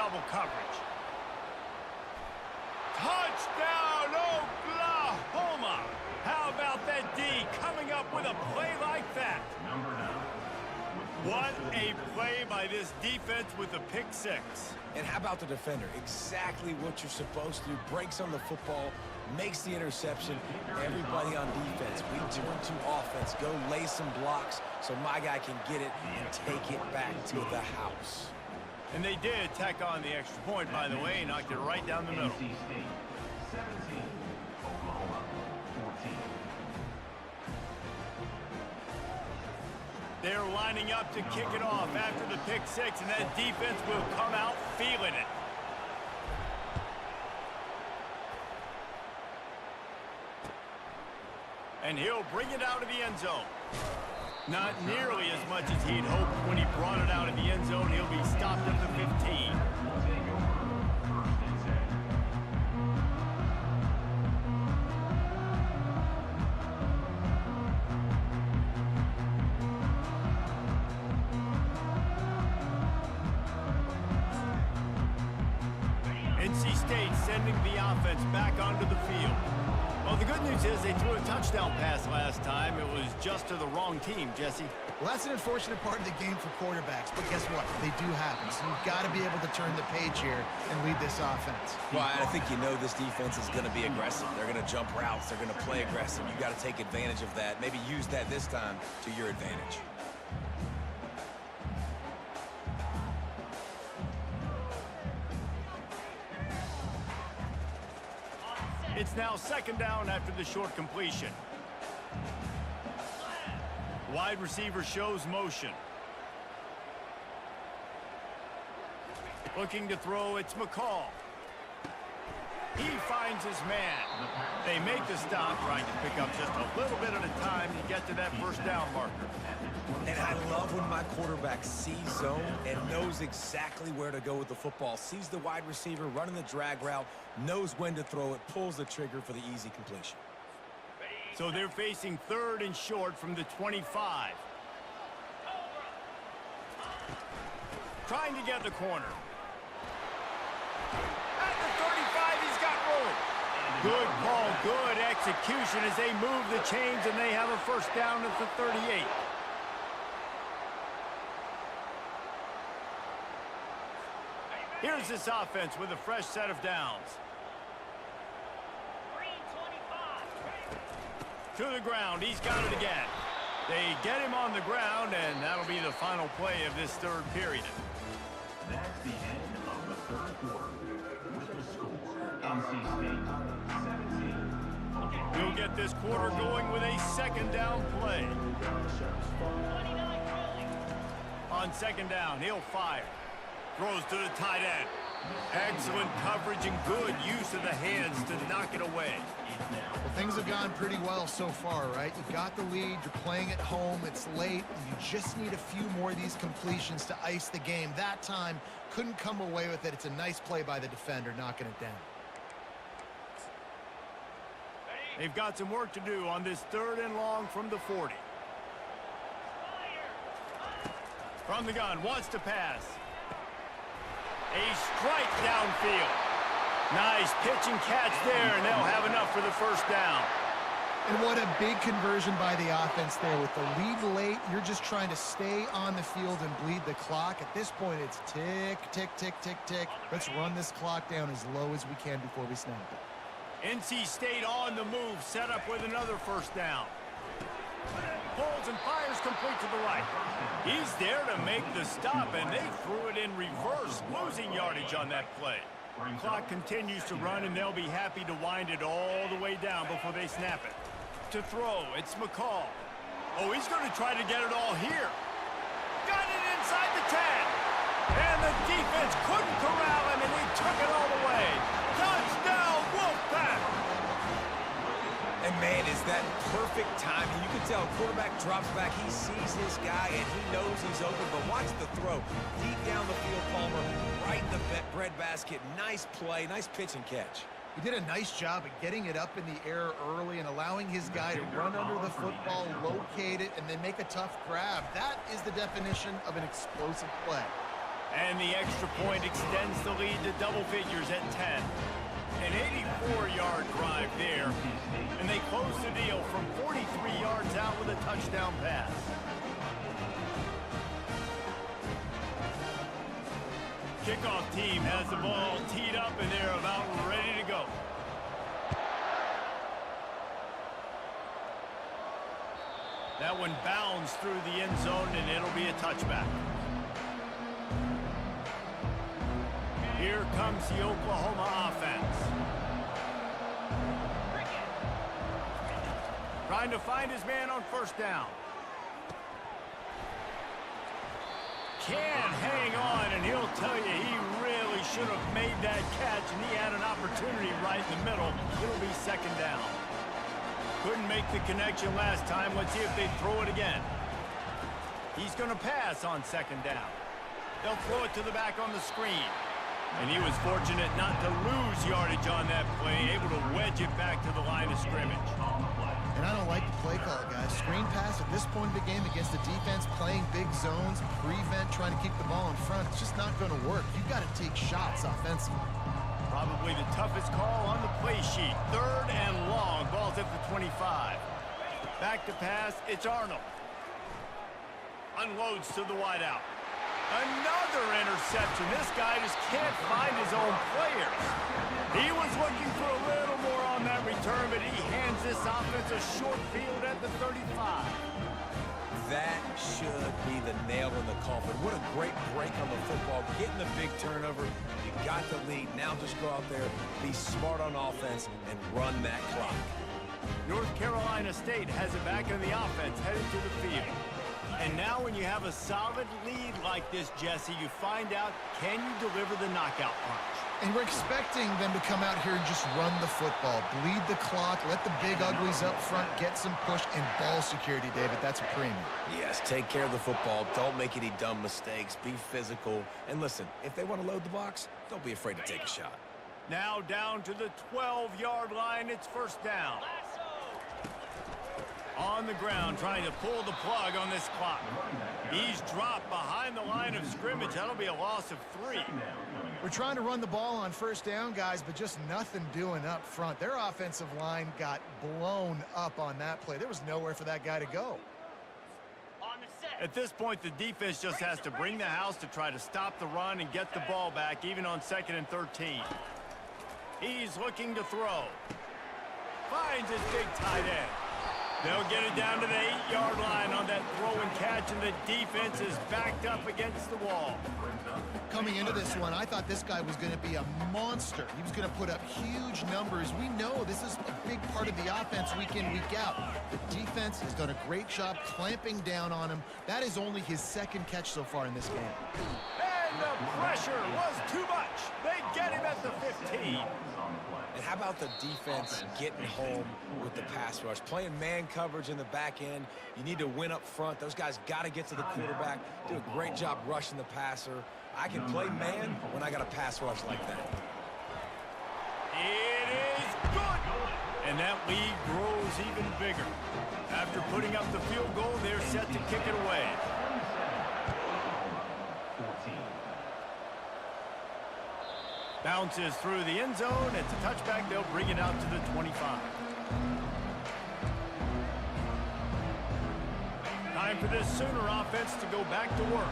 double coverage. Touchdown, Oklahoma! How about that D coming up with a play like that? What a play by this defense with a pick six. And how about the defender? Exactly what you're supposed to do. Breaks on the football, makes the interception. Everybody on defense, we turn to offense. Go lay some blocks so my guy can get it and take it back to the house. And they did tack on the extra point, by the way, and knocked it right down the middle. NC State 17, Oklahoma 14. They're lining up to kick it off after the pick six, and that defense will come out feeling it. And he'll bring it out of the end zone. Not nearly as much as he'd hoped when he brought it out of the end zone. He'll be stopped at the 15. NC State sending the offense back onto the field. Well, the good news is they threw a touchdown pass last time. It was just to the wrong team, Jesse. Well, that's an unfortunate part of the game for quarterbacks, but guess what? They do happen, so you've got to be able to turn the page here and lead this offense. Well, I think you know this defense is going to be aggressive. They're going to jump routes. They're going to play aggressive. You got to take advantage of that. Maybe use that this time to your advantage. It's now second down after the short completion. Wide receiver shows motion. Looking to throw, it's McCall. He finds his man. They make the stop, trying to pick up just a little bit at a time to get to that first down marker. And I love when my quarterback sees zone and knows exactly where to go with the football. Sees the wide receiver running the drag route, knows when to throw it, pulls the trigger for the easy completion. So they're facing third and short from the 25. Trying to get the corner. At the 35, he's got room. Good call, good execution as they move the chains and they have a first down at the 38. Here's this offense with a fresh set of downs. To the ground, he's got it again. They get him on the ground, and that'll be the final play of this third period. That's the end of the third quarter. With the score, NC State 17. We'll get this quarter going with a second down play. On second down, he'll fire. Throws to the tight end. Excellent coverage and good use of the hands to knock it away. Well, things have gone pretty well so far, right? You got the lead, you're playing at home, it's late, and you just need a few more of these completions to ice the game. That time, couldn't come away with it. It's a nice play by the defender, knocking it down. They've got some work to do on this third and long from the 40. From the gun, wants to pass. A strike downfield. Nice pitch and catch there, and they'll have enough for the first down. And what a big conversion by the offense there. With the lead late, you're just trying to stay on the field and bleed the clock. At this point, it's tick, tick, tick, tick, tick. Let's run this clock down as low as we can before we snap it. NC State on the move, set up with another first down. Pulls and fires complete to the right. He's there to make the stop, and they threw it in reverse, losing yardage on that play. Clock continues to run, and they'll be happy to wind it all the way down before they snap it. To throw, it's McCall. Oh, he's going to try to get it all here. Got it inside the 10. And the defense couldn't corral him, and he took it all the way. Touchdown, Wolfpack! And man, is that perfect timing. You can tell quarterback drops back. He sees his guy, and he knows he's open. But watch the throw. Deep down the field, Palmer, right in the breadbasket. Nice play, nice pitch and catch. He did a nice job of getting it up in the air early and allowing his guy to run under the football, locate it, and then make a tough grab. That is the definition of an explosive play. And the extra point extends the lead to double figures at 10. An 84-yard drive there, and they close the deal from 43 yards out with a touchdown pass. Kickoff team has the ball teed up, and they're about ready to go. That one bounds through the end zone, and it'll be a touchback. Here comes the Oklahoma offense. Trying to find his man on first down. Can hang on, and he'll tell you he really should have made that catch, and he had an opportunity right in the middle. It'll be second down. Couldn't make the connection last time. Let's see if they throw it again. He's going to pass on second down. They'll throw it to the back on the screen. And he was fortunate not to lose yardage on that play, able to wedge it back to the line of scrimmage. And I don't like the play call, guys. Screen pass at this point of the game against the defense, playing big zones, prevent, trying to keep the ball in front. It's just not going to work. You've got to take shots offensively. Probably the toughest call on the play sheet. Third and long. Ball's at the 25. Back to pass. It's Arnold. Unloads to the wideout. Another interception. This guy just can't find his own players. He was looking for a little more on that return, but he hands this offense a short field at the 35. That should be the nail in the coffin. What a great break on the football. Getting the big turnover. You got the lead. Now just go out there, be smart on offense, and run that clock. North Carolina State has it back on the offense, headed to the field. And now when you have a solid lead like this, Jesse, you find out, can you deliver the knockout punch? And we're expecting them to come out here and just run the football, bleed the clock, let the big uglies up front get some push, and ball security, David. That's a premium. Yes, take care of the football. Don't make any dumb mistakes. Be physical. And listen, if they want to load the box, don't be afraid to take a shot. Now down to the 12-yard line. It's first down. On the ground, trying to pull the plug on this clock. He's dropped behind the line of scrimmage. That'll be a loss of 3. We're trying to run the ball on first down, guys, but just nothing doing up front. Their offensive line got blown up on that play. There was nowhere for that guy to go. At this point, the defense just has to bring the house to try to stop the run and get the ball back, even on 2nd and 13. He's looking to throw. Finds his big tight end. They'll get it down to the 8-yard line on that throw and catch, and the defense is backed up against the wall. Coming into this one, I thought this guy was going to be a monster. He was going to put up huge numbers. We know this is a big part of the offense week in, week out. The defense has done a great job clamping down on him. That is only his 2nd catch so far in this game. And the pressure was too much. They get him at the 15. And how about the defense getting home with the pass rush? Playing man coverage in the back end. You need to win up front. Those guys got to get to the quarterback. Do a great job rushing the passer. I can play man when I got a pass rush like that. It is good. And that lead grows even bigger. After putting up the field goal, they're set to kick it away. Bounces through the end zone. It's a touchback. They'll bring it out to the 25. Time for this Sooner offense to go back to work.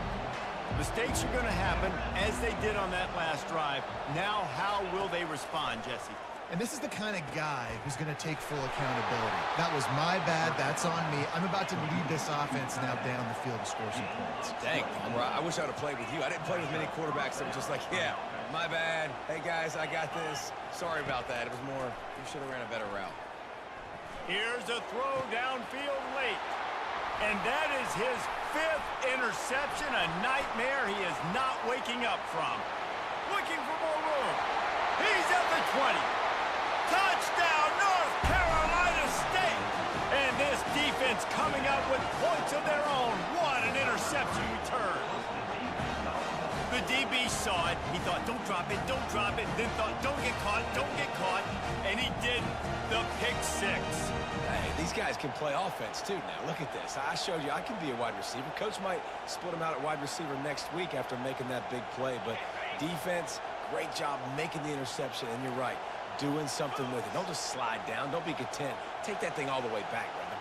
Mistakes are going to happen, as they did on that last drive. Now, how will they respond, Jesse? And this is the kind of guy who's going to take full accountability. That was my bad. That's on me. I'm about to lead this offense now down the field to score some points. Dang, I wish I would have played with you. I didn't play with many quarterbacks that were just like, yeah, my bad. Hey, guys, I got this. Sorry about that. It was more, you should have ran a better route. Here's a throw downfield late. And that is his 5th interception, a nightmare he is not waking up from. Looking for more room. He's at the 20. Touchdown, North Carolina State. And this defense coming up with points of their own. What an interception return. The DB saw it. He thought, don't drop it, don't drop it. Then thought, don't get caught, don't get caught. And he didn't. The pick 6. Hey, These guys can play offense, too, now. Look at this. I showed you I can be a wide receiver. Coach might split him out at wide receiver next week after making that big play. But defense, great job making the interception. And you're right, doing something with it. Don't just slide down. Don't be content. Take that thing all the way back, brother.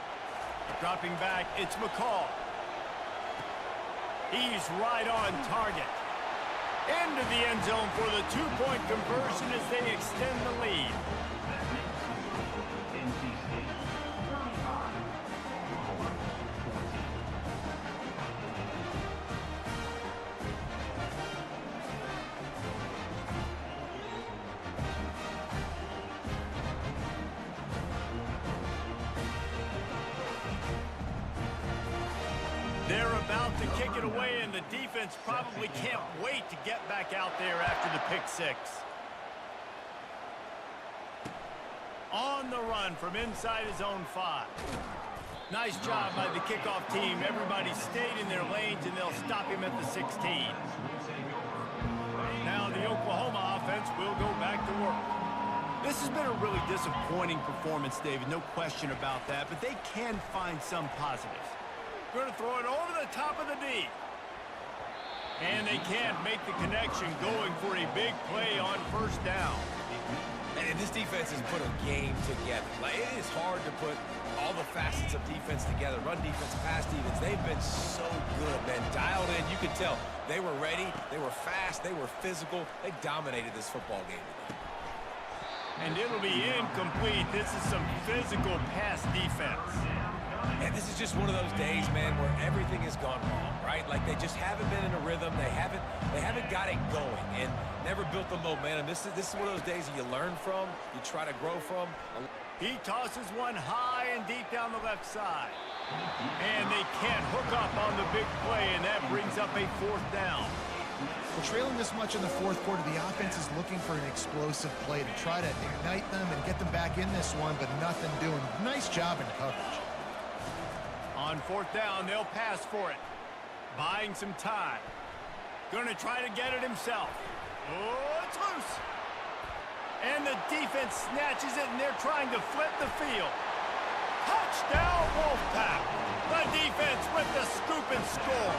Dropping back, it's McCall. He's right on target. Into the end zone for the two-point conversion as they extend the lead. They're about to kick it away, and the defense probably can't wait to get back out there after the pick six. On the run from inside his own 5. Nice job by the kickoff team. Everybody stayed in their lanes, and they'll stop him at the 16. Now the Oklahoma offense will go back to work. This has been a really disappointing performance, David, no question about that, but they can find some positives. Going to throw it over the top of the D. And they can't make the connection, going for a big play on first down. And this defense has put a game together. Like, it is hard to put all the facets of defense together. Run defense, pass defense. They've been so good, man. Dialed in. You could tell they were ready. They were fast. They were physical. They dominated this football game today. And it'll be incomplete. This is some physical pass defense. And this is just one of those days, man, where everything has gone wrong, right? Like, they just haven't been in a rhythm. They haven't got it going and never built the momentum. This is one of those days that you learn from, you try to grow from. He tosses one high and deep down the left side. And they can't hook up on the big play, and that brings up a fourth down. Well, trailing this much in the fourth quarter, the offense is looking for an explosive play to try to ignite them and get them back in this one, but nothing doing. Nice job in coverage. On fourth down, they'll pass for it. Buying some time. Going to try to get it himself. Oh, it's loose. And the defense snatches it, and they're trying to flip the field. Touchdown, Wolfpack. The defense with the scoop and score.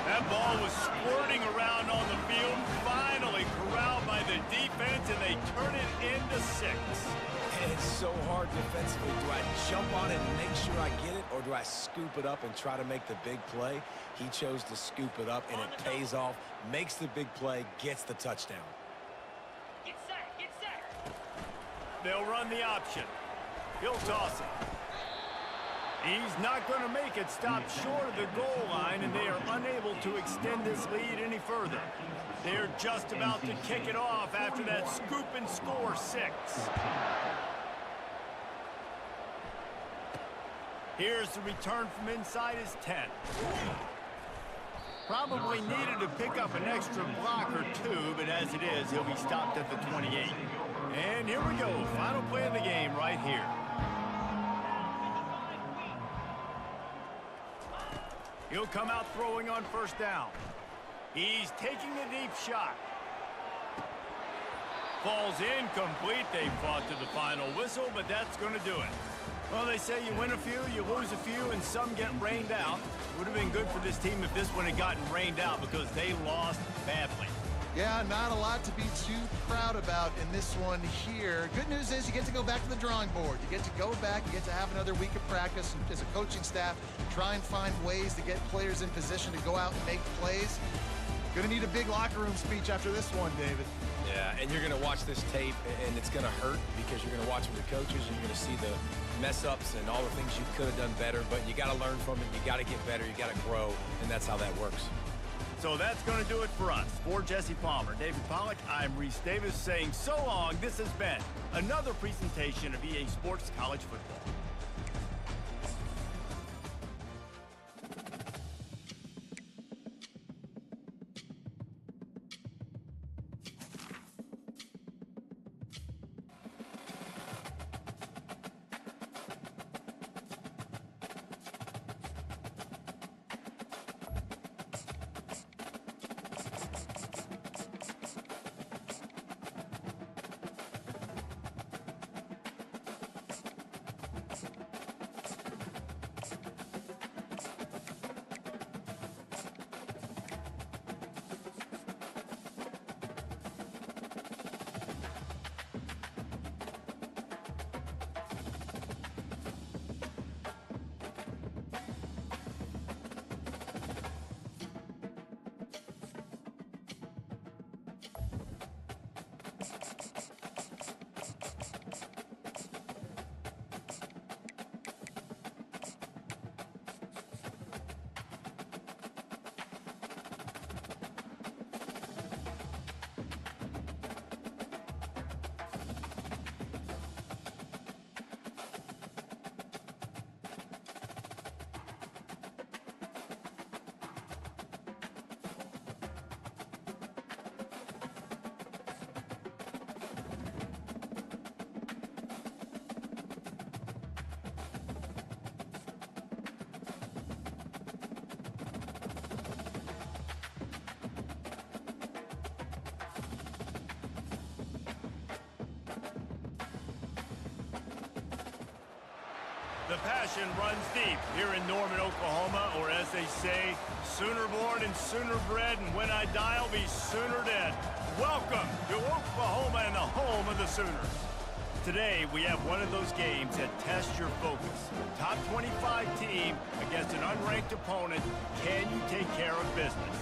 That ball was squirting around on the field, finally corralled by the defense, and they turn it into 6. And it's so hard defensively. Do I jump on it and make sure I get it, or do I scoop it up and try to make the big play? He chose to scoop it up, and it pays off, makes the big play, gets the touchdown. Get set, get set. They'll run the option. He'll toss it. He's not going to make it. Stop short of the goal line, and they are unable to extend this lead any further. They're just about to kick it off after that scoop and score 6. Here's the return from inside his 10. Probably needed to pick up an extra block or two, but as it is, he'll be stopped at the 28. And here we go, final play of the game right here. He'll come out throwing on first down. He's taking a deep shot. Falls incomplete. They fought to the final whistle, but that's going to do it. Well, they say you win a few, you lose a few, and some get rained out. Would have been good for this team if this one had gotten rained out because they lost badly. Yeah, not a lot to be too proud about in this one here. Good news is you get to go back to the drawing board. You get to go back, you get to have another week of practice as a coaching staff, try and find ways to get players in position to go out and make plays. Gonna need a big locker room speech after this one, David. Yeah, and you're gonna watch this tape, and it's gonna hurt because you're gonna watch with the coaches, and you're gonna see the mess-ups and all the things you could have done better, but you gotta learn from it, you gotta get better, you gotta grow, and that's how that works. So that's going to do it for us. For Jesse Palmer, David Pollack, I'm Reese Davis saying so long. This has been another presentation of EA Sports College Football. passion runs deep here in Norman, Oklahoma, or as they say, sooner born and sooner bred, and when I die, I'll be sooner dead. Welcome to Oklahoma and the home of the Sooners. Today, we have one of those games that tests your focus. Top 25 team against an unranked opponent. Can you take care of business?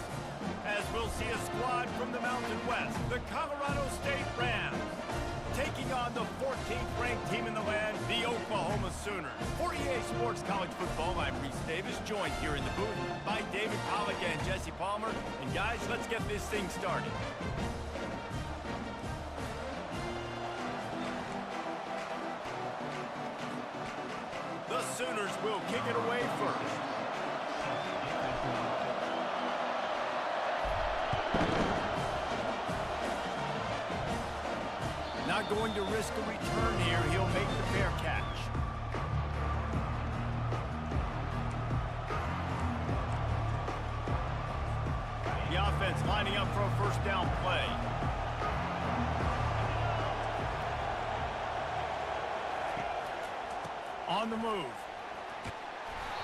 As we'll see a squad from the Mountain West, the Colorado State Rams, taking on the 14th ranked team in the land, the Oklahoma Sooners. For EA Sports College Football, I'm Reese Davis, joined here in the booth by David Pollack and Jesse Palmer. And guys, let's get this thing started. The Sooners will kick it away first. Not going to risk a return here. He'll make the fair catch. The offense lining up for a first down play. On the move.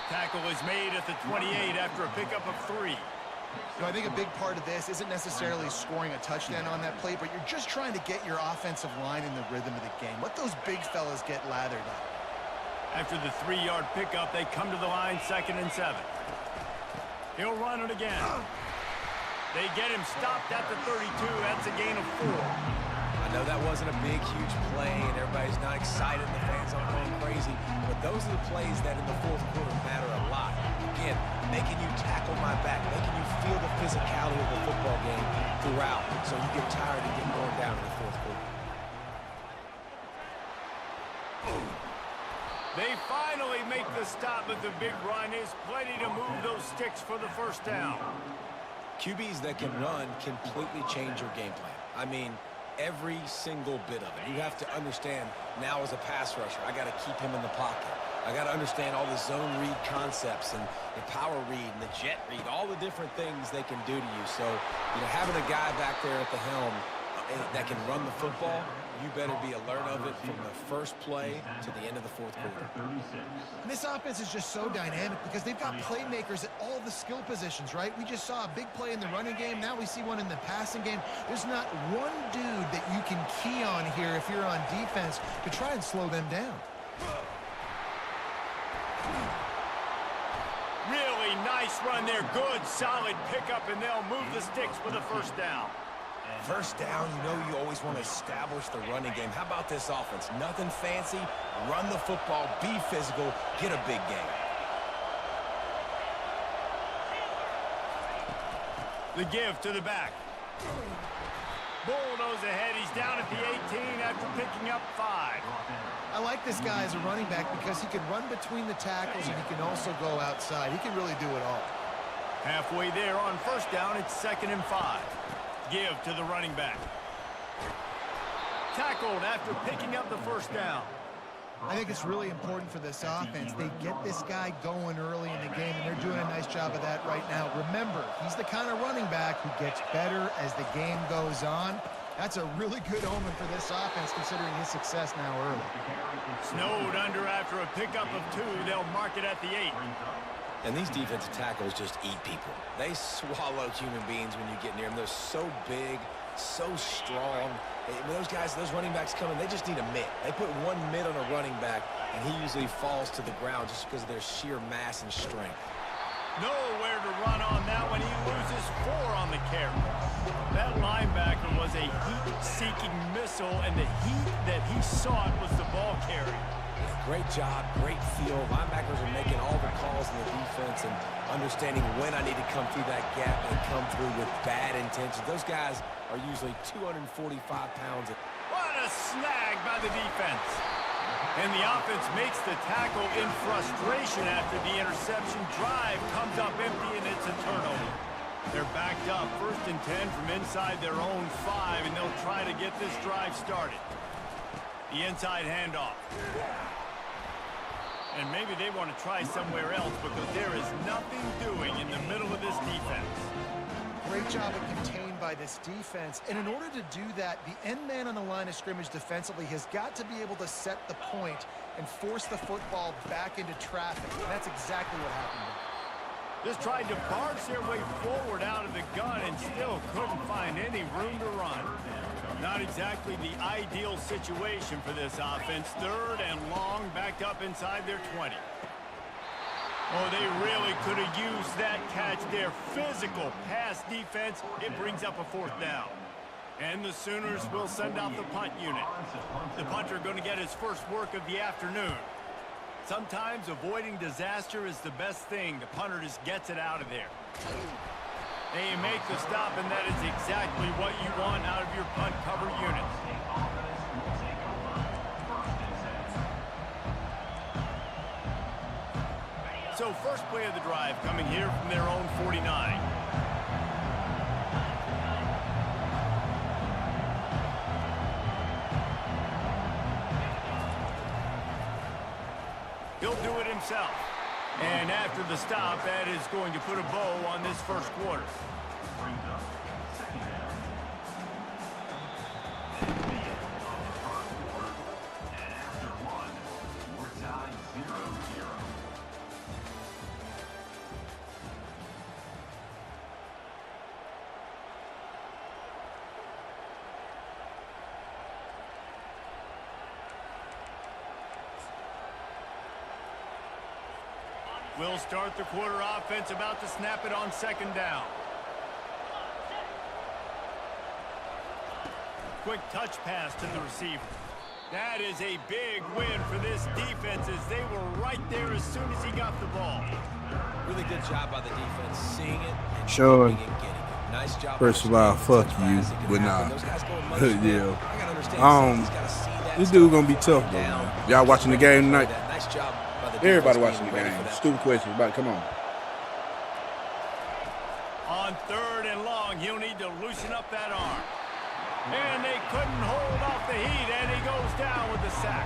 Tackle is made at the 28 after a pickup of 3. I think a big part of this isn't necessarily scoring a touchdown on that play, but you're just trying to get your offensive line in the rhythm of the game. Let those big fellas get lathered up. After the 3-yard pickup, they come to the line, 2nd and 7. He'll run it again. They get him stopped at the 32. That's a gain of 4. I know that wasn't a big, huge play, and everybody's not excited. The fans aren't going crazy. But those are the plays that in the fourth quarter matter a lot. Again, making you tackle my back, making you feel the physicality of the football game throughout, so you get tired and get worn down in the fourth quarter. They finally make the stop, but the big run is plenty to move those sticks for the first down. QBs that can run completely change your game plan. I mean, every single bit of it. You have to understand now as a pass rusher, I got to keep him in the pocket. I got to understand all the zone read concepts and the power read and the jet read, all the different things they can do to you. So, having a guy back there at the helm that can run the football, you better be alert of it from the first play to the end of the fourth quarter. And this offense is just so dynamic because they've got playmakers at all the skill positions, right? We just saw a big play in the running game. Now we see one in the passing game. There's not one dude that you can key on here if you're on defense to try and slow them down. Really nice run there. Good, solid pickup, and they'll move the sticks for the first down. First down, you always want to establish the running game. How about this offense? Nothing fancy. Run the football, be physical, get a big gain. The give to the back. Bulldoze ahead. He's down at the 18 after picking up 5. I like this guy as a running back because he can run between the tackles and he can also go outside. He can really do it all. Halfway there on first down, it's 2nd and 5. Give to the running back. Tackled after picking up the first down. I think it's really important for this offense. They get this guy going early in the game, and they're doing a nice job of that right now. Remember, he's the kind of running back who gets better as the game goes on. That's a really good omen for this offense, considering his success now early. Snowed under after a pickup of 2. They'll mark it at the 8. And these defensive tackles just eat people. They swallow human beings when you get near them. They're so big, so strong. When those guys, those running backs come in, they just need a mitt. They put one mitt on a running back, and he usually falls to the ground just because of their sheer mass and strength. Nowhere to run on that one. He loses 4 on the carry. That linebacker was a heat-seeking missile, and the heat that he sought was the ball carry. Great job, great feel. Linebackers are making all the calls in the defense and understanding when I need to come through that gap and come through with bad intentions. Those guys are usually 245 pounds. What a snag by the defense. And the offense makes the tackle in frustration after the interception. Drive comes up empty, and it's a turnover. They're backed up 1st and 10 from inside their own 5, and they'll try to get this drive started. The inside handoff. And maybe they want to try somewhere else because there is nothing doing in the middle of this defense. Great job of containing by this defense. And in order to do that, the end man on the line of scrimmage defensively has got to be able to set the point and force the football back into traffic. And that's exactly what happened there. Just tried to barge their way forward out of the gun and still couldn't find any room to run. Not exactly the ideal situation for this offense. 3rd and long, backed up inside their 20. Oh, they really could have used that catch. Their physical pass defense, it brings up a 4th down. And the Sooners will send out the punt unit. The punter going to get his first work of the afternoon. Sometimes avoiding disaster is the best thing. The punter just gets it out of there. They make the stop, and that is exactly what you want out of your punt cover unit. So first play of the drive coming here from their own 49. He'll do it himself. And after the stop, that is going to put a bow on this first quarter. We'll start the quarter offense, about to snap it on 2nd down. Quick touch pass to the receiver. That is a big win for this defense as they were right there as soon as he got the ball. Really good job by the defense, seeing it and Sure. getting it. Nice job. First of all, fuck you, but nah. Yeah. This dude gonna be tough, though, man. Y'all watching the game tonight? Nice job by the Everybody defense watching the being ready game. for that. Stupid question, but come on. On 3rd and long, he'll need to loosen up that arm. And they couldn't hold off the heat, and he goes down with the sack.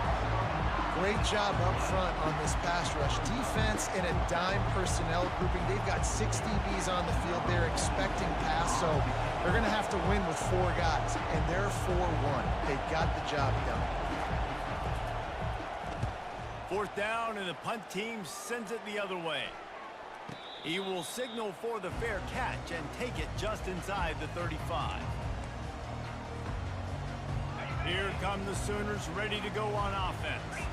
Great job up front on this pass rush. Defense in a dime personnel grouping. They've got 6 DBs on the field. They're expecting pass, so they're going to have to win with 4 guys, and they're 4-1. They got the job done. 4th down, and the punt team sends it the other way. He will signal for the fair catch and take it just inside the 35. Here come the Sooners ready to go on offense.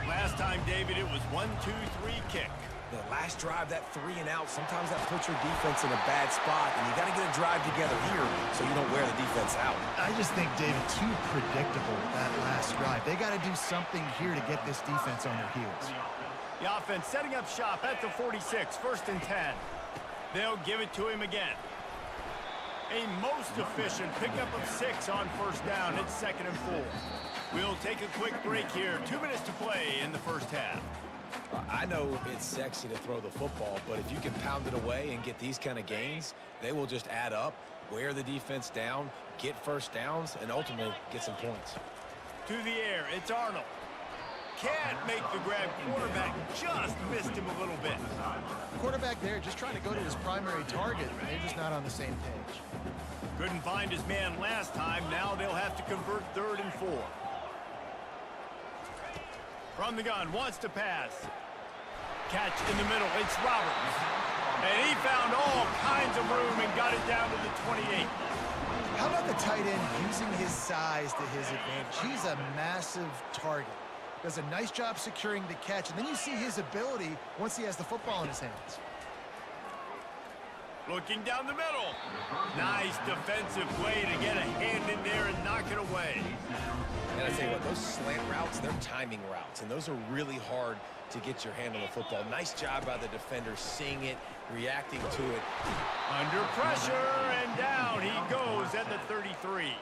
Last time, David, it was 1-2-3 kick. The last drive, that 3 and out, sometimes that puts your defense in a bad spot, and you got to get a drive together here so you don't wear the defense out. I just think, David, too predictable that last drive. They got to do something here to get this defense on their heels. The offense setting up shop at the 46, 1st and 10. They'll give it to him again. A most efficient pickup of 6 on 1st down. It's 2nd and 4. We'll take a quick break here. 2 minutes to play in the first half. I know it's sexy to throw the football, but if you can pound it away and get these kind of gains, they will just add up, wear the defense down, get first downs, and ultimately get some points. To the air, it's Arnold. Can't make the grab. Quarterback just missed him a little bit. Quarterback there just trying to go to his primary target. They're just not on the same page. Couldn't find his man last time. Now they'll have to convert 3rd and 4. From the gun, wants to pass. Catch in the middle, it's Roberts. And he found all kinds of room and got it down to the 28. How about the tight end using his size to his advantage? He's a massive target. Does a nice job securing the catch, and then you see his ability once he has the football in his hands. Looking down the middle. Nice defensive play to get a hand in there and knock it away. And I tell you what, those slant routes, they're timing routes, and those are really hard to get your hand on the football. Nice job by the defender seeing it, reacting to it. Under pressure, and down he goes at the 33.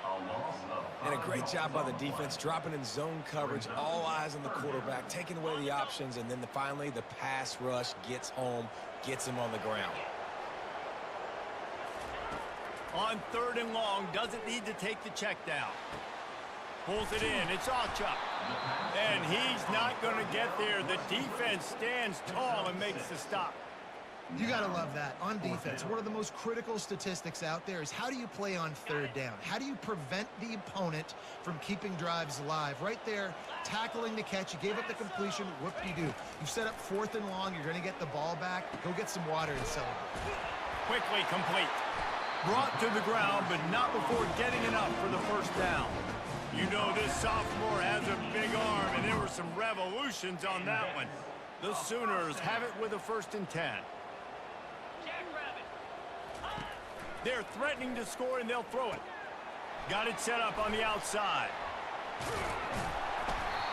And a great job by the defense, dropping in zone coverage, all eyes on the quarterback, taking away the options, and then finally the pass rush gets home, gets him on the ground. On 3rd and long, doesn't need to take the check down. Pulls it in, it's Allchuck. And he's not going to get there. The defense stands tall and makes the stop. You got to love that. On defense, one of the most critical statistics out there is how do you play on third down? How do you prevent the opponent from keeping drives alive? Right there, tackling the catch. You gave up the completion. Whoop-de-doo. You've set up 4th and long. You're going to get the ball back. Go get some water and celebrate. Quickly complete. Brought to the ground, but not before getting enough for the first down. You know this sophomore has a big arm, and there were some revolutions on that one. The Sooners have it with a 1st and 10. They're threatening to score, and they'll throw it. Got it set up on the outside.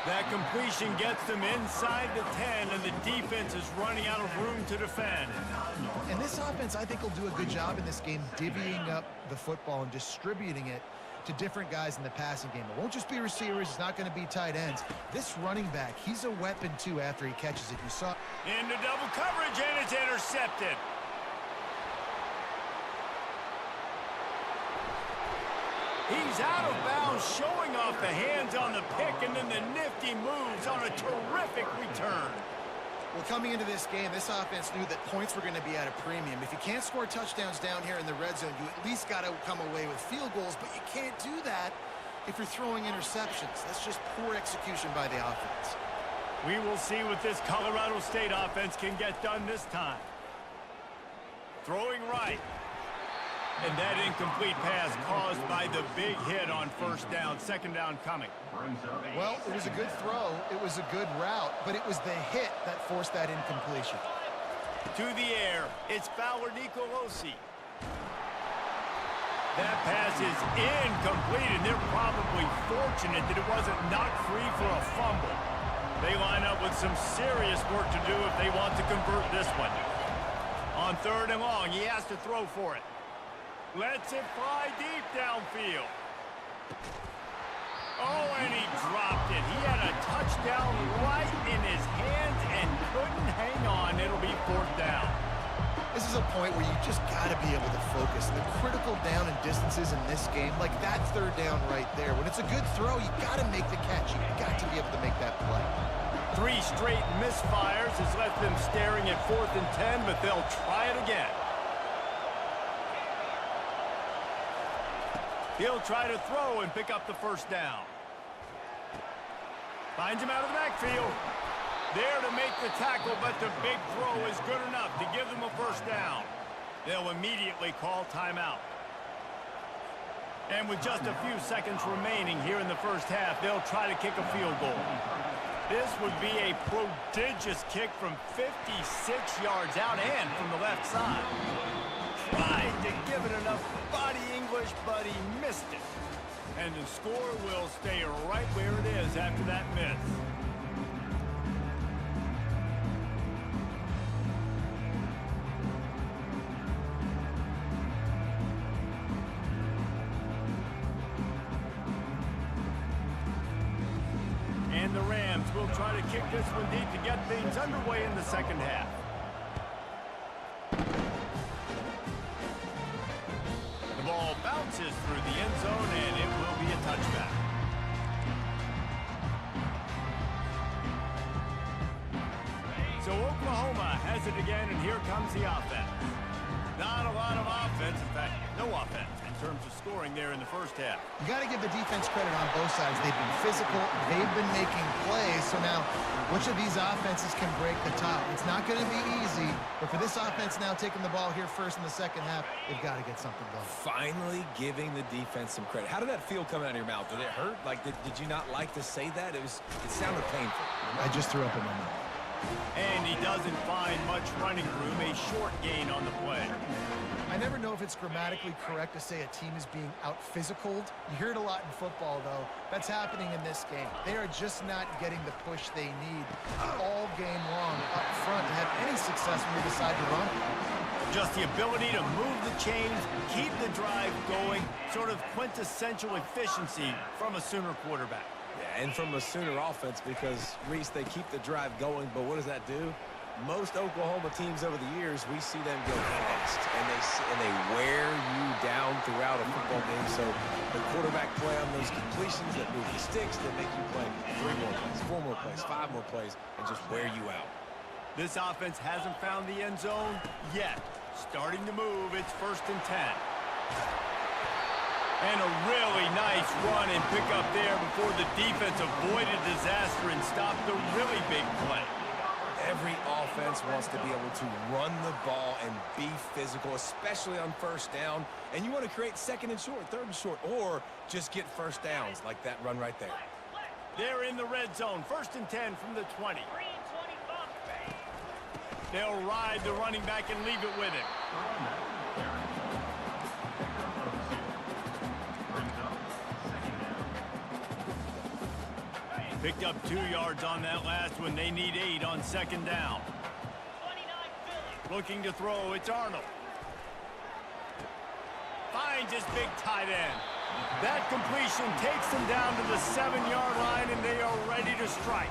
That completion gets them inside the 10, and the defense is running out of room to defend. And this offense, I think, will do a good job in this game divvying up the football and distributing it to different guys in the passing game. It won't just be receivers. It's not going to be tight ends. This running back, he's a weapon, too, after he catches it. You saw into double coverage, and it's intercepted. He's out of bounds, showing off the hands on the pick, and then the nifty moves on a terrific return. Well, coming into this game, this offense knew that points were going to be at a premium. If you can't score touchdowns down here in the red zone, you at least got to come away with field goals, but you can't do that if you're throwing interceptions. That's just poor execution by the offense. We will see what this Colorado State offense can get done this time. Throwing right. And that incomplete pass caused by the big hit on 1st down, 2nd down coming. Well, it was a good throw. It was a good route, but it was the hit that forced that incompletion. To the air, it's Fowler Nicolosi. That pass is incomplete, and they're probably fortunate that it wasn't knocked free for a fumble. They line up with some serious work to do if they want to convert this one. On 3rd and long, he has to throw for it. Lets it fly deep downfield. Oh, and he dropped it. He had a touchdown right in his hands and couldn't hang on. It'll be 4th down. This is a point where you just got to be able to focus. The critical down and distances in this game, like that 3rd down right there. When it's a good throw, you got to make the catch. You got to be able to make that play. 3 straight misfires has left them staring at 4th and 10, but they'll try it again. He'll try to throw and pick up the 1st down. Finds him out of the backfield. There to make the tackle, but the big throw is good enough to give them a 1st down. They'll immediately call timeout. And with just a few seconds remaining here in the 1st half, they'll try to kick a field goal. This would be a prodigious kick from 56 yards out and from the left side. Tried to give it enough body English, but he missed it. And the score will stay right where it is after that miss. And the Rams will try to kick this one deep to get things underway in the 2nd half. Ball bounces through the end zone, and it will be a touchback. So Oklahoma has it again, and here comes the offense. Not a lot of offense, in fact, no offense in terms of scoring there in the 1st half. You got to give the defense credit on both sides. They've been physical. They've been making plays. So now, which of these offenses can break the top? It's not going to be easy, but for this offense now taking the ball here first in the 2nd half, they've got to get something going. Finally giving the defense some credit. How did that feel coming out of your mouth? Did it hurt? Like, did you not like to say that? It sounded painful. I just threw up in my mouth. And he doesn't find much running room, a short gain on the play. I never know if it's grammatically correct to say a team is being out-physicaled. You hear it a lot in football, though. That's happening in this game. They are just not getting the push they need all game long up front to have any success when they decide to run. Just the ability to move the chains, keep the drive going, sort of quintessential efficiency from a Sooner quarterback. Yeah, and from a Sooner offense, because, Reese, they keep the drive going, but what does that do? Most Oklahoma teams over the years, we see them go fast, and they wear you down throughout a football game. So the quarterback play on those completions that move the sticks, that make you play 3 more plays, 4 more plays, 5 more plays, and just wear you out. This offense hasn't found the end zone yet. Starting to move, it's 1st and 10. And a really nice run and pick up there before the defense avoided disaster and stopped a really big play. Every offense wants to be able to run the ball and be physical, especially on 1st down. And you want to create 2nd and short, 3rd and short, or just get 1st downs like that run right there. They're in the red zone, 1st and 10 from the 20. They'll ride the running back and leave it with him. Picked up 2 yards on that last one. They need 8 on 2nd down. Looking to throw, it's Arnold. Finds his big tight end. That completion takes them down to the 7-yard line, and they are ready to strike.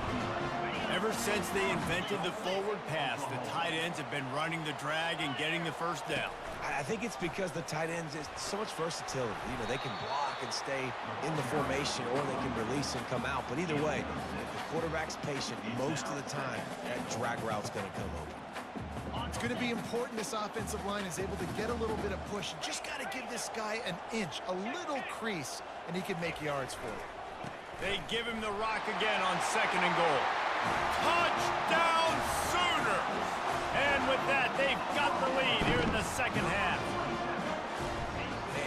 Ever since they invented the forward pass, the tight ends have been running the drag and getting the 1st down. I think it's because the tight ends is so much versatility. You know, they can block and stay in the formation, or they can release and come out. But either way, if the quarterback's patient, most of the time, that drag route's going to come open. It's going to be important this offensive line is able to get a little bit of push. You just got to give this guy an inch, a little crease, and he can make yards for it. They give him the rock again on 2nd and goal. Touchdown Sooners! And with that, they've got the lead here in the 2nd half.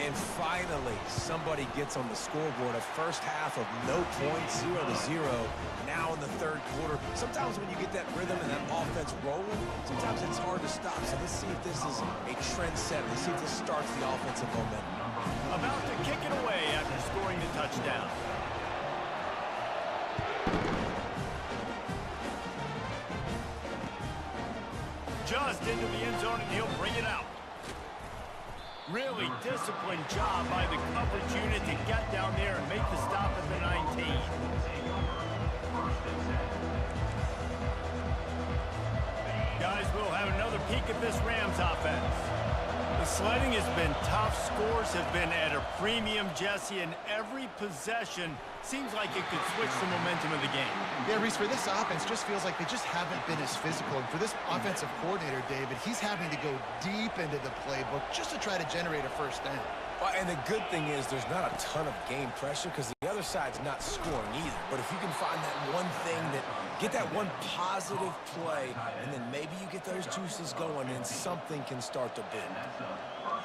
And finally, somebody gets on the scoreboard. A 1st half of no points, 0-0. Now in the 3rd quarter. Sometimes when you get that rhythm and that offense rolling, sometimes it's hard to stop. So let's see if this is a trend set. Let's see if this starts the offensive momentum. About to kick it away after scoring the touchdown. Just into the end zone, and he'll bring it out. Really disciplined job by the coverage unit to get down there and make the stop at the 19. Guys, we'll have another peek at this Rams offense. The sledding has been tough. Scores have been at a premium, Jesse, and every possession seems like it could switch the momentum of the game. Yeah, Reese, for this offense, just feels like they just haven't been as physical. And for this offensive coordinator, David, he's having to go deep into the playbook just to try to generate a 1st down. Well, and the good thing is there's not a ton of game pressure because the other side's not scoring either. But if you can find that one thing get that one positive play, and then maybe you get those juices going and something can start to build.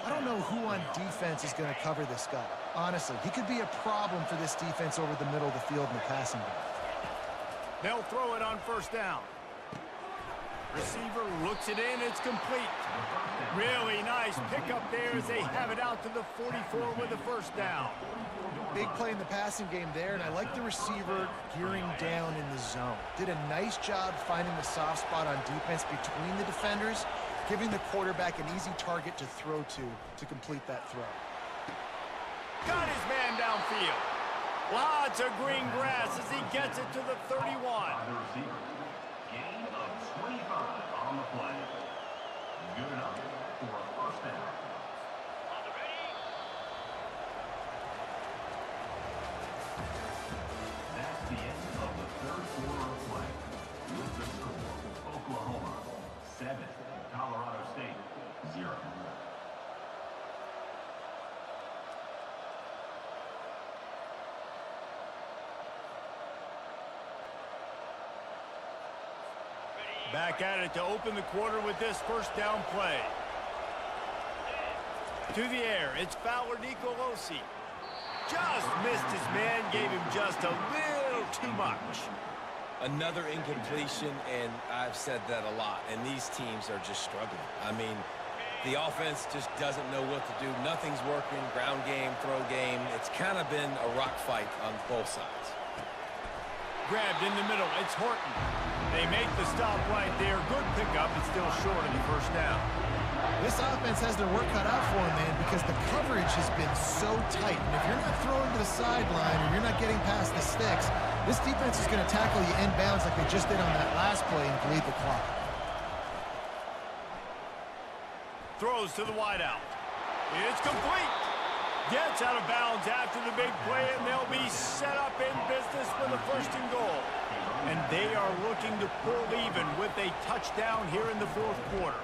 I don't know who on defense is going to cover this guy. Honestly, he could be a problem for this defense over the middle of the field in the passing game. They'll throw it on 1st down. Receiver looks it in. It's complete. Really nice pickup there as they have it out to the 44 with the 1st down. Big play in the passing game there, and I like the receiver gearing down in the zone. Did a nice job finding the soft spot on defense between the defenders, giving the quarterback an easy target to throw to complete that throw. Got his man downfield. Lots of green grass as he gets it to the 31. Gain of 25 on the play. Good enough for a 1st down. That's the end of the 3rd quarter of play. With the score, Oklahoma 7, Colorado State 0. Back at it to open the quarter with this 1st down play. To the air, it's Fowler Nicolosi. Just missed his man, gave him just a little too much. Another incompletion, and I've said that a lot, and these teams are just struggling. I mean, the offense just doesn't know what to do. Nothing's working, ground game, throw game. It's kind of been a rock fight on both sides. Grabbed in the middle, it's Horton. They make the stop right there. Good pickup, but still short of the 1st down. This offense has their work cut out for them, man, because the coverage has been so tight. And if you're not throwing to the sideline or you're not getting past the sticks, this defense is going to tackle you inbounds like they just did on that last play and bleed the clock. Throws to the wideout. It's complete. Gets out of bounds after the big play, and they'll be set up in business for the 1st and goal. And they are looking to pull even with a touchdown here in the fourth quarter.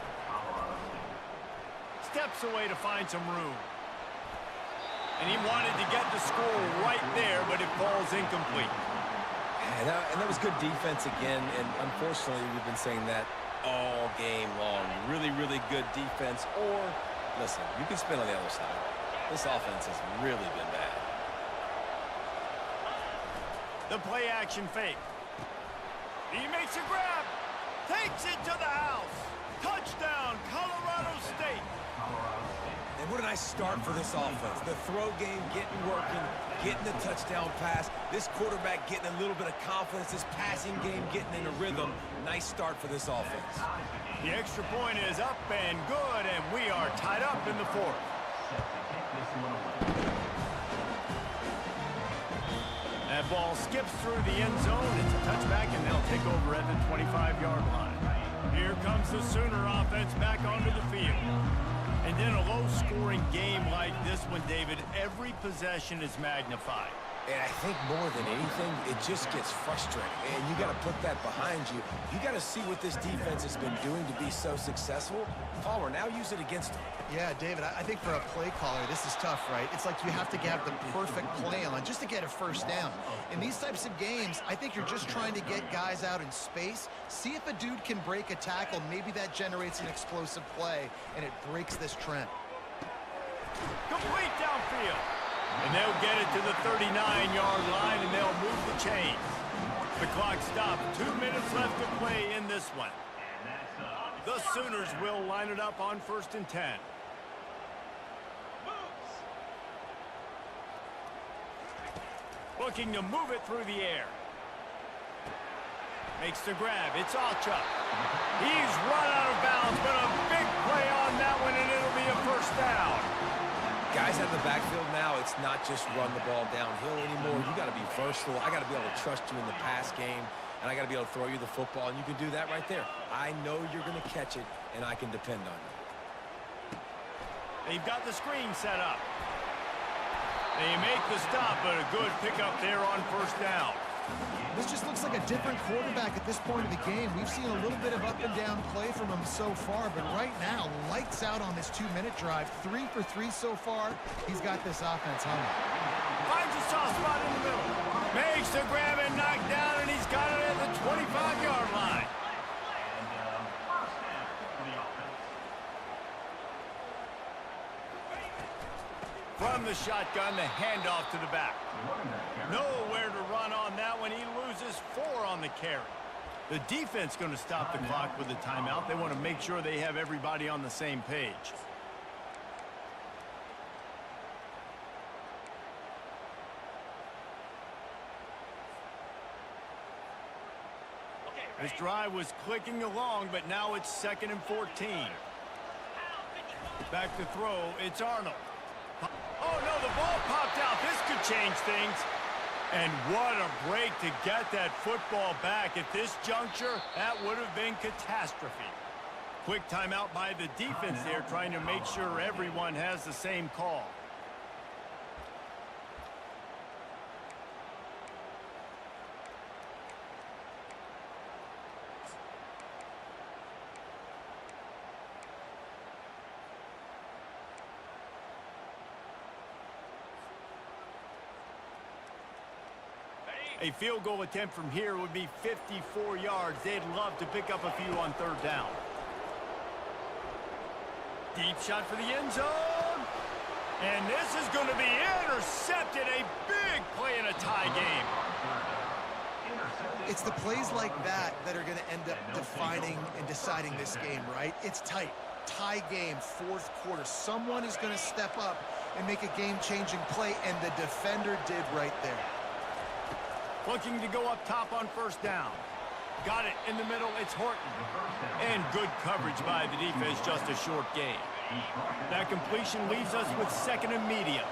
Steps away to find some room. And he wanted to get the score right there, but it falls incomplete. And that was good defense again, and unfortunately, we've been saying that all game long. Really, really good defense. Or, listen, you can spin on the other side. This offense has really been bad. The play-action fake. He makes a grab. Takes it to the house. Touchdown, Colorado State. And what a nice start for this offense. The throw game getting working, getting the touchdown pass. This quarterback getting a little bit of confidence. This passing game getting in a rhythm. Nice start for this offense. The extra point is up and good, and we are tied up in the fourth. That ball skips through the end zone. It's a touchback, and they'll take over at the 25-yard line. Here comes the Sooner offense back onto the field. And in a low-scoring game like this one, David, every possession is magnified. And I think more than anything, it just gets frustrating. And you got to put that behind you. You got to see what this defense has been doing to be so successful. Palmer, now use it against them. Yeah, David, I think for a play caller, this is tough, right? It's like you have to have the perfect play on just to get a first down. In these types of games, I think you're just trying to get guys out in space, see if a dude can break a tackle. Maybe that generates an explosive play, and it breaks this trend. Complete downfield. And they'll get it to the 39-yard line, and they'll move the chains. The clock stopped. 2 minutes left to play in this one. The Sooners will line it up on 1st and 10. Looking to move it through the air. Makes the grab. It's Alchuk. He's run out of bounds, but a big play on that one, and it'll be a first down. Guys out of the backfield now, it's not just run the ball downhill anymore. You got to be versatile. I got to be able to trust you in the pass game, and I got to be able to throw you the football, and you can do that right there. I know you're going to catch it, and I can depend on you. They've got the screen set up. They make the stop, but a good pickup there on first down. This just looks like a different quarterback at this point of the game. We've seen a little bit of up and down play from him so far, but right now, lights out on this 2-minute drive. 3 for 3 so far. He's got this offense humming. Finds a soft spot in the middle. Makes the grab and knock down, and he's got it at the 25-yard line. From the shotgun, the handoff to the back. Nowhere to run on that one. He loses 4 on the carry. The defense going to stop the clock with a timeout. They want to make sure they have everybody on the same page. This drive was clicking along, but now it's 2nd and 14. Back to throw. It's Arnold. Oh, no, the ball popped out. This could change things. And what a break to get that football back. At this juncture, that would have been catastrophe. Quick timeout by the defense there, trying to make sure everyone has the same call. A field goal attempt from here would be 54 yards. They'd love to pick up a few on 3rd down. Deep shot for the end zone. And this is going to be intercepted. A big play in a tie game. It's the plays like that that are going to end up defining and deciding this game, right? It's tight. Tie game, 4th quarter. Someone is going to step up and make a game-changing play, and the defender did right there. Looking to go up top on 1st down. Got it in the middle. It's Horton. And good coverage by the defense, just a short gain. That completion leaves us with 2nd and medium.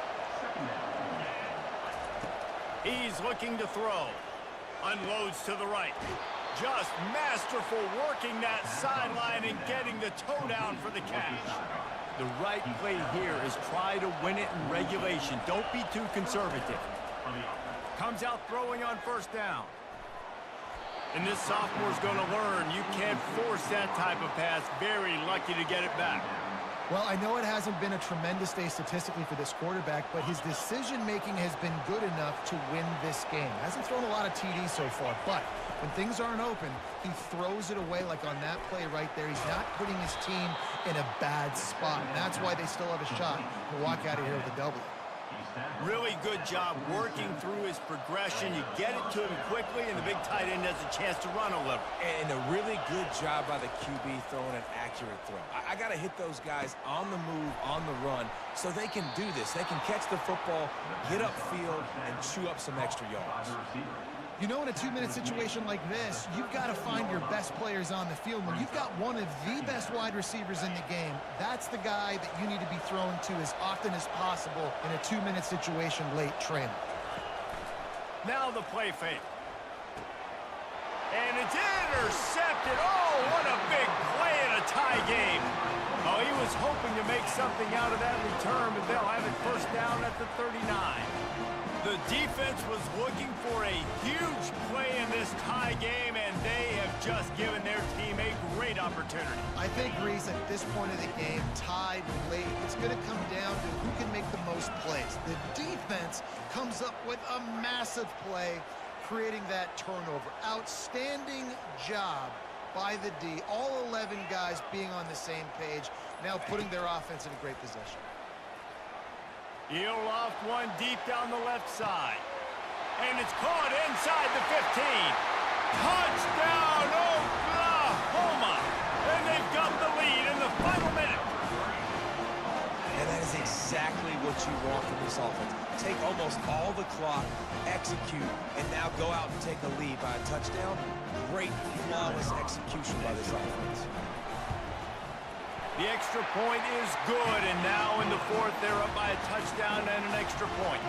He's looking to throw. Unloads to the right. Just masterful working that sideline and getting the toe down for the catch. The right play here is try to win it in regulation. Don't be too conservative. Comes out throwing on 1st down. And this sophomore's going to learn you can't force that type of pass. Very lucky to get it back. Well, I know it hasn't been a tremendous day statistically for this quarterback, but his decision-making has been good enough to win this game. Hasn't thrown a lot of TDs so far, but when things aren't open, he throws it away like on that play right there. He's not putting his team in a bad spot, and that's why they still have a shot to walk out of here with a W. Really good job working through his progression. You get it to him quickly, and the big tight end has a chance to run a little. And a really good job by the QB throwing an accurate throw. I got to hit those guys on the move, on the run, so they can do this. They can catch the football, get upfield, and chew up some extra yards. You know, in a two-minute situation like this, you've got to find your best players on the field. When you've got one of the best wide receivers in the game, that's the guy that you need to be throwing to as often as possible in a two-minute situation late training. Now the play fake. And it's intercepted. Oh, what a big play in a tie game. Oh, he was hoping to make something out of that return, but they'll have it first down at the 39. The defense was looking for a huge play in this tie game, and they have just given their team a great opportunity. I think, Reese, at this point of the game, tied late, it's going to come down to who can make the most plays. The defense comes up with a massive play, creating that turnover. Outstanding job by the D. All 11 guys being on the same page, now putting their offense in a great position. He'll loft one deep down the left side. And it's caught inside the 15. Touchdown, Oklahoma! And they've got the lead in the final minute. And that is exactly what you want from this offense. Take almost all the clock, execute, and now go out and take a lead by a touchdown. Great, flawless execution by this offense. The extra point is good, and now in the fourth, they're up by a touchdown and an extra point.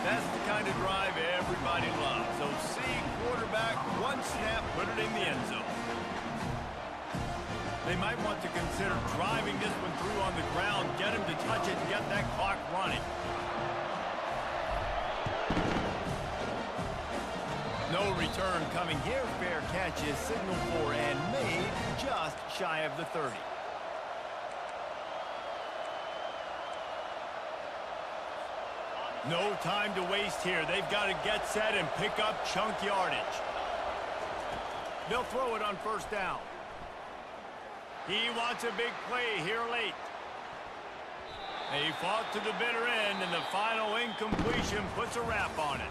That's the kind of drive everybody loves. So see quarterback, one snap, put it in the end zone. They might want to consider driving this one through on the ground, get him to touch it, and get that clock running. No return coming here. Fair catch is signaled for and made just shy of the 30. No time to waste here. They've got to get set and pick up chunk yardage. They'll throw it on first down. He wants a big play here late. They fought to the bitter end, and the final incompletion puts a wrap on it.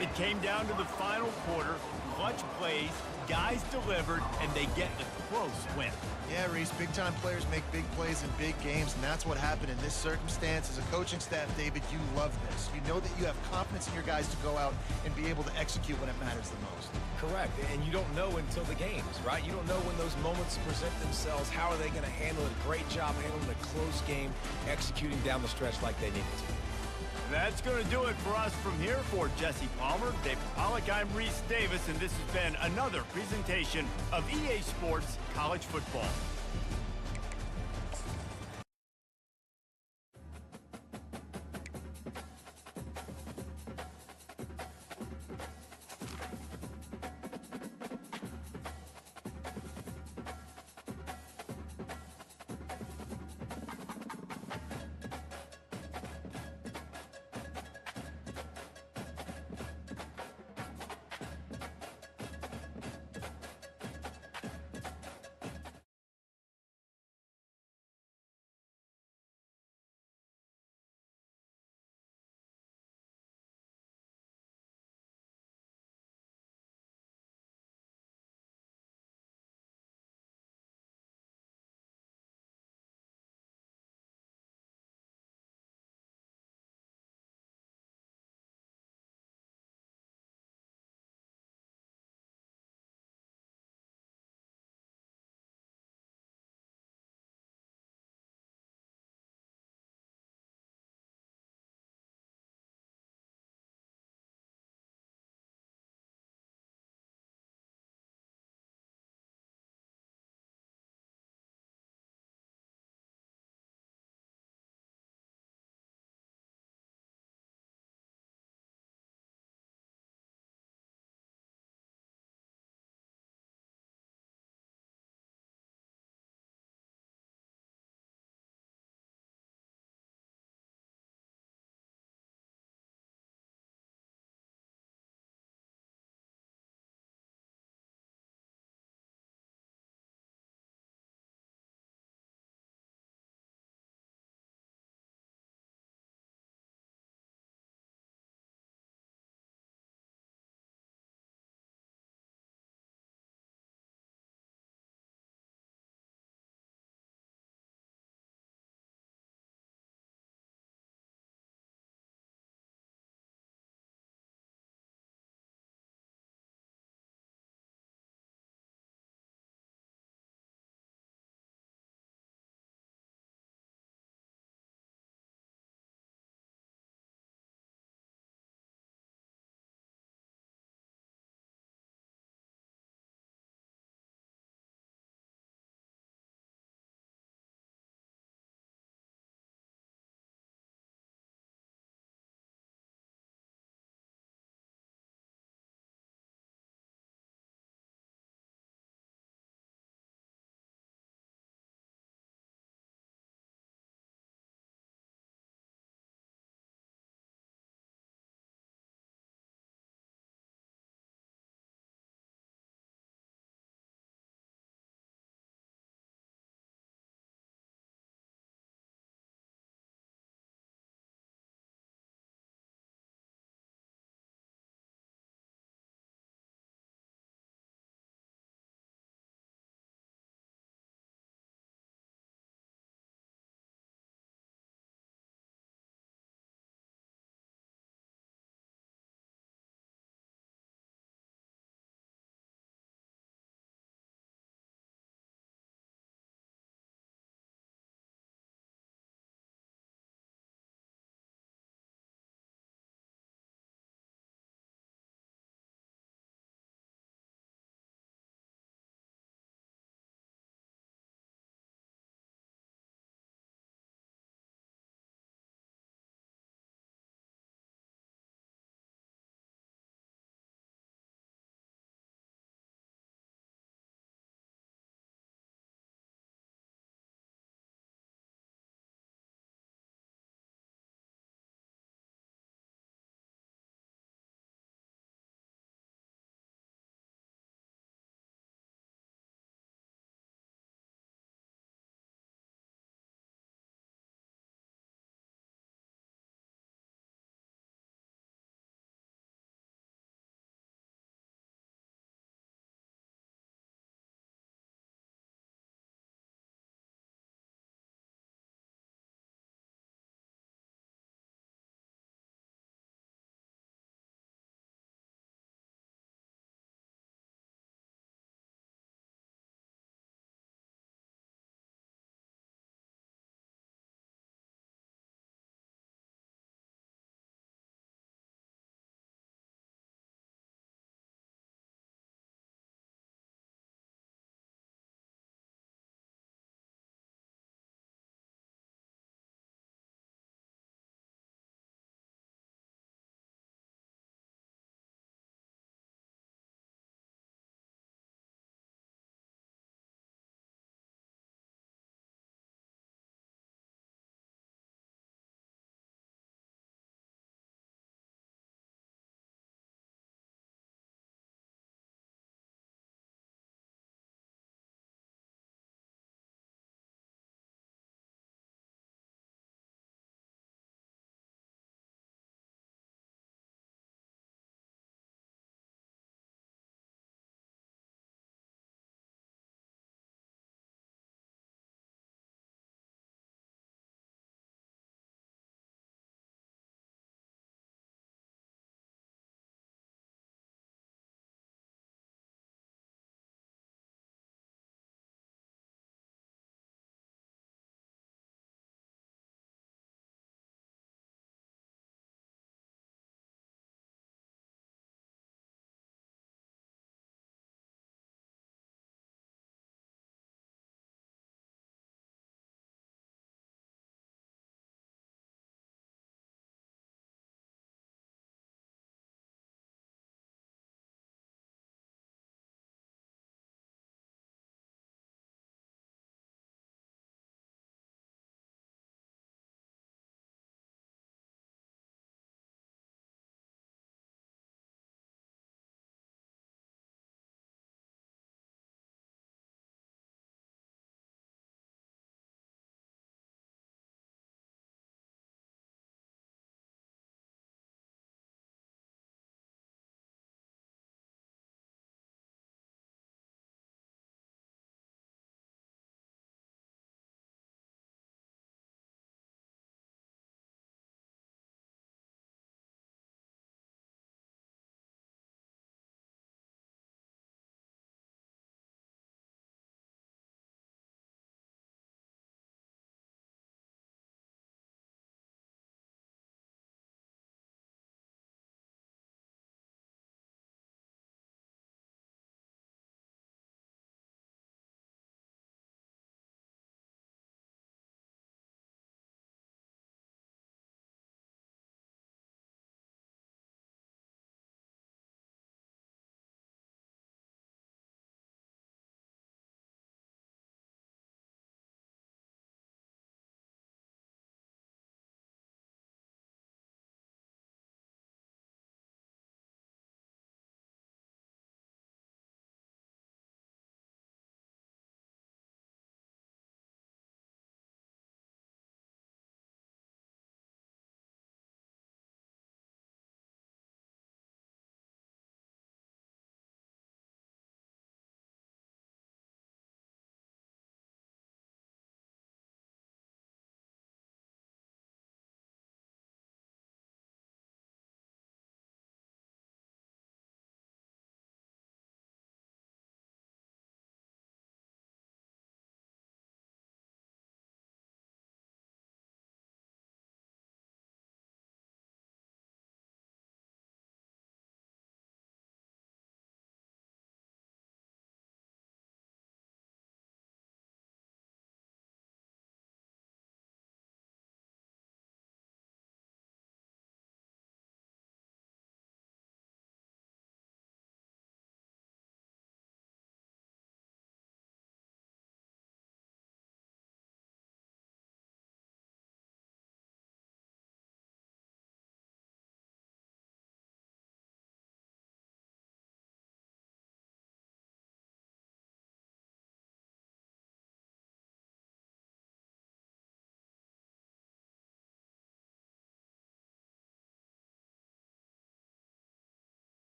It came down to the final quarter. Clutch plays, guys delivered, and they get a close win. Yeah, Reese, big-time players make big plays in big games, and that's what happened in this circumstance. As a coaching staff, David, you love this. You know that you have confidence in your guys to go out and be able to execute when it matters the most. Correct, and you don't know until the games, right? You don't know when those moments present themselves. How are they going to handle it? Great job handling a close game, executing down the stretch like they needed to. That's going to do it for us from here. For Jesse Palmer, David Pollack, I'm Reese Davis, and this has been another presentation of EA Sports College Football.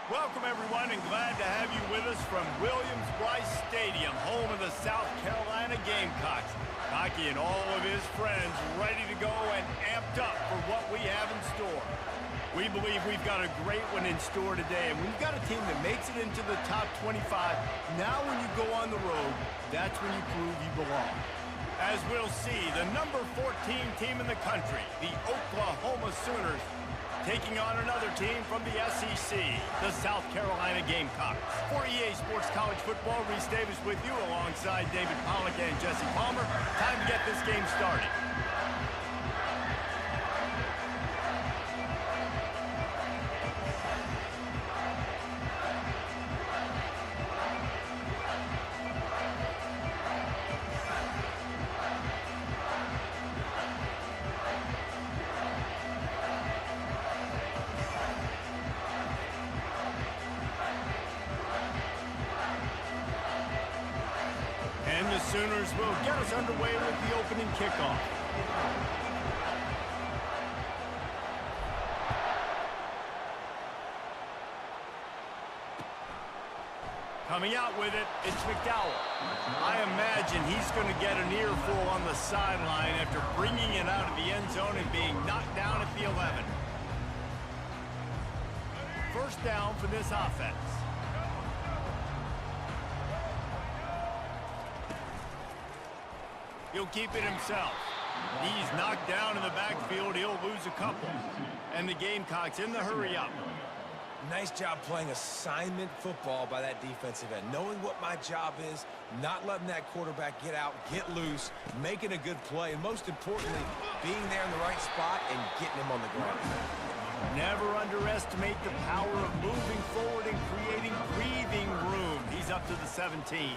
Welcome, everyone, and glad to have you with us from Williams-Brice Stadium, home of the South Carolina Gamecocks. Hockey and all of his friends ready to go and amped up for what we have in store. We believe we've got a great one in store today, and we've got a team that makes it into the top 25. Now when you go on the road, that's when you prove you belong. As we'll see, the number 14 team in the country, the Oklahoma Sooners, taking on another team from the SEC, the South Carolina Gamecocks. For EA Sports College Football, Reese Davis with you alongside David Pollack and Jesse Palmer. Time to get this game started. Sooners will get us underway with the opening kickoff. Coming out with it, it's McDowell. I imagine he's going to get an earful on the sideline after bringing it out of the end zone and being knocked down at the 11. First down for this offense. He'll keep it himself. He's knocked down in the backfield. He'll lose a couple. And the Gamecocks in the hurry up. Nice job playing assignment football by that defensive end. Knowing what my job is, not letting that quarterback get out, get loose, making a good play, and most importantly, being there in the right spot and getting him on the ground. Never underestimate the power of moving forward and creating breathing room. He's up to the 17.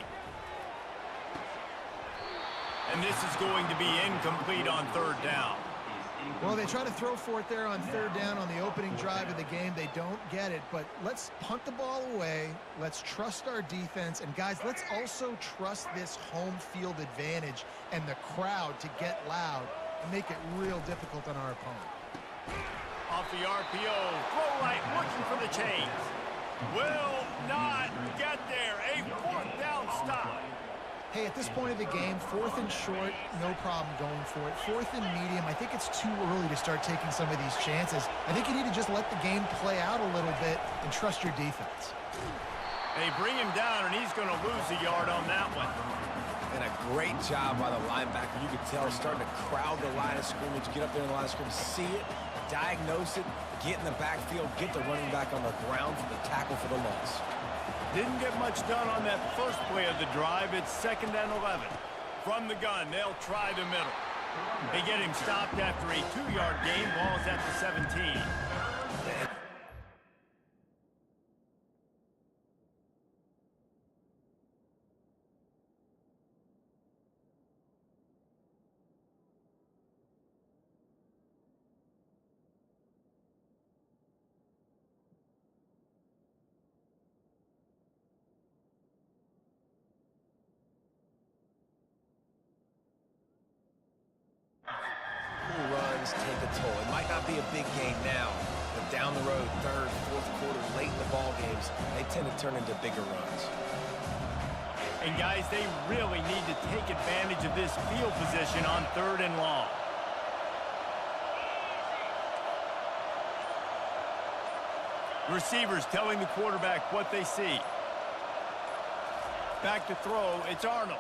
And this is going to be incomplete on third down. Well, they try to throw for it there on third down on the opening drive of the game. They don't get it, but let's punt the ball away. Let's trust our defense. And, guys, let's also trust this home field advantage and the crowd to get loud and make it real difficult on our opponent. Off the RPO, throw right, looking for the chains. Will not get there. A fourth down stop. Hey, at this point of the game, fourth and short, no problem going for it. Fourth and medium, I think it's too early to start taking some of these chances. I think you need to just let the game play out a little bit and trust your defense. They bring him down, and he's going to lose a yard on that one. And a great job by the linebacker. You can tell starting to crowd the line of scrimmage, get up there in the line of scrimmage, see it, diagnose it, get in the backfield, get the running back on the ground for the tackle for the loss. Didn't get much done on that first play of the drive. It's 2nd and 11. From the gun, they'll try the middle. They get him stopped after a 2-yard gain. Ball's at the 17. Take a toll. It might not be a big game now, but down the road, third, fourth quarter, late in the ball games, they tend to turn into bigger runs. And guys, they really need to take advantage of this field position on 3rd and long. Receivers telling the quarterback what they see. Back to throw, it's Arnold.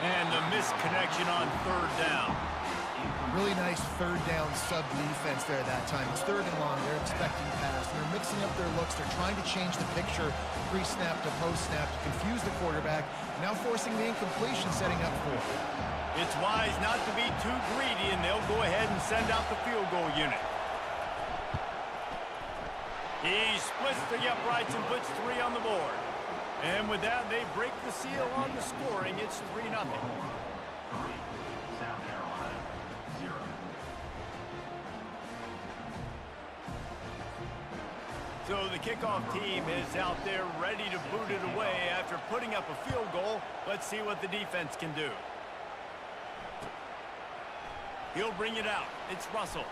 And the misconnection on 3rd down. Really nice third down sub defense there that time. It's 3rd and long. They're expecting pass. And they're mixing up their looks. They're trying to change the picture pre-snap to post-snap to confuse the quarterback. Now forcing the incompletion, setting up for it. It's wise not to be too greedy, and they'll go ahead and send out the field goal unit. He splits the uprights and puts 3 on the board. And with that, they break the seal on the scoring. It's 3-0. 3, South Carolina, 0. So the kickoff team is out there ready to boot it away after putting up a field goal. Let's see what the defense can do. He'll bring it out. It's Russell.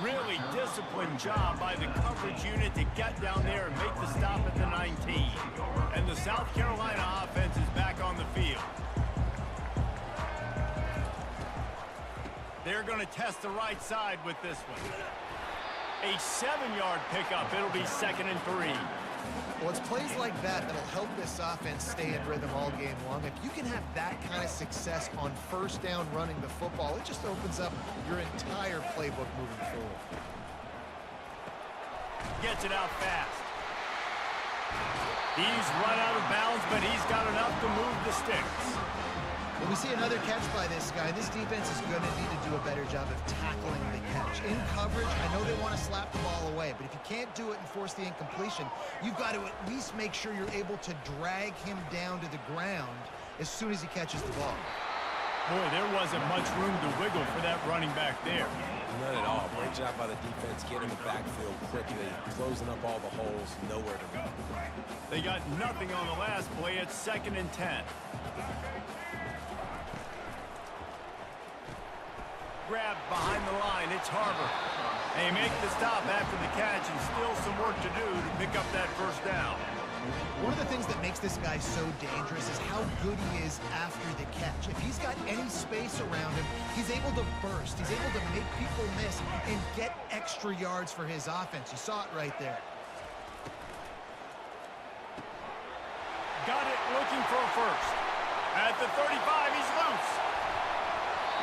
Really disciplined job by the coverage unit to get down there and make the stop at the 19. And the South Carolina offense is back on the field. They're going to test the right side with this one. A 7-yard pickup. It'll be 2nd and 3. Well, it's plays like that that'll help this offense stay in rhythm all game long. If you can have that kind of success on first down running the football, it just opens up your entire playbook moving forward. Gets it out fast. He's run out of bounds, but he's got enough to move the sticks. Well, we see another catch by this guy. This defense is going to need to do a better job of tackling the catch. In coverage, I know they want to slap the ball away, but if you can't do it and force the incompletion, you've got to at least make sure you're able to drag him down to the ground as soon as he catches the ball. Boy, there wasn't much room to wiggle for that running back there. None at all. Great job by the defense getting in the backfield quickly, closing up all the holes, nowhere to go. They got nothing on the last play. It's 2nd and 10. Grabbed behind the line. It's Harbor. They make the stop after the catch and still some work to do to pick up that first down. One of the things that makes this guy so dangerous is how good he is after the catch. If he's got any space around him, he's able to burst. He's able to make people miss and get extra yards for his offense. You saw it right there. Got it, looking for a first. At the 35, he's loose.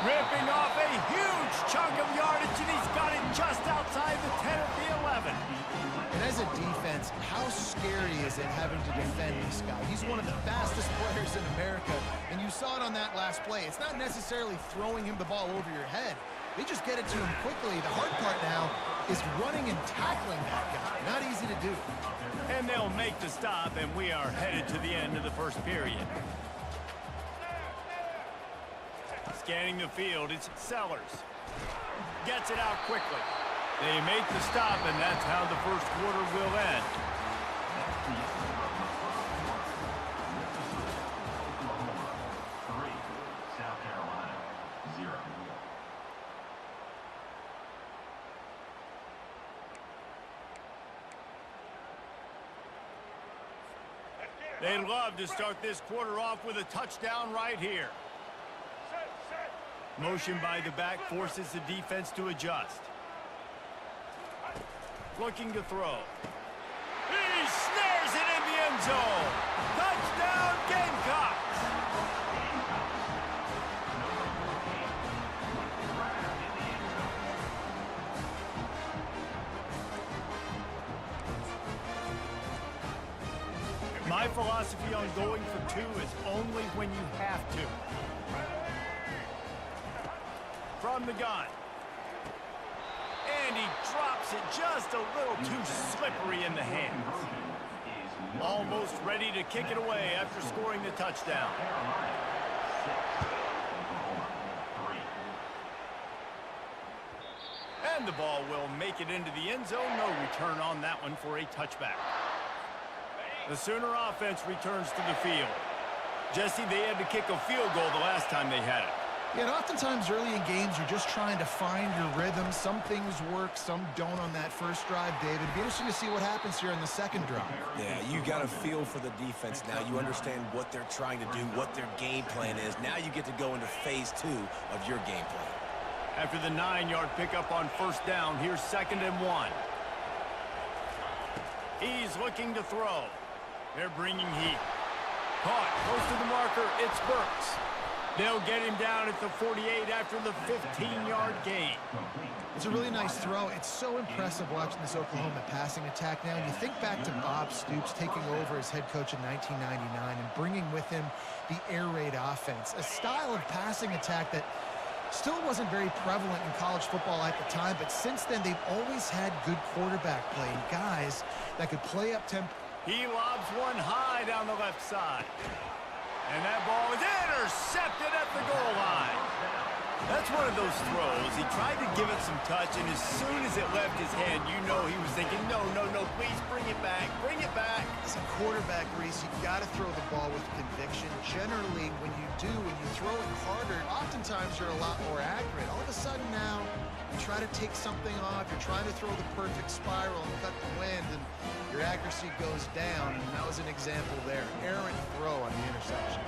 Ripping off a huge chunk of yardage, and he's got it just outside the 10 at the 11. And as a defense, how scary is it having to defend this guy? He's one of the fastest players in America, and you saw it on that last play. It's not necessarily throwing him the ball over your head. They just get it to him quickly. The hard part now is running and tackling that guy. Not easy to do. And they'll make the stop, and we are headed to the end of the first period. Scanning the field, it's Sellers. Gets it out quickly. They make the stop, and that's how the first quarter will end. Oklahoma 3, South Carolina 0. They'd love to start this quarter off with a touchdown right here. Motion by the back forces the defense to adjust. Looking to throw. He snares it in the end zone. Touchdown, Gamecocks! My philosophy on going for two is only when you have to. From the gun. And he drops it just a little too slippery in the hands. Almost ready to kick it away after scoring the touchdown. And the ball will make it into the end zone. No return on that one for a touchback. The Sooner offense returns to the field. Jesse, they had to kick a field goal the last time they had it. Yeah, and oftentimes early in games, you're just trying to find your rhythm. Some things work, some don't on that first drive, David. It'd be interesting to see what happens here in the second drive. Yeah, you got a feel for the defense now. You understand what they're trying to do, what their game plan is. Now you get to go into phase 2 of your game plan. After the 9-yard pickup on first down, here's 2nd and 1. He's looking to throw. They're bringing heat. Caught close to the marker. It's Burks. They'll get him down at the 48 after the 15-yard gain. It's a really nice throw. It's so impressive watching this Oklahoma passing attack now. You think back to Bob Stoops taking over as head coach in 1999 and bringing with him the air raid offense, a style of passing attack that still wasn't very prevalent in college football at the time, but since then they've always had good quarterback play and guys that could play up tempo. He lobs one high down the left side. And that ball is intercepted at the goal line. That's one of those throws. He tried to give it some touch, and as soon as it left his hand, you know he was thinking, no, please bring it back, bring it back. As a quarterback, Reese, you got to throw the ball with conviction. Generally, when you do, when you throw it harder, oftentimes you're a lot more accurate. All of a sudden now, You try to take something off, you're trying to throw the perfect spiral and cut the wind, and your accuracy goes down, and that was an example there. Errant throw on the interception.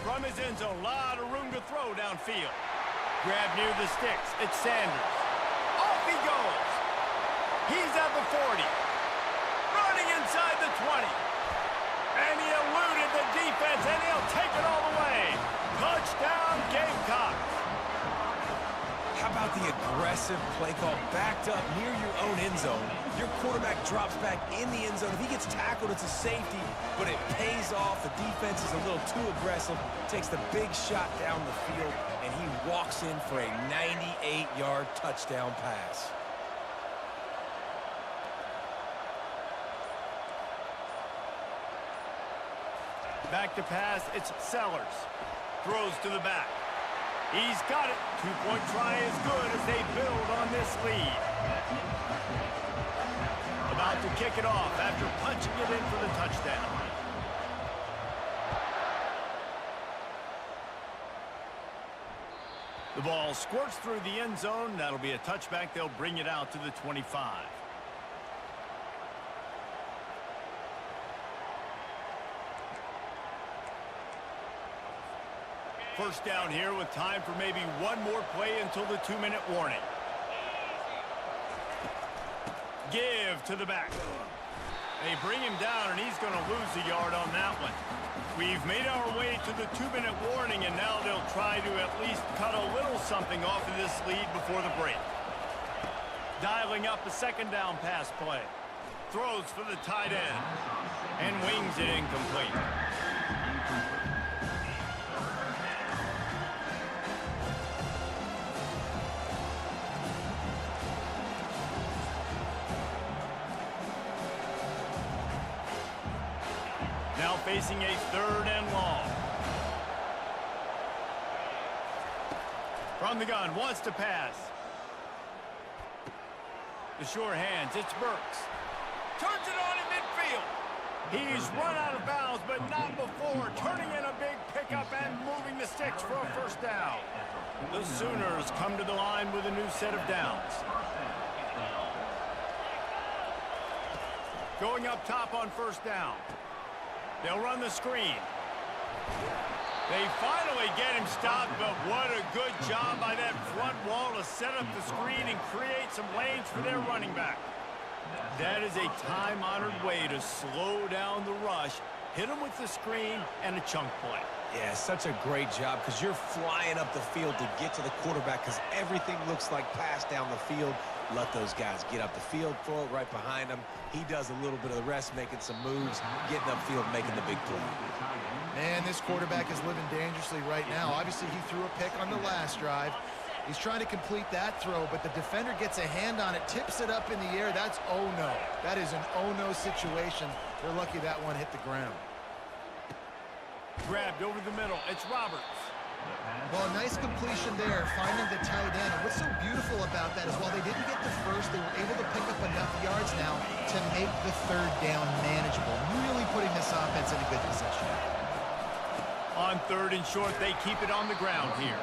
From his end zone, a lot of room to throw downfield. Grab near the sticks. It's Sanders. Off he goes. He's at the 40. Running inside the 20. And he eluded the defense, and he'll take it all the way. Touchdown, Gamecocks. How about the aggressive play call backed up near your own end zone? Your quarterback drops back in the end zone. If he gets tackled, it's a safety, but it pays off. The defense is a little too aggressive, takes the big shot down the field, and he walks in for a 98-yard touchdown pass. Back to pass, it's Sellers. Throws to the back. He's got it. Two-point try is good as they build on this lead. About to kick it off after punching it in for the touchdown. The ball squirts through the end zone. That'll be a touchback. They'll bring it out to the 25. First down here with time for maybe one more play until the 2-minute warning. Give to the back. They bring him down, and he's going to lose a yard on that one. We've made our way to the 2-minute warning, and now they'll try to at least cut a little something off of this lead before the break. Dialing up a second down pass play. Throws for the tight end, and wings it incomplete. Now facing a 3rd and long. From the gun, wants to pass. The sure hands, it's Burks. Turns it on in midfield. He's run out of bounds, but not before. Turning in a big pickup and moving the sticks for a first down. The Sooners come to the line with a new set of downs. Going up top on first down. They'll run the screen. They finally get him stopped, but what a good job by that front wall to set up the screen and create some lanes for their running back. That is a time-honored way to slow down the rush, hit him with the screen, and a chunk play. Yeah, such a great job because you're flying up the field to get to the quarterback because everything looks like pass down the field. Let those guys get up the field, throw it right behind him. He does a little bit of the rest, making some moves, getting upfield, making the big play. Man, this quarterback is living dangerously right now. Obviously, he threw a pick on the last drive. He's trying to complete that throw, but the defender gets a hand on it, tips it up in the air. That's oh-no. That is an oh-no situation. They're lucky that one hit the ground. Grabbed over the middle. It's Roberts. Well, a nice completion there, finding the tight end. And what's so beautiful about that is while they didn't get the first, they were able to pick up enough yards now to make the 3rd down manageable. Really putting this offense in a good position. On 3rd and short, they keep it on the ground here.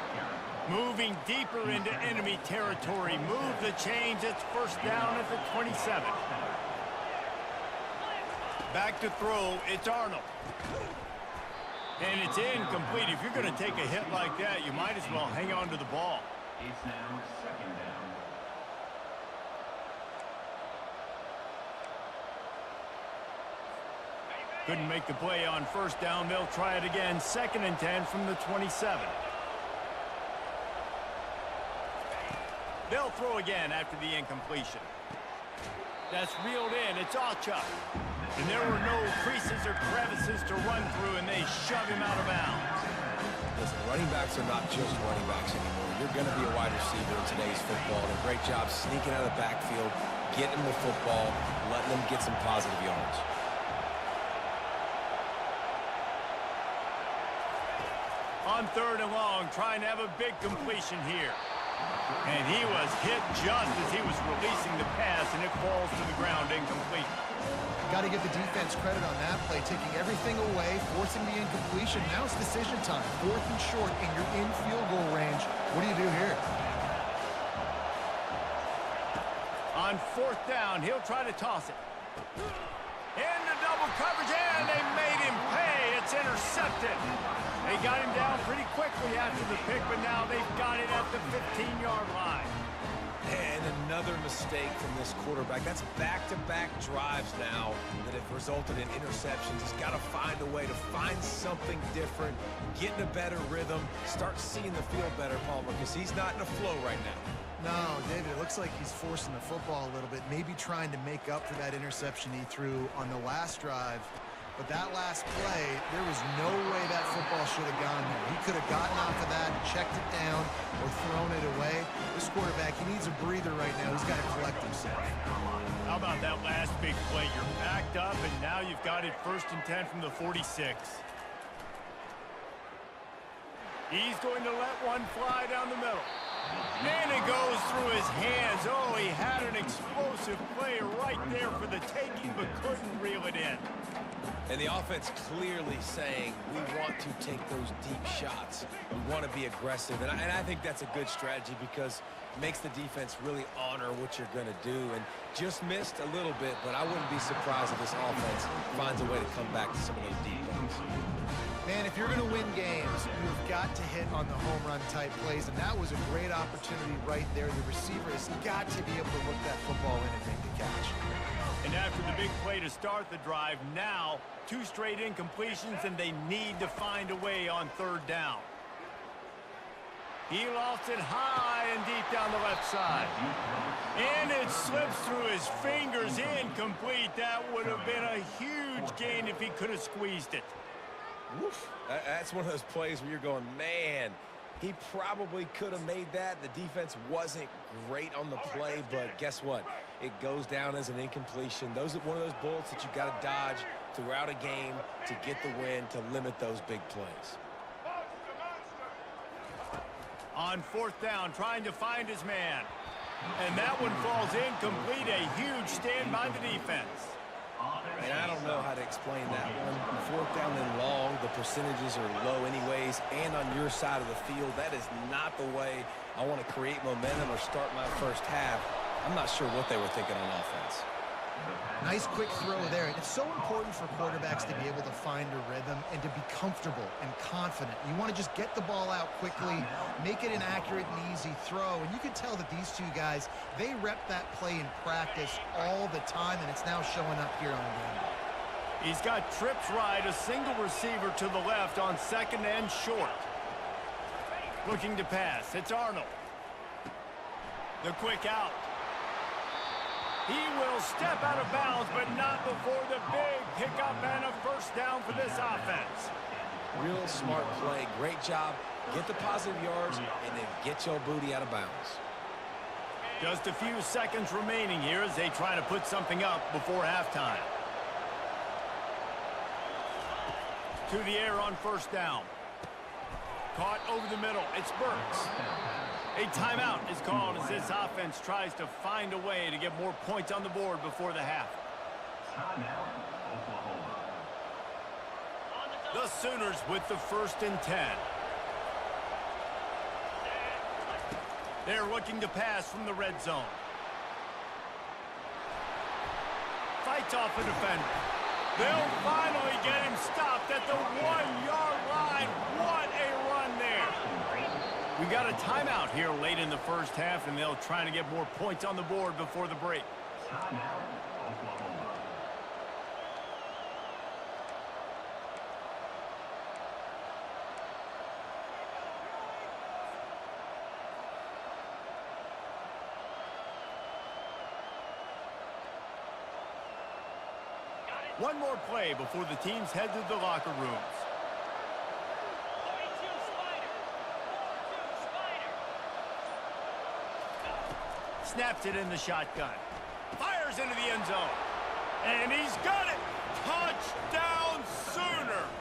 Moving deeper into enemy territory. Move the change. It's first down at the 27. Back to throw. It's Arnold. And it's incomplete. If you're going to take a hit like that, you might as well hang on to the ball. It's now 2nd down. Couldn't make the play on first down. They'll try it again. 2nd and 10 from the 27. They'll throw again after the incompletion. That's reeled in. It's Achuk. And there were no creases or crevices to run through, and they shove him out of bounds. Listen, running backs are not just running backs anymore. You're going to be a wide receiver in today's football. And a great job sneaking out of the backfield, getting them the football, letting them get some positive yards. On 3rd and long, trying to have a big completion here. And he was hit just as he was releasing the pass, and it falls to the ground incomplete. Got to give the defense credit on that play, taking everything away, forcing the incompletion. Now it's decision time. 4th and short, and you're in field goal range. What do you do here? On 4th down, he'll try to toss it. Into double coverage, and they made him pay. It's intercepted. They got him down pretty quickly after the pick, but now they've got it at the 15-yard line. And another mistake from this quarterback. That's back-to-back drives now that have resulted in interceptions. He's got to find a way to find something different, get in a better rhythm, start seeing the field better, Palmer, because he's not in a flow right now. No, David, it looks like he's forcing the football a little bit, maybe trying to make up for that interception he threw on the last drive. But that last play, there was no way that football should have gone there. He could have gotten off of that, checked it down, or thrown it away. This quarterback, he needs a breather right now. He's got to collect himself. How about that last big play? You're backed up, and now you've got it 1st and 10 from the 46. He's going to let one fly down the middle. And it goes through his hands. Oh, he had an explosive play right there for the taking, but couldn't reel it in. And the offense clearly saying, we want to take those deep shots. We want to be aggressive. And I think that's a good strategy because it makes the defense really honor what you're going to do. And just missed a little bit, but I wouldn't be surprised if this offense finds a way to come back to some of those deep ones. Man, if you're going to win games, you've got to hit on the home run type plays, and that was a great opportunity right there. The receiver has got to be able to look that football in and make the catch. And after the big play to start the drive, now 2 straight incompletions, and they need to find a way on 3rd down. He lost it high and deep down the left side. And it slips through his fingers, incomplete. That would have been a huge gain if he could have squeezed it. Woof. That's one of those plays where you're going, man, he probably could have made that. The defense wasn't great on the play, but guess what? It goes down as an incompletion. Those are one of those bullets that you got to dodge throughout a game to get the win, to limit those big plays. On 4th down, trying to find his man. And that one falls incomplete. A huge stand by the defense. And I don't know how to explain that one. 4th down and long, the percentages are low anyways, and on your side of the field, that is not the way I want to create momentum or start my first half. I'm not sure what they were thinking on offense. Nice quick throw there. And it's so important for quarterbacks to be able to find a rhythm and to be comfortable and confident. You want to just get the ball out quickly, make it an accurate and easy throw. And you can tell that these two guys, they rep that play in practice all the time, and it's now showing up here on game day. He's got trips right, a single receiver to the left on 2nd and short. Looking to pass. It's Arnold. The quick out. He will step out of bounds, but not before the big pickup and a 1st down for this offense. Real smart play. Great job. Get the positive yards, and then get your booty out of bounds. Just a few seconds remaining here as they try to put something up before halftime. To the air on 1st down. Caught over the middle. It's Burks. A timeout is called as this offense tries to find a way to get more points on the board before the half. The Sooners with the 1st and 10. They're looking to pass from the red zone. Fights off a defender. They'll finally get him stopped at the 1-yard line. What a run there. We got a timeout here late in the first half, and they'll try to get more points on the board before the break. One more play before the teams head to the locker rooms. 42 Spider. 42 Spider. Snaps it in the shotgun. Fires into the end zone. And he's got it. Touchdown Sooners.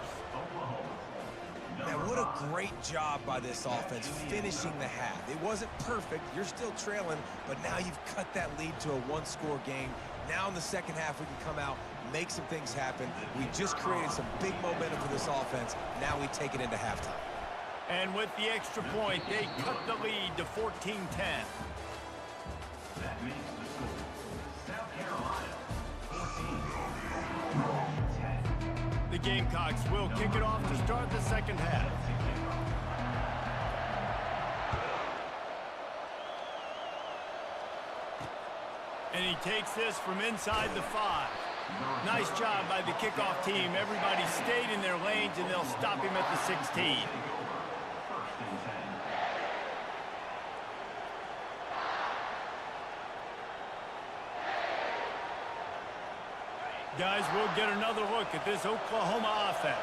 Man, what a great job by this offense finishing the half. It wasn't perfect. You're still trailing, but now you've cut that lead to a one-score game. Now in the second half, we can come out, make some things happen. We just created some big momentum for this offense. Now we take it into halftime. And with the extra point, they cut the lead to 14-10. That makes the score South Carolina 14. The Gamecocks will kick it off to start the second half. And he takes this from inside the 5. Nice job by the kickoff team. Everybody stayed in their lanes, and they'll stop him at the 16. First and 10. Guys, we'll get another look at this Oklahoma offense.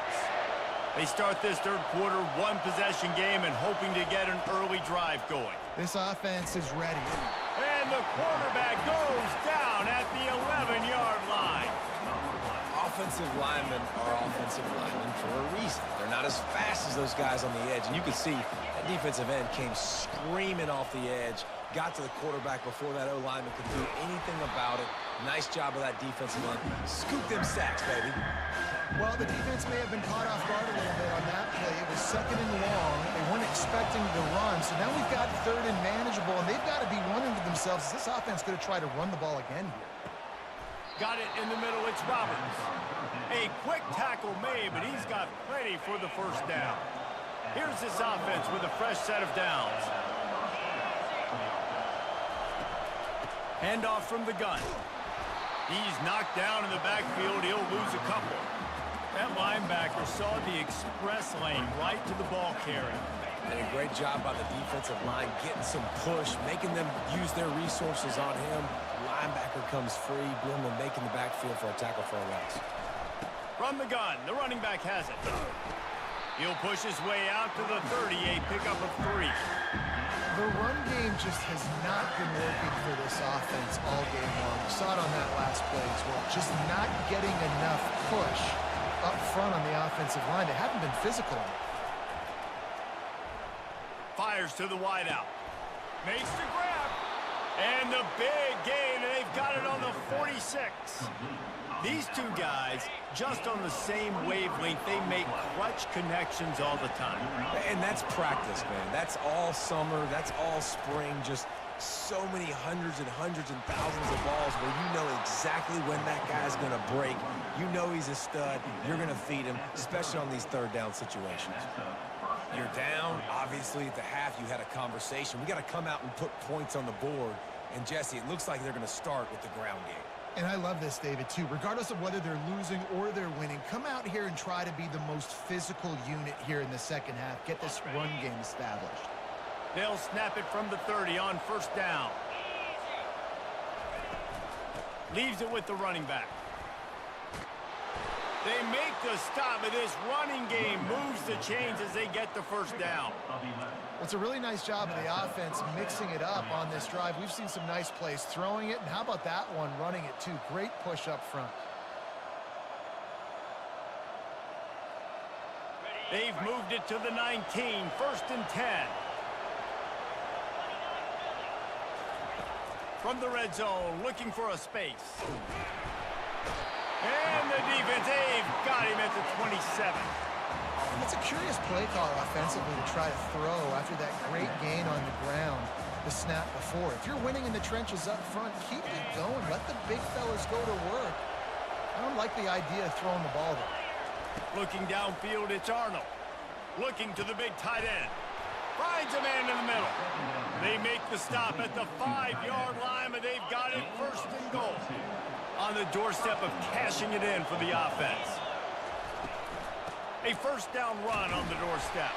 They start this third quarter one-possession game and hoping to get an early drive going. This offense is ready. And the quarterback goes down at the 11-yard line. Offensive linemen are offensive linemen for a reason. They're not as fast as those guys on the edge. And you can see that defensive end came screaming off the edge, got to the quarterback before that O-lineman could do anything about it. Nice job of that defensive end. Scoop them sacks, baby. Well, the defense may have been caught off guard a little bit on that play. It was second and long. They weren't expecting the run. So now we've got third and manageable, and they've got to be wondering to themselves, is this offense going to try to run the ball again here? Got it in the middle. It's Roberts. A quick tackle made, but he's got plenty for the first down. Here's this offense with a fresh set of downs. Handoff from the gun. He's knocked down in the backfield. He'll lose a couple. That linebacker saw the express lane right to the ball carrier. And a great job by the defensive line, getting some push, making them use their resources on him. Linebacker comes free, boom, and making the backfield for a tackle for a loss. From the gun, the running back has it. He'll push his way out to the 30, a pickup of 3. The run game just has not been working for this offense all game long. We saw it on that last play as well. Just not getting enough push up front on the offensive line. They haven't been physical enough. Fires to the wideout. Makes the grab. And the big gain, and they've got it on the 46. These two guys, just on the same wavelength, they make clutch connections all the time. And that's practice, man. That's all summer. That's all spring. Just so many hundreds and thousands of balls where you know exactly when that guy's going to break. You know he's a stud. You're going to feed him, especially on these third down situations. You're down. Obviously, at the half, you had a conversation. We got to come out and put points on the board. And, Jesse, it looks like they're going to start with the ground game. And I love this, David, too. Regardless of whether they're losing or they're winning, come out here and try to be the most physical unit here in the second half. Get this run game established. They'll snap it from the 30 on first down. Leaves it with the running back. They make the stop, and this running game moves the chains as they get the first down. Well, it's a really nice job of the offense mixing it up on this drive. We've seen some nice plays throwing it, and how about that one running it too? Great push up front. They've moved it to the 19, first and 10. From the red zone, looking for a space. And the defense, they've got him at the 27. It's a curious play call offensively to try to throw after that great gain on the ground the snap before. If you're winning in the trenches up front, keep it going. Let the big fellas go to work. I don't like the idea of throwing the ball there. Looking downfield, it's Arnold. Looking to the big tight end. Finds a man in the middle. They make the stop at the 5-yard line, and they've got it first and goal. On the doorstep of cashing it in for the offense. A first down run on the doorstep.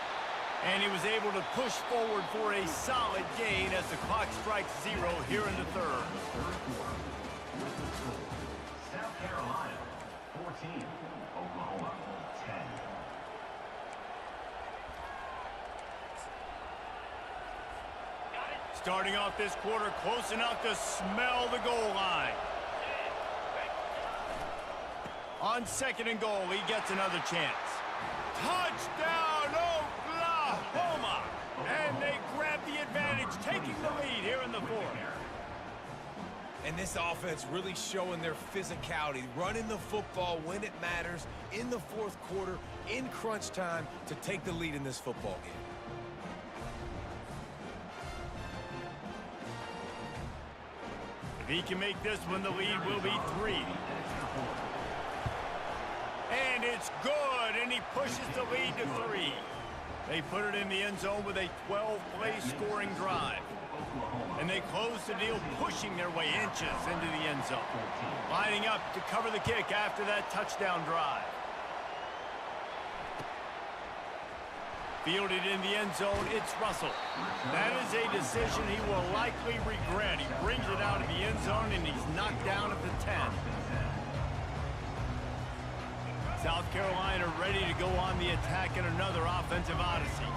And he was able to push forward for a solid gain as the clock strikes 0 here in the third. South Carolina 14, Oklahoma 10. Starting off this quarter close enough to smell the goal line. On second and goal, he gets another chance. Touchdown, the lead here in the fourth. And this offense really showing their physicality, running the football when it matters, in the fourth quarter, in crunch time, to take the lead in this football game. If he can make this one, the lead will be 3. And it's good, and he pushes the lead to 3. They put it in the end zone with a 12-play scoring drive. And they close the deal, pushing their way inches into the end zone. Lining up to cover the kick after that touchdown drive. Fielded in the end zone, it's Russell. That is a decision he will likely regret. He brings it out of the end zone, and he's knocked down at the 10. South Carolina ready to go on the attack in another offensive odyssey.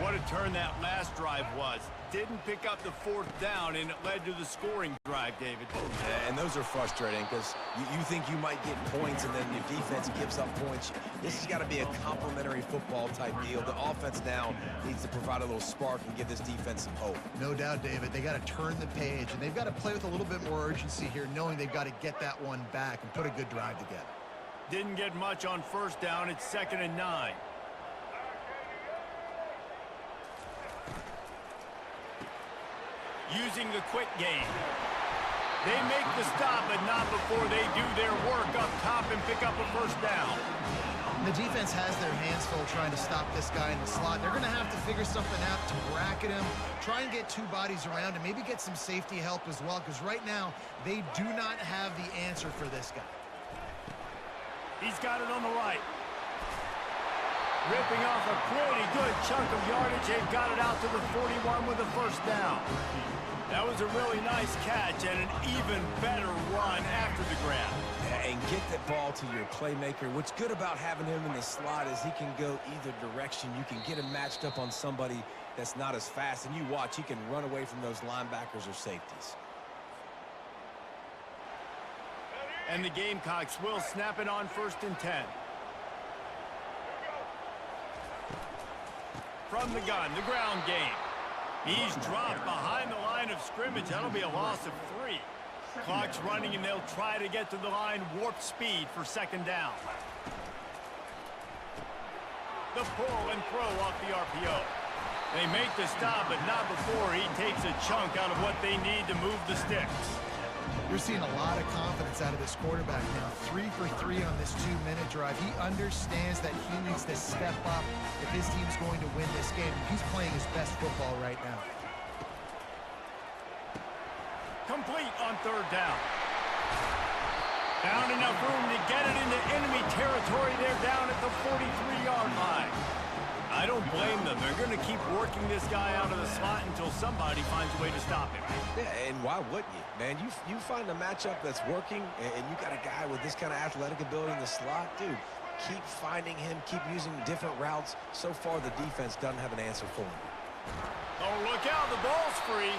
What a turn that last drive was. Didn't pick up the 4th down, and it led to the scoring drive, David. And those are frustrating because you think you might get points, and then your defense gives up points. This has got to be a complimentary football type deal. The offense now needs to provide a little spark and give this defense some hope. No doubt, David. They got to turn the page, and they've got to play with a little bit more urgency here, knowing they've got to get that one back and put a good drive together. Didn't get much on 1st down. It's 2nd and 9. Using the quick game. They make the stop, but not before they do their work up top and pick up a 1st down. The defense has their hands full trying to stop this guy in the slot. They're going to have to figure something out to bracket him, try and get 2 bodies around, and maybe get some safety help as well, because right now they do not have the answer for this guy. He's got it on the right. Ripping off a pretty good chunk of yardage. They've got it out to the 41 with a 1st down. That was a really nice catch and an even better run after the grab. And get that ball to your playmaker. What's good about having him in the slot is he can go either direction. You can get him matched up on somebody that's not as fast, and you watch, he can run away from those linebackers or safeties. And the Gamecocks will snap it on 1st and 10. From the gun, the ground game. He's dropped behind the line of scrimmage. That'll be a loss of 3. Clock's running, and they'll try to get to the line warp speed for 2nd down. The pull and throw off the RPO. They make the stop, but not before he takes a chunk out of what they need to move the sticks. You're seeing a lot of confidence out of this quarterback now. 3 for 3 on this 2-minute drive. He understands that he needs to step up if his team's going to win this game. He's playing his best football right now. Complete on 3rd down. Found enough room to get it into enemy territory. They're down at the 43-yard line. I don't blame them. They're going to keep working this guy out of the slot until somebody finds a way to stop him. Yeah, and why wouldn't you? Man, you find a matchup that's working, and you got a guy with this kind of athletic ability in the slot, dude, keep finding him, keep using different routes. So far, the defense doesn't have an answer for him. Oh, look out. The ball's free.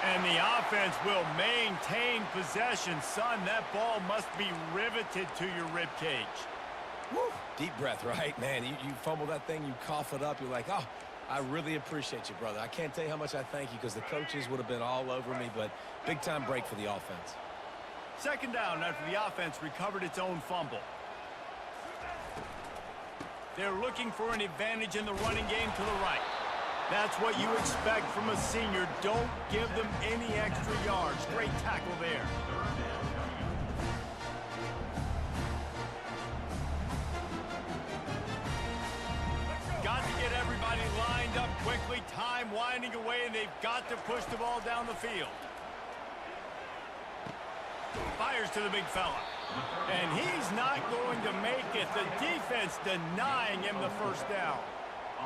And the offense will maintain possession. Son, that ball must be riveted to your ribcage. Woo. Deep breath, right? Man, you fumble that thing, you cough it up, you're like, oh, I really appreciate you, brother. I can't tell you how much I thank you because the coaches would have been all over me, but big-time break for the offense. 2nd down after the offense recovered its own fumble. They're looking for an advantage in the running game to the right. That's what you expect from a senior. Don't give them any extra yards. Great tackle there. Got to get everybody lined up quickly. Time winding away, and they've got to push the ball down the field. Fires to the big fella. And he's not going to make it. The defense denying him the 1st down.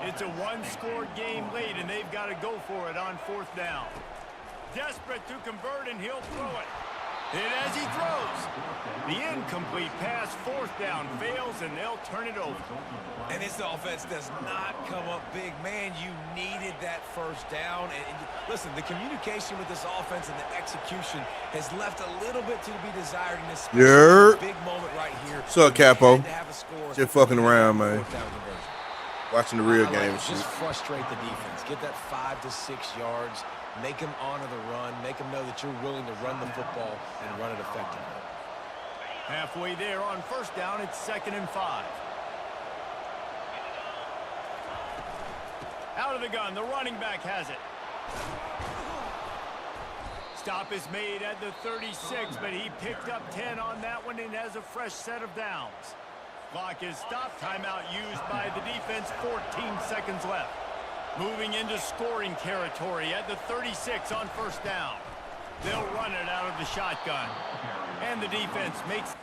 It's a 1-score game late, and they've got to go for it on 4th down. Desperate to convert, and he'll throw it. And as he throws, the incomplete pass, 4th down, fails, and they'll turn it over. And this offense does not come up big. Man, you needed that 1st down. And listen, the communication with this offense and the execution has left a little bit to be desired in this big moment right here. What's up, Capo? Just Just fucking around, man. Watching the real game. Just frustrate the defense. Get that 5 to 6 yards. Make them honor the run. Make them know that you're willing to run the football and run it effectively. Halfway there on first down, it's 2nd and 5. Out of the gun, the running back has it. Stop is made at the 36, but he picked up 10 on that one and has a fresh set of downs. Clock is stopped. Timeout used by the defense. 14 seconds left. Moving into scoring territory at the 36 on first down. They'll run it out of the shotgun. And the defense makes...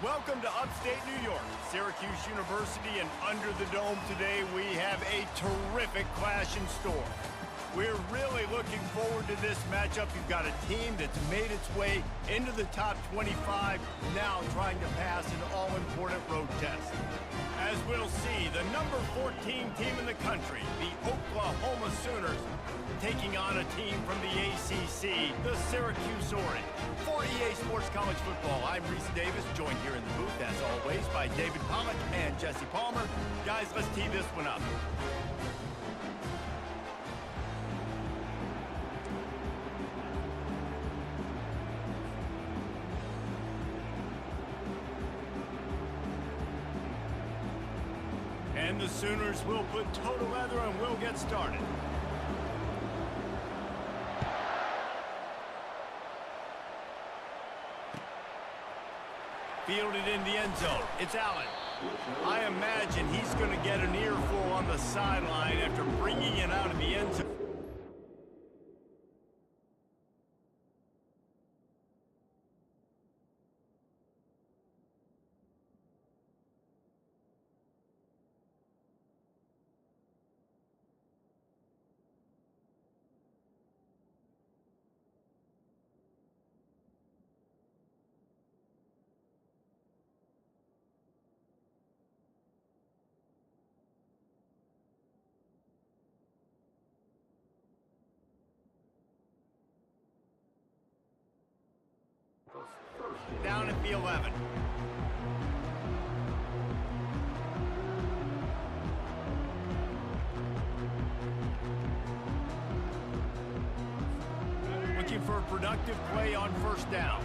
Welcome to upstate New York, Syracuse University, and under the dome today we have a terrific clash in store. We're really looking forward to this matchup. You've got a team that's made its way into the top 25, now trying to pass an all-important road test. As we'll see, the number 14 team in the country, the Oklahoma Sooners, taking on a team from the ACC, the Syracuse Orange. For EA Sports College Football, I'm Reese Davis, joined here in the booth, as always, by David Pollack and Jesse Palmer. Guys, let's tee this one up. And the Sooners will put toe to leather and we'll get started. Fielded in the end zone. It's Allen. I imagine he's going to get an earful on the sideline after bringing it out of the end zone. Down at the 11. Looking for a productive play on first down.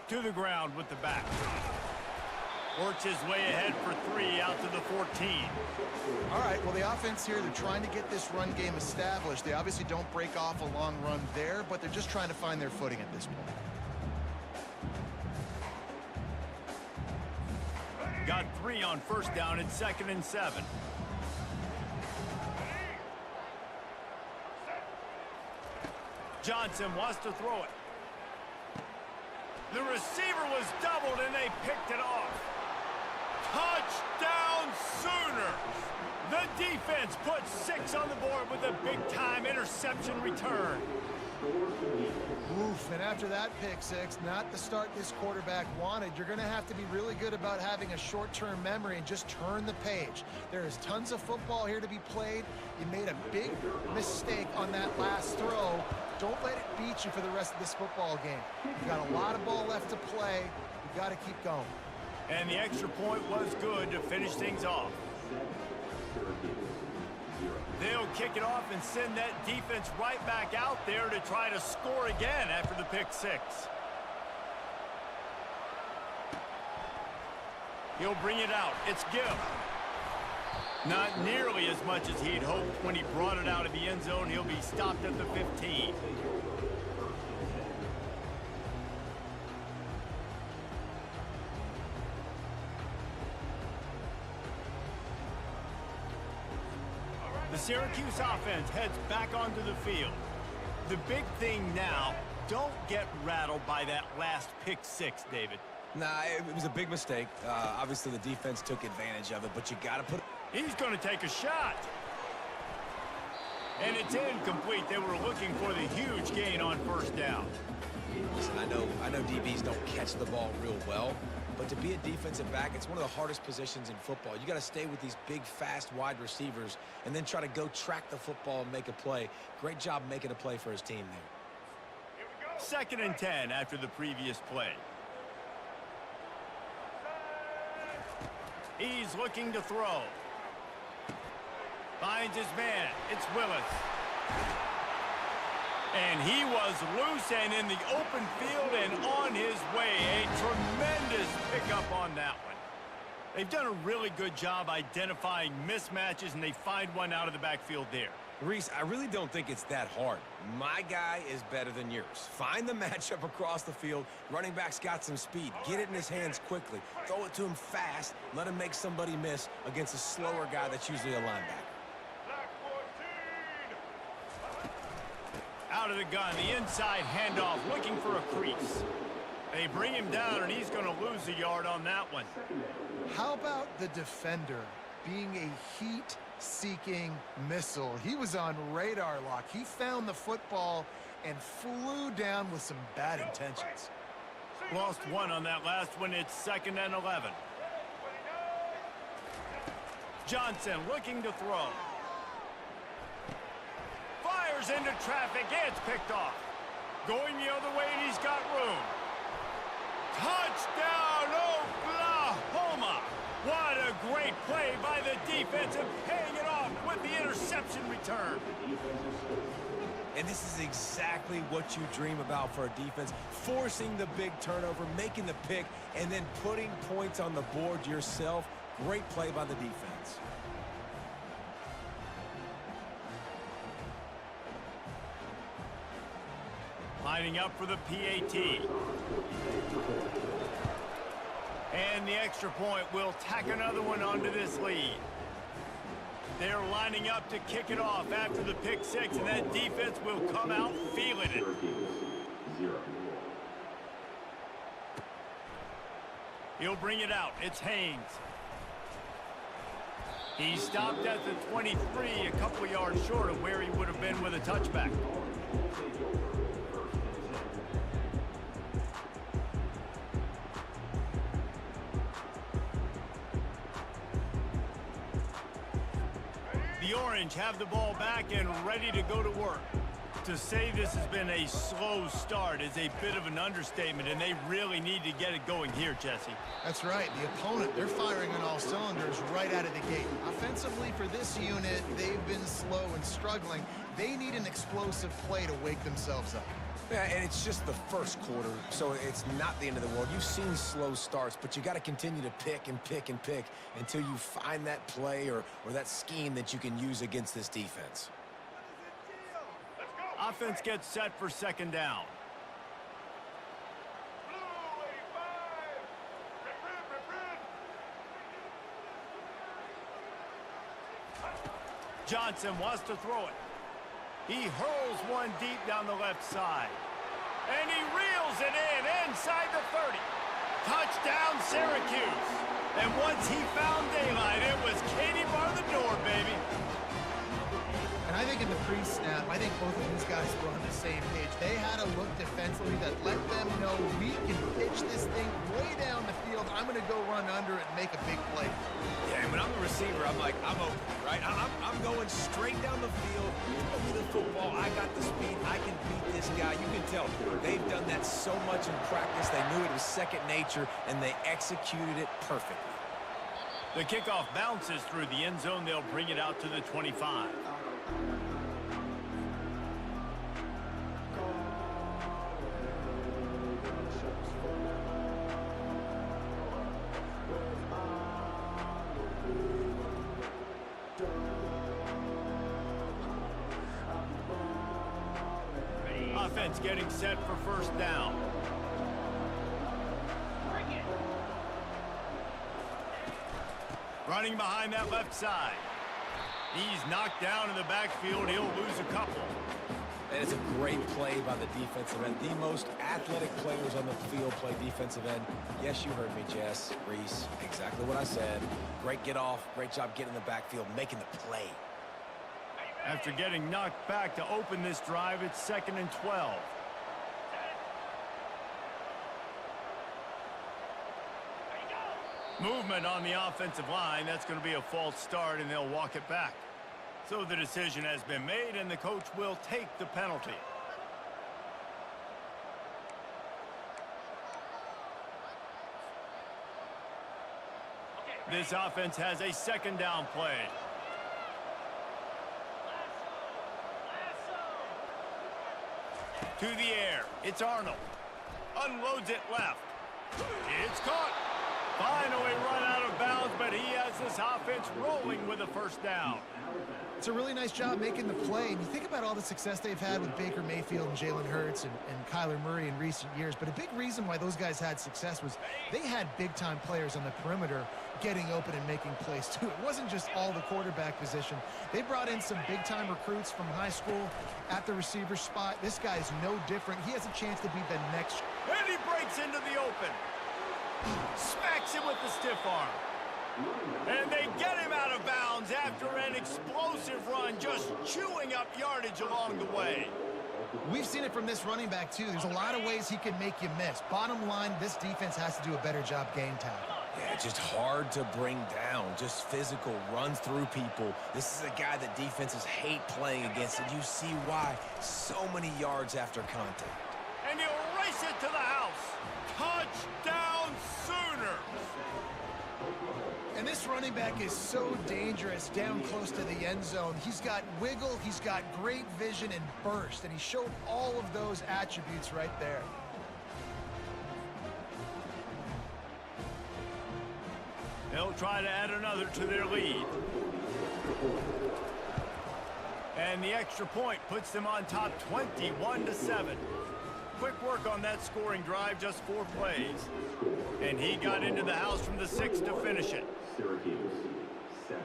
To the ground with the back. Works his way ahead for 3 out to the 14. All right, well, the offense here, they're trying to get this run game established. They obviously don't break off a long run there, but they're just trying to find their footing at this point. Got 3 on first down at 2nd and 7. Johnson wants to throw it. The receiver was doubled and they picked it off. Touchdown Sooners! The defense puts 6 on the board with a big-time interception return. Oof, and after that pick six, not the start this quarterback wanted. You're going to have to be really good about having a short-term memory and just turn the page. There is tons of football here to be played. You made a big mistake on that last throw. Don't let it beat you for the rest of this football game. You've got a lot of ball left to play. You've got to keep going. And the extra point was good to finish things off. They'll kick it off and send that defense right back out there to try to score again after the pick six. He'll bring it out. It's Gill. Not nearly as much as he'd hoped when he brought it out of the end zone. He'll be stopped at the 15. The Syracuse offense heads back onto the field. The big thing now, don't get rattled by that last pick six, David. Nah, it was a big mistake. Obviously, the defense took advantage of it, but you got to put... He's going to take a shot. And it's incomplete. They were looking for the huge gain on first down. Listen, I know DBs don't catch the ball real well, but to be a defensive back, it's one of the hardest positions in football. You got to stay with these big, fast, wide receivers and then try to go track the football and make a play. Great job making a play for his team there. 2nd and 10 after the previous play. He's looking to throw. Finds his man. It's Willis. And he was loose and in the open field and on his way. A tremendous pickup on that one. They've done a really good job identifying mismatches, and they find one out of the backfield there. Reese, I really don't think it's that hard. My guy is better than yours. Find the matchup across the field. Running back's got some speed. Get it in his hands quickly. Throw it to him fast. Let him make somebody miss against a slower guy that's usually a linebacker. Out of the gun, the inside handoff, looking for a crease. They bring him down, and he's going to lose a yard on that one. How about the defender being a heat-seeking missile? He was on radar lock. He found the football and flew down with some bad intentions. Lost one on that last one. It's 2nd and 11. Johnson looking to throw. Fires into traffic. It's picked off. Going the other way, and he's got room. Touchdown, Oklahoma! What a great play by the defense and paying it off with the interception return. And this is exactly what you dream about for a defense. Forcing the big turnover, making the pick, and then putting points on the board yourself. Great play by the defense. Lining up for the PAT. And the extra point will tack another one onto this lead. They're lining up to kick it off after the pick six, and that defense will come out feeling it. He'll bring it out. It's Haynes. He stopped at the 23, a couple yards short of where he would have been with a touchback. The Orange have the ball back and ready to go to work. To say this has been a slow start is a bit of an understatement, and they really need to get it going here, Jesse. That's right. The opponent, they're firing on all cylinders right out of the gate. Offensively for this unit, they've been slow and struggling. They need an explosive play to wake themselves up. Yeah, and it's just the first quarter, so it's not the end of the world. You've seen slow starts, but you got to continue to pick and pick and pick until you find that play or that scheme that you can use against this defense. Offense gets set for 2nd down. Johnson wants to throw it. He hurls one deep down the left side. And he reels it in inside the 30. Touchdown, Syracuse. And once he found daylight, it was Katie bar the door, baby. And I think in the pre-snap, I think both of these guys were on the same page. They had a look defensively that let them know we can pitch this thing way down the field. I'm going to go run under it and make a big play. Yeah, and when I'm the receiver, I'm like, I'm open, right? I'm going straight down the field. Throw me the football. I got the speed. I can beat this guy. You can tell they've done that so much in practice. They knew it was second nature, and they executed it perfectly. The kickoff bounces through the end zone. They'll bring it out to the 25. Offense getting set for 1st down. Running behind that left side. He's knocked down in the backfield. He'll lose a couple. And it's a great play by the defensive end. The most athletic players on the field play defensive end. Yes, you heard me, Jess, Reese. Exactly what I said. Great get off. Great job getting in the backfield, making the play. After getting knocked back to open this drive, it's 2nd and 12. Movement on the offensive line. That's going to be a false start, and they'll walk it back. So the decision has been made, and the coach will take the penalty. This offense has a 2nd down play. To the air. It's Arnold. Unloads it left. It's caught. Finally run out of bounds, but he has this offense rolling with a first down. It's a really nice job making the play. And you think about all the success they've had with Baker Mayfield and Jalen Hurts and Kyler Murray in recent years. But a big reason why those guys had success was they had big-time players on the perimeter getting open and making plays, too. It wasn't just all the quarterback position. They brought in some big-time recruits from high school at the receiver spot. This guy's no different. He has a chance to be the next. And he breaks into the open. Smacks him with the stiff arm. And they get him out of bounds after an explosive run, just chewing up yardage along the way. We've seen it from this running back, too. There's a lot of ways he can make you miss. Bottom line, this defense has to do a better job game tackle. Yeah, just hard to bring down. Just physical, runs through people. This is a guy that defenses hate playing against, and you see why. So many yards after contact. And he'll race it to the house. Touchdown Sooners! And this running back is so dangerous down close to the end zone. He's got wiggle, he's got great vision and burst, and he showed all of those attributes right there. They'll try to add another to their lead. And the extra point puts them on top 21-7. Quick work on that scoring drive, just 4 plays. And he got into the house from the 6 to finish it. Syracuse, 7.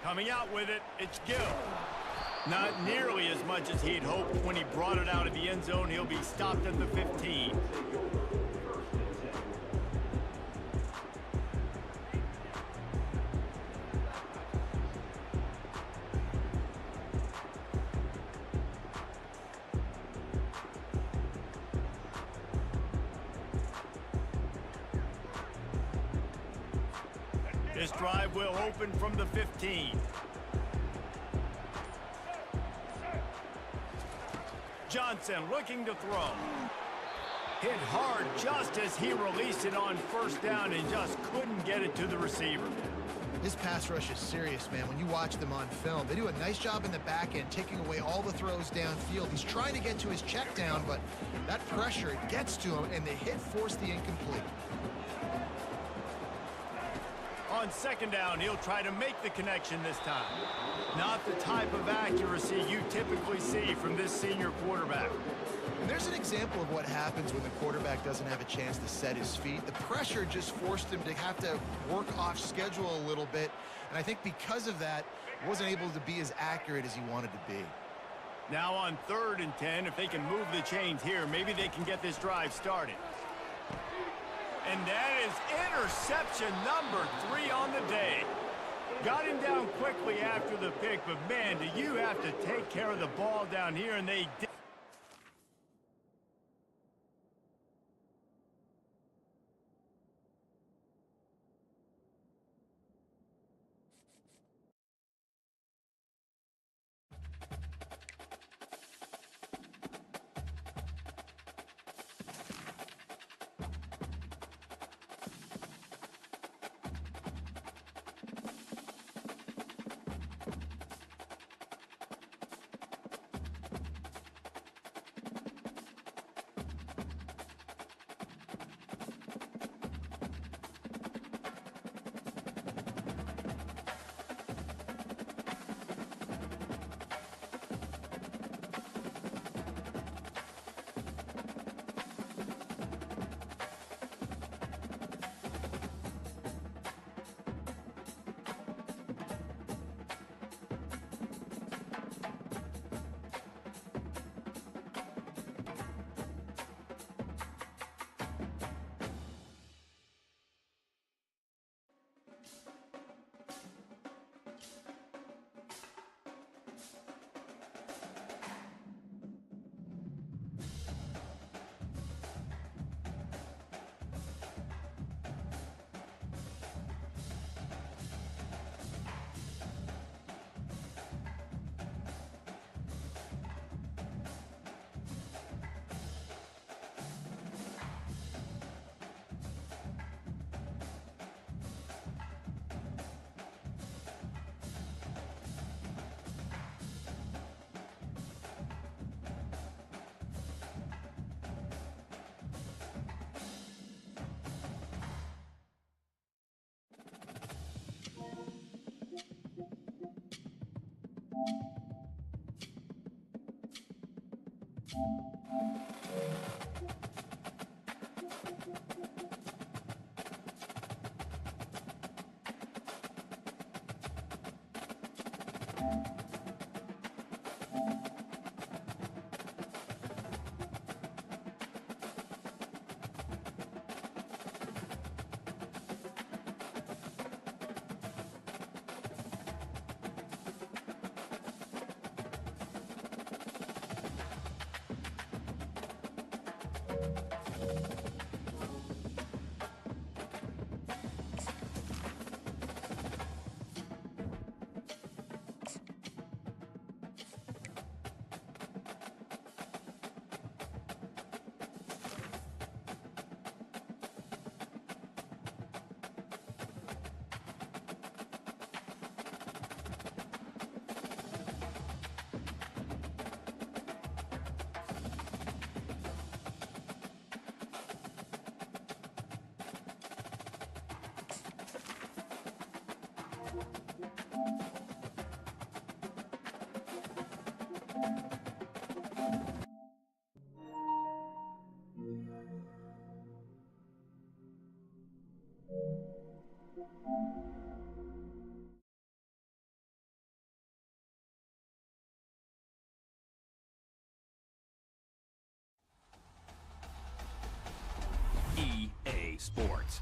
Coming out with it, it's Gill. Not nearly as much as he'd hoped. When he brought it out of the end zone, he'll be stopped at the 15. This drive will open from the 15. Johnson looking to throw. Hit hard just as he released it on first down and just couldn't get it to the receiver. This pass rush is serious, man. When you watch them on film, they do a nice job in the back end, taking away all the throws downfield. He's trying to get to his check down, but that pressure, it gets to him, and the hit forced the incomplete. On second down, he'll try to make the connection this time. Not the type of accuracy you typically see from this senior quarterback. And there's an example of what happens when the quarterback doesn't have a chance to set his feet. The pressure just forced him to have to work off schedule a little bit. And I think because of that, he wasn't able to be as accurate as he wanted to be. Now on 3rd and 10, if they can move the chains here, maybe they can get this drive started. And that is interception number 3 on the day. Got him down quickly after the pick, but man, do you have to take care of the ball down here, and they did. EA Sports.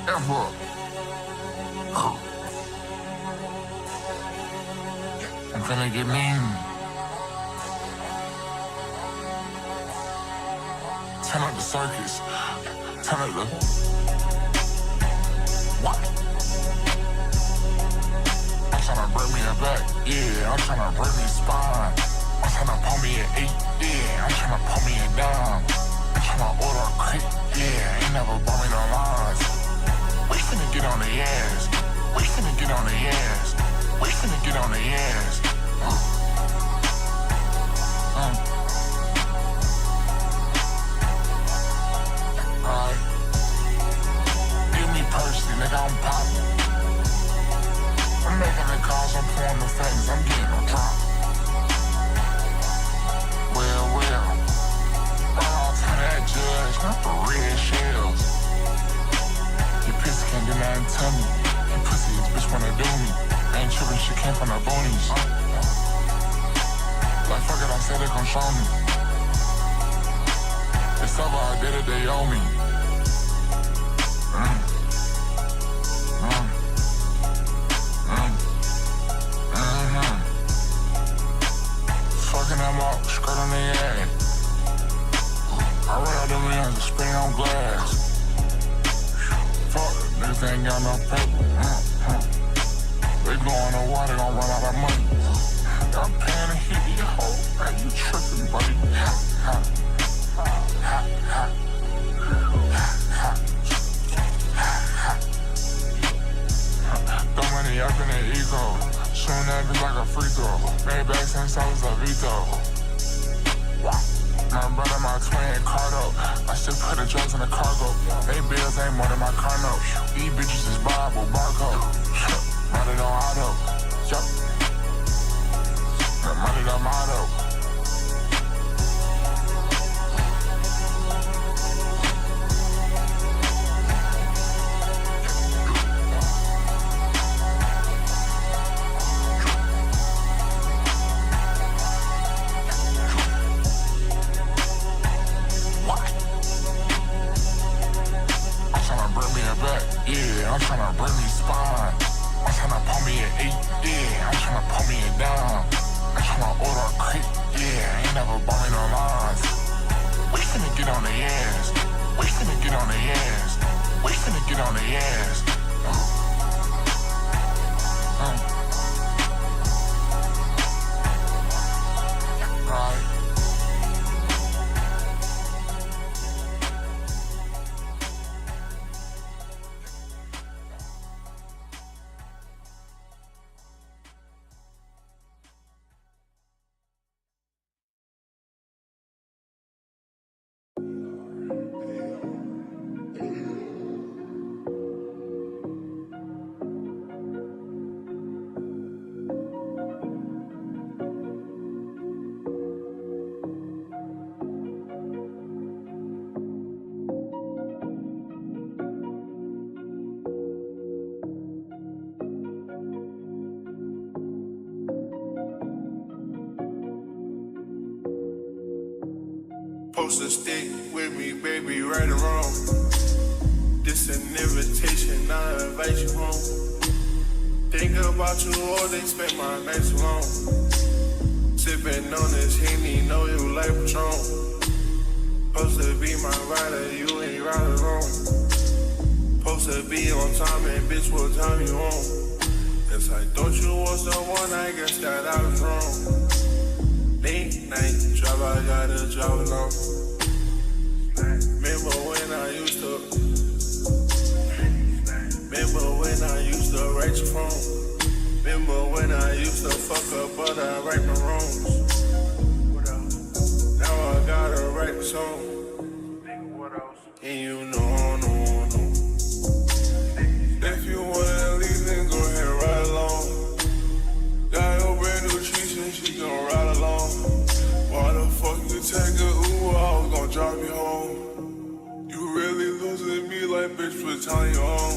ever. I'm finna get mean. Turn up the circus. Turn up the... What? I'm tryna bring me a back. Yeah, I'm tryna bring me a spine. I'm tryna pull me an 8. Yeah, I'm tryna pull me a dime. I'm tryna order a crate. Yeah, ain't never bought me no lines. We finna get on the ass. We finna get on the ass. We finna get on the ass. Alright. Give me Percy, nigga, I'm poppin'. I'm making the calls, I'm pouring the things, I'm getting on top. Well, right off to that judge, not the red shells. Your pussy can't do nothing to me. Your pussy, this bitch wanna do me. Ain't trippin', she came from the boonies. Like fuck it, I said they gon' show me. It's over, I did it, they owe me. Fucking them up, skirt on their ass. I run out the rims and spin on glass. Fuck, niggas ain't got no paper. They blowing the water, gon' run out of money. I'm paying to hit your hoe. Hey, you trippin', buddy. Throw money up in the ego. Shooting that bitch like a free throw. Made back since I was a veto. My brother, my twin, Cardo. I still put the drugs in the cargo. They bills ain't more than my car note. These bitches is Bible, barcode. Money on auto. Yup. Money the motto. I'm tryna bring me spine. I'm tryna pull me an 8. Yeah, I'm tryna pull me a dime. I'm tryna order a crate. Yeah, ain't never bought me no lines. We finna get on the ass. We finna get on the ass. We finna get on the ass. Right. Supposed to stick with me, baby, right or wrong. This an invitation, I invite you home. Think about you all day, spend my nights alone. Sipping on this Henny, know you like Patron. Supposed to be my rider, you ain't right alone. Supposed to be on time, and bitch, what time you on? It's like, don't you want someone, I guess that I was wrong. Late night drive, I gotta drive alone. Remember when I used to write your phone. Remember when I used to fuck up, but I write my wrongs. Now I gotta write a song. And you know. If you wanna leave, then go ahead and ride along. Got your brand new Tricia, she gon' ride along. Why the fuck you take a Uber? I was gon' drive you home. You really losing me like bitch, put time you on.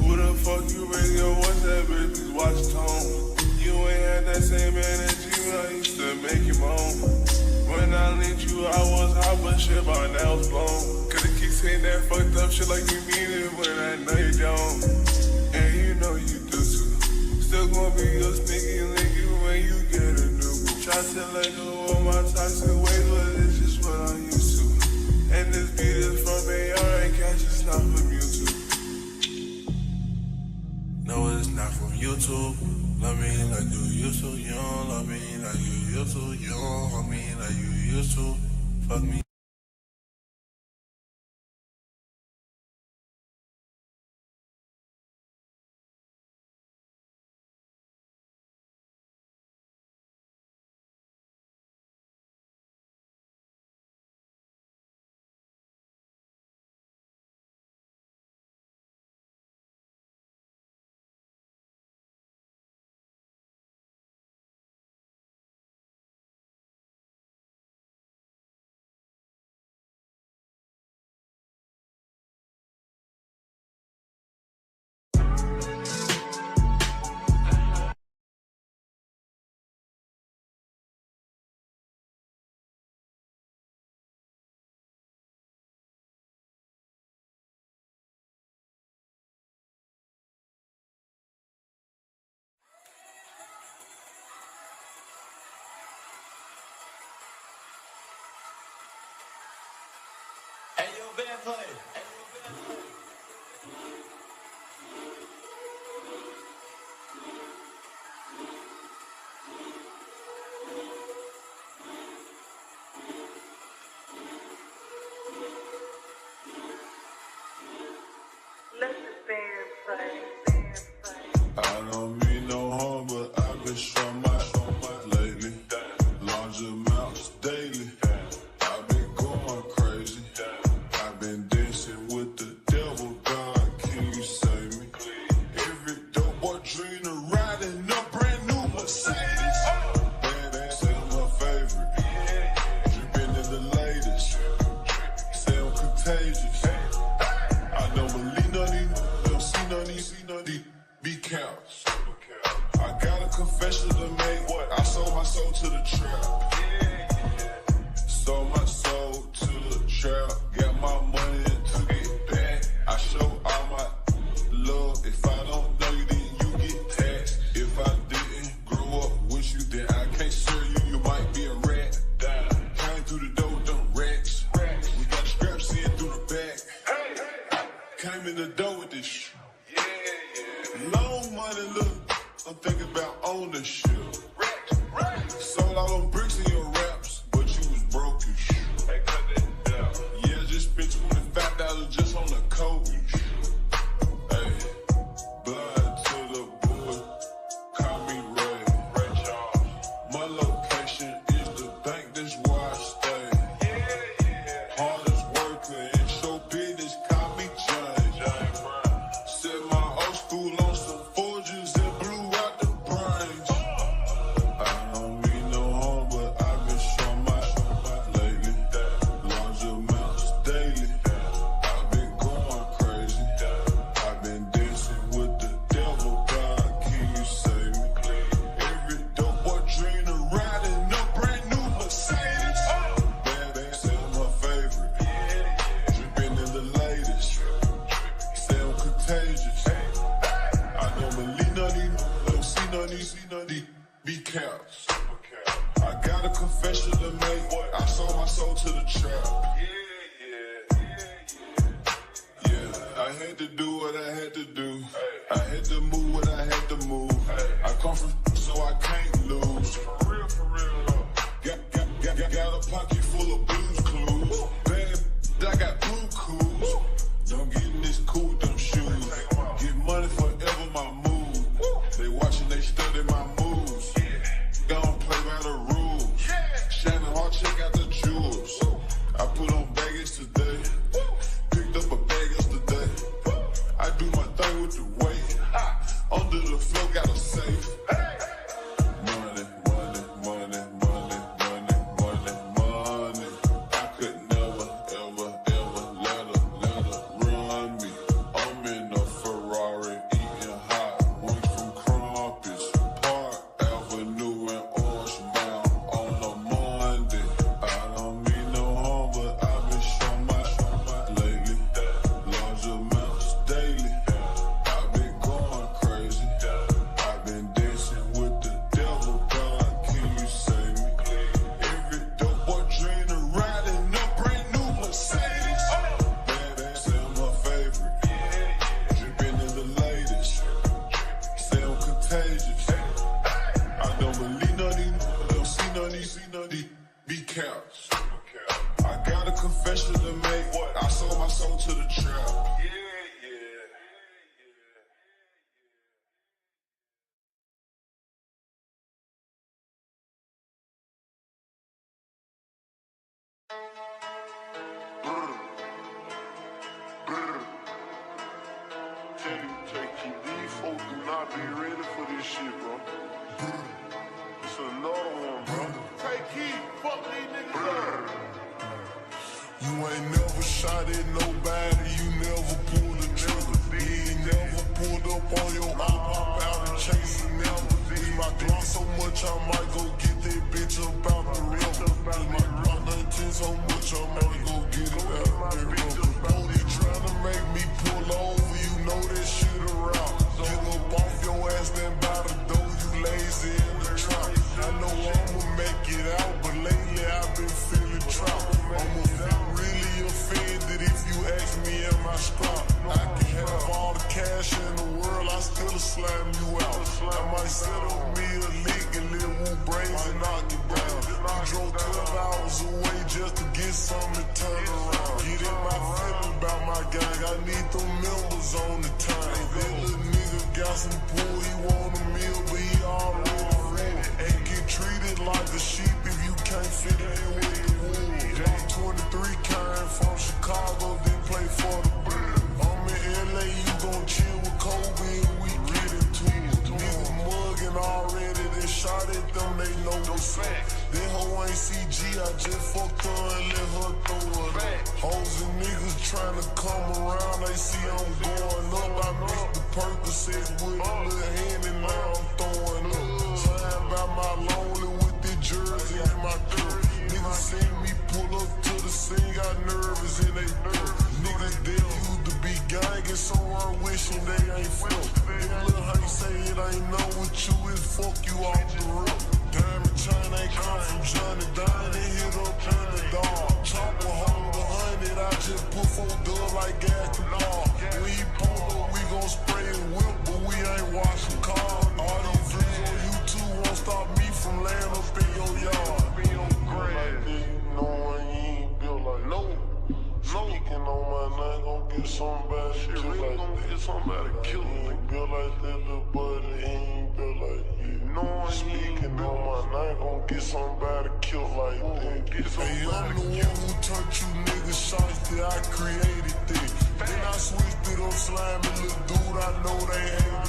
Who the fuck you bring your voice, that bitch, please watch your tone. You ain't had that same energy when I used to make you moan. When I linked you, I was hot, but shit, my nails blown. Could've keep saying that fucked up shit like you mean it when I know you don't. And you know you do too. Still gonna be your sneaky linky when you get a new boo. Try to let go of my toxic ways, but it's just what I'm used to. And this beat is from AR and Cash, it's not from YouTube. No, it's not from YouTube. Love me like you used to. You don't love me like you used to. You don't love me like you used to. Fuck me. Hey, yo, band play. Let the band play. I don't mean no harm, but I've been strung my lately. Large amounts daily. I've been going crazy. I've been dancing with the devil. God, can you save me? Every dope boy dream of riding a brand new Mercedes. Badass, say I'm my favorite. Dripping in the latest. Say I'm contagious. I don't believe none of these, don't see none of these, be counts. I got a confession to make. I sold my soul to the trap. Sold my soul to the trap. Got my money to get back. I show all my love. If I don't know you, then you get taxed. If I didn't grow up with you, then I can't serve you. You might be a rat. Came through the door, them rats. We got scraps in through the back. Came in the door with this shit. Long money, look, I'm thinking about ownership. Sold all them bricks in your raps, but you was broke as shit. Yeah, just spent $25 just on the coat. Hey, blood to the boy, call me Ray. My location is the bank, that's where I stay. Hardest worker in show business, call me James. Set my old school on some forges and blew out the brains. I don't mean no harm, but I've been showing my lately. Large amounts daily. I've been going crazy. I've been dancing with the devil. God, can you save me? Every dope boy dream of riding a brand new Mercedes. Badass, say I'm my favorite. Dripping in the latest. Say I'm contagious. I don't believe none of these, don't see none of these, be counts. I got a confession to make. I sold my soul to the trap. Yeah, I had to do what I had to do. I had to move what I had to move. I come from so I can't lose. For real. Got a pocket full of blues clues. Bad, I got blue coos. Don't get in this cool with them shoes. Get money forever my move. They watching, they study my moves. Don't play by the rules. Shining hard, check out the jewels. I put on baggage today. Picked up a bag yesterday. I do my thing with the weight. Under the floor, got a safe. Money, money, money, money, money, money, money. I could never, ever, ever sold to the trap. Yeah. These folks do not be ready for this shit, bro. It's another one, bro. Take heed, fuck these niggas up. You ain't never shot at nobody, you never pulled a trigger. You ain't never pulled up on your pop out and chase a never. Use my Glock so much I might go get that bitch up out the river. Use my Glock 19 so much I might go get it out the river. Cody trying to make me pull over, you know that shit around. Get up off your ass, then by the door, you lazy in the trap. I know I'ma make it out, but lately I've been feeling trapped. I'ma feel really offended if you ask me am I strapped. I can have all the cash in the world, I still slam you out. I might set up me a lick and live with brains and knock it down. You drove 12 hours away just to get something to turn around. Get in my feeling about my gang, I need them members on the time. That little nigga got some pull, he want a meal, but he already ready. Ain't get treated like a sheep if you can't fit in with the wolves. J23 came from Chicago, then play for the Bulls. I'm in LA, you gon' chill with Kobe and we get into it. Niggas mugging already, they shot at them, they know what's up. That hoe ain't CG, I just fucked her and let her throw it up. Hoes and niggas tryna come around, they see I'm going up. I mixed the Percocet with a little hand and now I'm throwing up. Time about my lonely with the jersey and my girl. Niggas seen me pull up to the scene, got nervous and they nervous. Niggas they used to be gangin' somewhere wishing they ain't felt. Them little how you say it ain't know what you is, fuck you off the rip. Diamond chain ain't come from Johnny Dine, they hit up in the dog. Chopper hold 100, I just put 4 dub like gas to bar. When he pull up, we gon' spray and whip, but we ain't washing cars. All these views on YouTube won't stop me from laying up in your yard. Like this, you know I ain't built like no. Speaking on my name, gon' get somebody killed like that. Get somebody killed. Ain't built like that, little buddy. Ain't built like you. No, speaking on my name, gon' get somebody killed like that. Hey, I'm the one who turned you niggas shots that I created that. Then I switched it up, slamming little dude. I know they hate it.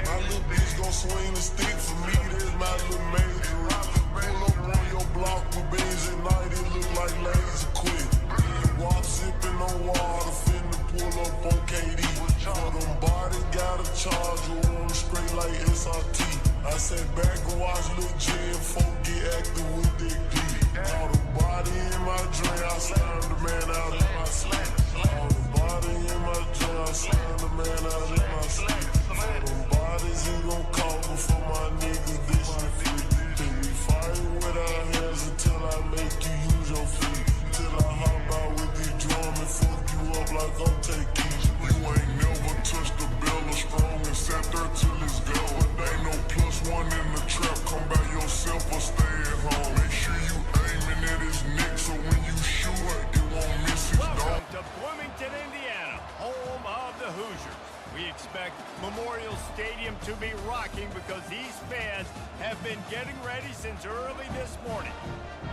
My little bitch gon' swing the stick for me. That's my little major. Pull up on your block with beans at night. It look like laser quick. Walk sipping on water, finna pull up on KD. For them body got a charger on the straight like SRT. I sat back and watched Lil J and folk get active with that D. All the body in my drink, I slammed the man out in my sleep. All the body in my drink, I slammed the man out in my sleep. For them bodies, he gon' call me for my niggas, this shit free. We fighting with our hands until I make you use your feet. Till I hop out with this drum and fuck you up like I'm taking. You ain't never touched the bell or strong and sat there till it's gone. Ain't no +1 in the trap, come by yourself or stay at home. Make sure you aiming at his neck so when you shoot, it won't miss his dog. Welcome to Bloomington, Indiana, home of the Hoosiers. We expect Memorial Stadium to be rocking because these fans have been getting ready since early this morning.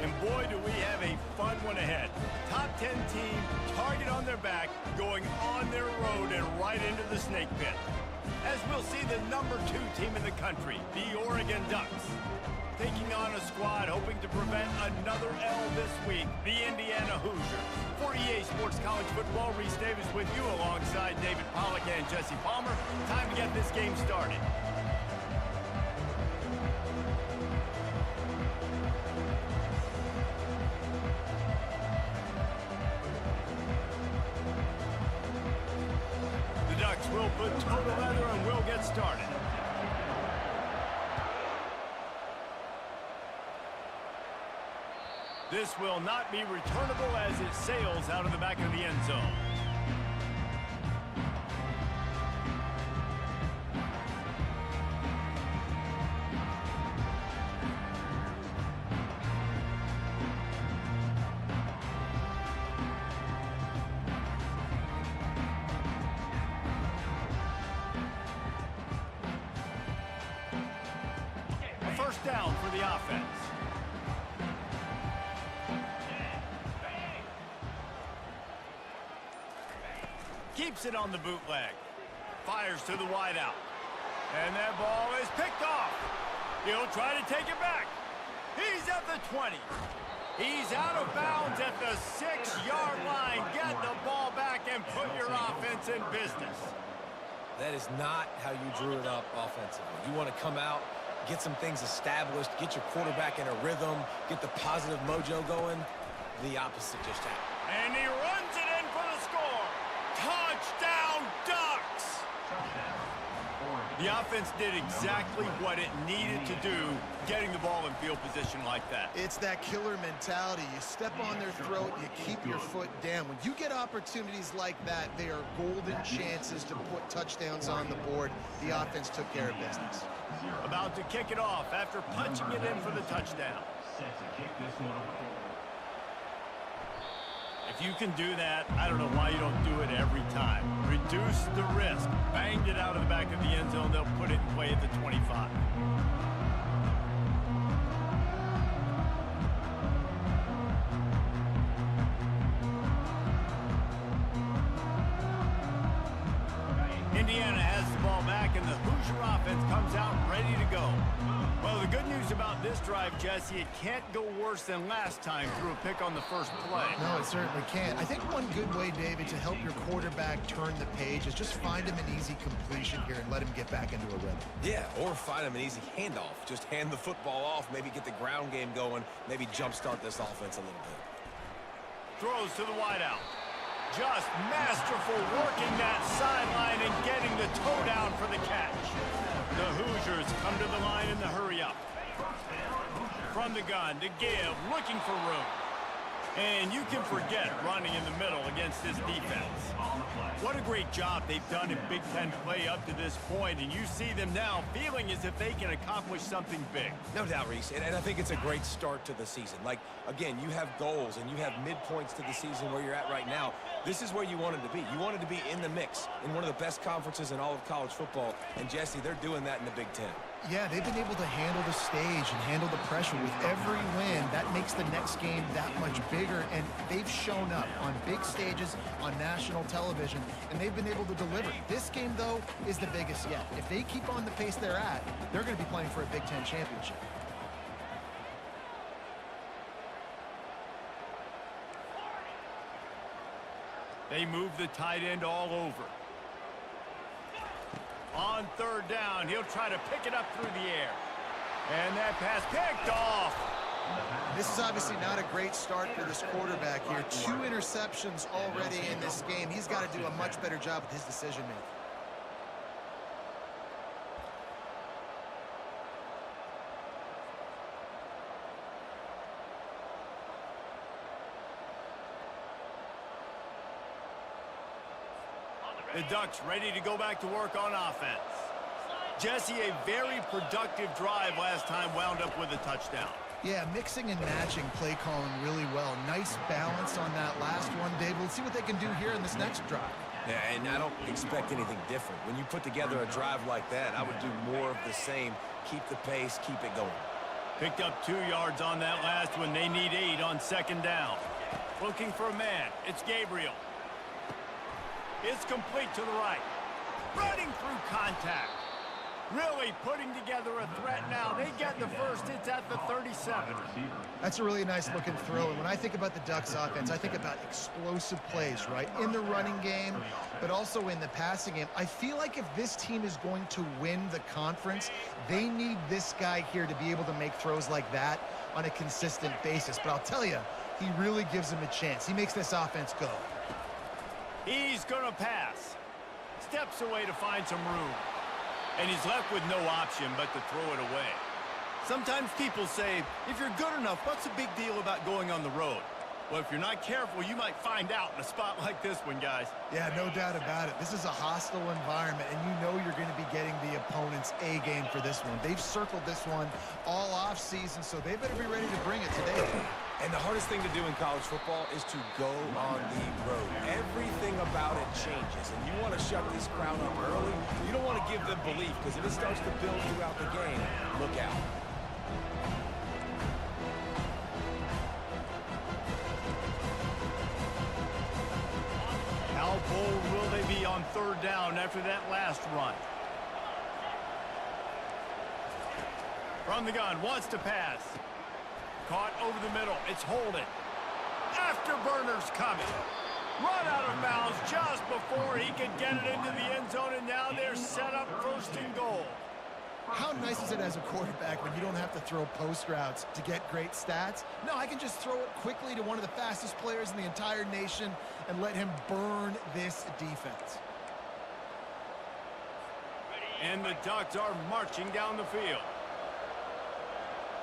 And boy, do we have a fun one ahead. Top 10 team, target on their back, going on their road and right into the snake pit. As we'll see the #2 team in the country, the Oregon Ducks, taking on a squad hoping to prevent another L this week, the Indiana Hoosiers. For EA Sports College Football, Reese Davis with you alongside David Pollack and Jesse Palmer. Time to get this game started. The Ducks will put toe to leather and we'll get started. This will not be returnable as it sails out of the back of the end zone. first down for the offense. Keeps it on the bootleg. Fires to the wideout. And that ball is picked off. He'll try to take it back. He's at the 20. He's out of bounds at the 6-yard line. Get the ball back and put your offense in business. That is not how you drew it up offensively. You want to come out, get some things established, get your quarterback in a rhythm, get the positive mojo going. The opposite just happened. And he runs it in for the score. Touchdown, Ducks! The offense did exactly what it needed to do, getting the ball in field position like that. It's that killer mentality. You step on their throat, you keep your foot down. When you get opportunities like that, they are golden chances to put touchdowns on the board. The offense took care of business. About to kick it off after punching it in for the touchdown. Set to kick this one away. If you can do that, I don't know why you don't do it every time. Reduce the risk. Banged it out of the back of the end zone. They'll put it in play at the 25. Indiana has the ball back, and the Hoosier offense comes out ready to go. Well, the good news about this drive, Jesse, it can't go worse than last time through a pick on the first play. No, it certainly can't. I think one good way, David, to help your quarterback turn the page is just find him an easy completion here and let him get back into a rhythm. Yeah, or find him an easy handoff. Just hand the football off, maybe get the ground game going, maybe jumpstart this offense a little bit. Throws to the wideout. Just masterful working that sideline and getting the toe down for the catch. The Hoosiers come to the line in the hurry up. From the gun to give, looking for room. And you can forget running in the middle against this defense. What a great job they've done in Big Ten play up to this point, and you see them now feeling as if they can accomplish something big. No doubt, Reese, and I think it's a great start to the season. Like, again, you have goals and you have midpoints to the season where you're at right now. This is where you wanted to be. You wanted to be in the mix in one of the best conferences in all of college football, and Jesse, they're doing that in the Big Ten. Yeah, they've been able to handle the stage and handle the pressure. With every win, that makes the next game that much bigger, and they've shown up on big stages on national television, and they've been able to deliver. This game, though, is the biggest yet. If they keep on the pace they're at, they're going to be playing for a Big Ten championship. They move the tight end all over. On third down, he'll try to pick it up through the air. And that pass picked off. This is obviously not a great start for this quarterback here. 2 interceptions already in this game. He's got to do a much better job with his decision-making. The Ducks ready to go back to work on offense. Jesse, a very productive drive last time, wound up with a touchdown. Yeah, mixing and matching play calling really well. Nice balance on that last one, Dave. We'll see what they can do here in this next drive. Yeah, and I don't expect anything different. When you put together a drive like that, I would do more of the same. Keep the pace, keep it going. Picked up 2 yards on that last one. They need 8 on second down. Looking for a man. It's Gabriel. It's complete to the right. Running through contact. Really putting together a threat now. They get the first. It's at the 37. That's a really nice looking throw. And when I think about the Ducks offense, I think about explosive plays, right? In the running game, but also in the passing game. I feel like if this team is going to win the conference, they need this guy here to be able to make throws like that on a consistent basis. But I'll tell you, he really gives them a chance. He makes this offense go. He's going to pass. Steps away to find some room. And he's left with no option but to throw it away. Sometimes people say, if you're good enough, what's the big deal about going on the road? Well, if you're not careful, you might find out in a spot like this one, guys. Yeah, no doubt about it. This is a hostile environment, and you know you're going to be getting the opponent's A game for this one. They've circled this one all off season, so they better be ready to bring it today. And the hardest thing to do in college football is to go on the road. Everything about it changes, and you want to shut this crowd up early. You don't want to give them belief, because if it starts to build throughout the game, look out. How bold will they be on third down after that last run? From the gun, wants to pass. Caught over the middle. It's Holden. Afterburners coming. Run out of bounds just before he could get it into the end zone, and now they're set up first and goal. How nice is it as a quarterback when you don't have to throw post routes to get great stats? No, I can just throw it quickly to one of the fastest players in the entire nation and let him burn this defense. And the Ducks are marching down the field.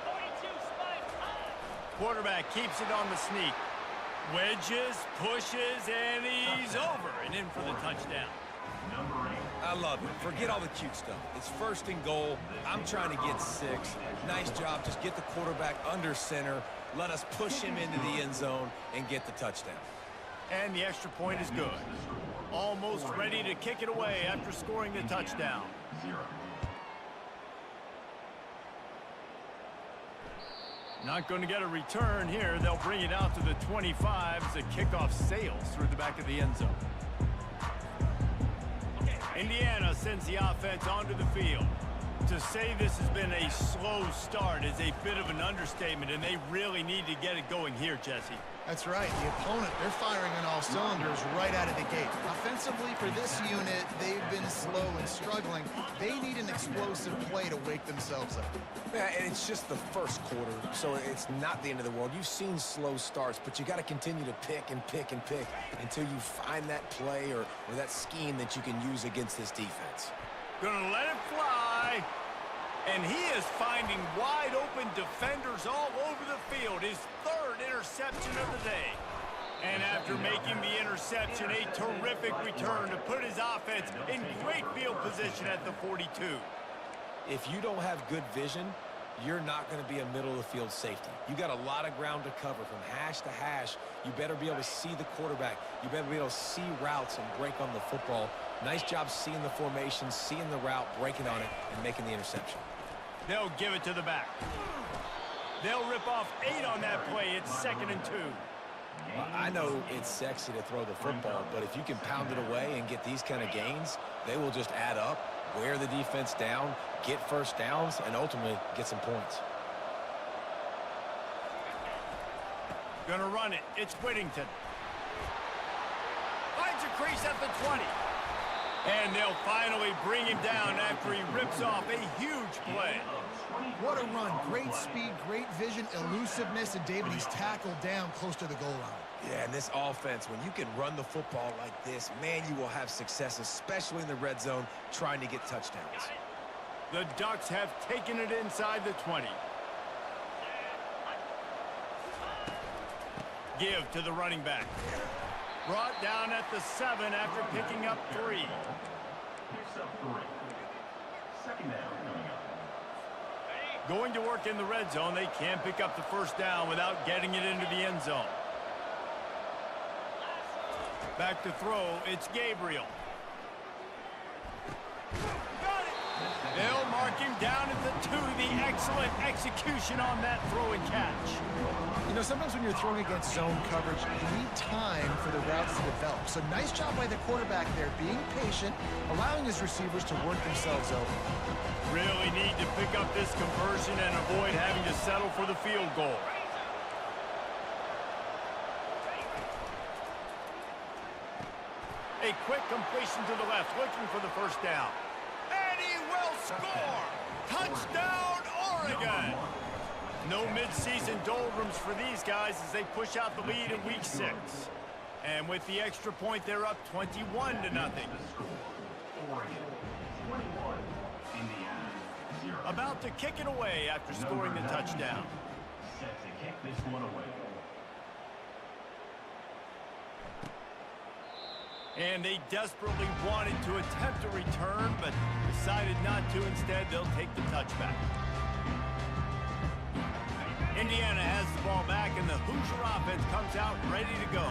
42 spike high. Quarterback keeps it on the sneak. Wedges, pushes, and he's over and in for the touchdown. I love it. Forget all the cute stuff. It's first and goal. I'm trying to get 6. Nice job. Just get the quarterback under center. Let us push him into the end zone and get the touchdown. And the extra point is good. Almost ready to kick it away after scoring the touchdown. Not going to get a return here. They'll bring it out to the 25 as the kickoff sails through the back of the end zone. Indiana sends the offense onto the field. To say this has been a slow start is a bit of an understatement, and they really need to get it going here, Jesse. That's right. The opponent, they're firing on all cylinders right out of the gate. Offensively, for this unit, they've been slow and struggling. They need an explosive play to wake themselves up. Yeah, and it's just the first quarter, so it's not the end of the world. You've seen slow starts, but you got to continue to pick and pick and pick until you find that play or that scheme that you can use against this defense. Gonna let it fly. And he is finding wide-open defenders all over the field. His third interception of the day. And after making the interception, a terrific return to put his offense in great field position at the 42. If you don't have good vision, you're not going to be a middle-of-the-field safety. You got a lot of ground to cover from hash to hash. You better be able to see the quarterback. You better be able to see routes and break on the football. Nice job seeing the formation, seeing the route, breaking on it, and making the interception. They'll give it to the back. They'll rip off 8 on that play. It's 2nd and 2. Well, I know it's sexy to throw the football, but if you can pound it away and get these kind of gains, they will just add up, wear the defense down, get first downs, and ultimately get some points. Gonna run it. It's Whittington. Finds a crease at the 20. And they'll finally bring him down after he rips off a huge play. What a run. Great speed, great vision, elusiveness, and David, he's tackled down close to the goal line. Yeah, and this offense, when you can run the football like this, man, you will have success, especially in the red zone, trying to get touchdowns. The Ducks have taken it inside the 20. Give to the running back. Brought down at the 7 after picking up 3. Picks up 3. Second down coming up. Going to work in the red zone, they can't pick up the first down without getting it into the end zone. Back to throw, it's Gabriel. Got it! They'll mark him down at the 2. The excellent execution on that throw and catch. You know, sometimes when you're throwing against zone coverage, you need time for the routes to develop. So nice job by the quarterback there, being patient, allowing his receivers to work themselves over. Really need to pick up this conversion and avoid having to settle for the field goal. A quick completion to the left, looking for the first down. And he will score! Touchdown, Oregon! No midseason doldrums for these guys as they push out the lead in week 6. And with the extra point, they're up 21-0. Oregon 21, Indiana 0. About to kick it away after scoring the touchdown. Set to kick this one away. And they desperately wanted to attempt a return, but decided not to. Instead, they'll take the touchback. Indiana has the ball back, and the Hoosier offense comes out ready to go.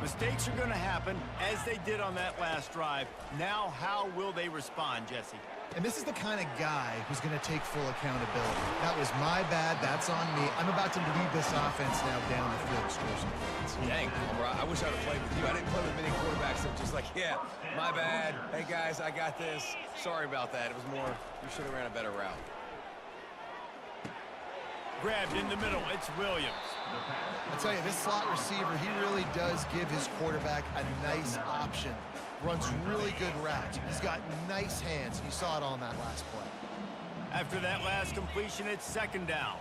Mistakes are going to happen, as they did on that last drive. Now, how will they respond, Jesse? And this is the kind of guy who's going to take full accountability. That was my bad. That's on me. I'm about to lead this offense now down the field, score some points. Dang, I wish I would have played with you. I didn't play with many quarterbacks that were just like, yeah, my bad. Hey, guys, I got this. Sorry about that. It was more, you should have ran a better route. Grabbed in the middle. It's Williams. I tell you, this slot receiver, he really does give his quarterback a nice option. Runs really good routes. He's got nice hands. You saw it on that last play. After that last completion, it's second down.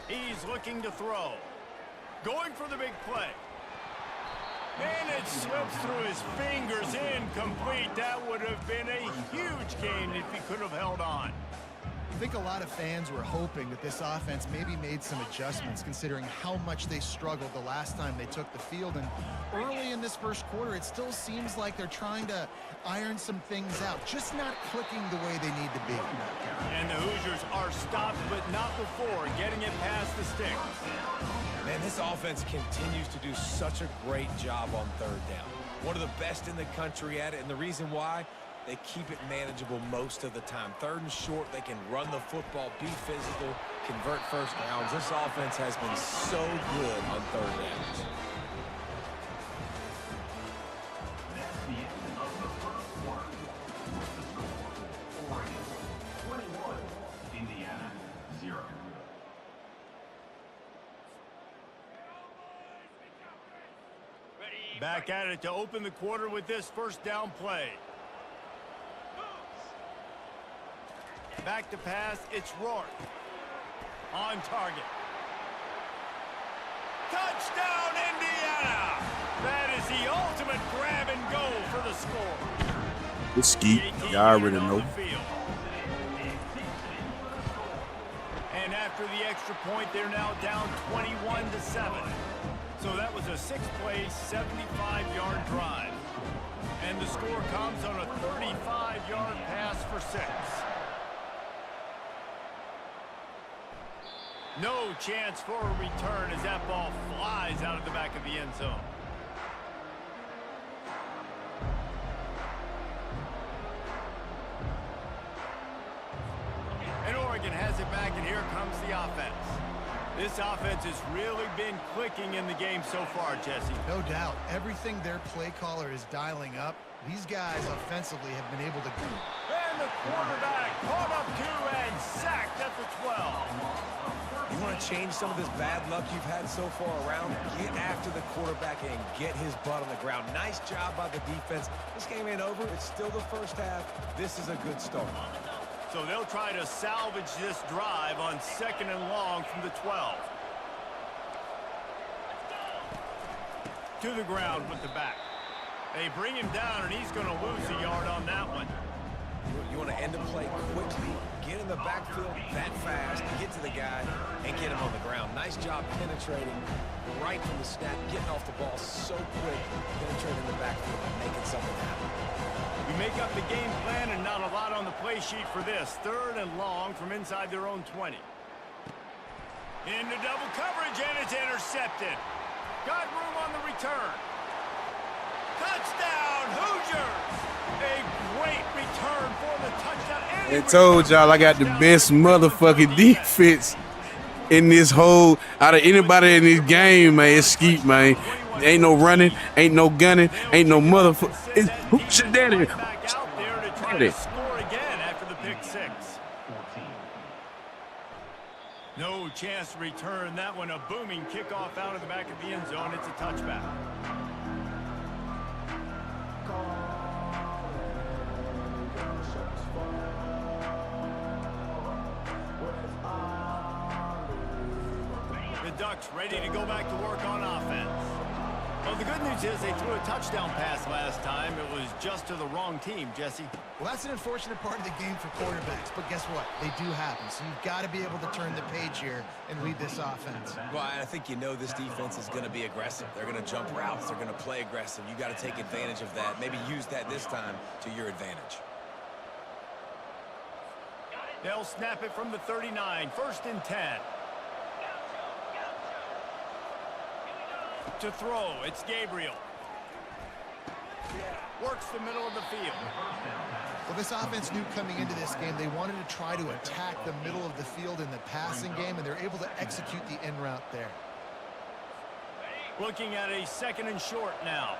He's looking to throw. Going for the big play. And it slips through his fingers, incomplete. That would have been a huge gain if he could have held on. I think a lot of fans were hoping that this offense maybe made some adjustments considering how much they struggled the last time they took the field. And early in this first quarter, it still seems like they're trying to iron some things out, just not clicking the way they need to be. And the Hoosiers are stopped, but not before getting it past the sticks. Man, this offense continues to do such a great job on third down. One of the best in the country at it, and the reason why, they keep it manageable most of the time. Third and short, they can run the football, be physical, convert first downs. This offense has been so good on third downs. That's the end of the first quarter. What's the score? Oregon 21, Indiana 0. Back at it to open the quarter with this first down play. Back to pass, it's Rourke. On target. Touchdown, Indiana! That is the ultimate grab and go for the score. It's Skeet. Y'all already know. And after the extra point, they're now down 21-7. So that was a 6-play, 75-yard drive. And the score comes on a 35-yard pass for 6. No chance for a return as that ball flies out of the back of the end zone. And Oregon has it back, and here comes the offense. This offense has really been clicking in the game so far, Jesse. No doubt. Everything their play caller is dialing up, these guys offensively have been able to do. And the quarterback caught up to and sacked at the 12. You want to change some of this bad luck you've had so far around? Get after the quarterback and get his butt on the ground. Nice job by the defense. This game ain't over. It's still the first half. This is a good start. So they'll try to salvage this drive on 2nd and long from the 12. To the ground with the back. They bring him down, and he's going to lose a yard on that one. You want to end the play quickly, get in the backfield that fast, get to the guy, and get him on the ground. Nice job penetrating right from the snap, getting off the ball so quick, penetrating the backfield and making something happen. We make up the game plan and not a lot on the play sheet for this. 3rd and long from inside their own 20. Into double coverage, and it's intercepted. Got room on the return. Touchdown, Hoosiers! A great return for the touchdown. I told y'all I got the best motherfucking defense in this whole, out of anybody in this game, man. It's Skeet, man. Ain't no running, ain't no gunning, ain't no motherfucker. Who's your daddy? Back out there to try to score again after the pick 6. No chance to return that one. A booming kickoff out of the back of the end zone. It's a touchback. The Ducks ready to go back to work on offense. Well, the good news is they threw a touchdown pass last time. It was just to the wrong team, Jesse. Well, that's an unfortunate part of the game for quarterbacks, but guess what? They do happen, so you've got to be able to turn the page here and lead this offense. Well, I think you know this defense is going to be aggressive. They're going to jump routes. They're going to play aggressive. You got to take advantage of that. Maybe use that this time to your advantage. They'll snap it from the 39. 1st and 10. To throw, it's Gabriel. works the middle of the field. Well, this offense knew coming into this game they wanted to try to attack the middle of the field in the passing game, and they're able to execute the in route there. Looking at a 2nd and short now.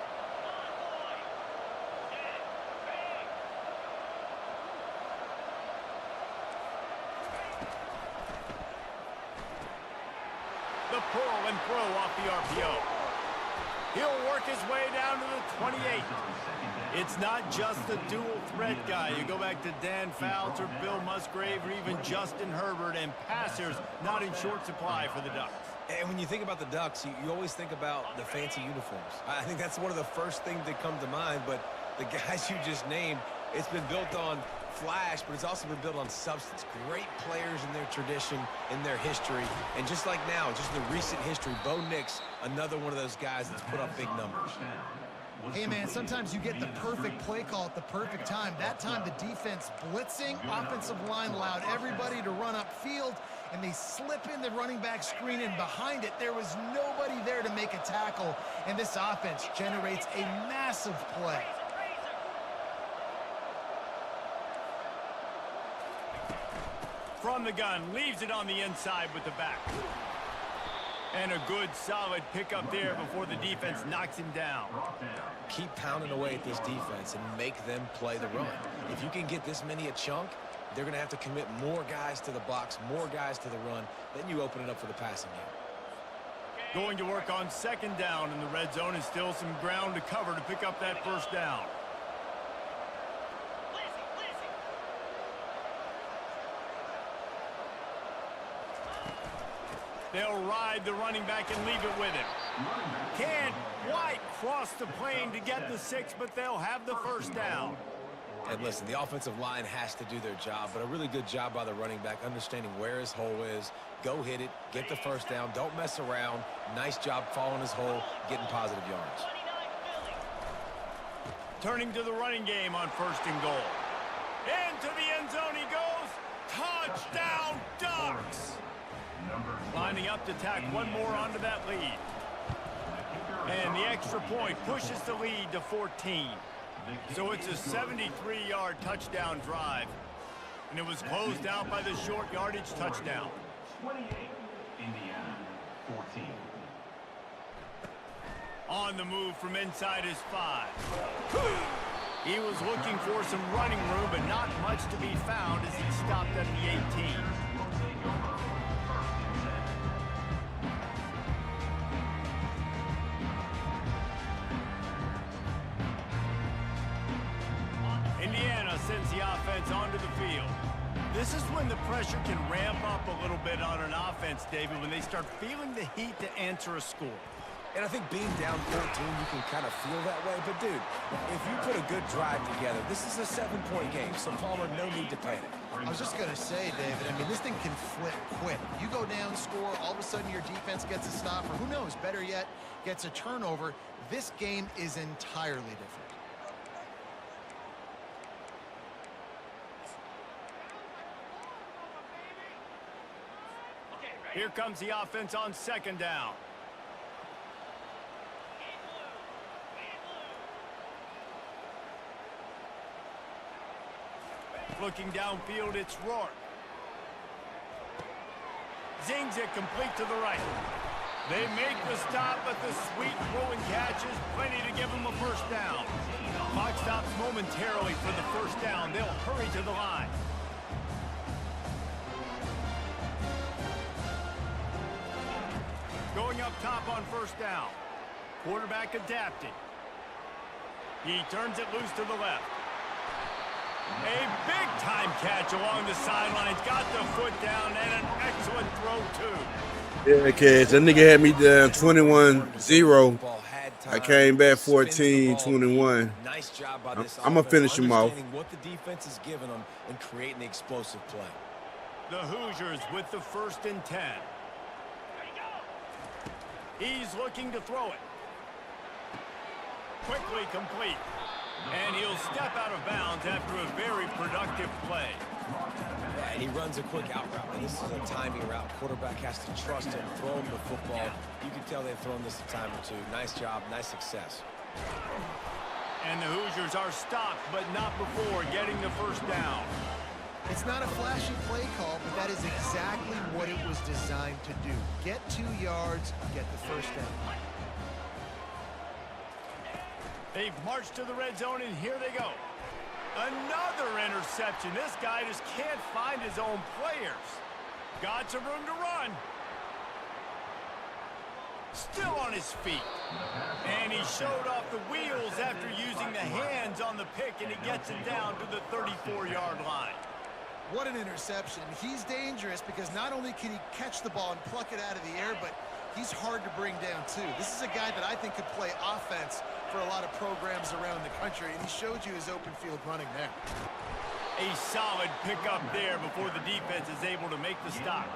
The pull and throw off the RPO. He'll work his way down to the 28. It's not just the dual threat guy. You go back to Dan Fouts or Bill Musgrave or even Justin Herbert, and passers not in short supply for the Ducks. And when you think about the Ducks, you always think about the fancy uniforms. I think that's one of the first things that come to mind, but the guys you just named, it's been built on flash, but it's also been built on substance. Great players in their tradition, in their history, and just like now, just in the recent history, Bo Nix, another one of those guys that's put up big numbers. Hey, man, sometimes you get the perfect play call at the perfect time. That time, the defense blitzing, offensive line allowed everybody to run upfield, and they slip in the running back screen, and behind it, there was nobody there to make a tackle, and this offense generates a massive play. From the gun, leaves it on the inside with the back. And a good, solid pickup there before the defense knocks him down. Keep pounding away at this defense and make them play the run. If you can get this many a chunk, they're going to have to commit more guys to the box, more guys to the run. Then you open it up for the passing game. Going to work on 2nd down in the red zone, and still some ground to cover to pick up that 1st down. They'll ride the running back and leave it with him. Can't quite cross the plane to get the 6, but they'll have the 1st down. And listen, the offensive line has to do their job, but a really good job by the running back, understanding where his hole is. Go hit it, get the 1st down, don't mess around. Nice job following his hole, getting positive yards. Turning to the running game on 1st and goal. Into the end zone he goes. Touchdown, Ducks! Lining up to tack one more onto that lead. And the extra point pushes the lead to 14. So it's a 73-yard touchdown drive. And it was closed out by the short yardage touchdown. 28, Indiana, 14. On the move from inside his 5. He was looking for some running room, but not much to be found as he stopped at the 18. Indiana sends the offense onto the field. This is when the pressure can ramp up a little bit on an offense, David, when they start feeling the heat to answer a score. And I think being down 14, you can kind of feel that way. But, dude, if you put a good drive together, this is a 7-point game, so Palmer, no need to panic. I was just going to say, David, I mean, this thing can flip quick. You go down, score, all of a sudden your defense gets a stop, or who knows, better yet, gets a turnover. This game is entirely different. Here comes the offense on 2nd down. Looking downfield, it's Rourke. Zings it complete to the right. They make the stop, but the sweet throwing catch is plenty to give them a 1st down. Clock stops momentarily for the 1st down. They'll hurry to the line. Going up top on 1st down. Quarterback adapted. He turns it loose to the left. A big-time catch along the sidelines. Got the foot down and an excellent throw, too. Yeah, catch. That nigga had me down 21-0. I came back 14-21. Nice job by this I'm going to finish him off. What the defense is giving them and creating the explosive play. The Hoosiers with the 1st and 10. He's looking to throw it. Quickly complete. And he'll step out of bounds after a very productive play. Yeah, and he runs a quick out route. And this is a timing route. Quarterback has to trust him, throw him the football. You can tell they've thrown this a time or two. Nice job, nice success. And the Hoosiers are stopped, but not before getting the first down. It's not a flashy play call, but that is exactly what it was designed to do. Get 2 yards, get the first down. They've marched to the red zone, and here they go. Another interception. This guy just can't find his own players. Got some room to run. Still on his feet. And he showed off the wheels after using the hands on the pick, and he gets it down to the 34-yard line. What an interception. He's dangerous because not only can he catch the ball and pluck it out of the air, but he's hard to bring down too. This is a guy that I think could play offense for a lot of programs around the country, and he showed you his open field running there. A solid pickup there before the defense is able to make the stop.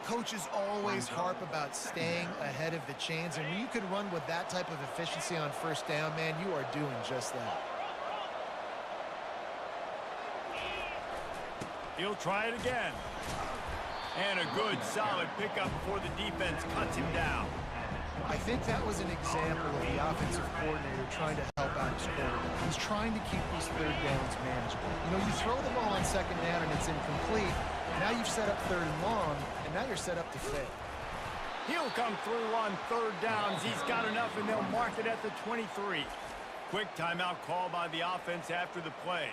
Coaches always harp about staying ahead of the chains, and when you can run with that type of efficiency on first down, man, you are doing just that. He'll try it again. And a good, solid pickup before the defense cuts him down. I think that was an example of the offensive coordinator trying to help out his quarterback. He's trying to keep these third downs manageable. You know, you throw the ball on second down and it's incomplete. Now you've set up third and long, and now you're set up to fail. He'll come through on third downs. He's got enough, and they'll mark it at the 23. Quick timeout call by the offense after the play.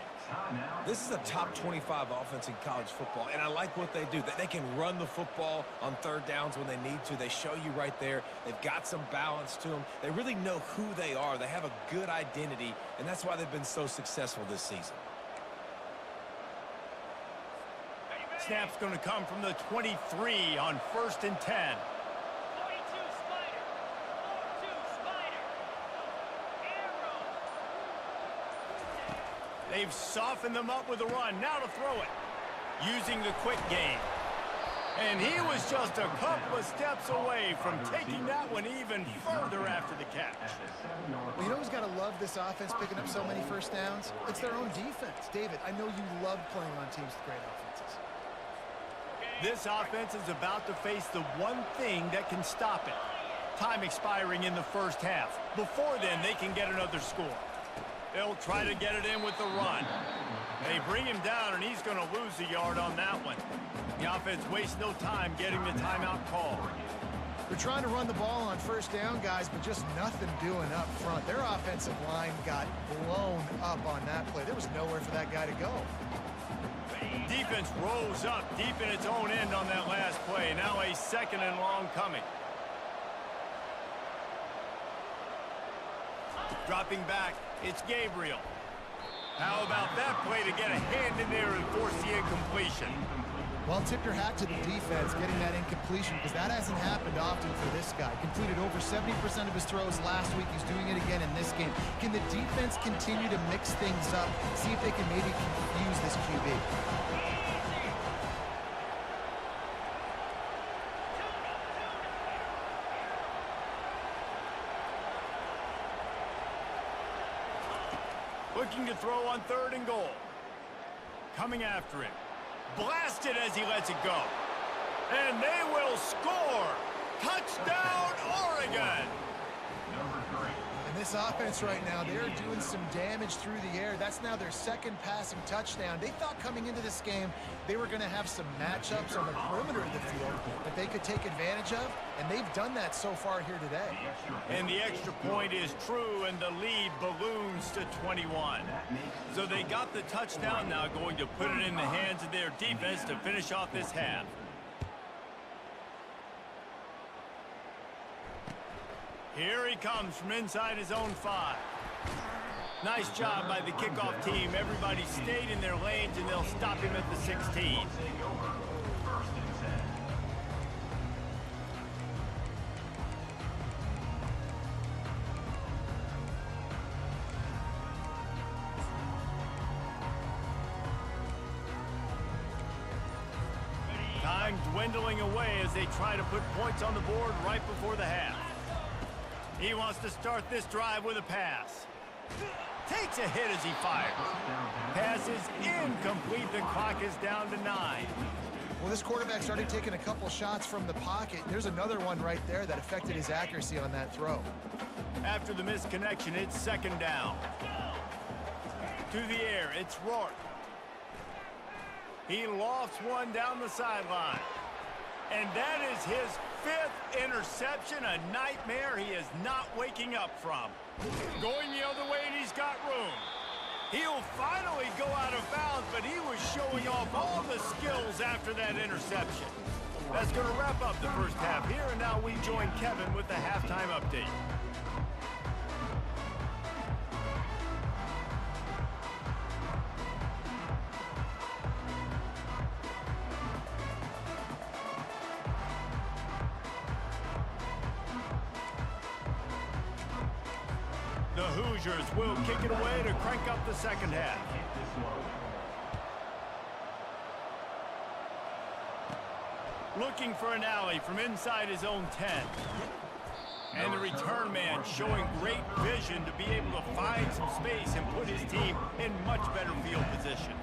This is a top 25 offense in college football, and I like what they do. They can run the football on third downs when they need to. They show you right there. They've got some balance to them. They really know who they are. They have a good identity, and that's why they've been so successful this season. Snap's going to come from the 23 on 1st and 10. They've softened them up with a run. Now to throw it. Using the quick game. And he was just a couple of steps away from taking that one even further after the catch. Well, you know who's got to love this offense picking up so many first downs? It's their own defense. David, I know you love playing on teams with great offenses. This offense is about to face the one thing that can stop it. Time expiring in the first half. Before then, they can get another score. They'll try to get it in with the run. They bring him down, and he's going to lose a yard on that one. The offense wastes no time getting the timeout call. They're trying to run the ball on first down, guys, but just nothing doing up front. Their offensive line got blown up on that play. There was nowhere for that guy to go. Defense rolls up deep in its own end on that last play. Now a 2nd and long coming. Dropping back, it's Gabriel. How about that play to get a hand in there and force the incompletion? Well, tip your hat to the defense getting that incompletion, because that hasn't happened often for this guy. Completed over 70% of his throws last week. He's doing it again in this game. Can the defense continue to mix things up, see if they can maybe confuse this QB? Looking to throw on 3rd and goal. Coming after it. Blasted as he lets it go. And they will score. Touchdown, Oregon. And this offense right now, they're doing some damage through the air. That's now their 2nd passing touchdown. They thought coming into this game they were going to have some matchups on the perimeter of the field that they could take advantage of, and they've done that so far here today. And the extra point is true, and the lead balloons to 21. So they got the touchdown, now going to put it in the hands of their defense to finish off this half. Here he comes from inside his own 5. Nice job by the kickoff team. Everybody stayed in their lanes, and they'll stop him at the 16. Time dwindling away as they try to put points on the board right before the half. He wants to start this drive with a pass. Takes a hit as he fires. Pass is incomplete. The clock is down to 9. Well, this quarterback started taking a couple shots from the pocket. There's another one right there that affected his accuracy on that throw. After the misconnection, it's second down. To the air, it's Rourke. He lofts one down the sideline. And that is his 5th interception, a nightmare he is not waking up from. Going the other way, and he's got room. He'll finally go out of bounds, but he was showing off all the skills after that interception. That's going to wrap up the first half here, and now we join Kevin with the halftime update. The Hoosiers will kick it away to crank up the second half. Looking for an alley from inside his own 10. And the return man showing great vision to be able to find some space and put his team in much better field position.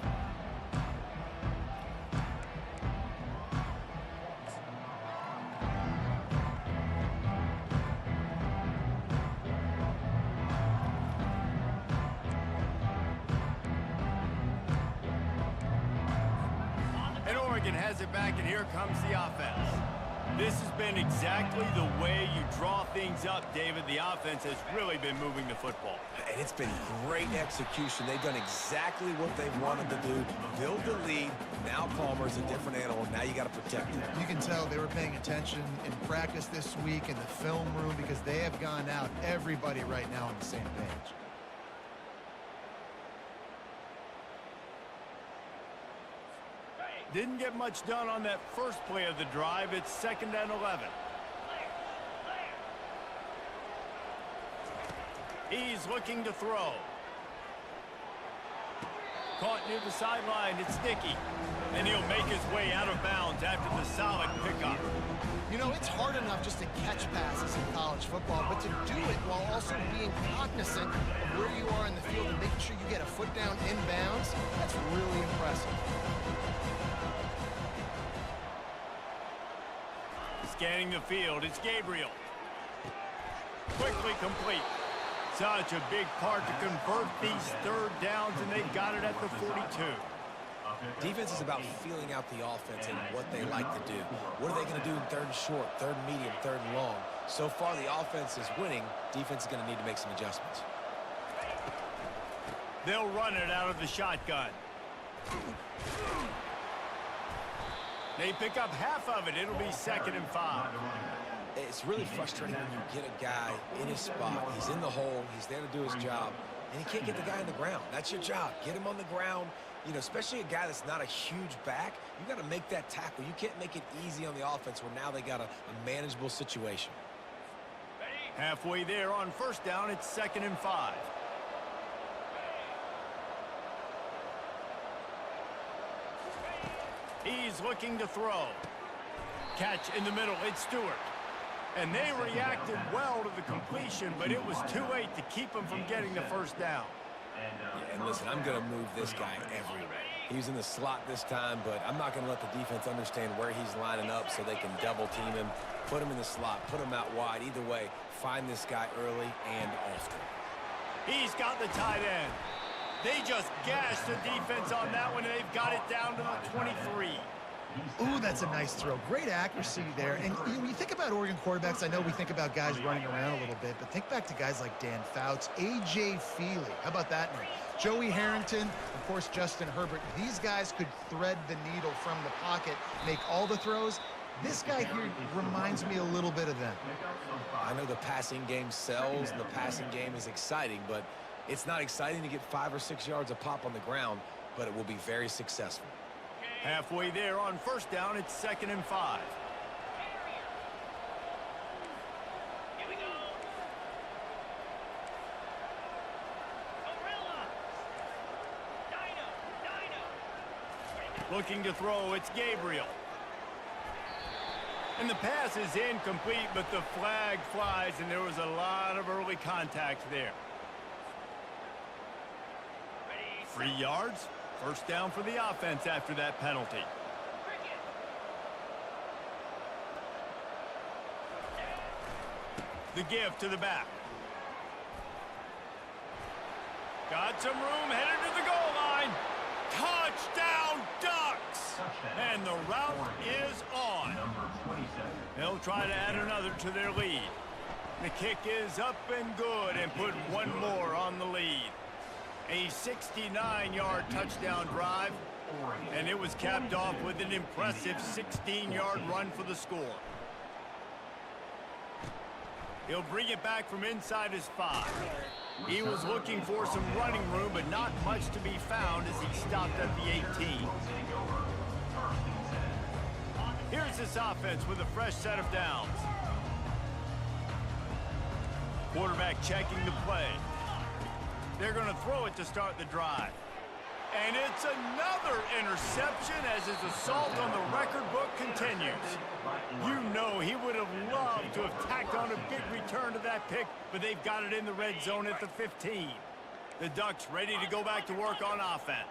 Has it back, and here comes the offense. This has been exactly the way you draw things up, David. The offense has really been moving the football. And it's been great execution. They've done exactly what they've wanted to do. Build the lead. Now Palmer's a different animal. Now you got to protect him. You can tell they were paying attention in practice this week in the film room because they have gone out, everybody right now on the same page. Didn't get much done on that first play of the drive. It's 2nd and 11. He's looking to throw. Caught near the sideline. It's Dickey. And he'll make his way out of bounds after the solid pickup. You know, it's hard enough just to catch passes in college football, but to do it while also being cognizant of where you are in the field and making sure you get a foot down in bounds, that's really impressive. Scanning the field, it's Gabriel. Quickly complete. Such a big part to convert these third downs, and they've got it at the 42. Defense is about feeling out the offense and what they like to do. What are they going to do in 3rd and short, 3rd and medium, 3rd and long? So far, the offense is winning. Defense is going to need to make some adjustments. They'll run it out of the shotgun. They pick up half of it. It'll be 2nd and 5. It's really frustrating when you get a guy in his spot. He's in the hole. He's there to do his job. And he can't get the guy on the ground. That's your job. Get him on the ground. You know, especially a guy that's not a huge back. You got to make that tackle. You can't make it easy on the offense where now they got a manageable situation. Halfway there on 1st down. It's 2nd and 5. He's looking to throw. Catch in the middle, it's Stewart. And they reacted well to the completion, but it was too late to keep him from getting the 1st down. Yeah, and listen, I'm going to move this guy everywhere. He was in the slot this time, but I'm not going to let the defense understand where he's lining up so they can double team him, put him in the slot, put him out wide. Either way, find this guy early and often. He's got the tight end. They just gashed the defense on that one, and they've got it down to the 23. Ooh, that's a nice throw. Great accuracy there. And when you think about Oregon quarterbacks, I know we think about guys running around a little bit, but think back to guys like Dan Fouts, A.J. Feely. How about that name? Joey Harrington, of course, Justin Herbert. These guys could thread the needle from the pocket, make all the throws. This guy here reminds me a little bit of them. I know the passing game sells, and the passing game is exciting, but it's not exciting to get 5 or 6 yards a pop on the ground, but it will be very successful. Halfway there on 1st down, it's 2nd and 5. Here we go. Gorilla. Dino. Looking to throw, it's Gabriel. And the pass is incomplete, but the flag flies, and there was a lot of early contact there. 3 yards. 1st down for the offense after that penalty. The give to the back. Got some room headed to the goal line. Touchdown, Ducks! And the route is on. They'll try to add another to their lead. The kick is up and good and put one more on the lead. A 69-yard touchdown drive, and it was capped off with an impressive 16-yard run for the score. He'll bring it back from inside his 5. He was looking for some running room, but not much to be found as he stopped at the 18. Here's this offense with a fresh set of downs. Quarterback checking the play. They're going to throw it to start the drive. And it's another interception as his assault on the record book continues. You know he would have loved to have tacked on a big return to that pick, but they've got it in the red zone at the 15. The Ducks ready to go back to work on offense.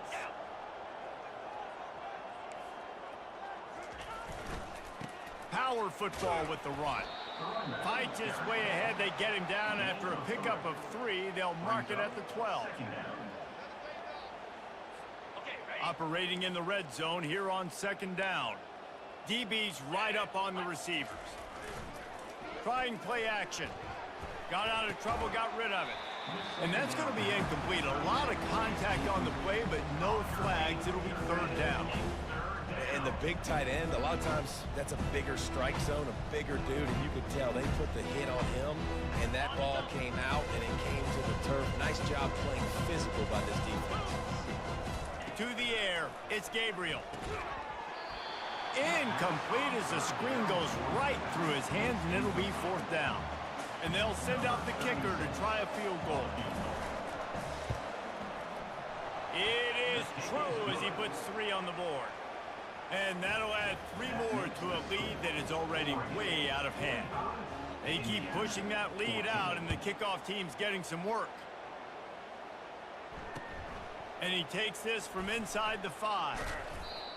Power football with the run. Fights his way ahead. They get him down after a pickup of 3. They'll mark it at the 12. Operating in the red zone here on second down. DB's right up on the receivers. Trying play action. Got out of trouble, got rid of it. And that's going to be incomplete. A lot of contact on the play, but no flags. It'll be third down. And the big tight end, a lot of times that's a bigger strike zone, a bigger dude, and you could tell they put the hit on him, and that ball came out, and it came to the turf. Nice job playing physical by this defense. To the air, it's Gabriel. Incomplete as the screen goes right through his hands, and it'll be fourth down. And they'll send out the kicker to try a field goal. It is true as he puts 3 on the board. And that'll add 3 more to a lead that is already way out of hand. They keep pushing that lead out, and the kickoff team's getting some work. And he takes this from inside the 5.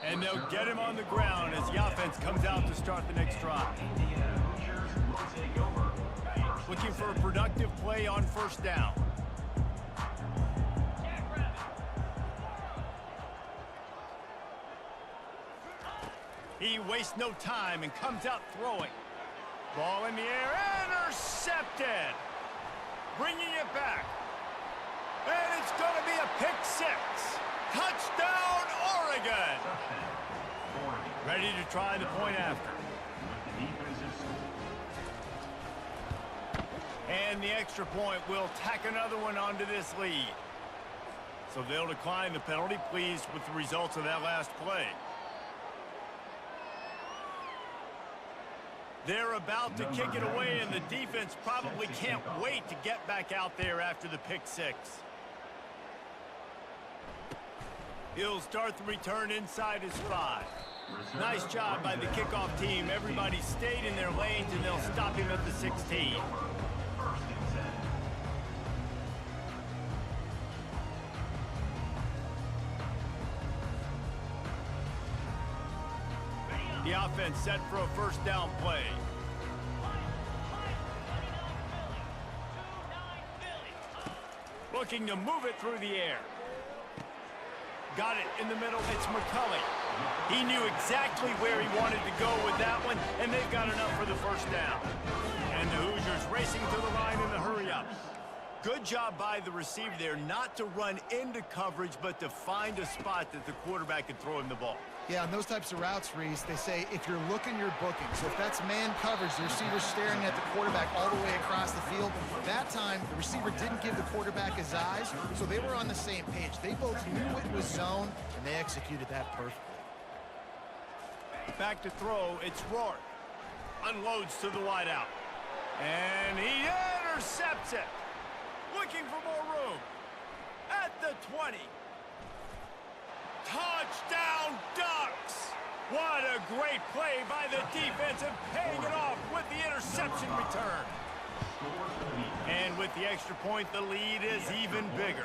And they'll get him on the ground as the offense comes out to start the next drive. Looking for a productive play on first down. He wastes no time and comes out throwing. Ball in the air, intercepted. Bringing it back. And it's going to be a pick 6. Touchdown, Oregon. Ready to try the point after. And the extra point will tack another one onto this lead. So they'll decline the penalty, pleased with the results of that last play. They're about to kick it away, and the defense probably can't wait to get back out there after the pick 6. He'll start the return inside his 5. Nice job by the kickoff team. Everybody stayed in their lanes, and they'll stop him at the 16. The offense set for a first down play. Looking to move it through the air. Got it in the middle. It's McCulley. He knew exactly where he wanted to go with that one, and they've got enough for the first down. And the Hoosiers racing to the line in the hurry-up. Good job by the receiver there not to run into coverage, but to find a spot that the quarterback could throw him the ball. Yeah, on those types of routes, Reese, they say if you're looking, you're booking. So if that's man coverage, the receiver's staring at the quarterback all the way across the field. That time, the receiver didn't give the quarterback his eyes, so they were on the same page. They both knew it was zone, and they executed that perfectly. Back to throw, it's Rourke. Unloads to the wideout. And he intercepts it. Looking for more room. At the 20. Touchdown, Ducks! What a great play by the defense and paying it off with the interception return. And with the extra point, the lead is even bigger.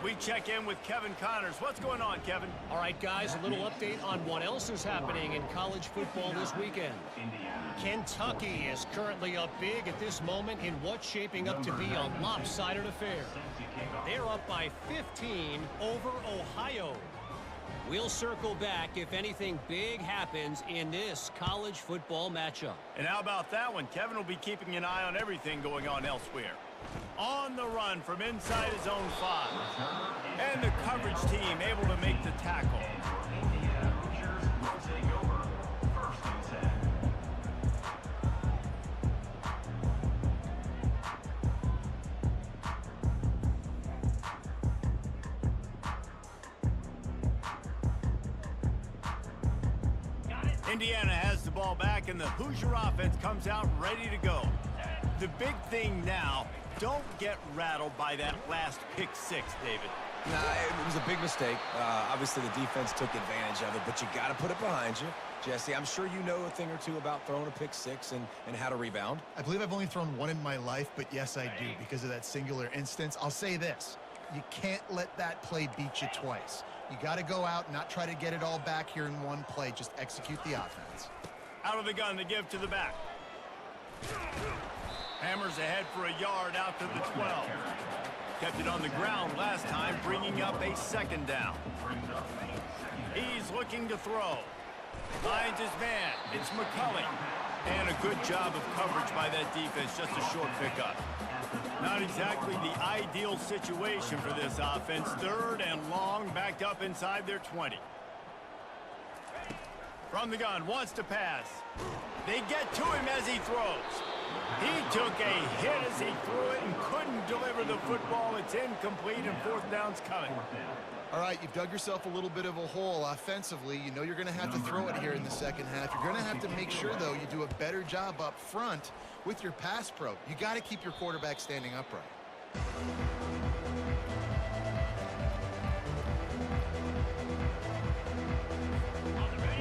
We check in with Kevin Connors. What's going on, Kevin? All right, guys, a little update on what else is happening in college football this weekend. Kentucky is currently up big at this moment in what's shaping up to be a lopsided affair. They're up by 15 over Ohio. We'll circle back if anything big happens in this college football matchup. And how about that one? Kevin will be keeping an eye on everything going on elsewhere. On the run from inside his own 5. And the coverage team able to make the tackle. Indiana has the ball back, and the Hoosier offense comes out ready to go. The big thing now, don't get rattled by that last pick 6, David. Nah, it was a big mistake. Obviously, the defense took advantage of it, but you got to put it behind you. Jesse, I'm sure you know a thing or two about throwing a pick 6 and how to rebound. I believe I've only thrown one in my life, but yes, I do because of that singular instance. I'll say this. You can't let that play beat you twice. You got to go out and not try to get it all back here in one play. Just execute the offense. Out of the gun to give to the back. Hammers ahead for a yard out to the 12. Kept it on the ground last time, bringing up a 2nd down. He's looking to throw. Finds his man. It's McCulley. And a good job of coverage by that defense. Just a short pickup. Not exactly the ideal situation for this offense. 3rd and long, backed up inside their 20. From the gun, wants to pass. They get to him as he throws. He took a hit as he threw it and couldn't deliver the football. It's incomplete, and 4th down's coming. All right, you've dug yourself a little bit of a hole offensively. You know you're going to have to throw it here in the second half. You're going to have to make sure, though, you do a better job up front with your pass pro. You got to keep your quarterback standing upright.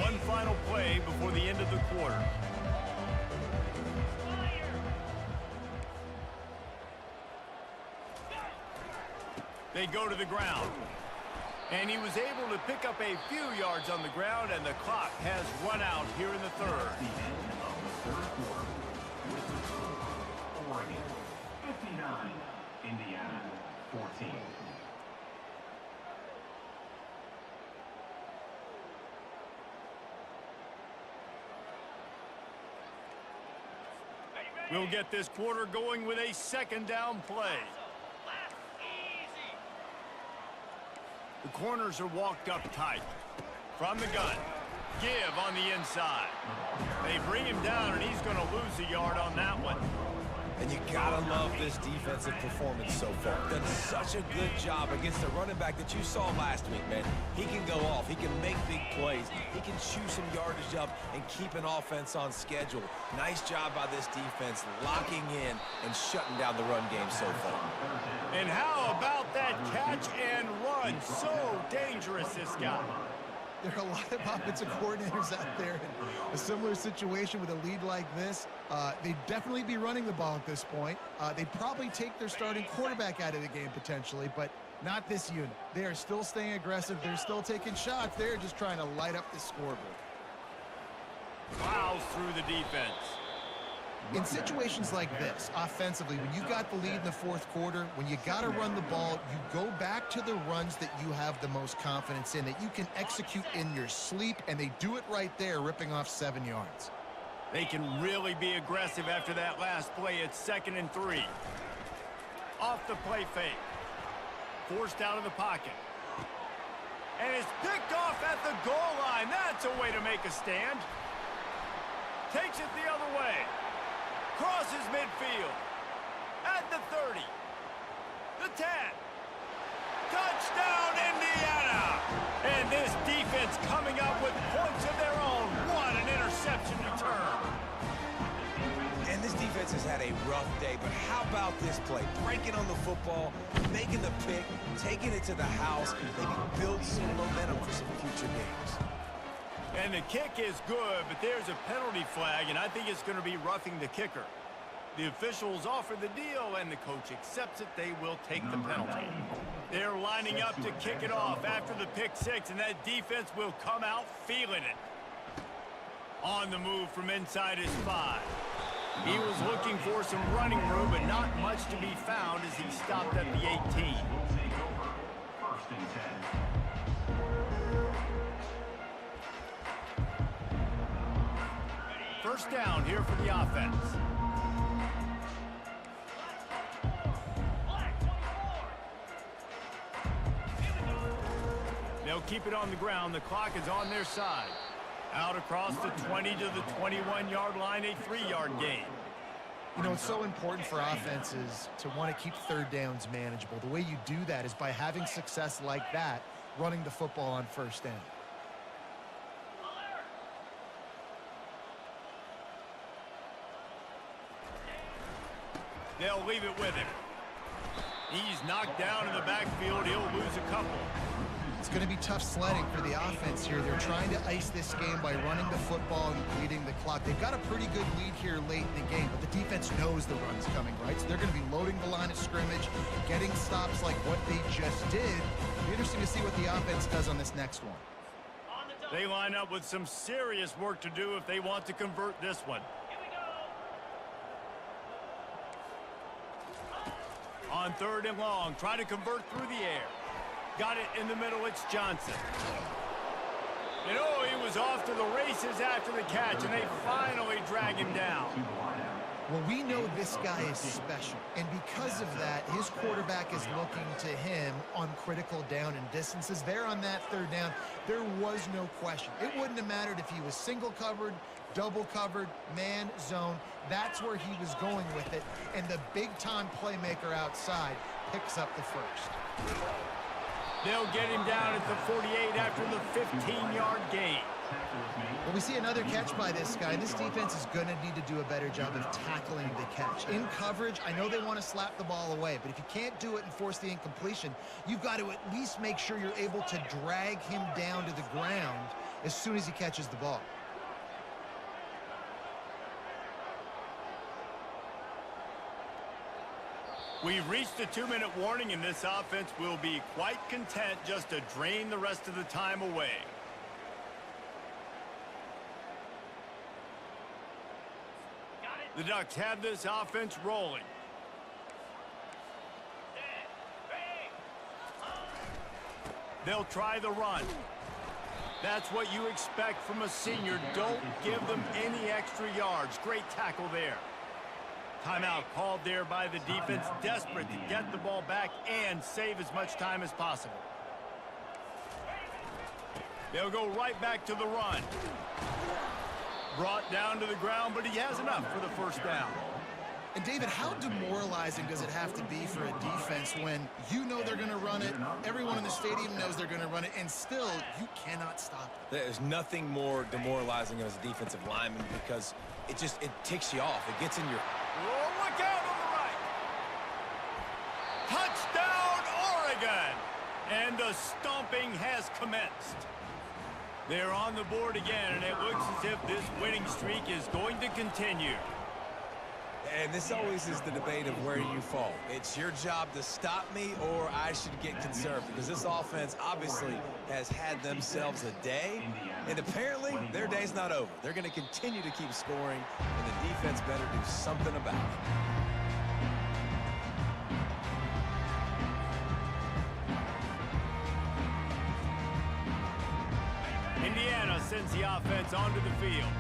One final play before the end of the quarter. They go to the ground. And he was able to pick up a few yards on the ground, and the clock has run out here in the 3rd. The end of the 3rd quarter. With the score, Oregon 59, Indiana 14. We'll get this quarter going with a 2nd down play. The corners are walked up tight. From the gun. Give on the inside. They bring him down, and he's going to lose a yard on that one. And you got to love this defensive performance so far. Done such a good job against the running back that you saw last week, man. He can go off. He can make big plays. He can chew some yardage up and keep an offense on schedule. Nice job by this defense locking in and shutting down the run game so far. And how about that catch and run? So dangerous, this guy. There are a lot of offensive coordinators out there in a similar situation with a lead like this. They'd definitely be running the ball at this point. They'd probably take their starting quarterback out of the game potentially, but not this unit. They are still staying aggressive. They're still taking shots. They're just trying to light up the scoreboard. Plows through the defense. In situations like this, offensively, when you got the lead in the 4th quarter, when you got to run the ball, you go back to the runs that you have the most confidence in, that you can execute in your sleep, and they do it right there, ripping off 7 yards. They can really be aggressive after that last play. It's 2nd and 3. Off the play fake. Forced out of the pocket. And it's picked off at the goal line. That's a way to make a stand. Takes it the other way. Crosses midfield. At the 30. The 10. Touchdown, Indiana! And this defense coming up with points of their own. What an interception return. And this defense has had a rough day, but how about this play? Breaking on the football, making the pick, taking it to the house, maybe build some momentum for some future games. And the kick is good, but there's a penalty flag, and I think it's going to be roughing the kicker. The officials offer the deal, and the coach accepts it. They will take the penalty. They're lining up to kick it off after the pick six, and that defense will come out feeling it. On the move from inside his 5. He was looking for some running room, but not much to be found as he stopped at the 18. First and 10. First down here for the offense. They'll keep it on the ground. The clock is on their side. Out across the 20 to the 21-yard line, a 3-yard gain. You know, it's so important for offenses to want to keep third downs manageable. The way you do that is by having success like that, running the football on first down. They'll leave it with him. He's knocked down in the backfield. He'll lose a couple. It's going to be tough sledding for the offense here. They're trying to ice this game by running the football and bleeding the clock. They've got a pretty good lead here late in the game, but the defense knows the run's coming, right? So they're going to be loading the line of scrimmage, getting stops like what they just did. It'll be interesting to see what the offense does on this next one. They line up with some serious work to do if they want to convert this one. On 3rd and long, try to convert through the air. Got it in the middle, it's Johnson. And oh, he was off to the races after the catch, and they finally drag him down. Well, we know this guy is special, and because of that, his quarterback is looking to him on critical down and distances. There on that 3rd down, there was no question. It wouldn't have mattered if he was single covered, double covered, man, zone. That's where he was going with it, and the big-time playmaker outside picks up the first. They'll get him down at the 48 after the 15-yard gain. Well, we see another catch by this guy. This defense is going to need to do a better job of tackling the catch. In coverage, I know they want to slap the ball away, but if you can't do it and force the incompletion, you've got to at least make sure you're able to drag him down to the ground as soon as he catches the ball. We've reached the 2-minute warning, and this offense will be quite content just to drain the rest of the time away. The Ducks have this offense rolling. They'll try the run. That's what you expect from a senior. Don't give them any extra yards. Great tackle there. Timeout called there by the defense, desperate to get the ball back and save as much time as possible. They'll go right back to the run. Brought down to the ground, but he has enough for the first down. And David, how demoralizing does it have to be for a defense when you know they're going to run it, everyone in the stadium knows they're going to run it, and still you cannot stop it? There's nothing more demoralizing as a defensive lineman because it ticks you off. It gets in your... Oh, look out on the right. Touchdown, Oregon. And the stomping has commenced. They're on the board again, and it looks as if this winning streak is going to continue. And this always is the debate of where you fall. It's your job to stop me or I should get conservative because this offense obviously has had themselves a day, and apparently their day's not over. They're going to continue to keep scoring, and the defense better do something about it. Indiana sends the offense onto the field.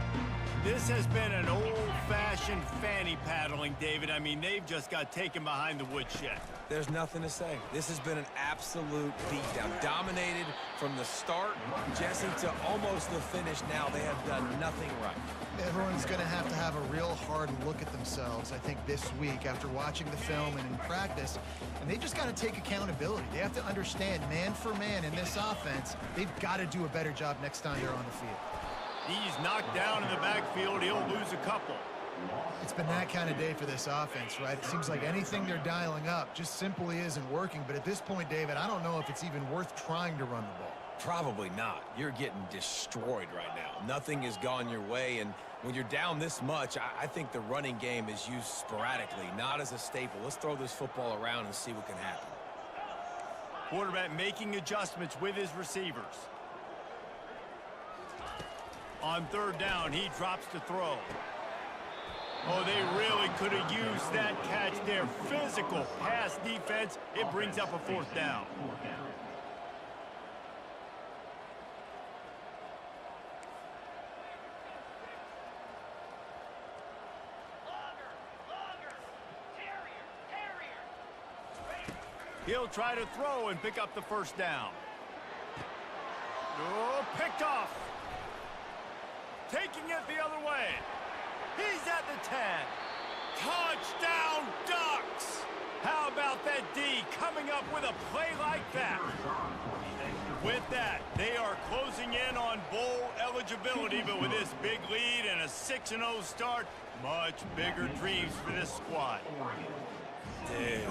This has been an old-fashioned fanny paddling, David. I mean, they've just got taken behind the woodshed. There's nothing to say. This has been an absolute beatdown. Dominated from the start, Jesse, to almost the finish now. They have done nothing right. Everyone's going to have a real hard look at themselves, I think, this week after watching the film and in practice. And they just got to take accountability. They have to understand, man for man in this offense, they've got to do a better job next time they're on the field. He's knocked down in the backfield. He'll lose a couple. It's been that kind of day for this offense, right? It seems like anything they're dialing up just simply isn't working. But at this point, David, I don't know if it's even worth trying to run the ball. Probably not. You're getting destroyed right now. Nothing has gone your way, and when you're down this much, I think the running game is used sporadically, not as a staple. Let's throw this football around and see what can happen. Quarterback making adjustments with his receivers. On third down, he drops to throw. Oh, they really could have used that catch there. Physical pass defense. It brings up a fourth down. He'll try to throw and pick up the first down. Oh, picked off. Taking it the other way. He's at the 10. Touchdown, Ducks! How about that D coming up with a play like that? With that, they are closing in on bowl eligibility, but with this big lead and a 6-0 start, much bigger dreams for this squad. Dude,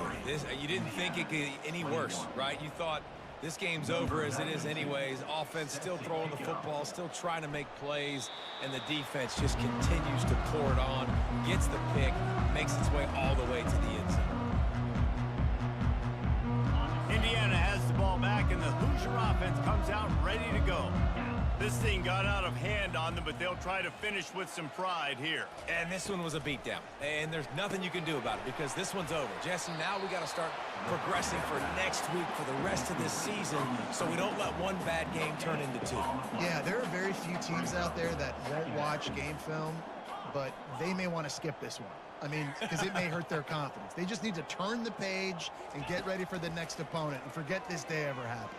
you didn't think it could get any worse, right? You thought this game's over as it is anyways. Offense still throwing the football, still trying to make plays, and the defense just continues to pour it on, gets the pick, makes its way all the way to the end zone. Indiana has the ball back, and the Hoosier offense comes out ready to go. This thing got out of hand on them, but they'll try to finish with some pride here. And this one was a beatdown, and there's nothing you can do about it because this one's over. Jesse, now we got to start progressing for next week for the rest of this season so we don't let one bad game turn into two. Yeah, there are very few teams out there that won't watch game film, but they may want to skip this one. I mean, because it may hurt their confidence. They just need to turn the page and get ready for the next opponent and forget this day ever happened.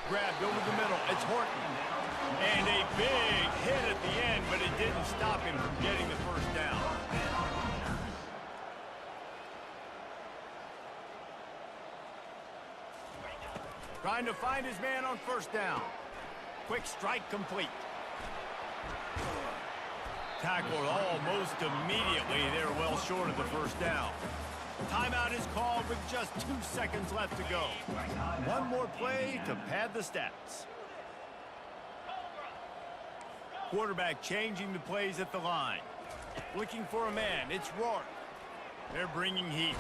Grabbed over the middle. It's Horton. And a big hit at the end, but it didn't stop him from getting the first down. Trying to find his man on first down. Quick strike complete. Tackled almost immediately. They're well short of the first down. Timeout is called with just 2 seconds left to go. One more play to pad the stats. Quarterback changing the plays at the line. Looking for a man. It's Rourke. They're bringing heat.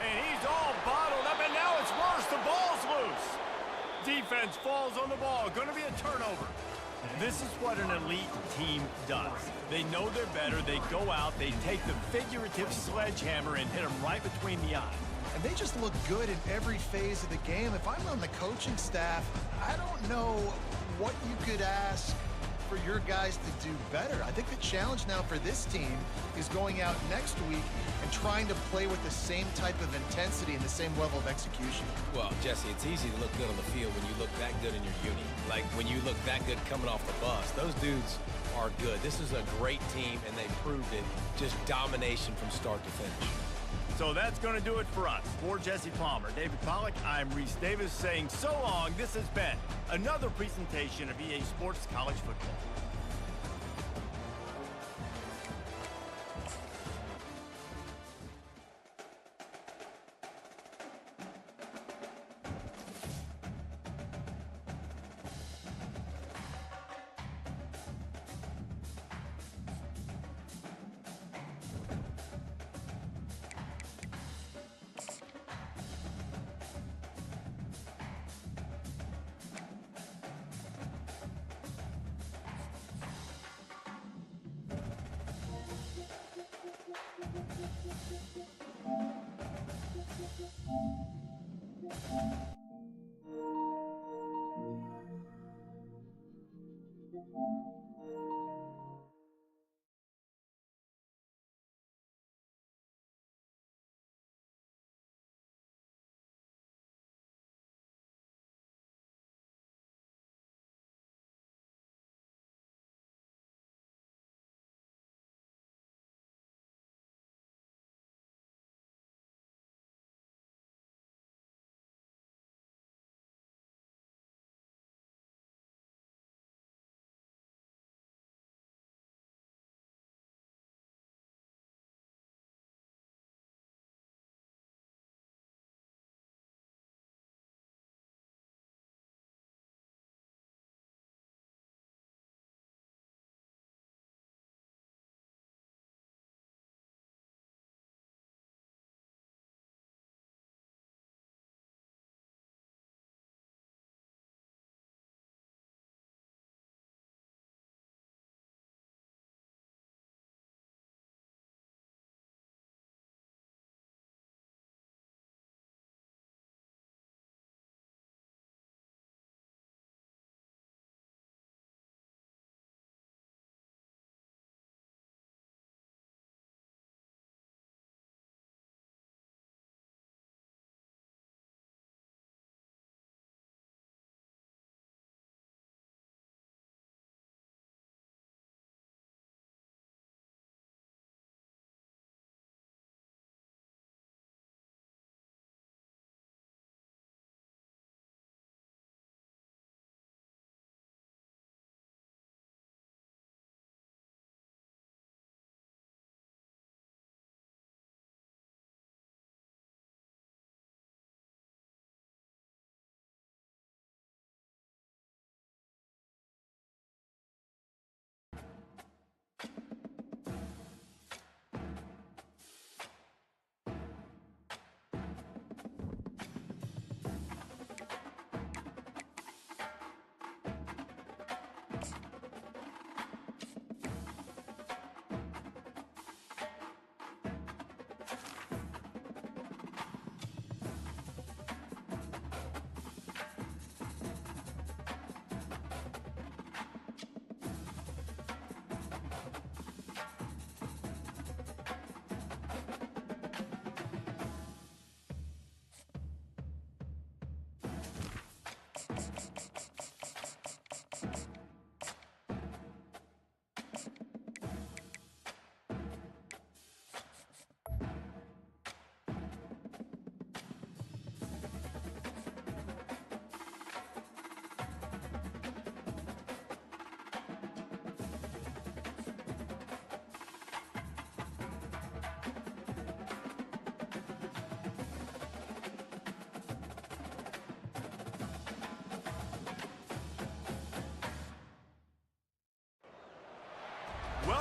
And he's all bottled up, and now it's worse. The ball's loose. Defense falls on the ball. Going to be a turnover. This is what an elite team does. They know they're better. They go out. They take the figurative sledgehammer and hit them right between the eyes. And they just look good in every phase of the game. If I'm on the coaching staff, I don't know what you could ask for your guys to do better. I think the challenge now for this team is going out next week and trying to play with the same type of intensity and the same level of execution. Well, Jesse, it's easy to look good on the field when you look that good in your uni. Like when you look that good coming off the bus. Those dudes are good. This is a great team, and they proved it. Just domination from start to finish. So that's going to do it for us. For Jesse Palmer, David Pollack, I'm Reese Davis saying so long. This has been another presentation of EA Sports College Football.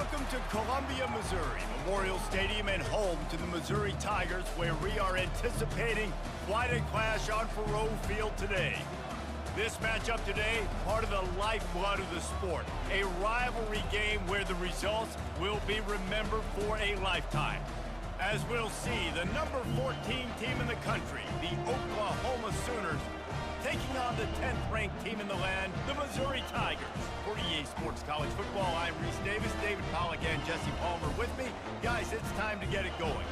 Welcome to Columbia, Missouri, Memorial Stadium and home to the Missouri Tigers, where we are anticipating quite a clash on Faurot Field today. This matchup today, part of the lifeblood of the sport, a rivalry game where the results will be remembered for a lifetime. As we'll see, the number 14 team in the country, the Oklahoma Sooners, taking on the 10th ranked team in the land, the Missouri Tigers. For EA Sports College Football, I'm Reese Davis, David Pollack, and Jesse Palmer with me. Guys, it's time to get it going.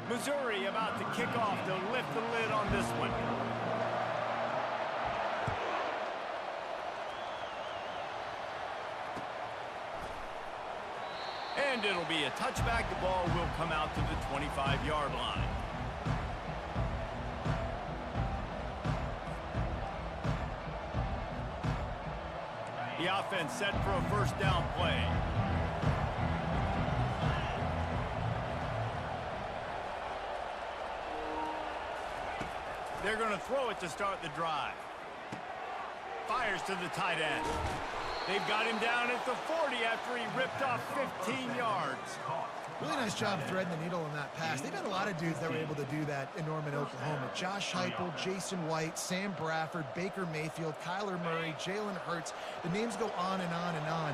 Missouri about to kick off to lift the lid on this one. And it'll be a touchback. The ball will come out to the 25-yard line. The offense set for a first down play. They're going to throw it to start the drive. Fires to the tight end. They've got him down at the 40 after he ripped off 15 yards. Really nice job threading the needle on that pass. They've had a lot of dudes that were able to do that in Norman, Oklahoma. Josh Heupel, Jason White, Sam Bradford, Baker Mayfield, Kyler Murray, Jalen Hurts. The names go on and on and on.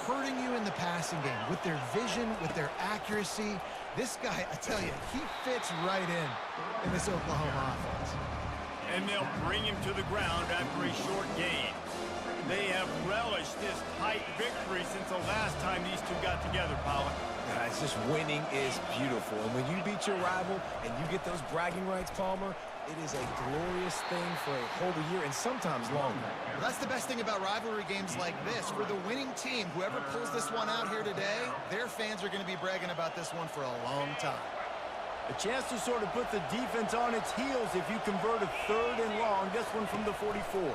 Hurting you in the passing game with their vision, with their accuracy. This guy, I tell you, he fits right in this Oklahoma offense. And they'll bring him to the ground after a short gain. They have relished this tight victory since the last time these two got together, Pollack. It's just winning is beautiful. And when you beat your rival and you get those bragging rights, Palmer, it is a glorious thing for a whole year and sometimes longer. Well, that's the best thing about rivalry games like this. For the winning team, whoever pulls this one out here today, their fans are going to be bragging about this one for a long time. A chance to sort of put the defense on its heels if you convert a 3rd and long. This one from the 44.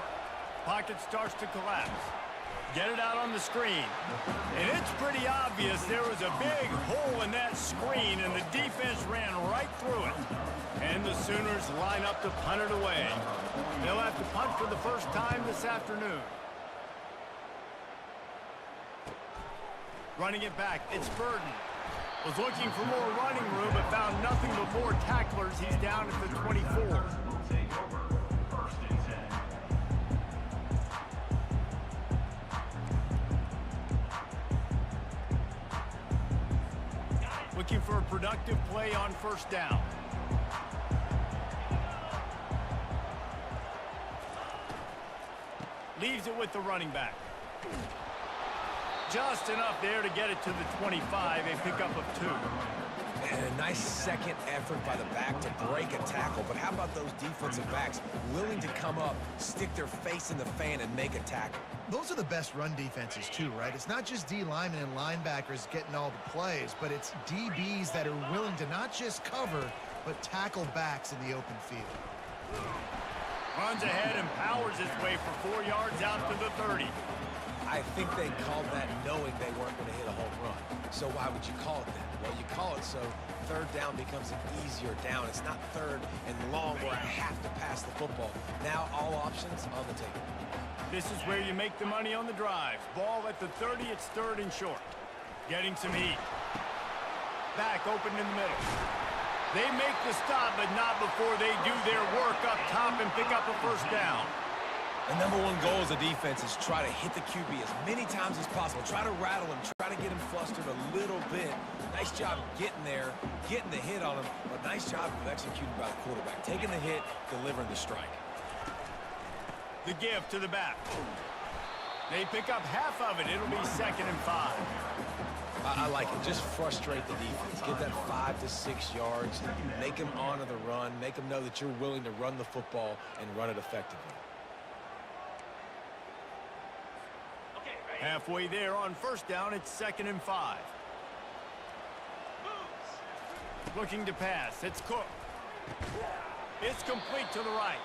Pocket starts to collapse. Get it out on the screen. And it's pretty obvious there was a big hole in that screen, and the defense ran right through it. And the Sooners line up to punt it away. They'll have to punt for the first time this afternoon. Running it back, it's Burden. Was looking for more running room, but found nothing but more tacklers. He's down at the 24. Looking for a productive play on first down. Leaves it with the running back. Just enough there to get it to the 25, a pickup of 2. And a nice second effort by the back to break a tackle. But how about those defensive backs willing to come up, stick their face in the fan, and make a tackle? Those are the best run defenses too, right? It's not just D linemen and linebackers getting all the plays, but it's DBs that are willing to not just cover, but tackle backs in the open field. Runs ahead and powers his way for 4 yards out to the 30. I think they called that knowing they weren't going to hit a home run. So why would you call it that? Well, you call it so 3rd down becomes an easier down. It's not 3rd and long where I have to pass the football. Now all options on the table. This is where you make the money on the drives. Ball at the 30, it's 3rd and short. Getting some heat. Back open in the middle. They make the stop, but not before they do their work up top and pick up a first down. The number one goal as a defense is try to hit the QB as many times as possible. Try to rattle him, try to get him flustered a little bit. Nice job getting there, getting the hit on him, but nice job of executing by the quarterback. Taking the hit, delivering the strike. The give to the back. They pick up half of it. It'll be 2nd and 5. I like it. Just frustrate the defense. Get that 5 to 6 yards. Make them honor the run. Make them know that you're willing to run the football and run it effectively. Halfway there on first down, it's 2nd and 5. Looking to pass, it's Cook. It's complete to the right.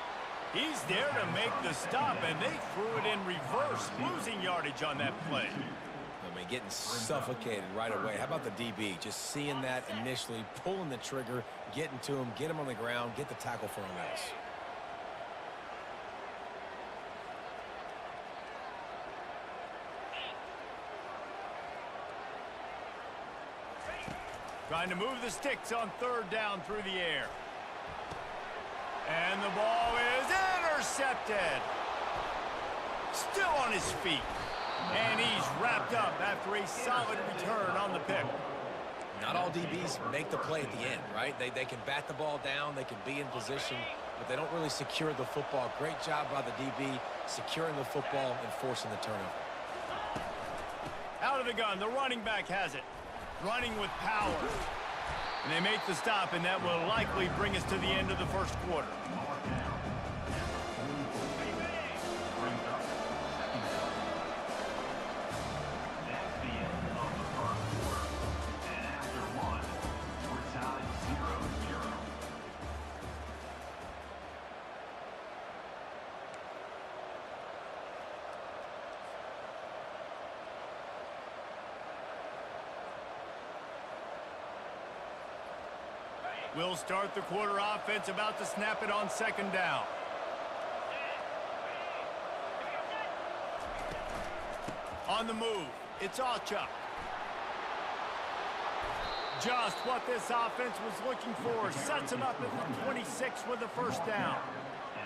He's there to make the stop, and they threw it in reverse, losing yardage on that play. I mean, getting suffocated right away. How about the DB? Just seeing that initially, pulling the trigger, getting to him, get him on the ground, get the tackle for a loss. Trying to move the sticks on third down through the air. And the ball is intercepted. Still on his feet. And he's wrapped up after a solid return on the pick. Not all DBs make the play at the end, right? They can bat the ball down, they can be in position, but they don't really secure the football. Great job by the DB securing the football and forcing the turnover. Out of the gun, the running back has it. Running with power. And they make the stop, and that will likely bring us to the end of the first quarter. We'll start the quarter offense, about to snap it on second down. On the move, it's Allchuck. Just what this offense was looking for. Sets him up at the 26 with the first down.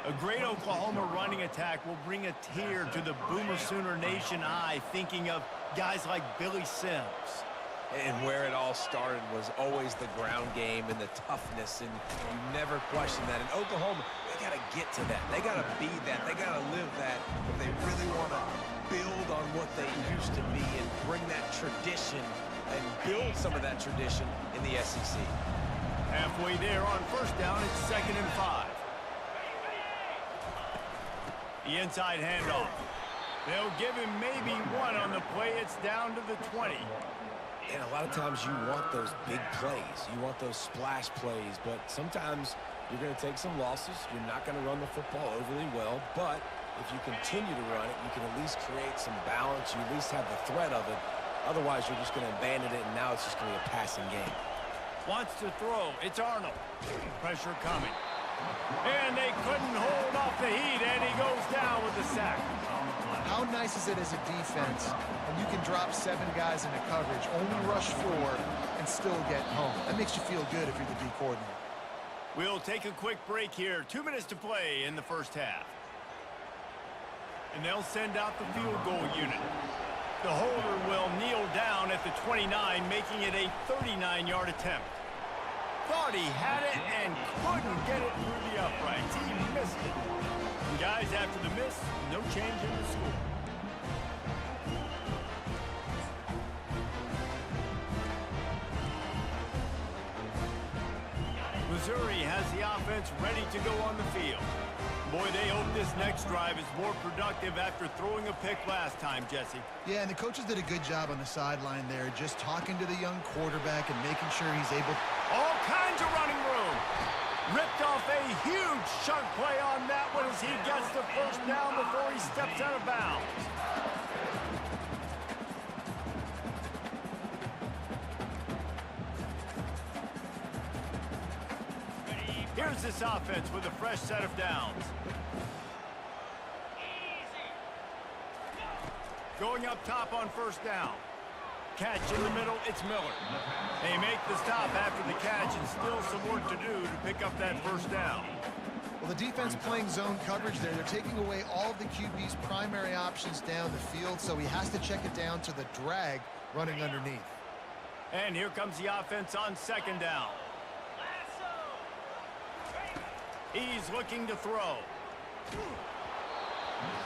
A great Oklahoma running attack will bring a tear to the Boomer Sooner Nation eye, thinking of guys like Billy Sims. And where it all started was always the ground game and the toughness, and you never question that. In Oklahoma, they got to get to that. They got to be that. They got to live that if they really want to build on what they used to be and bring that tradition and build some of that tradition in the SEC. Halfway there on first down, it's 2nd and 5. The inside handoff. They'll give him maybe one on the play. It's down to the 20. And a lot of times you want those big plays. You want those splash plays, but sometimes you're going to take some losses. You're not going to run the football overly well, but if you continue to run it, you can at least create some balance. You at least have the threat of it. Otherwise, you're just going to abandon it, and now it's just going to be a passing game. Wants to throw. It's Arnold. Pressure coming. And they couldn't hold off the heat, and he goes down with the sack. How nice is it as a defense when you can drop 7 guys into coverage, only rush 4, and still get home? That makes you feel good if you're the D coordinator. We'll take a quick break here. 2 minutes to play in the first half. And they'll send out the field goal unit. The holder will kneel down at the 29, making it a 39-yard attempt. Thought he had it and couldn't get it through the uprights. He missed it. And guys, after the miss, no change in the score. Missouri has the offense ready to go on the field. Boy, they hope this next drive is more productive after throwing a pick last time, Jesse. Yeah, and the coaches did a good job on the sideline there, just talking to the young quarterback and making sure he's able. All kinds of running room. Ripped off a huge chunk play on that one as he gets the first down before he steps out of bounds. Here's this offense with a fresh set of downs. Going up top on first down. Catch in the middle, it's Miller. They make the stop after the catch, and still some work to do to pick up that first down. Well, the defense playing zone coverage there. They're taking away all of the QB's primary options down the field, so he has to check it down to the drag running underneath. And here comes the offense on second down. He's looking to throw.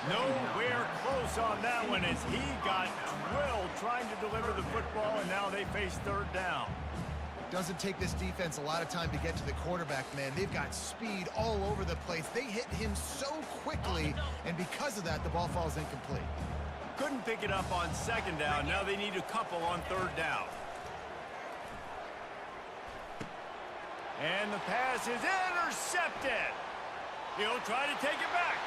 Nowhere close on that one as he got drilled trying to deliver the football, and now they face third down. Doesn't take this defense a lot of time to get to the quarterback, man. They've got speed all over the place. They hit him so quickly, and because of that, the ball falls incomplete. Couldn't pick it up on second down. Now they need a couple on third down. And the pass is intercepted. He'll try to take it back.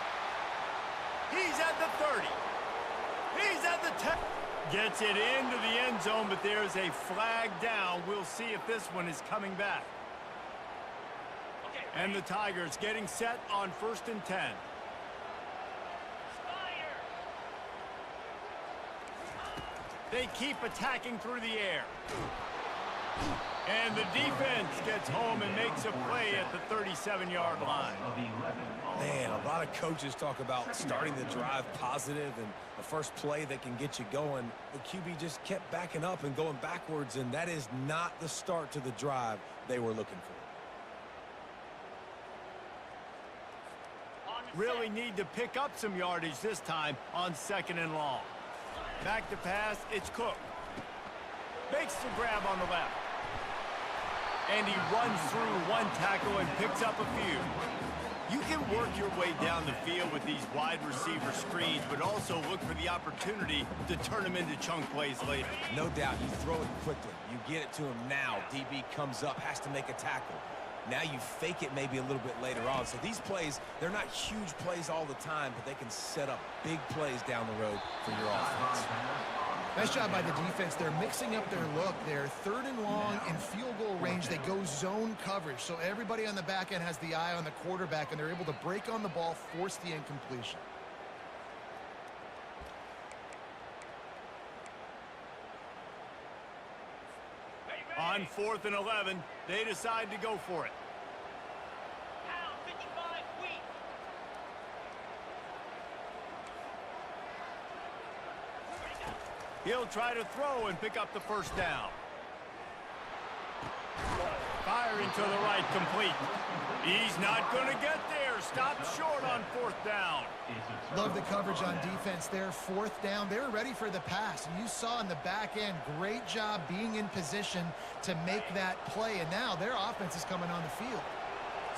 He's at the 30. He's at the 10. Gets it into the end zone, but there's a flag down. We'll see if this one is coming back. And the Tigers getting set on 1st and 10. They keep attacking through the air. And the defense gets home and makes a play at the 37-yard line. Man, a lot of coaches talk about starting the drive positive and the first play that can get you going. The QB just kept backing up and going backwards, and that is not the start to the drive they were looking for. Really need to pick up some yardage this time on 2nd and long. Back to pass, it's Cook. Makes the grab on the left. And he runs through one tackle and picks up a few. You can work your way down the field with these wide receiver screens, but also look for the opportunity to turn them into chunk plays later. No doubt, you throw it quickly. You get it to him now. DB comes up, has to make a tackle. Now you fake it maybe a little bit later on. So these plays, they're not huge plays all the time, but they can set up big plays down the road for your offense. Nice job by the defense. They're mixing up their look. They're 3rd and long in field goal range. They go zone coverage. So everybody on the back end has the eye on the quarterback, and they're able to break on the ball, force the incompletion. On 4th and 11, they decide to go for it. He'll try to throw and pick up the 1st down. Firing to the right, complete. He's not going to get there. Stopped short on 4th down. Love the coverage on defense there. 4th down. They were ready for the pass. And you saw in the back end, great job being in position to make that play. And now their offense is coming on the field.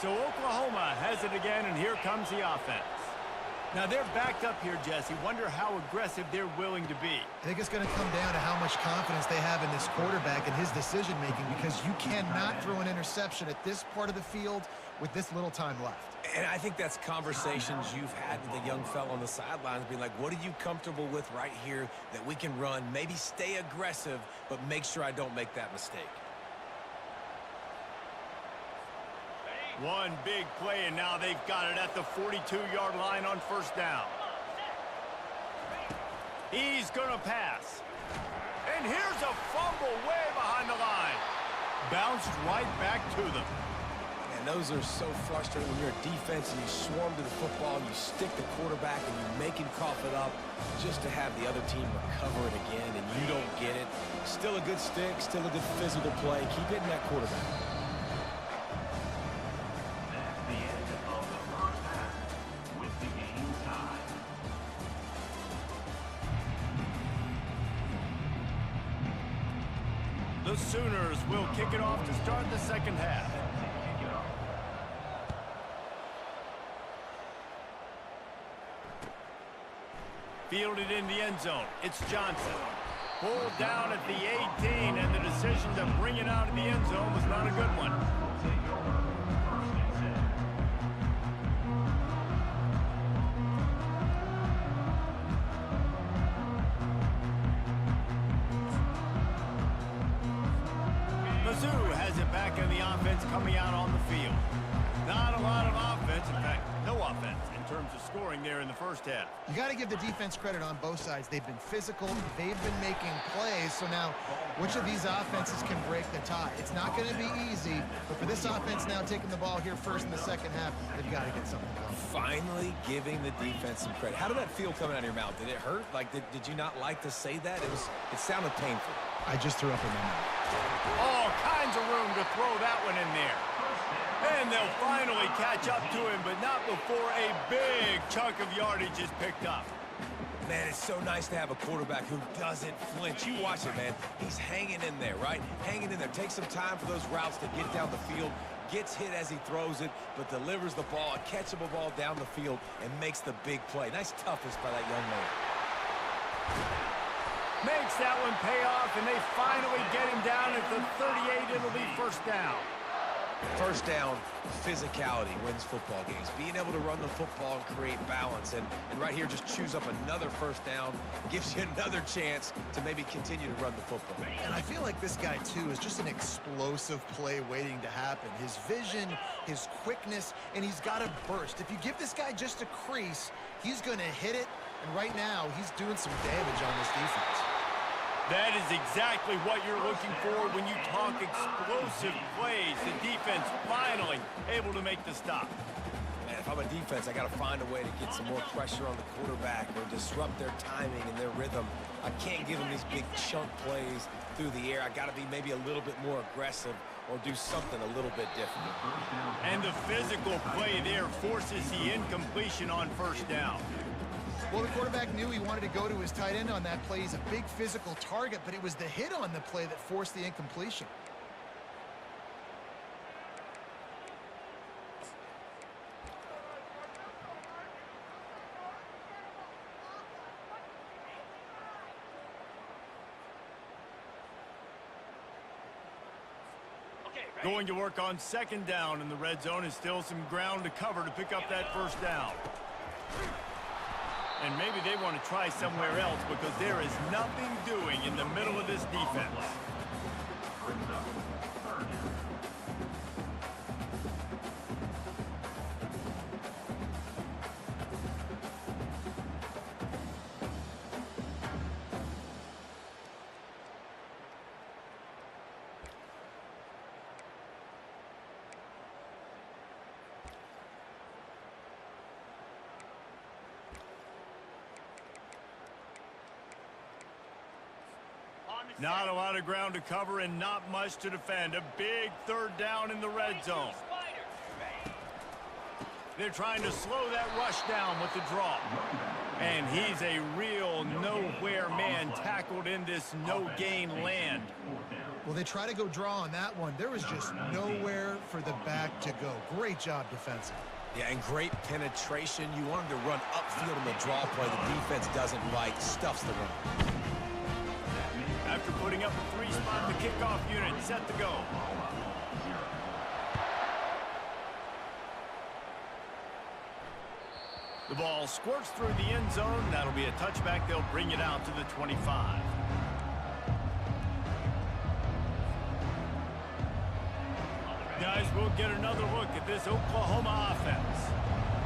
So Oklahoma has it again, and here comes the offense. Now they're backed up here, Jesse. Wonder how aggressive they're willing to be. I think it's going to come down to how much confidence they have in this quarterback and his decision-making, because you cannot throw an interception at this part of the field with this little time left. And I think that's conversations you've had with a young fella on the sidelines, being like, what are you comfortable with right here that we can run? Maybe stay aggressive, but make sure I don't make that mistake. One big play, and now they've got it at the 42-yard line on 1st down. He's going to pass. And here's a fumble way behind the line. Bounced right back to them. And those are so frustrating when you're a defense and you swarm to the football, you stick the quarterback, and you make him cough it up just to have the other team recover it again, and you don't get it. Still a good stick, still a good physical play. Keep hitting that quarterback. The Sooners will kick it off to start the 2nd half. Fielded in the end zone. It's Johnson. Pulled down at the 18, and the decision to bring it out of the end zone was not a good one. Mizzou has it back in the offense coming out on the field. Not a lot of offense, in fact, no offense in terms of scoring there in the 1st half. You got to give the defense credit on both sides. They've been physical. They've been making plays. So now, which of these offenses can break the tie? It's not going to be easy, but for this offense now taking the ball here first in the 2nd half, they've got to get something going. Finally giving the defense some credit. How did that feel coming out of your mouth? Did it hurt? Like, did you not like to say that? It sounded painful. I just threw up in my mouth. All kinds of room to throw that one in there. And they'll finally catch up to him, but not before a big chunk of yardage is picked up. Man, it's so nice to have a quarterback who doesn't flinch. You watch it, man. He's hanging in there, right? Hanging in there. Takes some time for those routes to get down the field. Gets hit as he throws it, but delivers the ball, a catchable ball down the field, and makes the big play. Nice toughness by that young man. Makes that one pay off, and they finally get him down at the 38. It'll be 1st down. First down, physicality wins football games. Being able to run the football and create balance. And right here, just choose up another first down, gives you another chance to maybe continue to run the football. And I feel like this guy, too, is just an explosive play waiting to happen. His vision, his quickness, and he's got a burst. If you give this guy just a crease, he's going to hit it. And right now, he's doing some damage on this defense. That is exactly what you're looking for when you talk explosive plays. The defense finally able to make the stop. Man, if I'm a defense, I got to find a way to get some more pressure on the quarterback or disrupt their timing and their rhythm. I can't give them these big chunk plays through the air. I got to be maybe a little bit more aggressive or do something a little bit different. And the physical play there forces the incompletion on first down. Well, the quarterback knew he wanted to go to his tight end on that play. He's a big physical target, but it was the hit on the play that forced the incompletion. Going to work on second down in the red zone, is still some ground to cover to pick up that first down. And maybe they want to try somewhere else because there is nothing doing in the middle of this defense. Not a lot of ground to cover and not much to defend. A big third down in the red zone. They're trying to slow that rush down with the draw. And he's a real nowhere man tackled in this no-gain land. Well, they try to go draw on that one. There was just nowhere for the back to go. Great job defensive. Yeah, and great penetration. You want him to run upfield in the draw play. The defense doesn't like, stuffs the run. After putting up a three-spot, the kickoff unit set to go. The ball squirts through the end zone. That'll be a touchback. They'll bring it out to the 25. Guys, we'll get another look at this Oklahoma offense.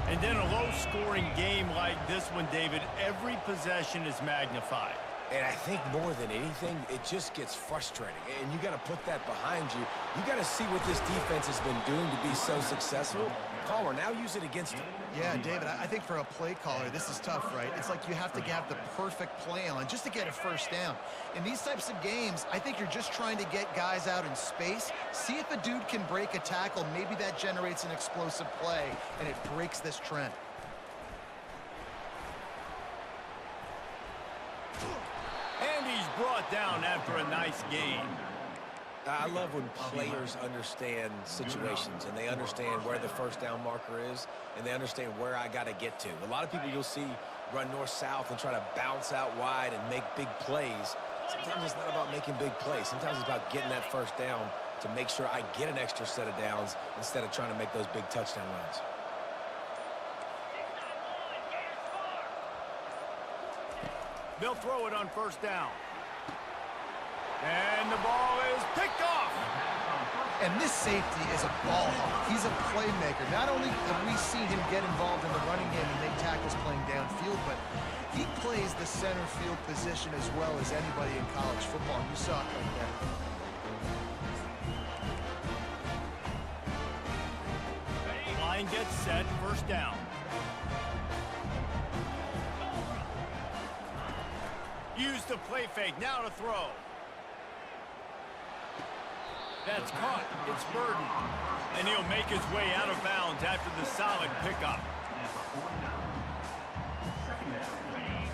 And in a low-scoring game like this one, David, every possession is magnified. And I think more than anything, it just gets frustrating. And you got to put that behind you. You got to see what this defense has been doing to be so successful. Caller, now use it against him. Yeah, David, I think for a play caller, this is tough, right? It's like you have to have the perfect play on just to get a first down. In these types of games, I think you're just trying to get guys out in space, see if a dude can break a tackle. Maybe that generates an explosive play, and it breaks this trend. And he's brought down after a nice gain. I love when players understand situations and they understand where the first down marker is and they understand where I got to get to. A lot of people you'll see run north-south and try to bounce out wide and make big plays. Sometimes it's not about making big plays. Sometimes it's about getting that first down to make sure I get an extra set of downs instead of trying to make those big touchdown runs. They'll throw it on first down. And the ball is picked off. And this safety is a ball hawk. He's a playmaker. Not only have we seen him get involved in the running game and make tackles playing downfield, but he plays the center field position as well as anybody in college football. You saw it right there. Line gets set, first down. Use the play fake, now to throw. That's caught, it's Burden. And he'll make his way out of bounds after the solid pickup.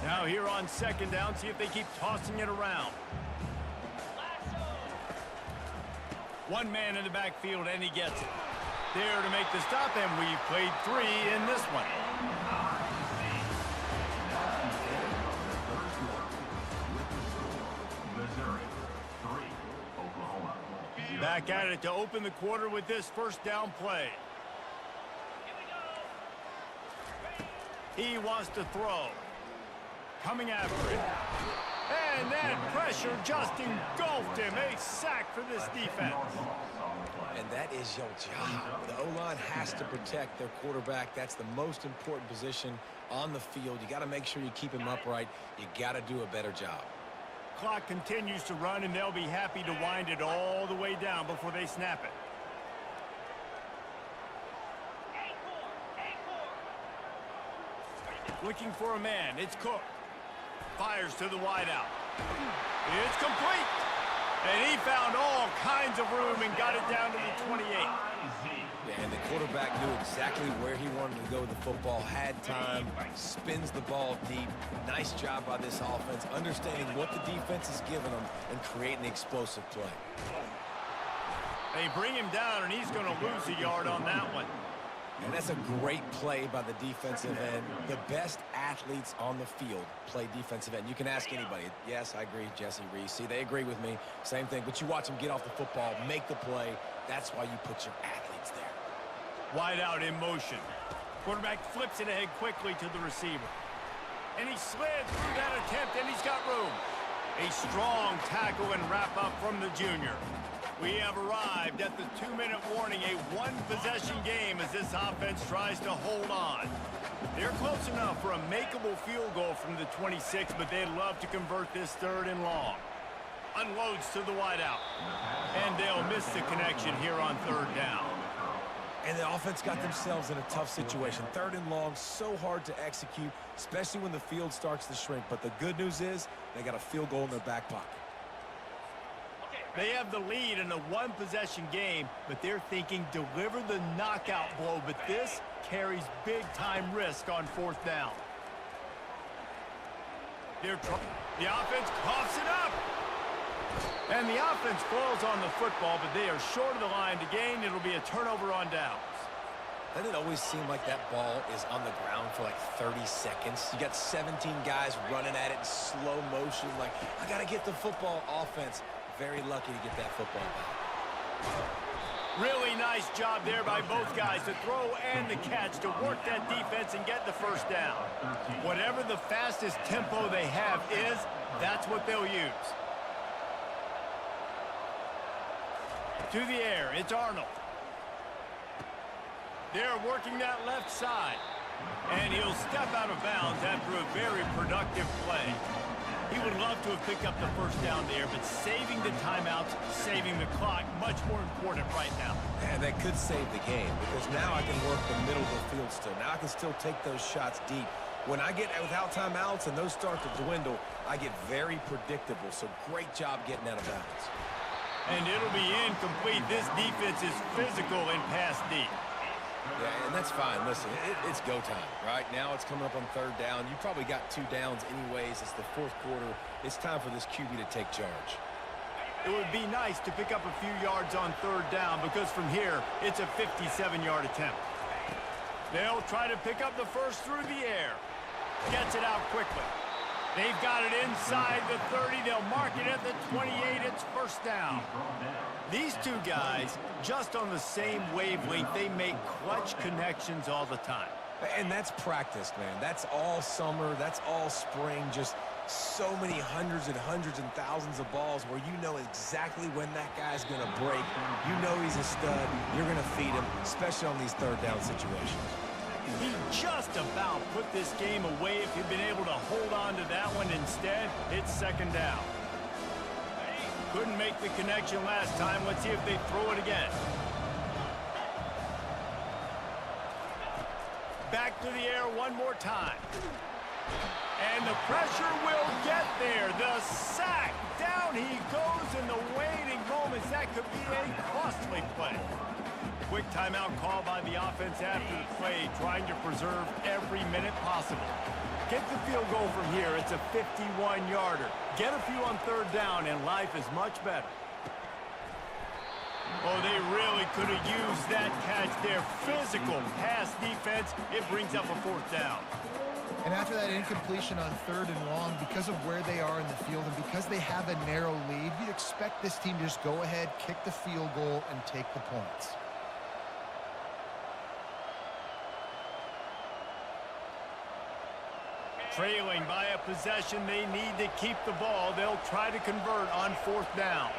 Now here on second down, see if they keep tossing it around. One man in the backfield and he gets it. There to make the stop, and we've played three in this one. Back at it to open the quarter with this first down play. He wants to throw. Coming after it. And that pressure just engulfed him. A sack for this defense. And that is your job. The O-line has to protect their quarterback. That's the most important position on the field. You got to make sure you keep him upright. You got to do a better job. Clock continues to run, and they'll be happy to wind it all the way down before they snap it. Looking for a man. It's Cook. Fires to the wideout. It's complete. And he found all kinds of room and got it down to the 28. Yeah, and the quarterback knew exactly where he wanted to go with the football, had time, spins the ball deep. Nice job by this offense, understanding what the defense is giving them and creating explosive play. They bring him down, and he's going to lose a yard on that one. And that's a great play by the defensive end. The best athletes on the field play defensive end. You can ask anybody. Yes, I agree, Jesse Reese. See, they agree with me. Same thing. But you watch them get off the football, make the play. That's why you put your athletes there. Wide out in motion. Quarterback flips it ahead quickly to the receiver. And he slid through that attempt, and he's got room. A strong tackle and wrap up from the junior. We have arrived at the 2-minute warning, a one-possession game as this offense tries to hold on. They're close enough for a makeable field goal from the 26, but they'd love to convert this 3rd and long. Unloads to the wideout. And they'll miss the connection here on 3rd down. And the offense got themselves in a tough situation. 3rd and long, so hard to execute, especially when the field starts to shrink. But the good news is they got a field goal in their back pocket. They have the lead in a one-possession game, but they're thinking deliver the knockout blow, but this carries big-time risk on 4th down. The offense coughs it up. And the offense falls on the football, but they are short of the line to gain. It'll be a turnover on downs. Doesn't it always seem like that ball is on the ground for like 30 seconds? You got 17 guys running at it in slow motion. Like, I got to get the football. Offense, very lucky to get that football back. Really nice job there by both guys to throw and the catch to work that defense and get the 1st down. Whatever the fastest tempo they have is, that's what they'll use. To the air, it's Arnold. They're working that left side. And he'll step out of bounds after a very productive play. He would love to have picked up the 1st down there, but saving the timeouts, saving the clock, much more important right now. And that could save the game, because now I can work the middle of the field still. Now I can still take those shots deep. When I get without timeouts and those start to dwindle, I get very predictable. So great job getting out of bounds. And it'll be incomplete. This defense is physical and pass deep. Yeah, and that's fine. Listen, it's go time, right? Now it's coming up on 3rd down. You probably got 2 downs anyways. It's the 4th quarter. It's time for this QB to take charge. It would be nice to pick up a few yards on 3rd down, because from here, it's a 57-yard attempt. They'll try to pick up the 1st through the air. Gets it out quickly. They've got it inside the 30. They'll mark it at the 28. It's 1st down. These two guys, just on the same wavelength, they make clutch connections all the time. And that's practice, man. That's all summer. That's all spring. Just so many hundreds and thousands of balls where you know exactly when that guy's going to break. You know he's a stud. You're going to feed him, especially on these 3rd down situations. He just about put this game away if he'd been able to hold on to that one. Instead, it's 2nd down. Couldn't make the connection last time. Let's see if they throw it again. Back to the air one more time. And the pressure will get there. The sack. Down he goes in the waiting moments. That could be a costly play. Quick timeout call by the offense after the play, trying to preserve every minute possible. Get the field goal from here. It's a 51-yarder. Get a few on 3rd down, and life is much better. Oh, they really could have used that catch there. Physical pass defense. It brings up a 4th down. And after that incompletion on 3rd and long, because of where they are in the field and because they have a narrow lead, you'd expect expect this team to just go ahead, kick the field goal, and take the points. Trailing by a possession, they need to keep the ball. They'll try to convert on 4th down.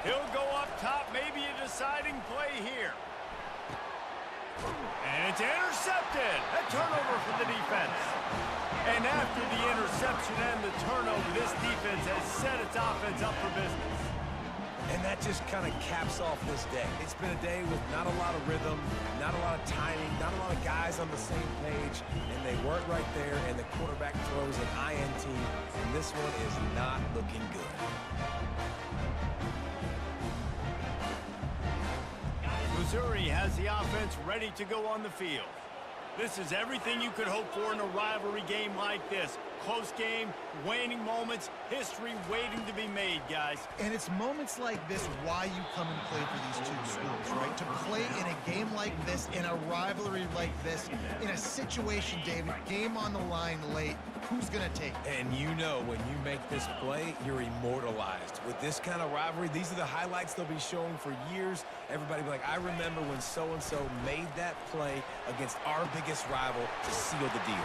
He'll go up top, maybe a deciding play here. And it's intercepted. A turnover for the defense. And after the interception and the turnover, this defense has set its offense up for business. And that just kind of caps off this day. It's been a day with not a lot of rhythm, not a lot of timing, not a lot of guys on the same page, and they weren't right there, and the quarterback throws an INT, and this one is not looking good. Missouri has the offense ready to go on the field. This is everything you could hope for in a rivalry game like this. Close game, waning moments, history waiting to be made, guys. And it's moments like this why you come and play for these two schools, right? To play in a game like this, in a rivalry like this, in a situation, David, game on the line late, who's going to take it? And you know when you make this play, you're immortalized. With this kind of rivalry, these are the highlights they'll be showing for years. Everybody will be like, I remember when so-and-so made that play against our biggest rival to seal the deal.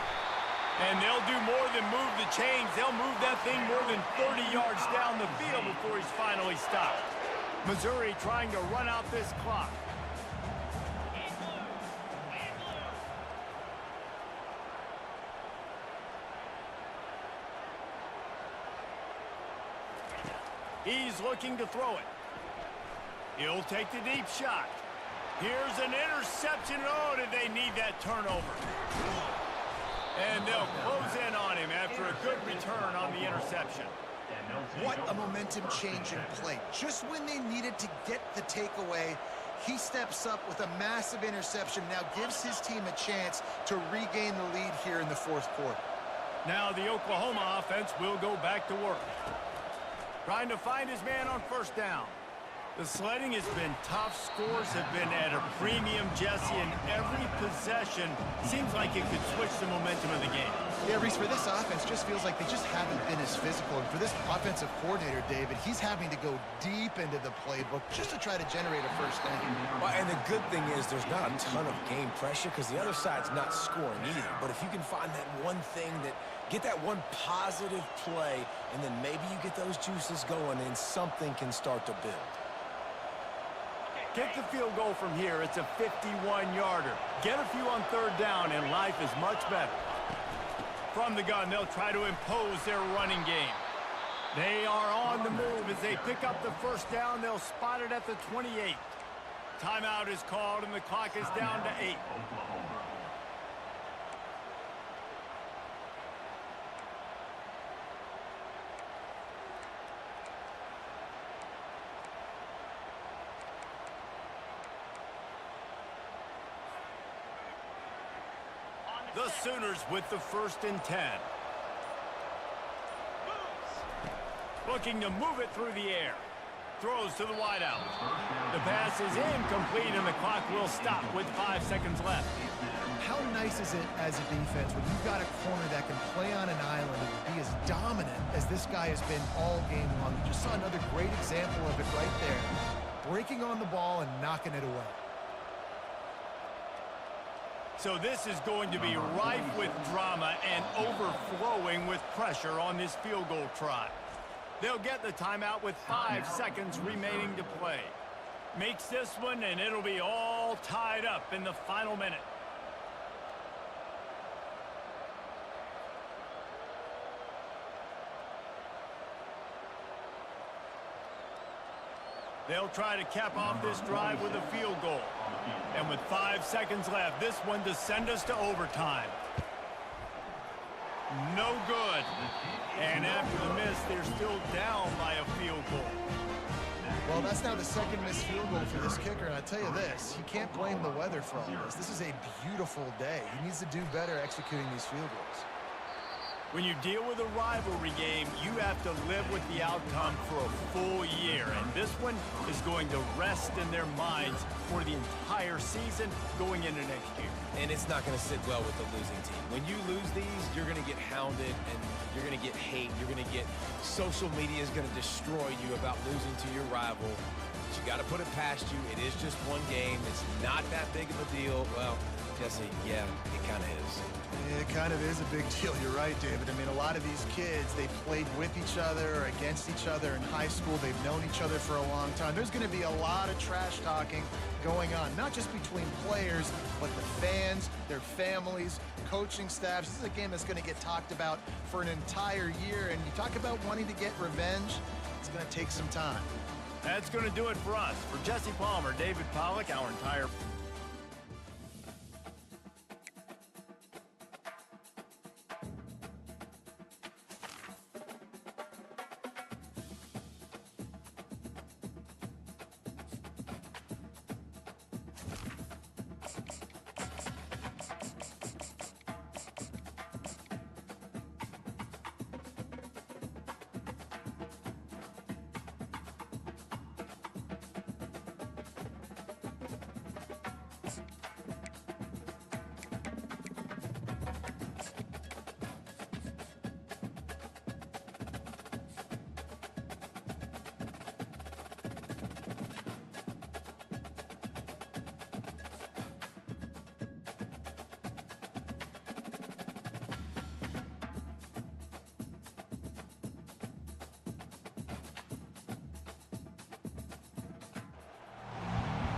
And they'll do more than move the chains. They'll move that thing more than 30 yards down the field before he's finally stopped. Missouri trying to run out this clock. He's looking to throw it. He'll take the deep shot. Here's an interception. Oh, did they need that turnover? And they'll close in on him after a good return on the interception. What a momentum-changing play. Just when they needed to get the takeaway, he steps up with a massive interception, now gives his team a chance to regain the lead here in the 4th quarter. Now the Oklahoma offense will go back to work. Trying to find his man on 1st down. The sledding has been tough. Scores have been at a premium, Jesse, and every possession seems like it could switch the momentum of the game. Yeah, Reese, for this offense, just feels like they just haven't been as physical. And for this offensive coordinator, David, he's having to go deep into the playbook just to try to generate a 1st down. Well, and the good thing is there's not a ton of game pressure because the other side's not scoring either. But if you can find that one thing that get that one positive play, and then maybe you get those juices going and something can start to build. Kick the field goal from here. It's a 51-yarder. Get a few on 3rd down, and life is much better. From the gun, they'll try to impose their running game. They are on the move as they pick up the 1st down. They'll spot it at the 28. Timeout is called, and the clock is down to 8. The Sooners with the 1st and 10. Looking to move it through the air. Throws to the wideout. The pass is incomplete, and the clock will stop with 5 seconds left. How nice is it as a defense when you've got a corner that can play on an island and be as dominant as this guy has been all game long? You just saw another great example of it right there. Breaking on the ball and knocking it away. So this is going to be rife with drama and overflowing with pressure on this field goal try. They'll get the timeout with 5 seconds remaining to play. Makes this one, and it'll be all tied up in the final minute. They'll try to cap off this drive with a field goal. And with 5 seconds left, this one to send us to overtime. No good. And after the miss, they're still down by a field goal. Well, that's now the 2nd missed field goal for this kicker, and I tell you this, you can't blame the weather for all this. This is a beautiful day. He needs to do better executing these field goals. When you deal with a rivalry game, you have to live with the outcome for a full year. And this one is going to rest in their minds for the entire season going into next year. And it's not going to sit well with the losing team. When you lose these, you're going to get hounded and you're going to get hate. You're going to get social media is going to destroy you about losing to your rival. But you got to put it past you. It is just one game. It's not that big of a deal. Well, Jesse, yeah, it kind of is. It kind of is a big deal. You're right, David. I mean, a lot of these kids, they played with each other or against each other in high school. They've known each other for a long time. There's going to be a lot of trash talking going on, not just between players, but the fans, their families, coaching staffs. This is a game that's going to get talked about for an entire year. And you talk about wanting to get revenge, it's going to take some time. That's going to do it for us. For Jesse Palmer, David Pollack, our entire...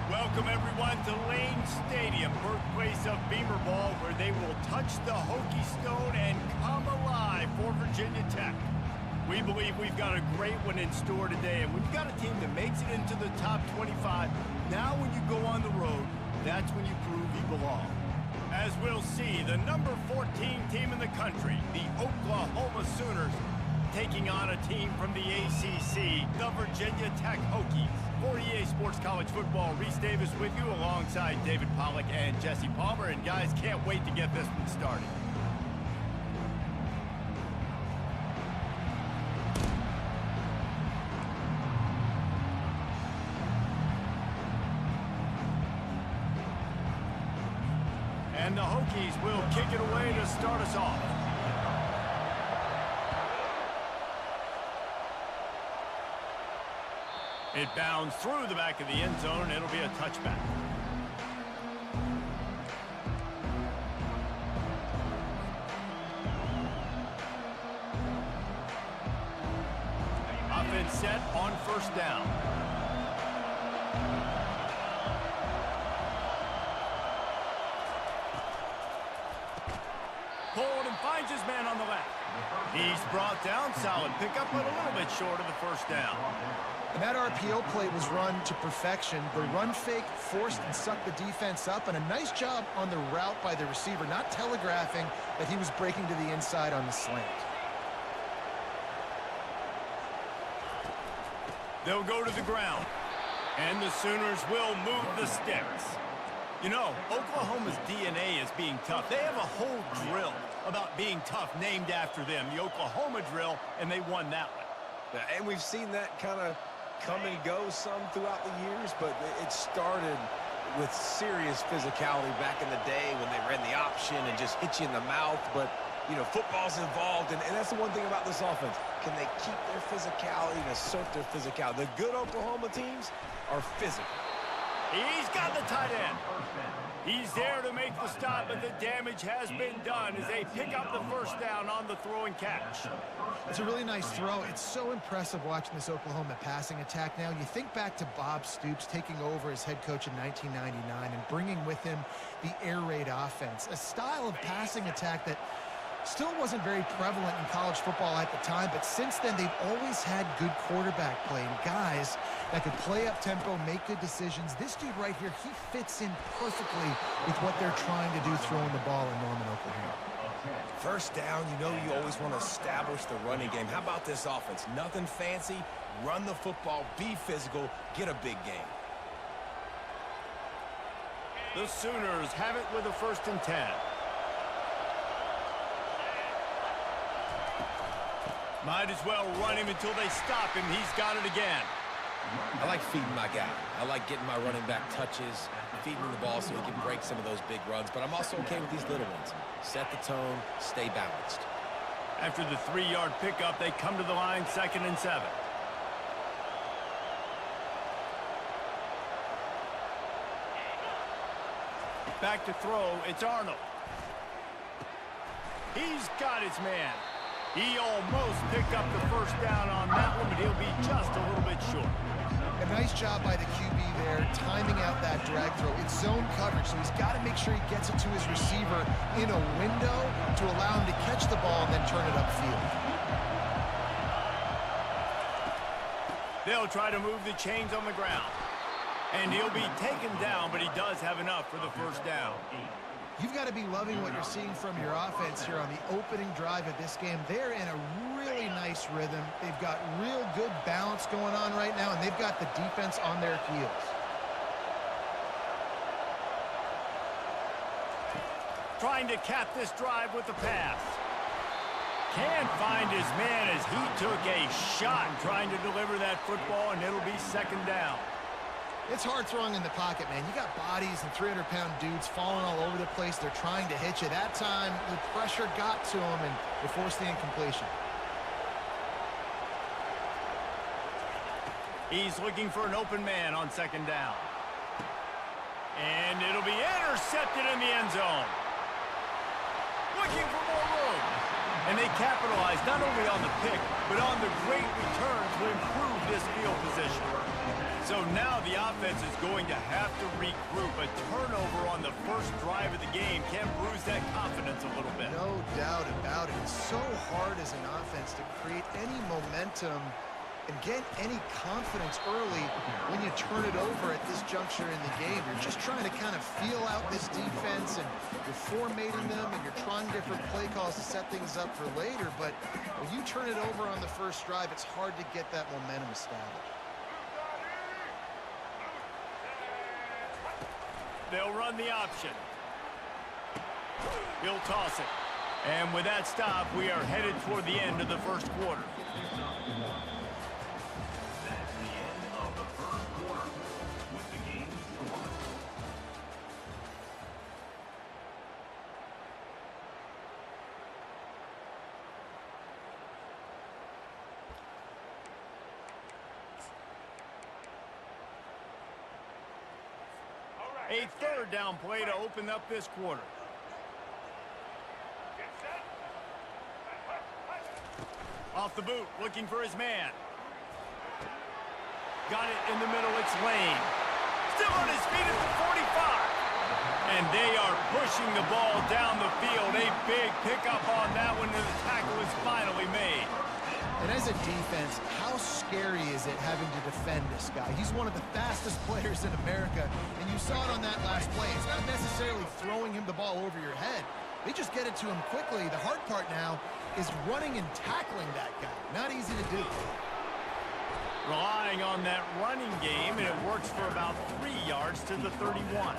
Welcome everyone to Lane Stadium, birthplace of Beamer Ball, where they will touch the Hokie Stone and come alive for Virginia Tech. We believe we've got a great one in store today, and we've got a team that makes it into the top 25. Now when you go on the road, that's when you prove you belong. As we'll see, the number 14 team in the country, the Oklahoma Sooners, taking on a team from the ACC, the Virginia Tech Hokies. For EA Sports College Football, Reese Davis with you alongside David Pollack and Jesse Palmer. And guys, can't wait to get this one started. And the Hokies will kick it away to start us off. It bounds through the back of the end zone. It'll be a touchback. Offense set on first down. Pulled and finds his man on the left. He's brought down. Solid pickup, but a little bit short of the first down. And that RPO play was run to perfection. The run fake forced and sucked the defense up, and a nice job on the route by the receiver, not telegraphing that he was breaking to the inside on the slant. They'll go to the ground, and the Sooners will move the sticks. You know, Oklahoma's DNA is being tough. They have a whole drill about being tough named after them, the Oklahoma drill, and they won that one. And we've seen that kind of come and go some throughout the years, but it started with serious physicality back in the day when they ran the option and just hit you in the mouth. But, you know, football's involved, and that's the one thing about this offense. Can they keep their physicality and assert their physicality? The good Oklahoma teams are physical. He's got the tight end. He's there to make the stop, but the damage has been done as they pick up the first down on the throw and catch. It's a really nice throw. It's so impressive watching this Oklahoma passing attack now. You think back to Bob Stoops taking over as head coach in 1999 and bringing with him the air raid offense, a style of passing attack that still wasn't very prevalent in college football at the time, but since then they've always had good quarterback play and guys that could play up tempo, make good decisions. This dude right here, he fits in perfectly with what they're trying to do throwing the ball in Norman, Oklahoma. First down, you know you always want to establish the running game. How about this offense? Nothing fancy. Run the football, be physical, get a big game. The Sooners have it with a 1st and 10. Might as well run him until they stop him. He's got it again. I like feeding my guy. I like getting my running back touches, feeding him the ball so he can break some of those big runs. But I'm also okay with these little ones. Set the tone, stay balanced. After the 3-yard pickup, they come to the line, 2nd and 7. Back to throw, it's Arnold. He's got his man. He almost picked up the first down on that one, but he'll be just a little bit short. A nice job by the QB there, timing out that drag throw. It's zone coverage, so he's got to make sure he gets it to his receiver in a window to allow him to catch the ball and then turn it upfield. They'll try to move the chains on the ground. And he'll be taken down, but he does have enough for the first down. You've got to be loving what you're seeing from your offense here on the opening drive of this game. They're in a really nice rhythm. They've got real good balance going on right now, and they've got the defense on their heels. Trying to cap this drive with the pass. Can't find his man as he took a shot trying to deliver that football, and it'll be 2nd down. It's hard throwing in the pocket, man. You got bodies and 300-pound dudes falling all over the place. They're trying to hit you. That time, the pressure got to him, and they forced the incompletion. He's looking for an open man on 2nd down. And it'll be intercepted in the end zone. Looking for more room. And they capitalize not only on the pick, but on the great return to improve this field position. So now the offense is going to have to regroup. A turnover on the first drive of the game can bruise that confidence a little bit. No doubt about it. It's so hard as an offense to create any momentum and get any confidence early when you turn it over at this juncture in the game. You're just trying to kind of feel out this defense, and you're formatting them, and you're trying different play calls to set things up for later. But when you turn it over on the first drive, it's hard to get that momentum established. They'll run the option. He'll toss it. And with that stop, we are headed toward the end of the first quarter. That's the end of the first quarter with the game score. A 3rd down play to open up this quarter. Off the boot, looking for his man. Got it in the middle, it's Lane. Still on his feet at the 45. And they are pushing the ball down the field. A big pickup on that one, and the tackle is finally made. And as a defense, how scary is it having to defend this guy? He's one of the fastest players in America, and you saw it on that last play. It's not necessarily throwing him the ball over your head. They just get it to him quickly. The hard part now is running and tackling that guy. Not easy to do. Relying on that running game, and it works for about 3 yards to the 31.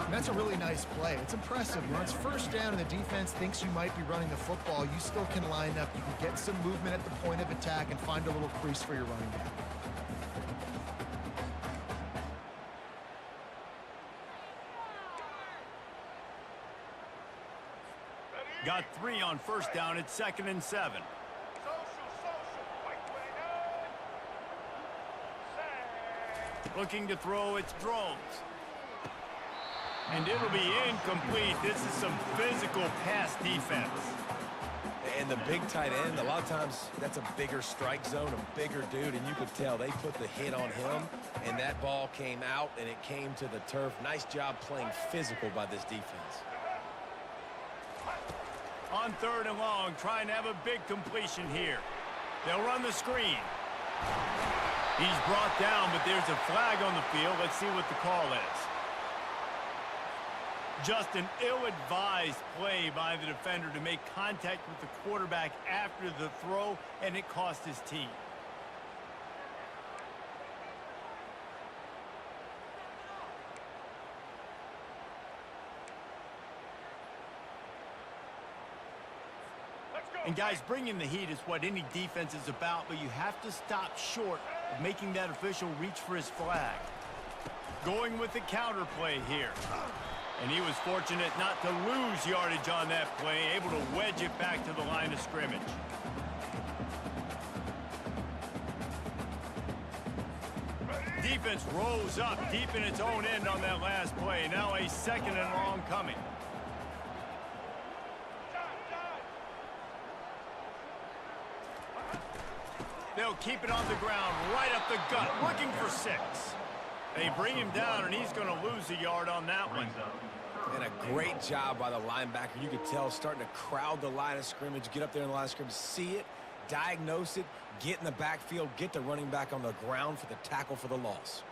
And that's a really nice play. It's impressive. When it's 1st down and the defense thinks you might be running the football, you still can line up. You can get some movement at the point of attack and find a little crease for your running back. Got 3 on 1st down. It's 2nd and 7. Looking to throw, it's Drones. And it'll be incomplete. This is some physical pass defense. And the big tight end, a lot of times that's a bigger strike zone, a bigger dude, and you could tell they put the hit on him, and that ball came out, and it came to the turf. Nice job playing physical by this defense. On 3rd and long, trying to have a big completion here. They'll run the screen. He's brought down, but there's a flag on the field. Let's see what the call is. Just an ill-advised play by the defender to make contact with the quarterback after the throw, and it cost his team. Let's go. And guys, bringing the heat is what any defense is about, but you have to stop short of making that official reach for his flag. Going with the counter play here. And he was fortunate not to lose yardage on that play, able to wedge it back to the line of scrimmage. Defense rolls up deep in its own end on that last play. Now a second and long coming. They'll keep it on the ground, right up the gut, looking for 6. They bring him down, and he's going to lose a yard on that one. And a great job by the linebacker. You could tell starting to crowd the line of scrimmage, get up there in the line of scrimmage, see it, diagnose it, get in the backfield, get the running back on the ground for the tackle for the loss.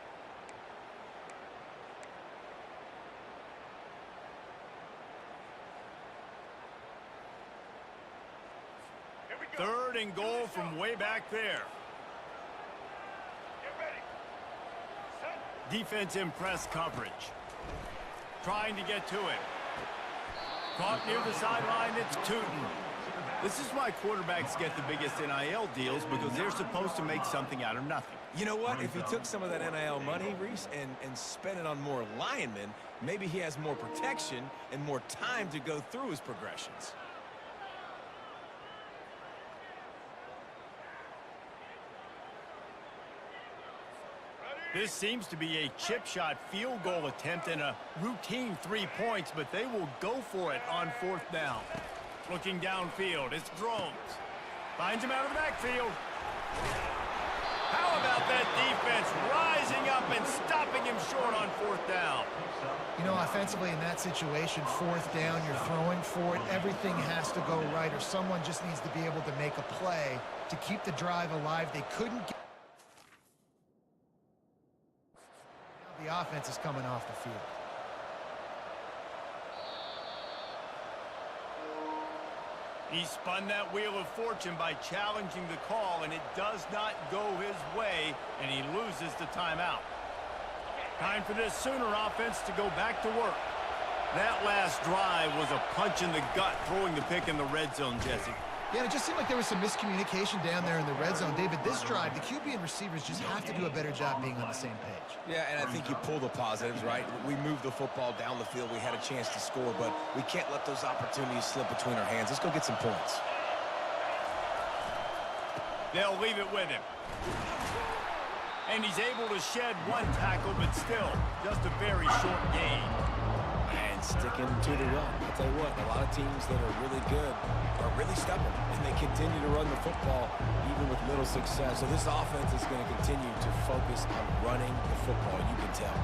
Third and goal from way back there. Defense in press coverage. Trying to get to it. Caught near the sideline, it's Tootin. This is why quarterbacks get the biggest NIL deals, because they're supposed to make something out of nothing. You know what? If he took some of that NIL money, Reese, and spent it on more linemen, maybe he has more protection and more time to go through his progressions. This seems to be a chip shot field goal attempt and a routine 3 points, but they will go for it on 4th down. Looking downfield, it's Drones. Finds him out of the backfield. How about that defense rising up and stopping him short on 4th down? You know, offensively in that situation, 4th down, you're throwing for it. Everything has to go right, or someone just needs to be able to make a play to keep the drive alive. They couldn't get... The offense is coming off the field. He spun that wheel of fortune by challenging the call, and it does not go his way, and he loses the timeout. Time for this Sooner offense to go back to work. That last drive was a punch in the gut, throwing the pick in the red zone, Jesse. Yeah, it just seemed like there was some miscommunication down there in the red zone. David, this drive, the QB and receivers just have to do a better job being on the same page. Yeah, and I think you pull the positives, right? We moved the football down the field. We had a chance to score, but we can't let those opportunities slip between our hands. Let's go get some points. They'll leave it with him. And he's able to shed one tackle, but still, just a very short gain. And sticking to the run. I'll tell you what, a lot of teams that are really good are really stubborn, and they continue to run the football even with little success. So this offense is going to continue to focus on running the football, you can tell.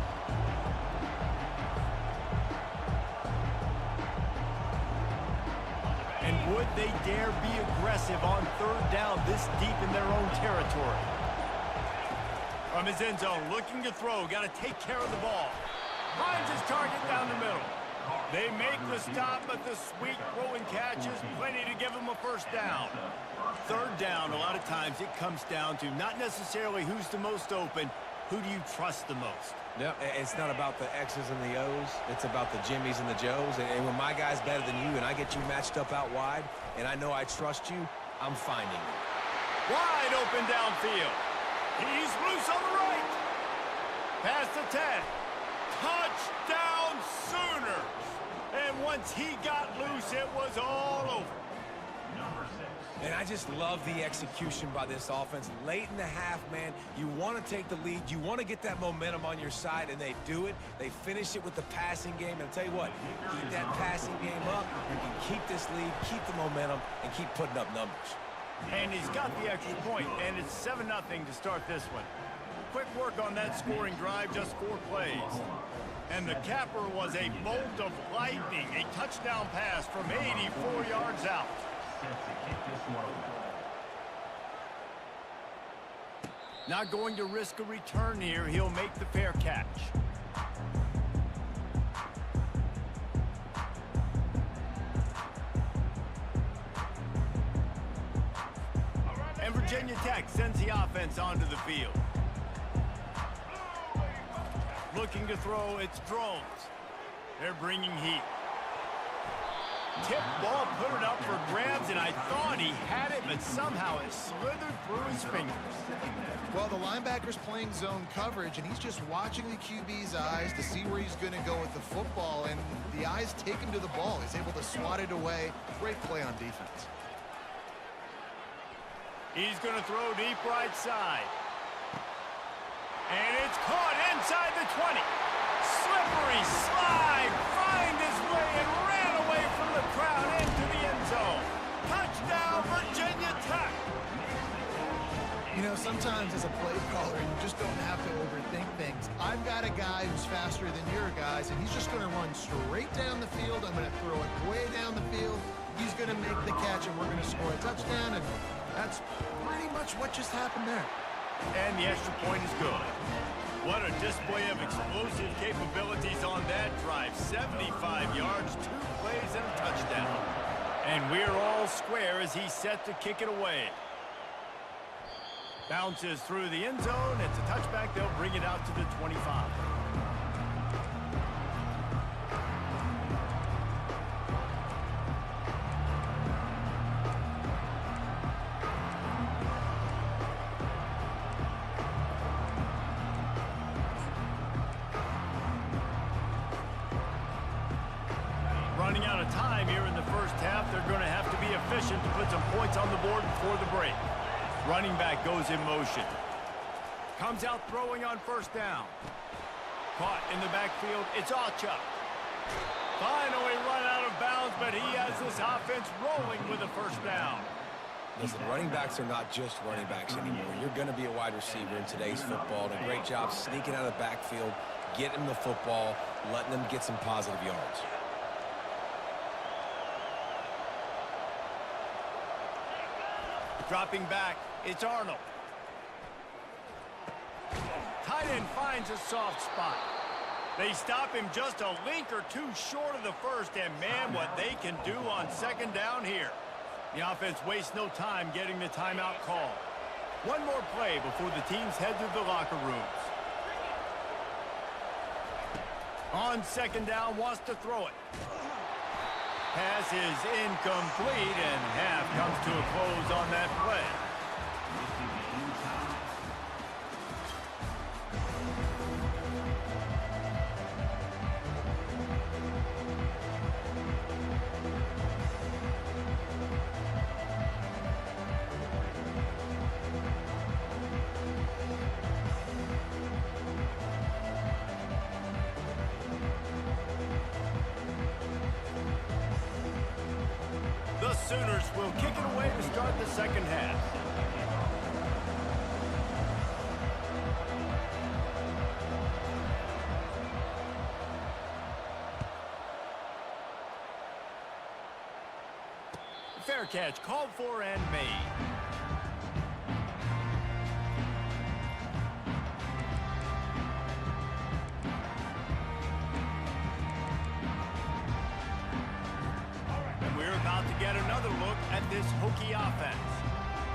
And would they dare be aggressive on 3rd down this deep in their own territory? From his end zone, looking to throw, got to take care of the ball. Finds his target down the middle. They make the stop, but the sweet throwing catch is plenty to give them a 1st down. 3rd down, a lot of times it comes down to not necessarily who's the most open, who do you trust the most? Yep, it's not about the X's and the O's. It's about the Jimmys and the Joes. And when my guy's better than you and I get you matched up out wide and I know I trust you, I'm finding you. Wide open downfield. He's loose on the right. Past the 10. Touchdown Sooners. And once he got loose, it was all over. And I just love the execution by this offense. Late in the half, man, you want to take the lead. You want to get that momentum on your side, and they do it. They finish it with the passing game. And I'll tell you what, keep that passing game up. You can keep this lead, keep the momentum, and keep putting up numbers. And he's got the extra point, and it's 7-0 to start this one. Quick work on that scoring drive, just 4 plays. And the capper was a bolt of lightning, a touchdown pass from 84 yards out. Not going to risk a return here. He'll make the fair catch. And Virginia Tech sends the offense onto the field. Looking to throw, it's Drones. They're bringing heat. tip ball, put it up for grabs, and I thought he had it, but somehow it slithered through his fingers. Well, the linebacker's playing zone coverage, and he's just watching the QB's eyes to see where he's going to go with the football, and the eyes take him to the ball. He's able to swat it away. Great play on defense. He's going to throw deep right side. And it's caught inside the 20. Slippery slide, find his way and ran away from the crowd into the end zone. Touchdown, Virginia Tech. You know, sometimes as a play caller, you just don't have to overthink things. I've got a guy who's faster than your guys, and he's just going to run straight down the field. I'm going to throw it way down the field. He's going to make the catch, and we're going to score a touchdown, and that's pretty much what just happened there. And the extra point is good. What a display of explosive capabilities on that drive. 75 yards, 2 plays, and a touchdown. And we're all square as he's set to kick it away. Bounces through the end zone. It's a touchback. They'll bring it out to the 25. Running out of time here in the first half. They're going to have to be efficient to put some points on the board before the break. Running back goes in motion. Comes out throwing on first down. Caught in the backfield. It's Achuk. Finally run out of bounds, but he has this offense rolling with a first down. Listen, running backs are not just running backs anymore. You're going to be a wide receiver in today's football. And a great job sneaking out of the backfield, getting the football, letting them get some positive yards. Dropping back, it's Arnold. Tight end finds a soft spot. They stop him just a link or two short of the first, and man, what they can do on second down here. The offense wastes no time getting the timeout call. One more play before the teams head to the locker rooms. On second down, wants to throw it. Pass is incomplete, and half comes to a close on that play. The Sooners will kick it away to start the second half. Fair catch called for and made. Get another look at this Hokie offense.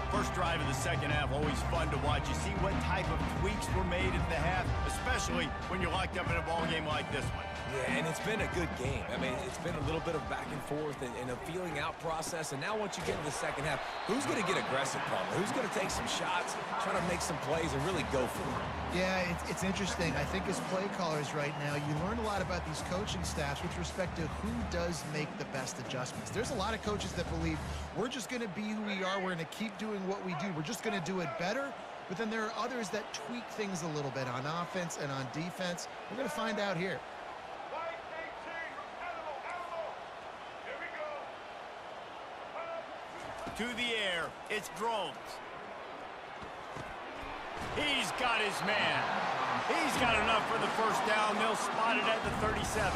First drive of the second half, always fun to watch. You see what type of tweaks were made at the half, especially when you're locked up in a ball game like this one. Yeah, and it's been a good game. I mean, it's been a little bit of back and forth and a feeling out process. And now once you get to the second half, who's going to get aggressive, Palmer? Who's going to take some shots, try to make some plays, and really go for it? Yeah, it's interesting. I think as play callers right now, you learn a lot about these coaching staffs with respect to who does make the best adjustments. There's a lot of coaches that believe we're just going to be who we are. We're going to keep doing what we do. We're just going to do it better. But then there are others that tweak things a little bit on offense and on defense. We're going to find out here. To the air, it's Drones. He's got his man. He's got enough for the first down. They'll spot it at the 37.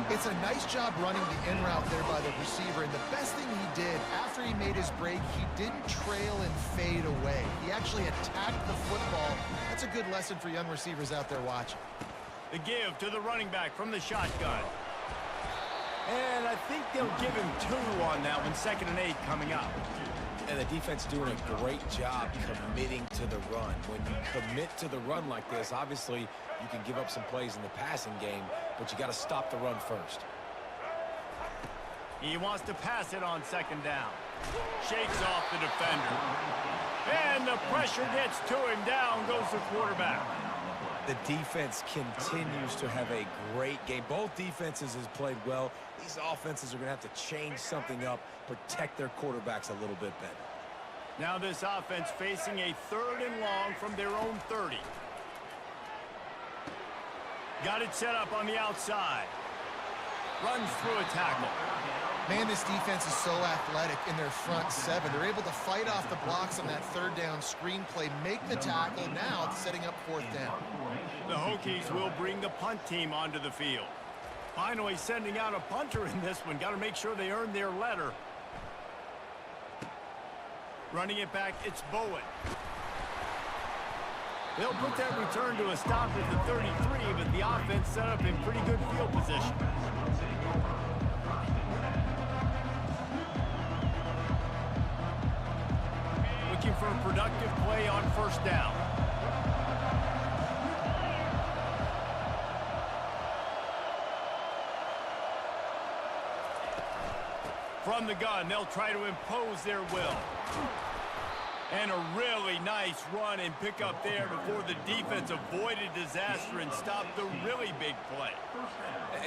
It's a nice job running the in route there by the receiver, and the best thing he did after he made his break, he didn't trail and fade away. He actually attacked the football. That's a good lesson for young receivers out there watching. The give to the running back from the shotgun. And I think they'll give him 2 on that one, 2nd and 8 coming up. And the defense doing a great job committing to the run. When you commit to the run like this, obviously you can give up some plays in the passing game, but you got to stop the run first. He wants to pass it on second down. Shakes off the defender. And the pressure gets to him. Down goes the quarterback. The defense continues to have a great game. Both defenses has played well. These offenses are going to have to change something up, protect their quarterbacks a little bit better. Now this offense facing a 3rd and long from their own 30. Got it set up on the outside. Runs through a tackle. Man, this defense is so athletic in their front 7. They're able to fight off the blocks on that 3rd down screen play, make the tackle. Now it's setting up 4th down. The Hokies will bring the punt team onto the field. Finally sending out a punter in this one. Got to make sure they earn their letter. Running it back, it's Bowen. They'll put that return to a stop at the 33, but the offense set up in pretty good field position. Looking for a productive play on 1st down. From the gun, they'll try to impose their will. And a really nice run and pick up there before the defense avoided disaster and stopped the really big play.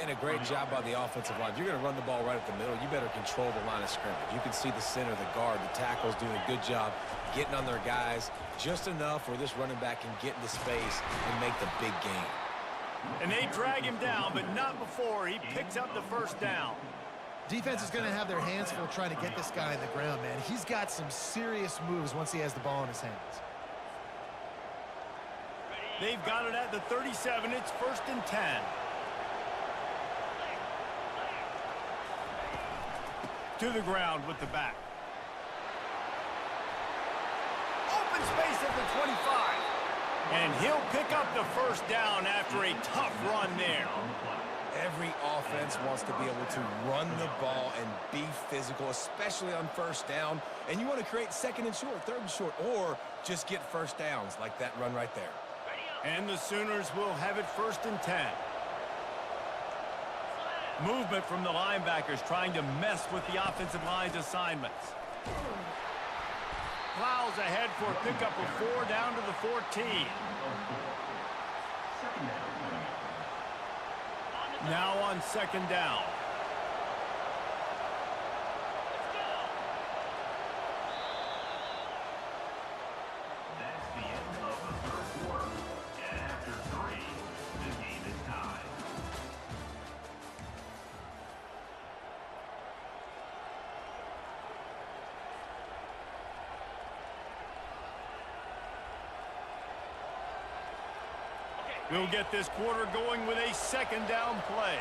And a great job by the offensive line. If you're going to run the ball right at the middle, you better control the line of scrimmage. You can see the center, the guard, the tackle's doing a good job getting on their guys just enough where this running back can get into space and make the big game. And they drag him down, but not before he picks up the 1st down. Defense is going to have their hands full trying to get this guy in the ground, man. He's got some serious moves once he has the ball in his hands. They've got it at the 37. It's 1st and 10. To the ground with the back. Open space at the 25. And he'll pick up the 1st down after a tough run there. Every offense wants to be able to run the ball and be physical, especially on 1st down. And you want to create 2nd and short, 3rd and short, or just get 1st downs like that run right there. And the Sooners will have it 1st and 10. Movement from the linebackers trying to mess with the offensive line's assignments. Plows ahead for a pickup of 4 down to the 14. Now on 2nd down. That's the end of the 3rd quarter. And after 3, the game is tied. We'll get this quarter going with a 2nd down play.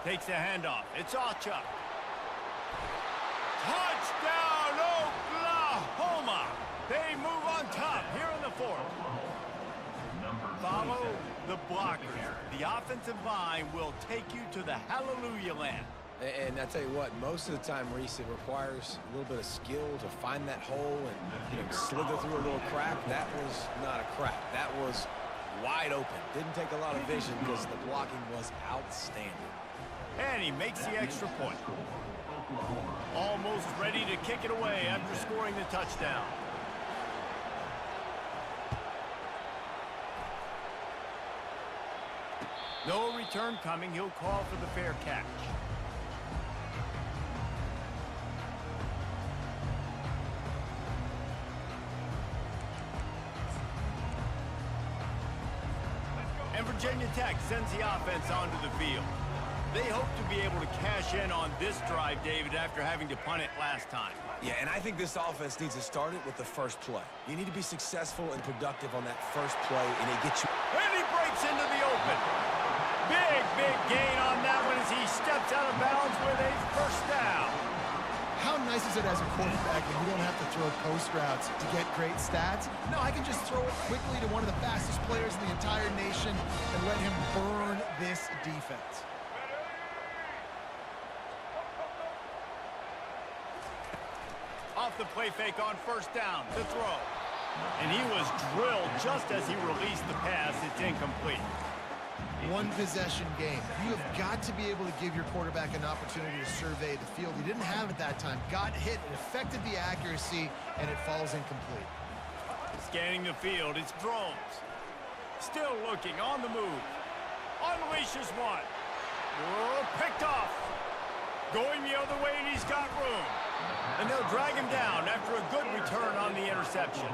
Takes the handoff. It's Achuk. Touchdown, Oklahoma! They move on top here in the 4th. Follow the blockers. The offensive line will take you to the hallelujah land. And I tell you what, most of the time, Reese, it requires a little bit of skill to find that hole and slither through a little crack. That was not a crack. That was wide open. Didn't take a lot of vision because the blocking was outstanding. And he makes the extra point. Almost ready to kick it away after scoring the touchdown. No return coming. He'll call for the fair catch. And Virginia Tech sends the offense onto the field. They hope to be able to cash in on this drive, David, after having to punt it last time. Yeah, and I think this offense needs to start it with the 1st play. You need to be successful and productive on that 1st play, and it gets you. And he breaks into the open. Big gain on that one as he steps out of bounds with a 1st down. How nice is it as a quarterback when you don't have to throw post routes to get great stats? No, I can just throw it quickly to one of the fastest players in the entire nation and let him burn this defense. Off the play fake on 1st down to throw. And he was drilled just as he released the pass. It's incomplete. One possession game. You have got to be able to give your quarterback an opportunity to survey the field. He didn't have it that time. Got hit, it affected the accuracy, and it falls incomplete. Scanning the field, it's drones. Still looking, on the move. Unleashes one. Oh, picked off. Going the other way, and he's got room. And they'll drag him down after a good return on the interception.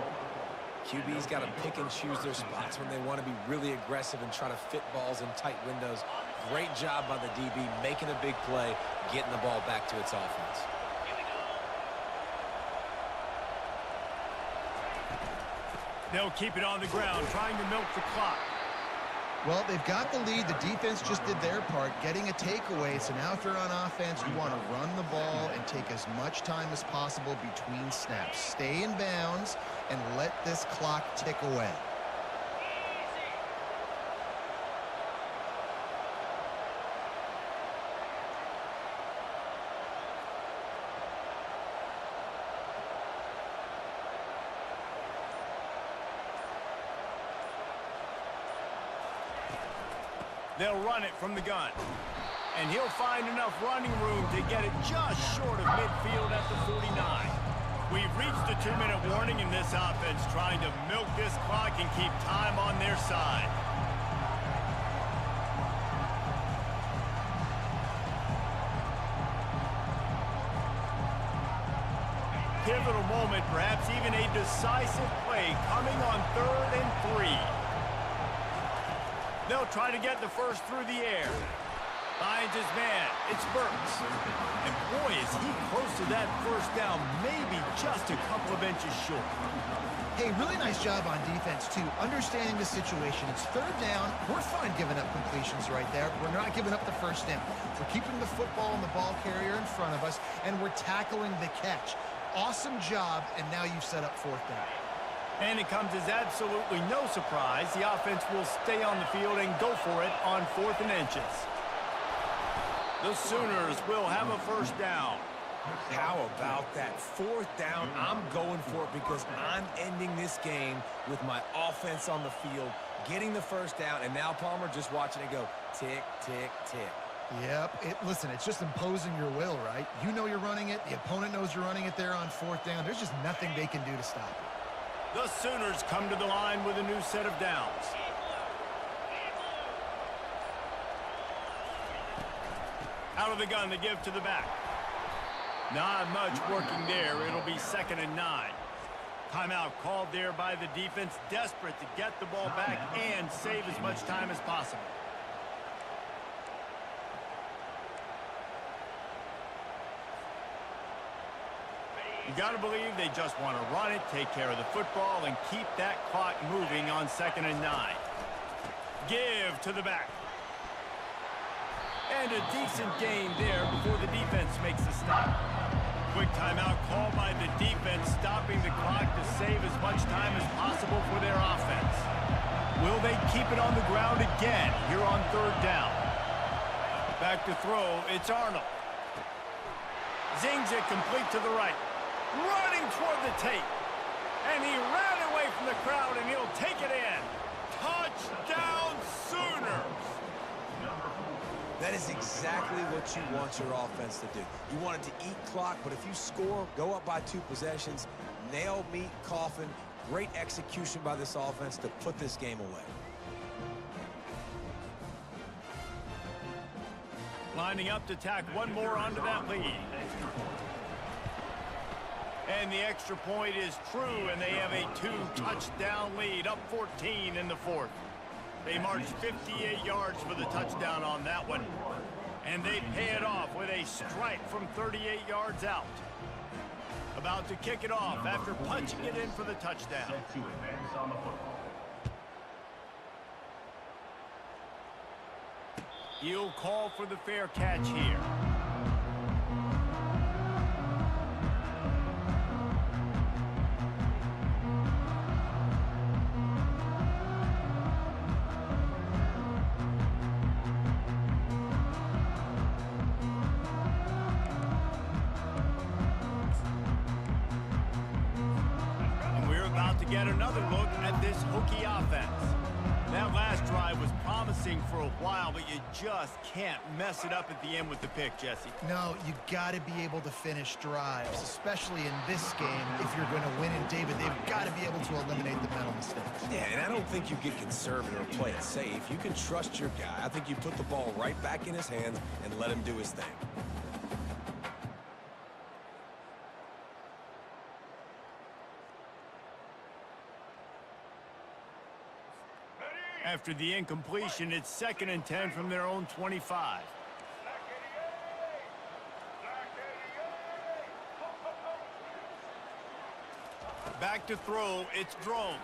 QB's got to pick and choose their spots when they want to be really aggressive and try to fit balls in tight windows. Great job by the DB making a big play, getting the ball back to its offense. They'll keep it on the ground, trying to milk the clock. Well, they've got the lead. The defense just did their part, getting a takeaway. So now if they're on offense, you want to run the ball and take as much time as possible between snaps. Stay in bounds and let this clock tick away. They'll run it from the gun. And he'll find enough running room to get it just short of midfield at the 49. We've reached the 2-minute warning in this offense, trying to milk this clock and keep time on their side. Pivotal moment, perhaps even a decisive play coming on 3rd and 3. They'll try to get the first through the air. Finds his man. It's Burks. And boy, is he close to that first down, maybe just a couple of inches short. Hey, really nice job on defense, too. Understanding the situation. It's 3rd down. We're fine giving up completions right there. We're not giving up the first down. We're keeping the football and the ball carrier in front of us, and we're tackling the catch. Awesome job, and now you've set up 4th down. And it comes as absolutely no surprise. The offense will stay on the field and go for it on 4th and inches. The Sooners will have a first down. How about that 4th down? I'm going for it because I'm ending this game with my offense on the field, getting the first down, and now Palmer just watching it go tick, tick, tick. Yep. Listen, it's just imposing your will, right? You know you're running it. The opponent knows you're running it there on 4th down. There's just nothing they can do to stop it. The Sooners come to the line with a new set of downs. Out of the gun to give to the back. Not much working there. It'll be 2nd and 9. Timeout called there by the defense, desperate to get the ball back and save as much time as possible. You got to believe they just want to run it, take care of the football, and keep that clock moving on 2nd and 9. Give to the back. And a decent gain there before the defense makes a stop. Quick timeout called by the defense, stopping the clock to save as much time as possible for their offense. Will they keep it on the ground again here on 3rd down? Back to throw, it's Arnold. Zings it complete to the right. Running toward the tape. And he ran away from the crowd, and he'll take it in. Touchdown, Sooners! That is exactly what you want your offense to do. You want it to eat clock, but if you score, go up by 2 possessions, nail, meet, coffin. Great execution by this offense to put this game away. Lining up to tack one more onto that lead. And the extra point is true, and they have a 2-touchdown lead, up 14 in the 4th. They marched 58 yards for the touchdown on that one. And they pay it off with a strike from 38 yards out. About to kick it off after punching it in for the touchdown. Set to advance on the football. He'll call for the fair catch here. to get another look at this Hokie offense. That last drive was promising for a while, but you just can't mess it up at the end with the pick, Jesse. No, you got to be able to finish drives, especially in this game. If you're going to win in David, they've got to be able to eliminate the mental mistakes. Yeah, and I don't think you get conservative or play it safe. You can trust your guy. I think you put the ball right back in his hands and let him do his thing. After the incompletion, it's 2nd and 10 from their own 25. Back to throw, it's Drones.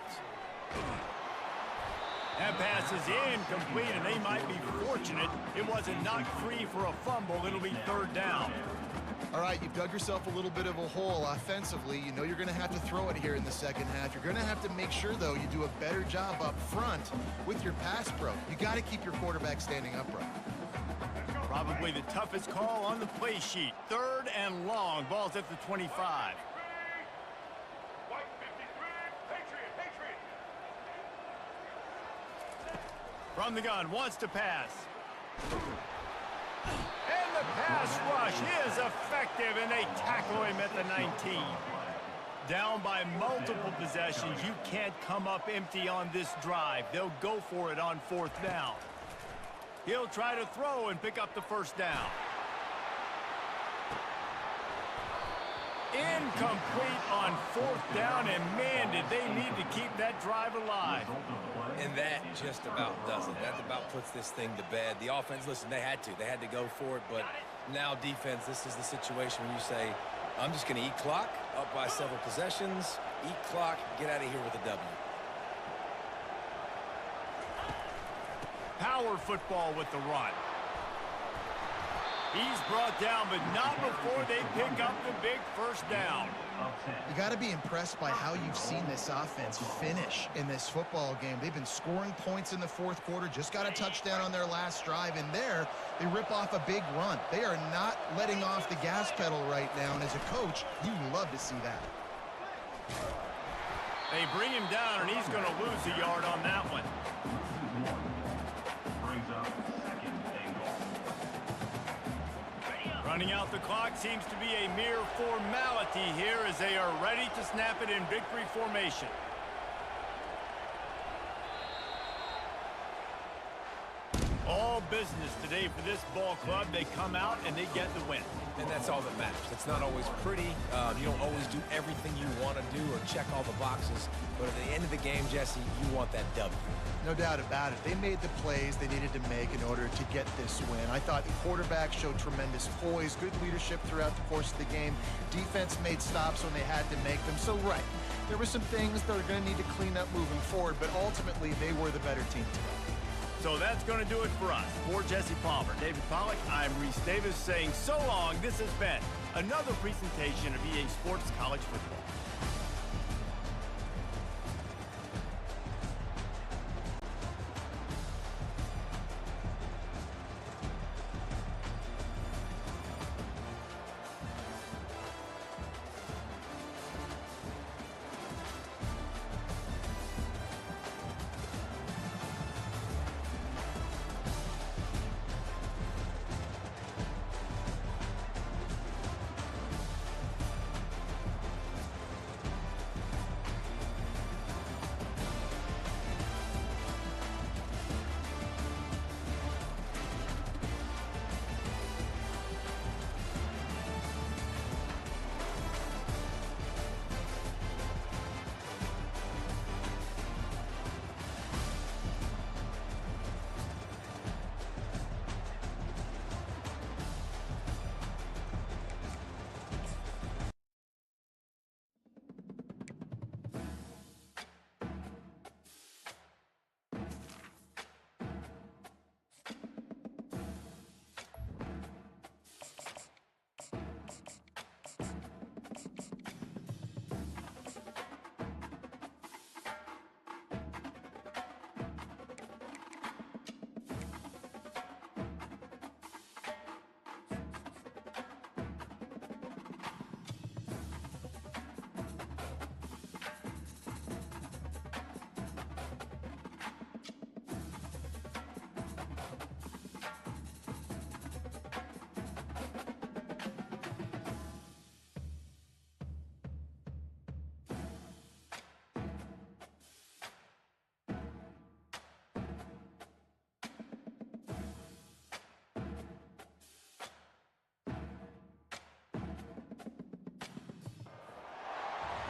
That pass is incomplete, and they might be fortunate it wasn't knocked free for a fumble. It'll be 3rd down. All right, you've dug yourself a little bit of a hole offensively. You know you're going to have to throw it here in the second half. You're going to have to make sure, though, you do a better job up front with your pass pro. You got to keep your quarterback standing upright. Probably the toughest call on the play sheet. 3rd and long. Ball's at the 25. From the gun, wants to pass. And the pass rush is effective, and they tackle him at the 19. Down by multiple possessions, you can't come up empty on this drive. They'll go for it on 4th down. He'll try to throw and pick up the 1st down. Incomplete on 4th down, and man, did they need to keep that drive alive. And that just about does it. That about puts this thing to bed. The offense, listen, they had to go for it, but now defense, this is the situation when you say, I'm just going to eat clock, up by several possessions, eat clock, get out of here with a W. Power football with the run. He's brought down, but not before they pick up the big 1st down. You got to be impressed by how you've seen this offense finish in this football game. They've been scoring points in the 4th quarter, just got a touchdown on their last drive, and there they rip off a big run. They are not letting off the gas pedal right now, and as a coach, you love to see that. They bring him down, and he's going to lose a yard on that one. Running out the clock seems to be a mere formality here as they are ready to snap it in victory formation. All business today for this ball club. They come out and they get the win. And that's all that matters. It's not always pretty. You don't always do everything you want to do or check all the boxes. But at the end of the game, Jesse, you want that W. No doubt about it. They made the plays they needed to make in order to get this win. I thought the quarterback showed tremendous poise, good leadership throughout the course of the game. Defense made stops when they had to make them. So, right, there were some things that are going to need to clean up moving forward, but ultimately they were the better team today. So that's going to do it for us. For Jesse Palmer, David Pollack, I'm Reese Davis saying so long. This has been another presentation of EA Sports College Football.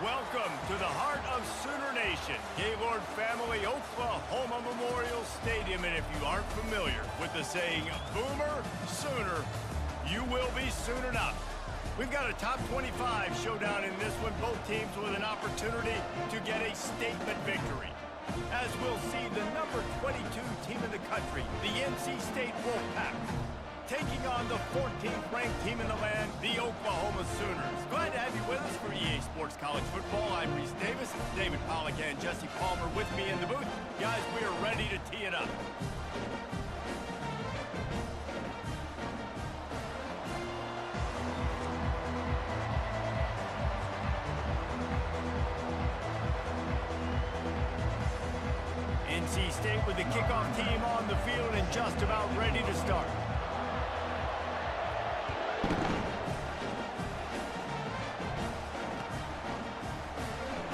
Welcome to the heart of Sooner Nation, Gaylord Family Oklahoma Memorial Stadium. And if you aren't familiar with the saying, Boomer Sooner, you will be soon enough. We've got a top 25 showdown in this one, both teams with an opportunity to get a statement victory. As we'll see the number 22 team in the country, the NC State Wolfpack, taking on the 14th ranked team in the land, the Oklahoma Sooners. Glad to have you with us for EA Sports College Football. I'm Reese Davis, David Pollack and Jesse Palmer with me in the booth. Guys, we are ready to tee it up. NC State with the kickoff team on the field and just about ready to start.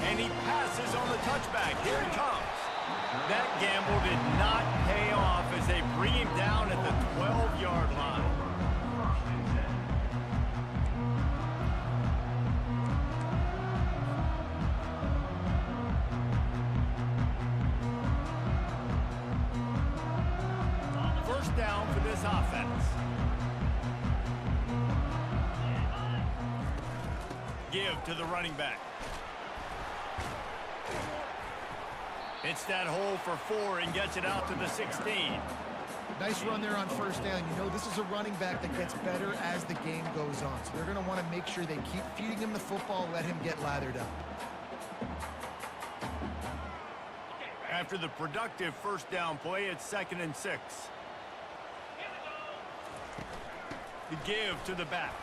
And he passes on the touchback. Here he comes. That gamble did not pay off as they bring him down at the 12-yard line. First down for this offense. Give to the running back. Hits that hole for 4 and gets it out to the 16. Nice run there on first down. You know, this is a running back that gets better as the game goes on. So they're going to want to make sure they keep feeding him the football, let him get lathered up. After the productive first down play, it's 2nd and 6. The give to the back.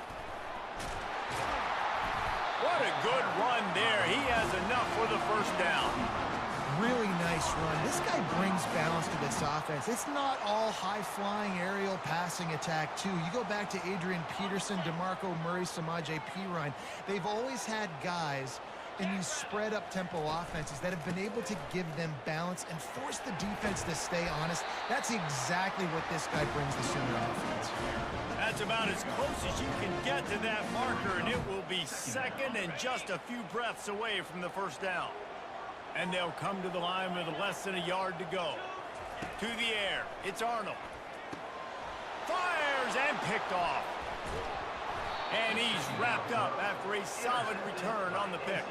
What a good run there. He has enough for the first down. Really nice run. This guy brings balance to this offense. It's not all high-flying aerial passing attack, too. You go back to Adrian Peterson, DeMarco Murray, Samaje Perine. They've always had guys in these spread-up tempo offenses that have been able to give them balance and force the defense to stay honest. That's exactly what this guy brings the Sooner offense. That's about as close as you can get to that marker, and it will be 2nd and just a few breaths away from the first down. And they'll come to the line with less than a yard to go. To the air, it's Arnold. Fires and picked off. And he's wrapped up after a solid return on the pick.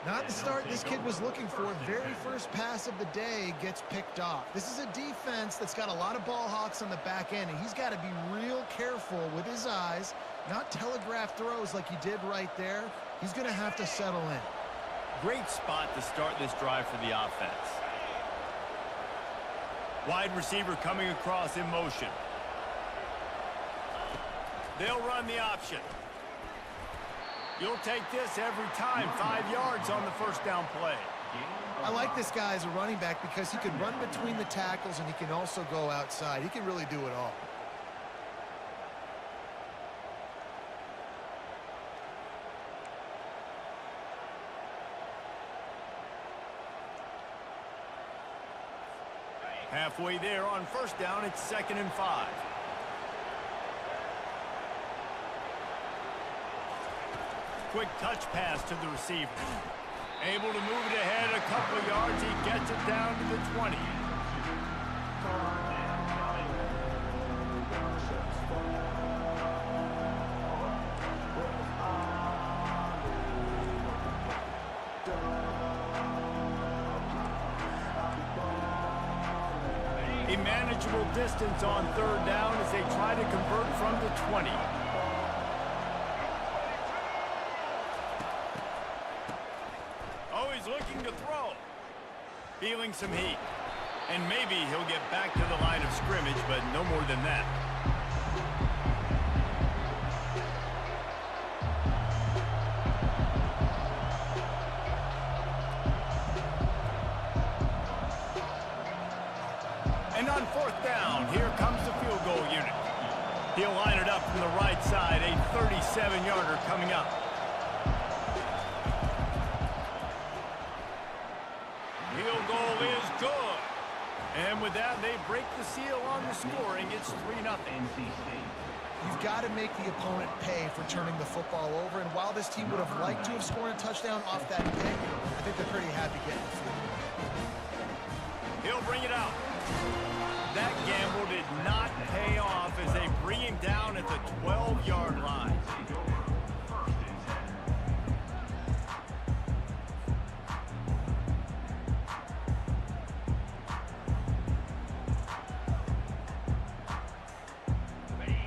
Not the start this kid was looking for. Very first pass of the day gets picked off. This is a defense that's got a lot of ball hawks on the back end, and he's got to be real careful with his eyes, not telegraph throws like he did right there. He's going to have to settle in. Great spot to start this drive for the offense. Wide receiver coming across in motion. They'll run the option. You'll take this every time. 5 yards on the first down play. I like this guy as a running back because he can run between the tackles and he can also go outside. He can really do it all. Halfway there on first down, it's 2nd and 5. Quick touch pass to the receiver. Able to move it ahead a couple of yards. He gets it down to the 20. A manageable distance on third down as they try to convert from the 20. Oh, he's looking to throw. Feeling some heat. And maybe he'll get back to the line of scrimmage, but no more than that. And on fourth down, here comes the field goal unit. He'll line it up from the right side, a 37-yarder coming up. Field goal is good. And with that, they break the seal on the scoring. It's 3-0. You've got to make the opponent pay for turning the football over, and while this team would have liked to have scored a touchdown off that pick, I think they're pretty happy getting the field. He'll bring it out. That gamble did not pay off as they bring him down at the 12-yard line.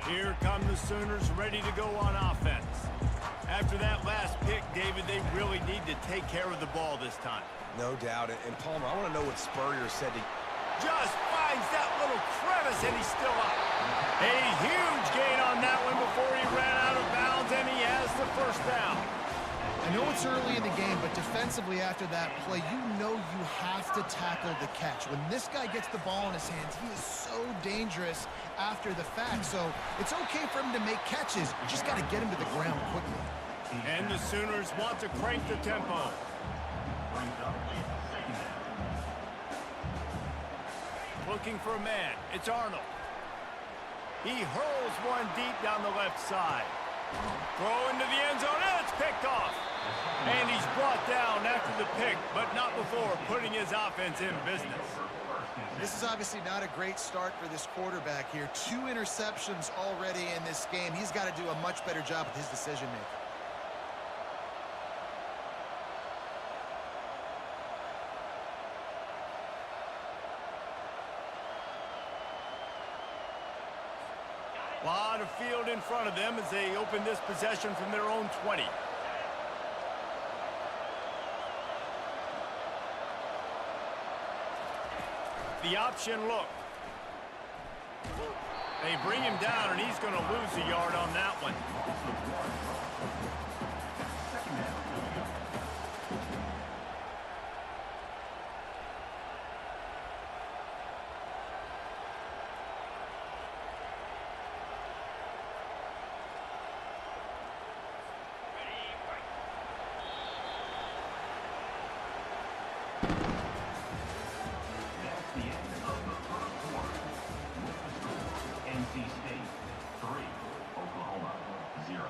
Here come the Sooners ready to go on offense. After that last pick, David, they really need to take care of the ball this time. No doubt. And Palmer, I want to know what Spurrier said to Just finds that little crevice, and he's still up. A huge gain on that one before he ran out of bounds, and he has the first down. I know it's early in the game, but defensively after that play, you know you have to tackle the catch. When this guy gets the ball in his hands, he is so dangerous after the fact. So it's okay for him to make catches. You just got to get him to the ground quickly. And the Sooners want to crank the tempo. Looking for a man. It's Arnold. He hurls one deep down the left side. Throw into the end zone, and it's picked off. And he's brought down after the pick, but not before putting his offense in business. This is obviously not a great start for this quarterback here. 2 interceptions already in this game. He's got to do a much better job with his decision-making. Lot of field in front of them as they open this possession from their own 20. The option look. They bring him down, and he's going to lose a yard on that one. NC State 3, Oklahoma 0.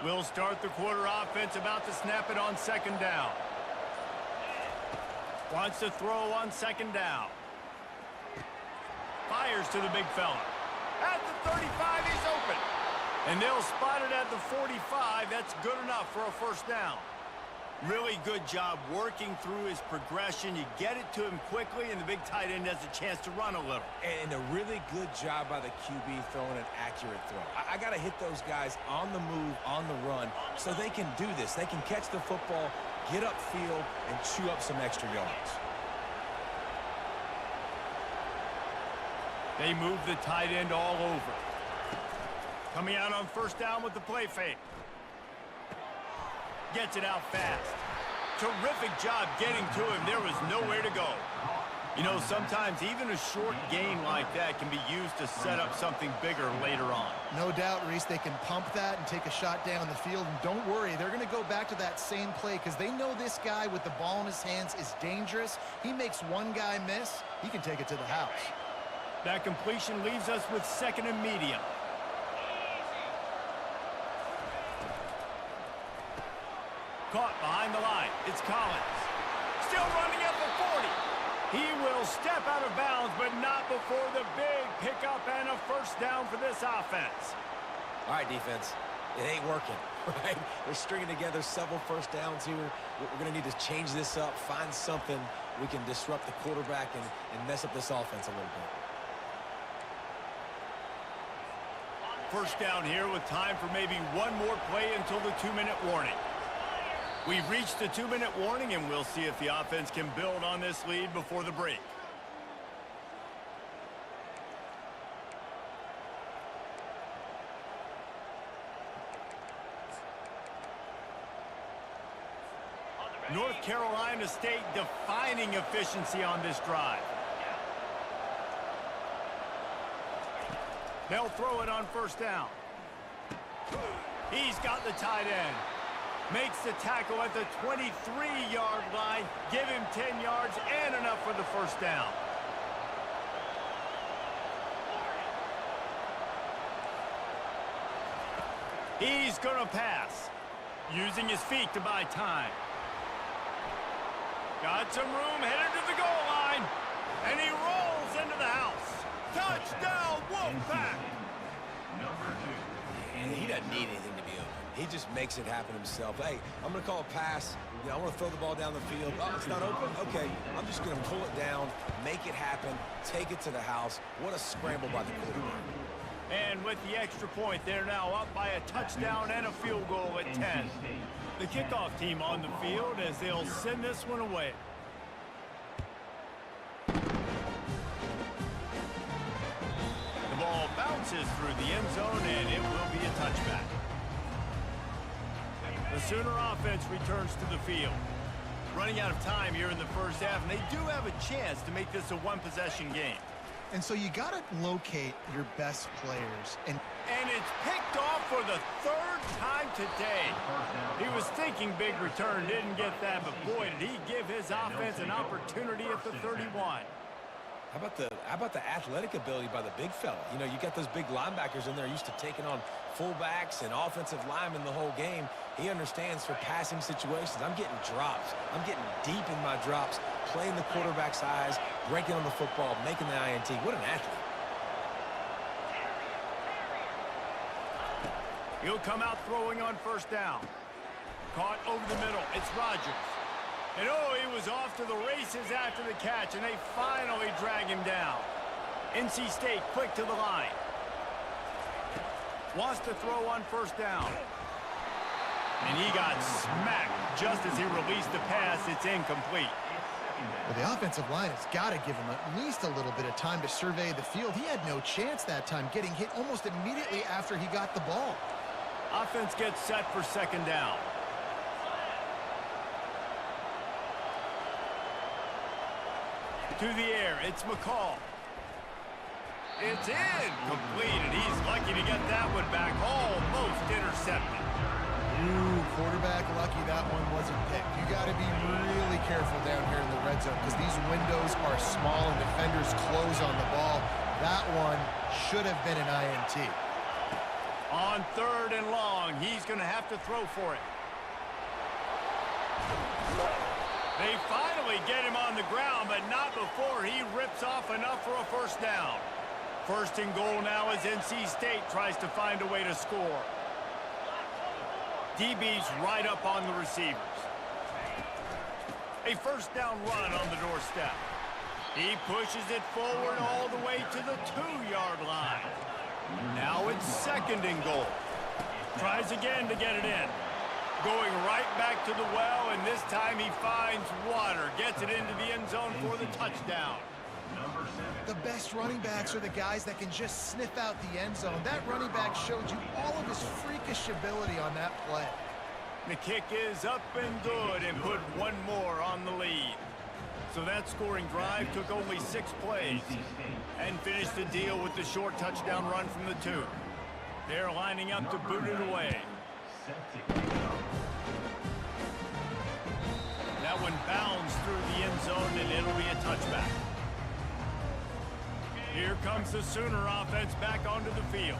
We'll start the quarter offense, about to snap it on second down. Wants to throw on second down. Fires to the big fella. At the 35, he's open. And they'll spot it at the 45. That's good enough for a first down. Really good job working through his progression. You get it to him quickly, and the big tight end has a chance to run a little. And a really good job by the QB throwing an accurate throw. I got to hit those guys on the move, on the run, so they can do this. They can catch the football, get upfield, and chew up some extra yards. They move the tight end all over. Coming out on first down with the play fake. Gets it out fast. Terrific job getting to him. There was nowhere to go. You know, sometimes even a short gain like that can be used to set up something bigger later on. No doubt, Reese, they can pump that and take a shot down the field. And don't worry, they're going to go back to that same play because they know this guy with the ball in his hands is dangerous. He makes one guy miss, he can take it to the house. That completion leaves us with second and medium. Caught behind the line. It's Collins. Still running at the 40. He will step out of bounds, but not before the big pickup and a first down for this offense. All right, defense. It ain't working, right? They're stringing together several first downs here. We're going to need to change this up, find something we can disrupt the quarterback and mess up this offense a little bit. First down here with time for maybe one more play until the 2-minute warning. We've reached the 2-minute warning, and we'll see if the offense can build on this lead before the break. North Carolina State defining efficiency on this drive. They'll throw it on first down. He's got the tight end. Makes the tackle at the 23-yard line. Give him 10 yards and enough for the first down. He's going to pass. Using his feet to buy time. Got some room, headed to the goal line. And he rolls into the house. Touchdown, Wolfpack! And he doesn't need anything to be open. He just makes it happen himself. Hey, I'm going to call a pass. You know, I want to throw the ball down the field. Oh, it's not open? Okay, I'm just going to pull it down, make it happen, take it to the house. What a scramble by the quarterback. And with the extra point, they're now up by a touchdown and a field goal at 10. The kickoff team on the field as they'll send this one away. The ball bounces through the end zone, and it will be a touchback. The Sooner offense returns to the field. Running out of time here in the first half, and they do have a chance to make this a one-possession game. And so you got to locate your best players. And it's picked off for the third time today. He was thinking big return, didn't get that, but boy, did he give his offense an opportunity at the 31. How about the athletic ability by the big fella? You know, you got those big linebackers in there used to taking on fullbacks and offensive linemen the whole game. He understands for passing situations. I'm getting drops. I'm getting deep in my drops, playing the quarterback's eyes, breaking on the football, making the INT. What an athlete. He'll come out throwing on first down. Caught over the middle. It's Rodgers. And oh, he was off to the races after the catch, and they finally drag him down. NC State quick to the line. Wants to throw on first down. And he got smacked just as he released the pass. It's incomplete. Well, the offensive line has got to give him at least a little bit of time to survey the field. He had no chance that time, getting hit almost immediately after he got the ball. Offense gets set for second down. To the air, it's McCall. It's incomplete, and he's lucky to get that one back. Almost intercepted. Ooh, quarterback lucky that one wasn't picked. You got to be really careful down here in the red zone because these windows are small and defenders close on the ball. That one should have been an INT. On third and long, he's going to have to throw for it. They finally get him on the ground, but not before he rips off enough for a first down. First and goal now as NC State tries to find a way to score. DB's right up on the receivers. A first down run on the doorstep. He pushes it forward all the way to the 2-yard line. Now it's second and goal. Tries again to get it in. Going right back to the well, and this time he finds water. Gets it into the end zone for the touchdown. The best running backs are the guys that can just sniff out the end zone. That running back showed you all of his freakish ability on that play. The kick is up and good and put one more on the lead. So that scoring drive took only 6 plays and finished the deal with the short touchdown run from the 2. They're lining up to boot it away. That one bounds through the end zone, and it'll be a touchback. Here comes the Sooner offense back onto the field.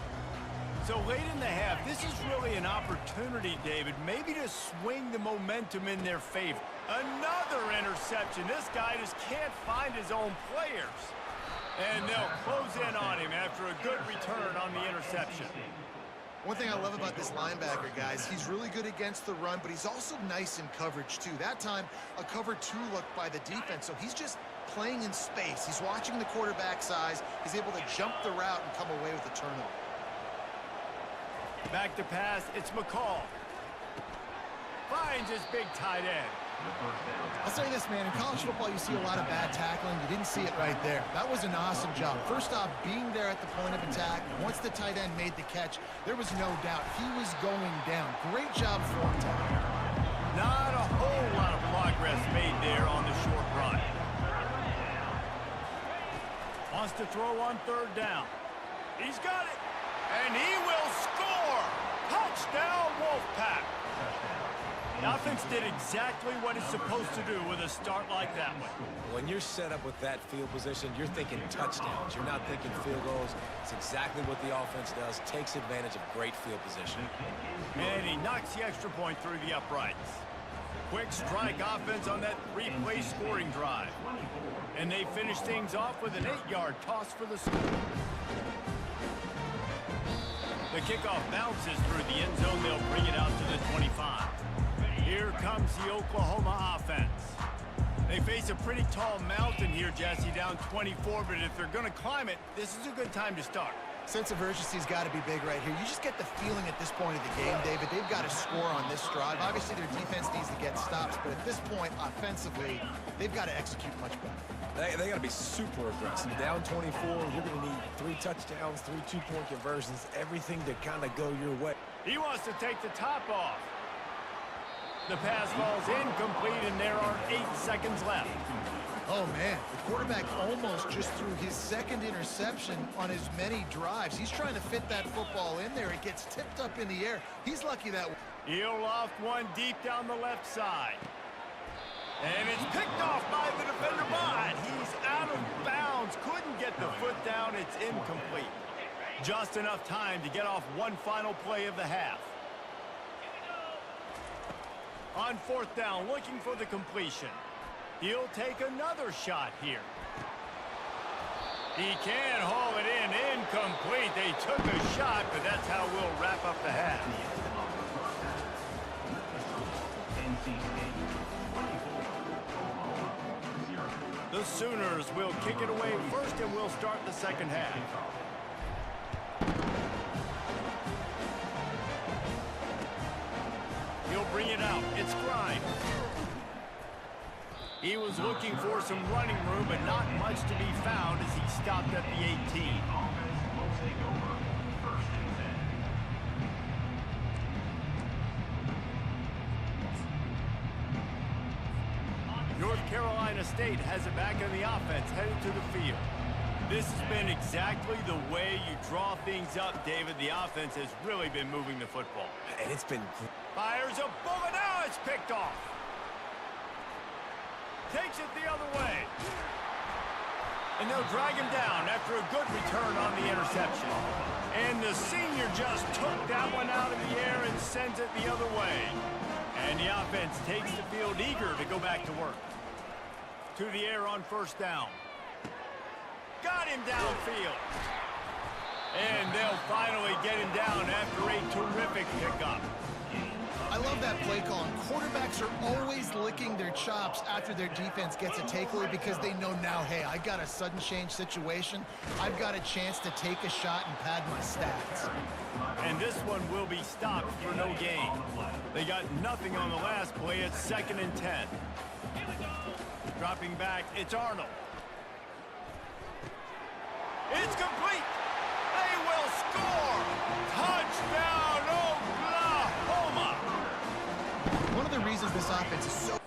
So late in the half, this is really an opportunity, David, maybe to swing the momentum in their favor. Another interception. This guy just can't find his own players. And they'll close in on him after a good return on the interception. One thing I love about this linebacker, guys, he's really good against the run, but he's also nice in coverage, too. That time, a cover 2 look by the defense, so he's just playing in space. He's watching the quarterback's eyes. He's able to jump the route and come away with a turnover. Back to pass, it's McCall. Finds his big tight end. I'll say this, man, in college football you see a lot of bad tackling. You didn't see it right there. That was an awesome job. First off, being there at the point of attack. Once the tight end made the catch, there was no doubt he was going down. Great job for him, Teddy. Not a whole lot of progress made there on the short run. Wants to throw on third down. He's got it. And he will score. Touchdown, Wolfpack. The offense did exactly what it's supposed to do with a start like that one. When you're set up with that field position, you're thinking touchdowns. You're not thinking field goals. It's exactly what the offense does. Takes advantage of great field position. And he knocks the extra point through the uprights. Quick strike offense on that three-play scoring drive. And they finish things off with an 8-yard toss for the score. The kickoff bounces through the end zone. They'll bring it out to the 25. Here comes the Oklahoma offense. They face a pretty tall mountain here, Jesse, down 24, but if they're going to climb it, this is a good time to start. Sense of urgency's got to be big right here. You just get the feeling at this point of the game, David, they've got to score on this drive. Obviously, their defense needs to get stops, but at this point, offensively, they've got to execute much better. They got to be super aggressive. Down 24, you're going to need 3 touchdowns, 3 two-point conversions, everything to kind of go your way. He wants to take the top off. The pass falls incomplete, and there are 8 seconds left. Oh, man, the quarterback almost just threw his second interception on as many drives. He's trying to fit that football in there. It gets tipped up in the air. He's lucky that... He'll loft one deep down the left side. And it's picked off by the defender, but he's out of bounds. Couldn't get the foot down. It's incomplete. Just enough time to get off one final play of the half. On fourth down, looking for the completion. He'll take another shot here. He can haul it in. Incomplete. They took a shot, but that's how we'll wrap up the half. The Sooners will kick it away first, and we'll start the second half. He'll bring it out. It's Grimes. He was looking for some running room, but not much to be found as he stopped at the 18. North Carolina State has it back in the offense, headed to the field. This has been exactly the way you draw things up, David. The offense has really been moving the football. And it's been... Fires a bullet. Now it's picked off. Takes it the other way. And they'll drag him down after a good return on the interception. And the senior just took that one out of the air and sends it the other way. And the offense takes the field eager to go back to work. To the air on first down. Got him downfield. And they'll finally get him down after a terrific pickup. I love that play call. And quarterbacks are always licking their chops after their defense gets a takeaway because they know now, hey, I got a sudden change situation. I've got a chance to take a shot and pad my stats. And this one will be stopped for no gain. They got nothing on the last play. It's 2nd and 10. Dropping back, it's Arnold. It's complete. They will score. Touchdown, Oklahoma. One of the reasons this offense is so...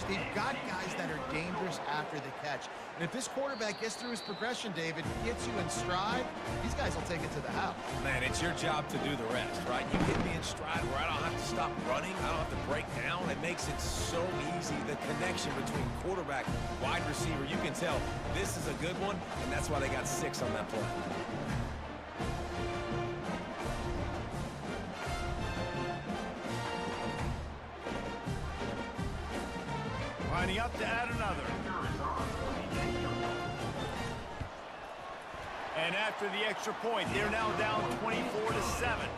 They've got guys that are dangerous after the catch. And if this quarterback gets through his progression, David, gets you in stride, these guys will take it to the house. Man, it's your job to do the rest, right? You get me in stride where I don't have to stop running. I don't have to break down. It makes it so easy. The connection between quarterback, wide receiver, you can tell this is a good one, and that's why they got 6 on that play. Lining up to add another. And after the extra point, they're now down 24-7.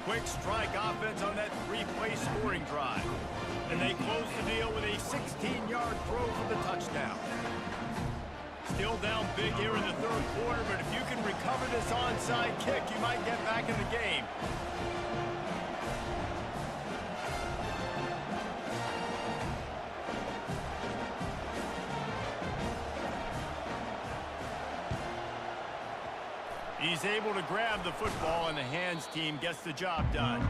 Quick strike offense on that 3-play scoring drive. And they close the deal with a 16-yard throw for the touchdown. Still down big here in the third quarter, but if you can recover this onside kick, you might get back in the game. He's able to grab the football, and the hands team gets the job done.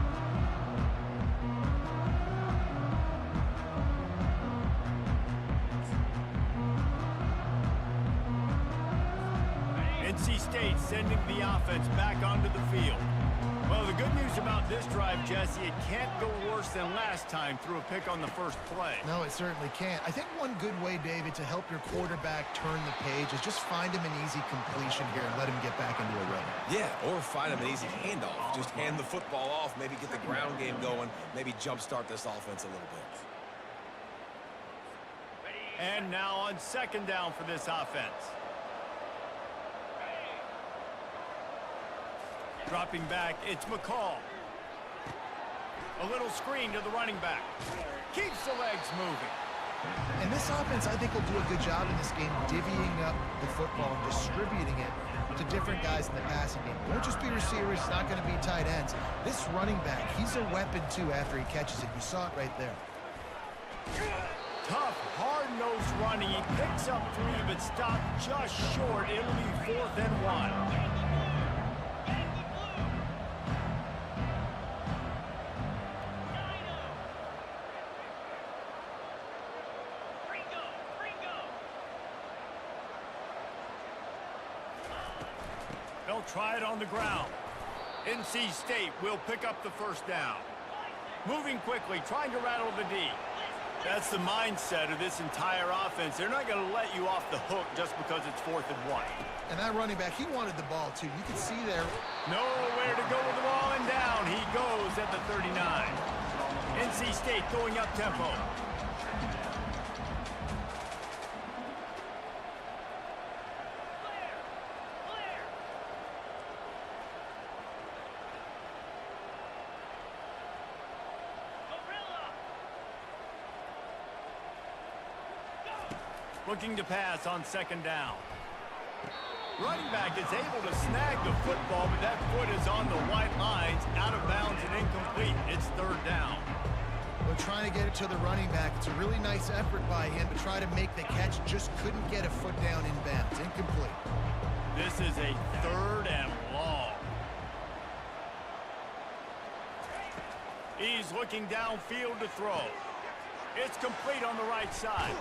NC State sending the offense back onto the field. Well, the good news about this drive, Jesse, it can't go worse than last time through a pick on the first play. No, it certainly can't. I think one good way, David, to help your quarterback turn the page is just find him an easy completion here and let him get back into a rhythm. Yeah, or find him an easy handoff. Just hand the football off, maybe get the ground game going, maybe jumpstart this offense a little bit. And now on second down for this offense. Dropping back, it's McCall. A little screen to the running back. Keeps the legs moving. And this offense, I think, will do a good job in this game divvying up the football and distributing it to different guys in the passing game. It won't just be receivers. It's not going to be tight ends. This running back, he's a weapon, too, after he catches it. You saw it right there. Tough, hard-nosed running. He picks up 3, but stopped just short. It'll be 4th and 1. They'll try it on the ground. NC State will pick up the first down. Moving quickly, trying to rattle the D. That's the mindset of this entire offense. They're not going to let you off the hook just because it's 4th and 1. And that running back, he wanted the ball, too. You can see there. Nowhere to go with the ball, and down he goes at the 39. NC State going up tempo. Looking to pass on second down. Running back is able to snag the football, but that foot is on the white lines, out of bounds and incomplete. It's 3rd down. We're trying to get it to the running back. It's a really nice effort by him to try to make the catch. Just couldn't get a foot down in bounds. Incomplete. This is a 3rd and long. He's looking downfield to throw. It's complete on the right side.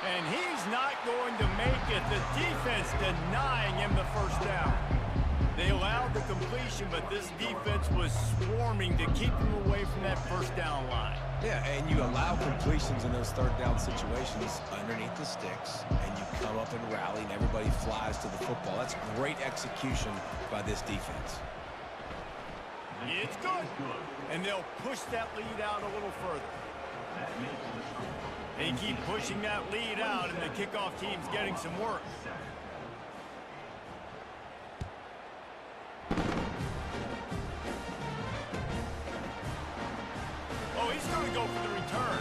And he's not going to make it. The defense denying him the first down. They allowed the completion, but this defense was swarming to keep him away from that first down line. Yeah, and you allow completions in those 3rd down situations underneath the sticks, and you come up and rally, and everybody flies to the football. That's great execution by this defense. It's good. And they'll push that lead out a little further. They keep pushing that lead out, and the kickoff team's getting some work. Oh, he's going to go for the return.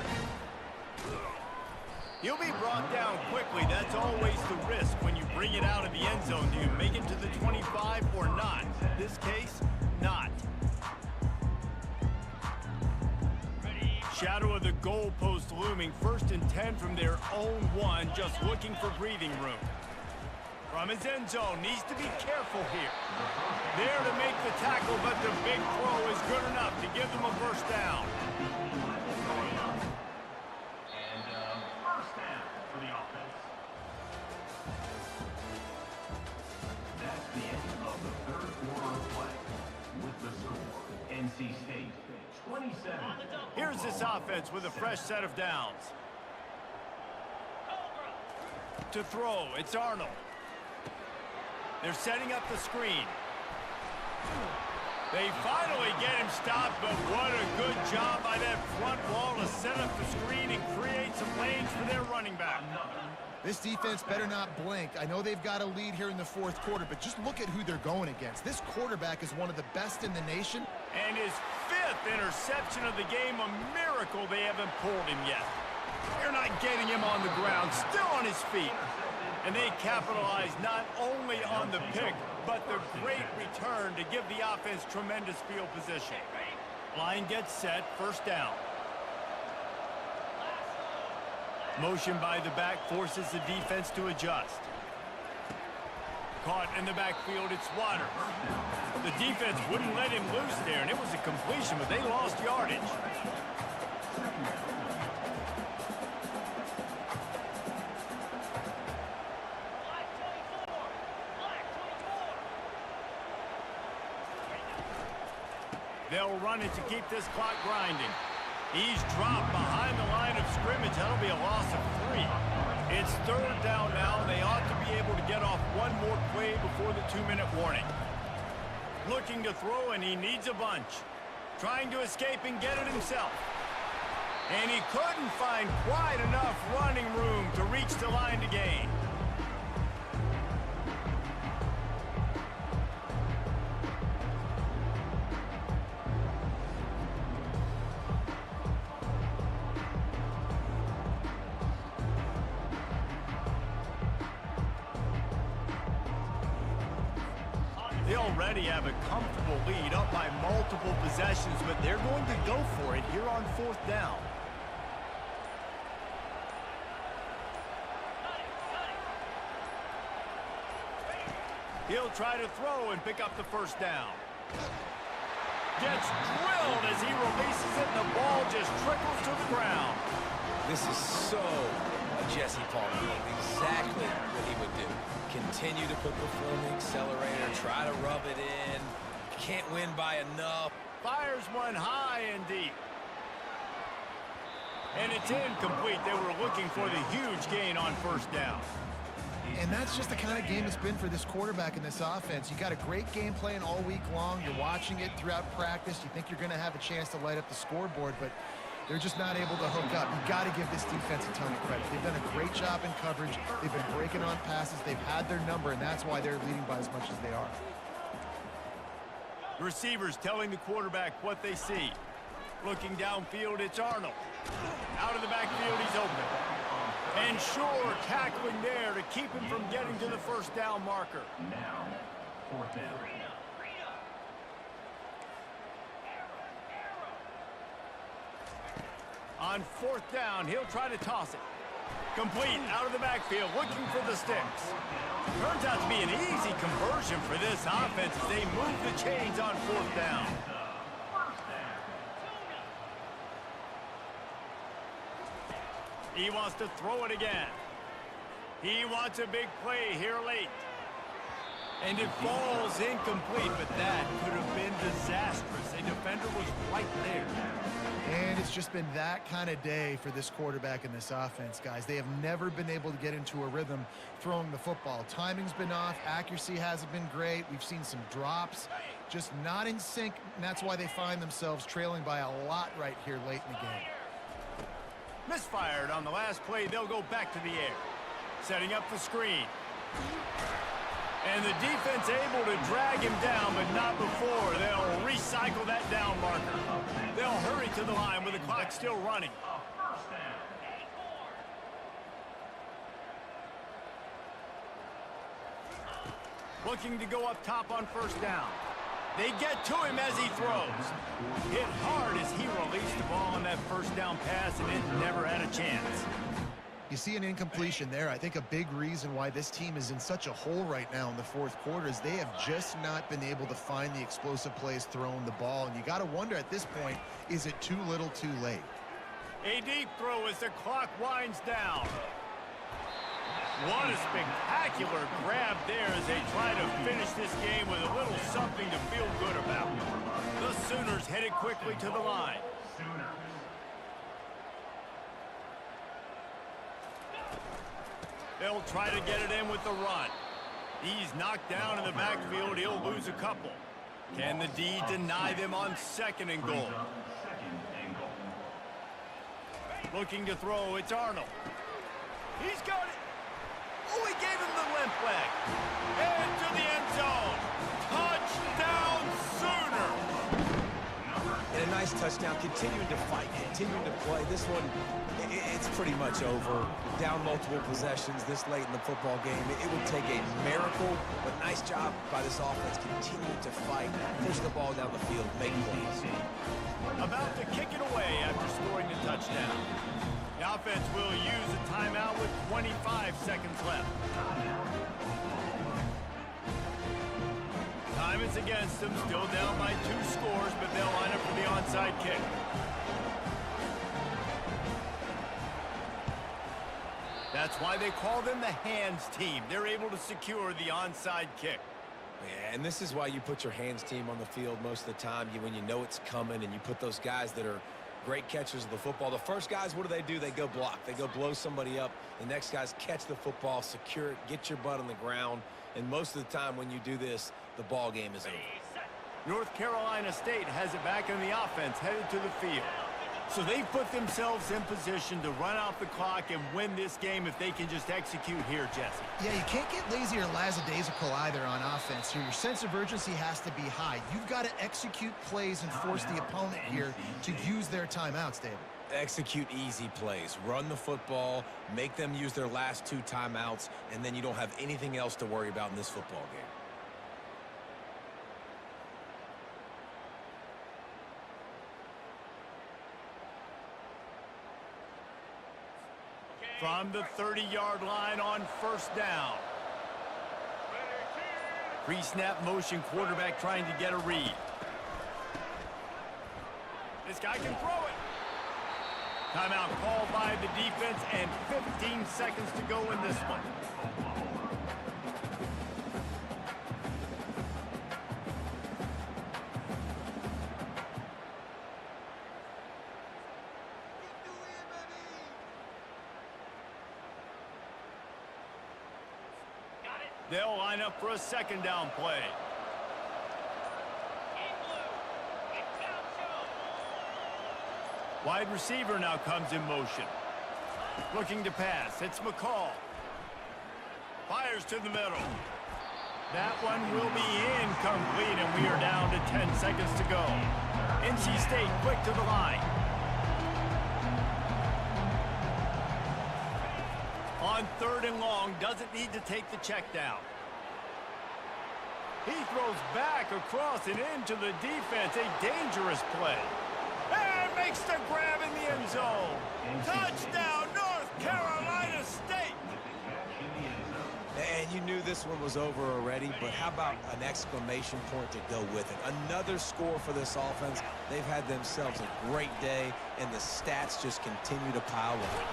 He'll be brought down quickly. That's always the risk when you bring it out of the end zone. Do you make it to the 25 or not? In this case, not. Shadow of the goalpost looming. 1st and 10 from their own 1, just looking for breathing room. From his end zone, needs to be careful here. There to make the tackle, but the big throw is good enough to give them a first down. And first down for the offense. That's the end of the 3rd quarter of play. With the score, NC State 27. Here's this offense with a fresh set of downs. To throw, it's Arnold. They're setting up the screen. They finally get him stopped, but what a good job by that front wall to set up the screen and create some lanes for their running back. This defense better not blink. I know they've got a lead here in the 4th quarter, but just look at who they're going against. This quarterback is one of the best in the nation. And his 5th interception of the game, a miracle they haven't pulled him yet. They're not getting him on the ground, still on his feet. And they capitalize not only on the pick, but the great return to give the offense tremendous field position. Line gets set, first down. Motion by the back forces the defense to adjust. caught in the backfield. It's Waters. The defense wouldn't let him loose there, and it was a completion, but they lost yardage. They'll run it to keep this clock grinding. He's dropped behind the line of scrimmage. That'll be a loss of 3. It's 3rd down now, and they ought to be able to get off one more play before the 2-minute warning. Looking to throw, and he needs a bunch. Trying to escape and get it himself. And he couldn't find quite enough running room to reach the line to gain. They already have a comfortable lead, up by multiple possessions, but they're going to go for it here on 4th down. He'll try to throw and pick up the 1st down. Gets drilled as he releases it, and the ball just trickles to the ground. This is so a Jesse Palmer move. Exactly what he would do. Continue to put the foot on the accelerator, try to rub it in. Can't win by enough. Fires one high and deep. And it's incomplete. They were looking for the huge gain on 1st down. And that's just the kind of game it's been for this quarterback in this offense. You got a great game plan all week long. You're watching it throughout practice. You think you're going to have a chance to light up the scoreboard, but they're just not able to hook up. You got to give this defense a ton of credit. They've done a great job in coverage. They've been breaking on passes. They've had their number, and that's why they're leading by as much as they are. Receivers telling the quarterback what they see. Looking downfield, it's Arnold. Out of the backfield, he's open. And Shore tackling there to keep him from getting to the 1st down marker. Now, 4th down. On 4th down, he'll try to toss it. Complete out of the backfield, looking for the sticks. Turns out to be an easy conversion for this offense as they move the chains on 4th down. He wants to throw it again. He wants a big play here late. And it falls incomplete, but that could have been disastrous. A defender was right there. And it's just been that kind of day for this quarterback in this offense, guys. They have never been able to get into a rhythm throwing the football. Timing's been off. Accuracy hasn't been great. We've seen some drops, just not in sync, and that's why they find themselves trailing by a lot right here late in the game. Misfired on the last play. They'll go back to the air. Setting up the screen. And the defense able to drag him down, but not before. They'll recycle that down marker. They'll hurry to the line with the clock still running. Looking to go up top on 1st down. They get to him as he throws. Hit hard as he released the ball on that 1st down pass, and it never had a chance. You see an incompletion there. I think a big reason why this team is in such a hole right now in the 4th quarter is they have just not been able to find the explosive plays throwing the ball. And you got to wonder at this point, is it too little too late? A deep throw as the clock winds down. What a spectacular grab there as they try to finish this game with a little something to feel good about. The Sooners headed quickly to the line. They'll try to get it in with the run. He's knocked down in the backfield. He'll lose a couple. Can the D deny them on 2nd and goal? Looking to throw, it's Arnold. He's got it. Oh, he gave him the limp leg. Into the end zone. Touchdown, Sooners. And a nice touchdown, continuing to fight, continuing to play. This one, it's pretty much over. Down multiple possessions this late in the football game. It would take a miracle, but nice job by this offense continuing to fight, push the ball down the field, make plays. About to kick it away after scoring the touchdown. The offense will use a timeout with 25 seconds left. minutes against them, still down by 2 scores, but they'll line up for the onside kick. That's why they call them the hands team. They're able to secure the onside kick. Yeah, and this is why you put your hands team on the field most of the time, when you know it's coming, and you put those guys that are great catchers of the football. The first guys, what do? They go block. They go blow somebody up. The next guys catch the football, secure it, get your butt on the ground. And most of the time when you do this, the ball game is over. North Carolina State has it back in the offense, headed to the field. So they've put themselves in position to run out the clock and win this game if they can just execute here, Jesse. Yeah, you can't get lazy or lackadaisical either on offense here. Your sense of urgency has to be high. You've got to execute plays and force the opponent here to use their timeouts, David. Execute easy plays. Run the football, make them use their last 2 timeouts, and then you don't have anything else to worry about in this football game. From the 30-yard line on first down. Pre-snap motion, quarterback trying to get a read. This guy can throw it. Timeout called by the defense, and 15 seconds to go in this one. They'll line up for a second down play. Wide receiver now comes in motion. Looking to pass. It's McCall. Fires to the middle. That one will be incomplete, and we are down to 10 seconds to go. NC State quick to the line. On 3rd and long, doesn't need to take the check down. He throws back across and into the defense. A dangerous play. And makes the grab in the end zone. Touchdown, North Carolina State. And you knew this one was over already, but how about an exclamation point to go with it? Another score for this offense. They've had themselves a great day, and the stats just continue to pile up.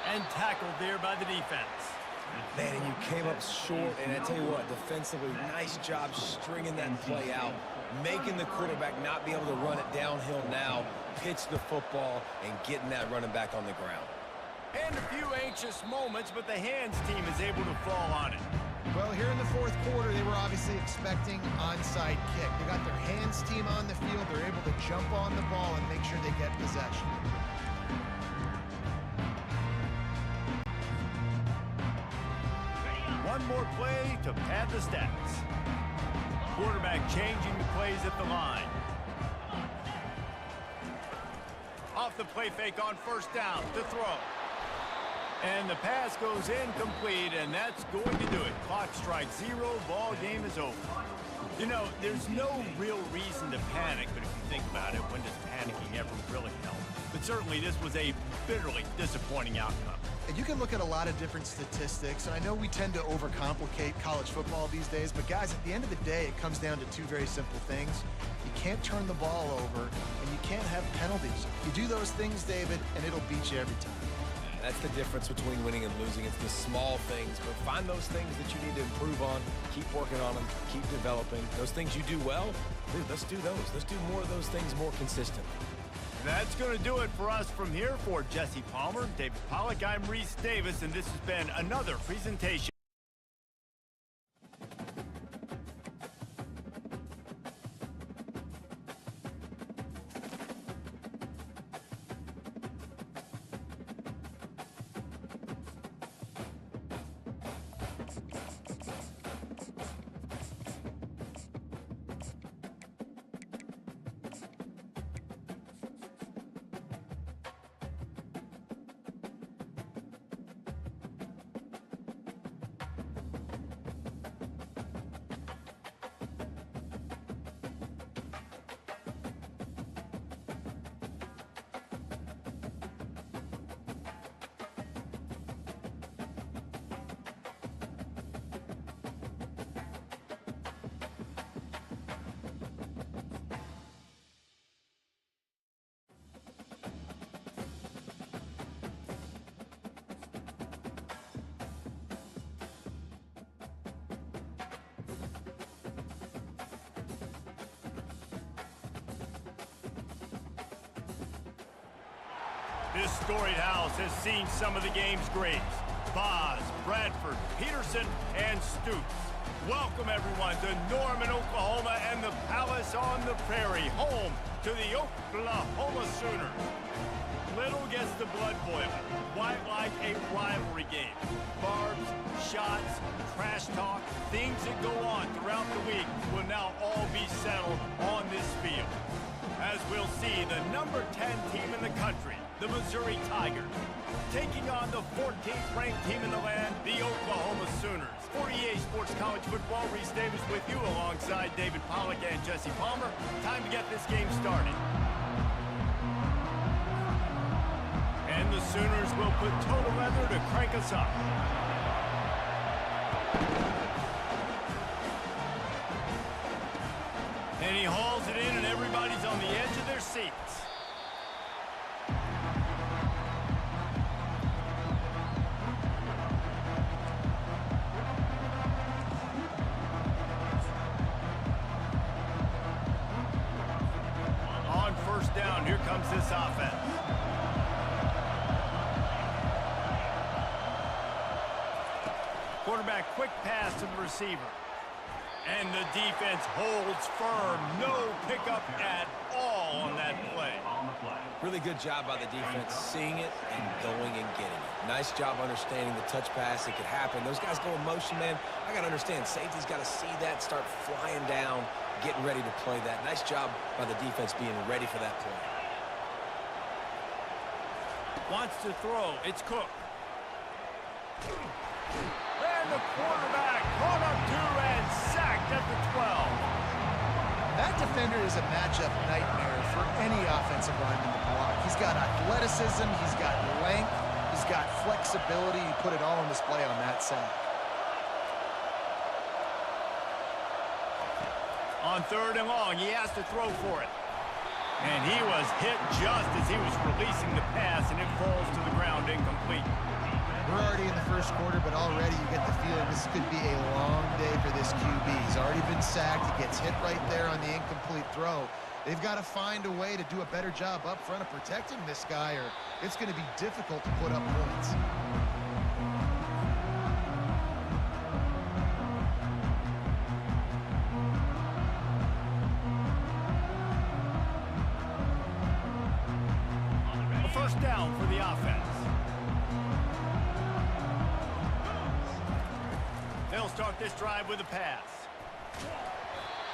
And tackled there by the defense. Man, and you came up short, and I tell you what, defensively, nice job stringing that play out, making the quarterback not be able to run it downhill now, pitch the football, and getting that running back on the ground. And a few anxious moments, but the hands team is able to fall on it. Well, here in the 4th quarter, they were obviously expecting onside kick. They got their hands team on the field. They're able to jump on the ball and make sure they get possession. One more play to pad the stats. Quarterback changing the plays at the line. Off the play fake on first down to throw. And the pass goes incomplete, and that's going to do it. Clock strikes 0, ball game is over. You know, there's no real reason to panic, but if you think about it, when does panicking ever really help? But certainly this was a bitterly disappointing outcome. And you can look at a lot of different statistics, and I know we tend to overcomplicate college football these days, but guys, at the end of the day, it comes down to 2 very simple things. You can't turn the ball over, and you can't have penalties. You do those things, David, and it'll beat you every time. That's the difference between winning and losing. It's the small things, but find those things that you need to improve on, keep working on them, keep developing. Those things you do well, dude, let's do those. Let's do more of those things more consistently. That's going to do it for us from here. For Jesse Palmer, David Pollack, I'm Reese Davis, and this has been another presentation. This storied house has seen some of the game's greats. Boz, Bradford, Peterson, and Stoops. Welcome, everyone, to Norman, Oklahoma, and the Palace on the Prairie, home to the Oklahoma Sooners. Little gets the blood boiling, quite like a rivalry game. Barbs, shots, trash talk, things that go on throughout the week will now all be settled on this field. As we'll see, the number 10 team in the country, the Missouri Tigers, taking on the 14th ranked team in the land, the Oklahoma Sooners. For EA Sports College Football, Reese Davis with you alongside David Pollack and Jesse Palmer. Time to get this game started. And the Sooners will put total leather to crank us up. And he hauls it in, and everybody's on the edge of their seats. On first down, here comes this offense. Quarterback, quick pass to the receiver. And the defense holds firm. No pickup at all on that play. Really good job by the defense, seeing it and going and getting it. Nice job understanding the touch pass. It could happen. Those guys go in motion, man. I got to understand, safety's got to see that, start flying down, getting ready to play that. Nice job by the defense being ready for that play. Wants to throw. It's Cook. And the quarterback caught up to and sacked at the 12. That defender is a matchup nightmare for any offensive lineman to block. He's got athleticism, he's got length, he's got flexibility. He put it all on display on that sack. On third and long, he has to throw for it. And he was hit just as he was releasing the pass, and it falls to the ground incomplete. We're already in the first quarter, but already you get the feeling this could be a long day for this QB. He's already been sacked. He gets hit right there on the incomplete throw. They've got to find a way to do a better job up front of protecting this guy, or it's going to be difficult to put up points. A first down for the offense. They'll start this drive with a pass.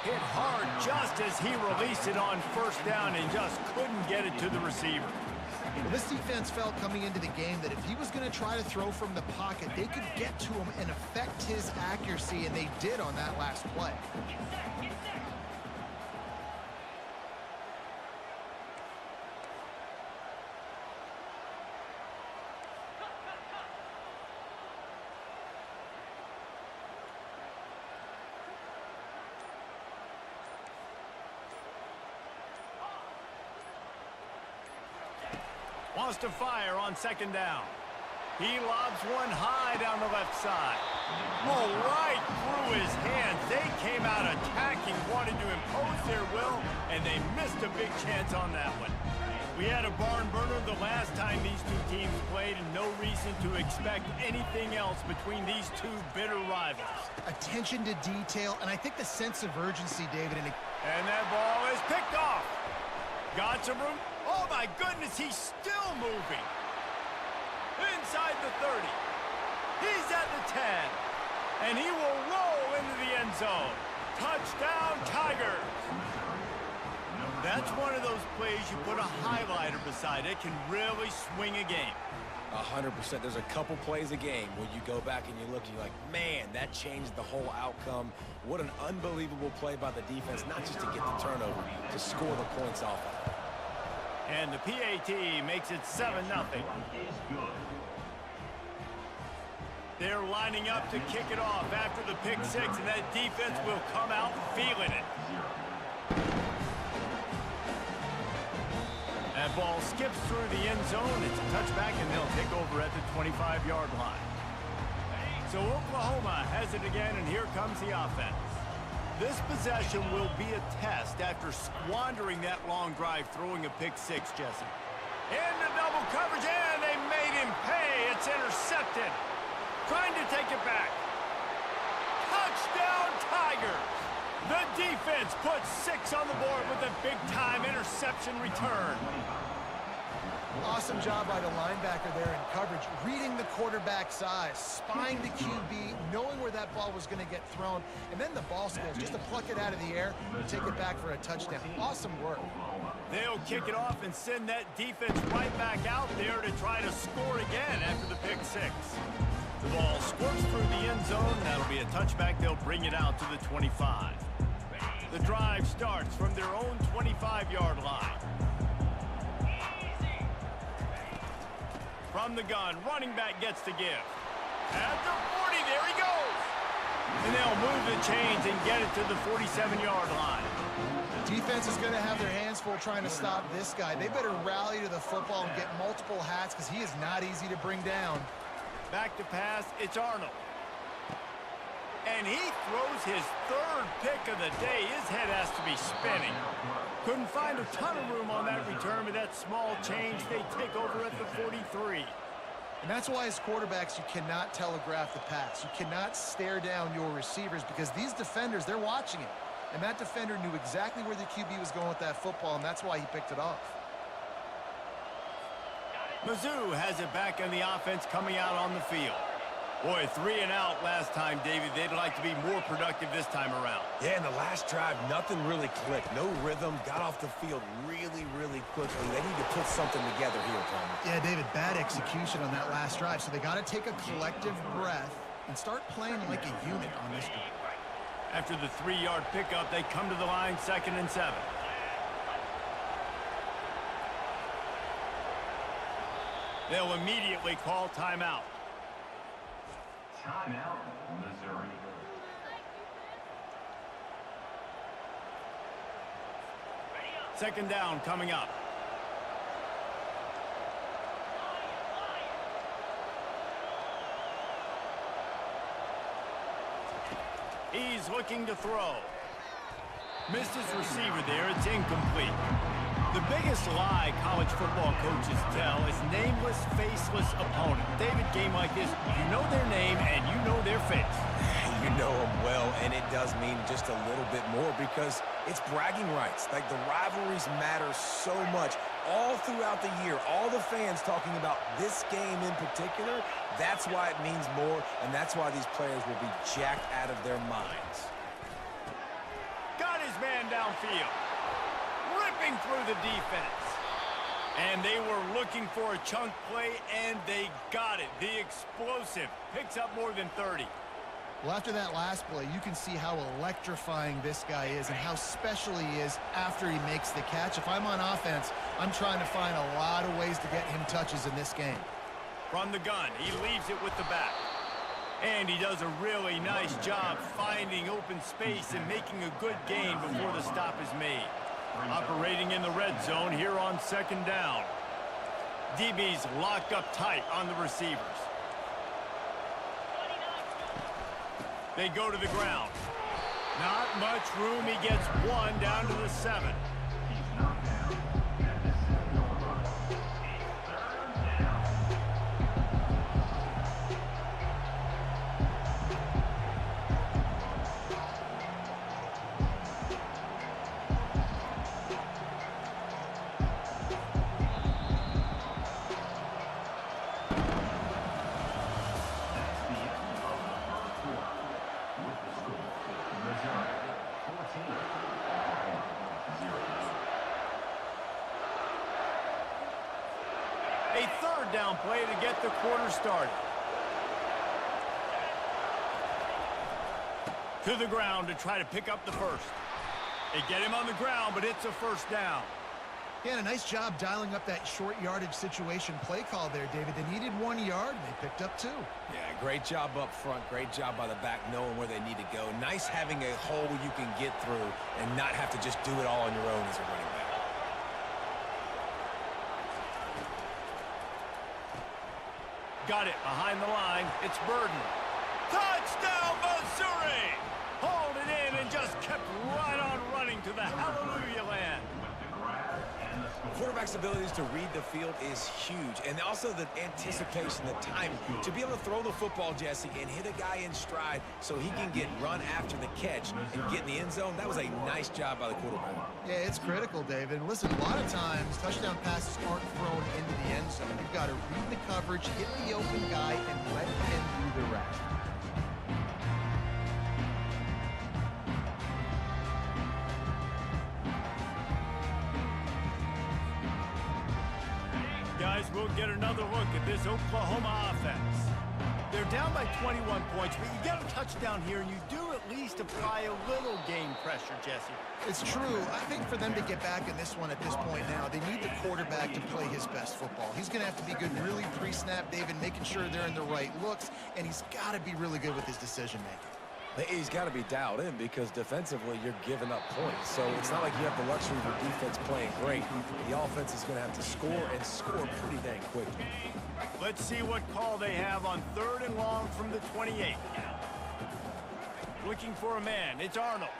Hit hard just as he released it on first down and just couldn't get it to the receiver. Well, this defense felt coming into the game that if he was going to try to throw from the pocket, they could get to him and affect his accuracy, and they did on that last play. Wants to fire on second down. He lobs one high down the left side. Oh, right through his hands. They came out attacking, wanted to impose their will, and they missed a big chance on that one. We had a barn burner the last time these two teams played, and no reason to expect anything else between these two bitter rivals. Attention to detail, and I think the sense of urgency, David. And that ball is picked off. Got some room. Oh, my goodness, he's still moving. Inside the 30. He's at the 10. And he will roll into the end zone. Touchdown, Tigers. That's one of those plays you put a highlighter beside it, can really swing a game. 100%. There's a couple plays a game where you go back and you look and you're like, man, that changed the whole outcome. What an unbelievable play by the defense, not just to get the turnover, to score the points off of it. And the PAT makes it 7-0. They're lining up to kick it off after the pick six, and that defense will come out feeling it. That ball skips through the end zone. It's a touchback, and they'll take over at the 25-yard line. So Oklahoma has it again, and here comes the offense. This possession will be a test after squandering that long drive, throwing a pick six, Jesse. Into double coverage, and they made him pay. It's intercepted. Trying to take it back. Touchdown, Tigers. The defense puts 6 on the board with a big-time interception return. Awesome job by the linebacker there in coverage, reading the quarterback's size, spying the QB, knowing where that ball was going to get thrown, and then the ball skills, just to pluck it out of the air and take it back for a touchdown. Awesome work. They'll kick it off and send that defense right back out there to try to score again after the pick 6. The ball squirts through the end zone. That'll be a touchback. They'll bring it out to the 25. The drive starts from their own 25-yard line. From the gun, running back gets the give. At the 40, there he goes. And they'll move the chains and get it to the 47-yard line. Defense is going to have their hands full trying to stop this guy. They better rally to the football and get multiple hats because he is not easy to bring down. Back to pass, it's Arnold. And he throws his 3rd pick of the day. His head has to be spinning. Couldn't find a ton of room on that return with that small change. They take over at the 43. And that's why as quarterbacks, you cannot telegraph the pass. You cannot stare down your receivers because these defenders, they're watching it. And that defender knew exactly where the QB was going with that football, and that's why he picked it off. Mizzou has it back in the offense coming out on the field. Boy, 3 and out last time, David. They'd like to be more productive this time around. Yeah, in the last drive, nothing really clicked. No rhythm, got off the field really, really quickly. They need to put something together here, Palmer. Yeah, David, bad execution on that last drive, so they got to take a collective breath and start playing like a unit on this drive. After the 3-yard pickup, they come to the line, 2nd and 7. They'll immediately call timeout. Timeout, Missouri. Second down coming up. He's looking to throw. Missed his receiver there. It's incomplete. The biggest lie college football coaches tell is nameless, faceless opponent. David, game like this, you know their name and you know their face. You know them well, and it does mean just a little bit more because it's bragging rights. Like, the rivalries matter so much all throughout the year. All the fans talking about this game in particular, that's why it means more, and that's why these players will be jacked out of their minds. Got his man downfield. Ripping through the defense. And they were looking for a chunk play, and they got it. The explosive picks up more than 30. Well, after that last play, you can see how electrifying this guy is and how special he is after he makes the catch. If I'm on offense, I'm trying to find a lot of ways to get him touches in this game. From the gun, he leaves it with the back. And he does a really nice job finding open space and making a good gain before the stop is made. Operating in the red zone here on 2nd down. DB's locked up tight on the receivers. They go to the ground. Not much room. He gets 1 down to the 7. He's knocked down at the 7-yard line. It's 3rd down. A 3rd down play to get the quarter started. To the ground to try to pick up the first. They get him on the ground, but it's a 1st down. Yeah, and a nice job dialing up that short yardage situation play call there, David. They needed 1 yard, and they picked up 2. Yeah, great job up front. Great job by the back knowing where they need to go. Nice having a hole you can get through and not have to just do it all on your own as a running back. Got it behind the line. It's Burden. Touchdown, Missouri! Hauled it in and just kept right on running to the hallelujah land. quarterback's abilities to read the field is huge. And also the anticipation, the timing. To be able to throw the football, Jesse, and hit a guy in stride so he can get run after the catch and get in the end zone, that was a nice job by the quarterback. Yeah, it's critical, David. And listen, a lot of times, touchdown passes aren't thrown into the end zone. You've got to read the coverage, hit the open guy, and let him do the rest. Guys, we'll get another look at this Oklahoma offense. They're down by 21 points, but you get a touchdown here, and you do at least apply a little game pressure, Jesse. It's true. I think for them to get back in this one at this point now, they need the quarterback to play his best football. He's going to have to be good really pre-snap, David, making sure they're in the right looks, and he's got to be really good with his decision-making. He's got to be dialed in because defensively you're giving up points. So it's not like you have the luxury of your defense playing great. The offense is going to have to score and score pretty dang quickly. Let's see what call they have on 3rd and long from the 28. Looking for a man. It's Arnold.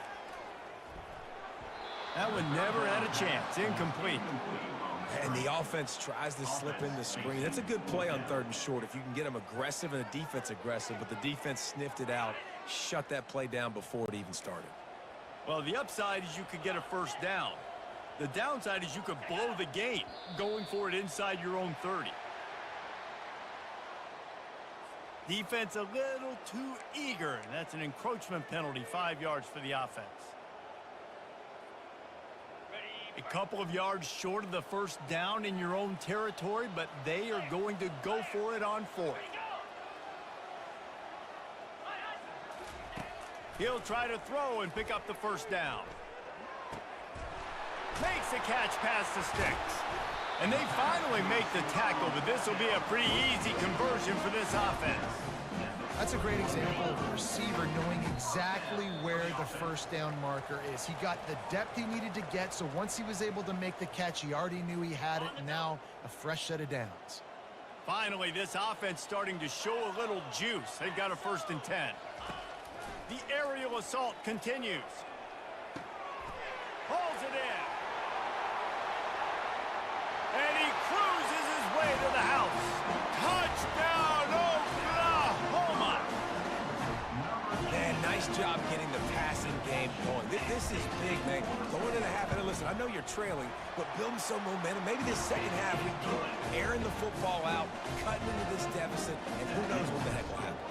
That one never had a chance. Incomplete. And the offense tries to slip in the screen. That's a good play on 3rd and short if you can get them aggressive and the defense aggressive, but the defense sniffed it out, shut that play down before it even started. Well, the upside is you could get a first down. The downside is you could blow the game going for it inside your own 30. Defense a little too eager, and that's an encroachment penalty, 5 yards for the offense. A couple of yards short of the first down in your own territory, but they are going to go for it on 4th. He'll try to throw and pick up the first down. Makes a catch past the sticks. And they finally make the tackle, but this will be a pretty easy conversion for this offense. That's a great example of the receiver knowing exactly where the first down marker is. He got the depth he needed to get, so once he was able to make the catch, he already knew he had it, and now a fresh set of downs. Finally, this offense starting to show a little juice. They've got a 1st and 10. The aerial assault continues. Pulls it in. And he cruises his way to the house. Touchdown, Oklahoma! Man, nice job getting the passing game going. This is big, man. Going into the half, and listen, I know you're trailing, but building some momentum. Maybe this second half we keep airing the football out, cutting into this deficit, and who knows what the heck will happen.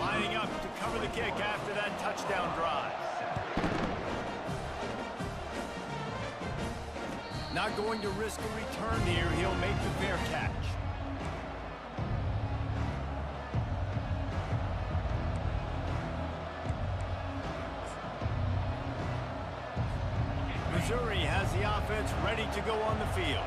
Lining up to cover the kick after that touchdown drive. Not going to risk a return here. He'll make the fair catch. Missouri has the offense ready to go on the field.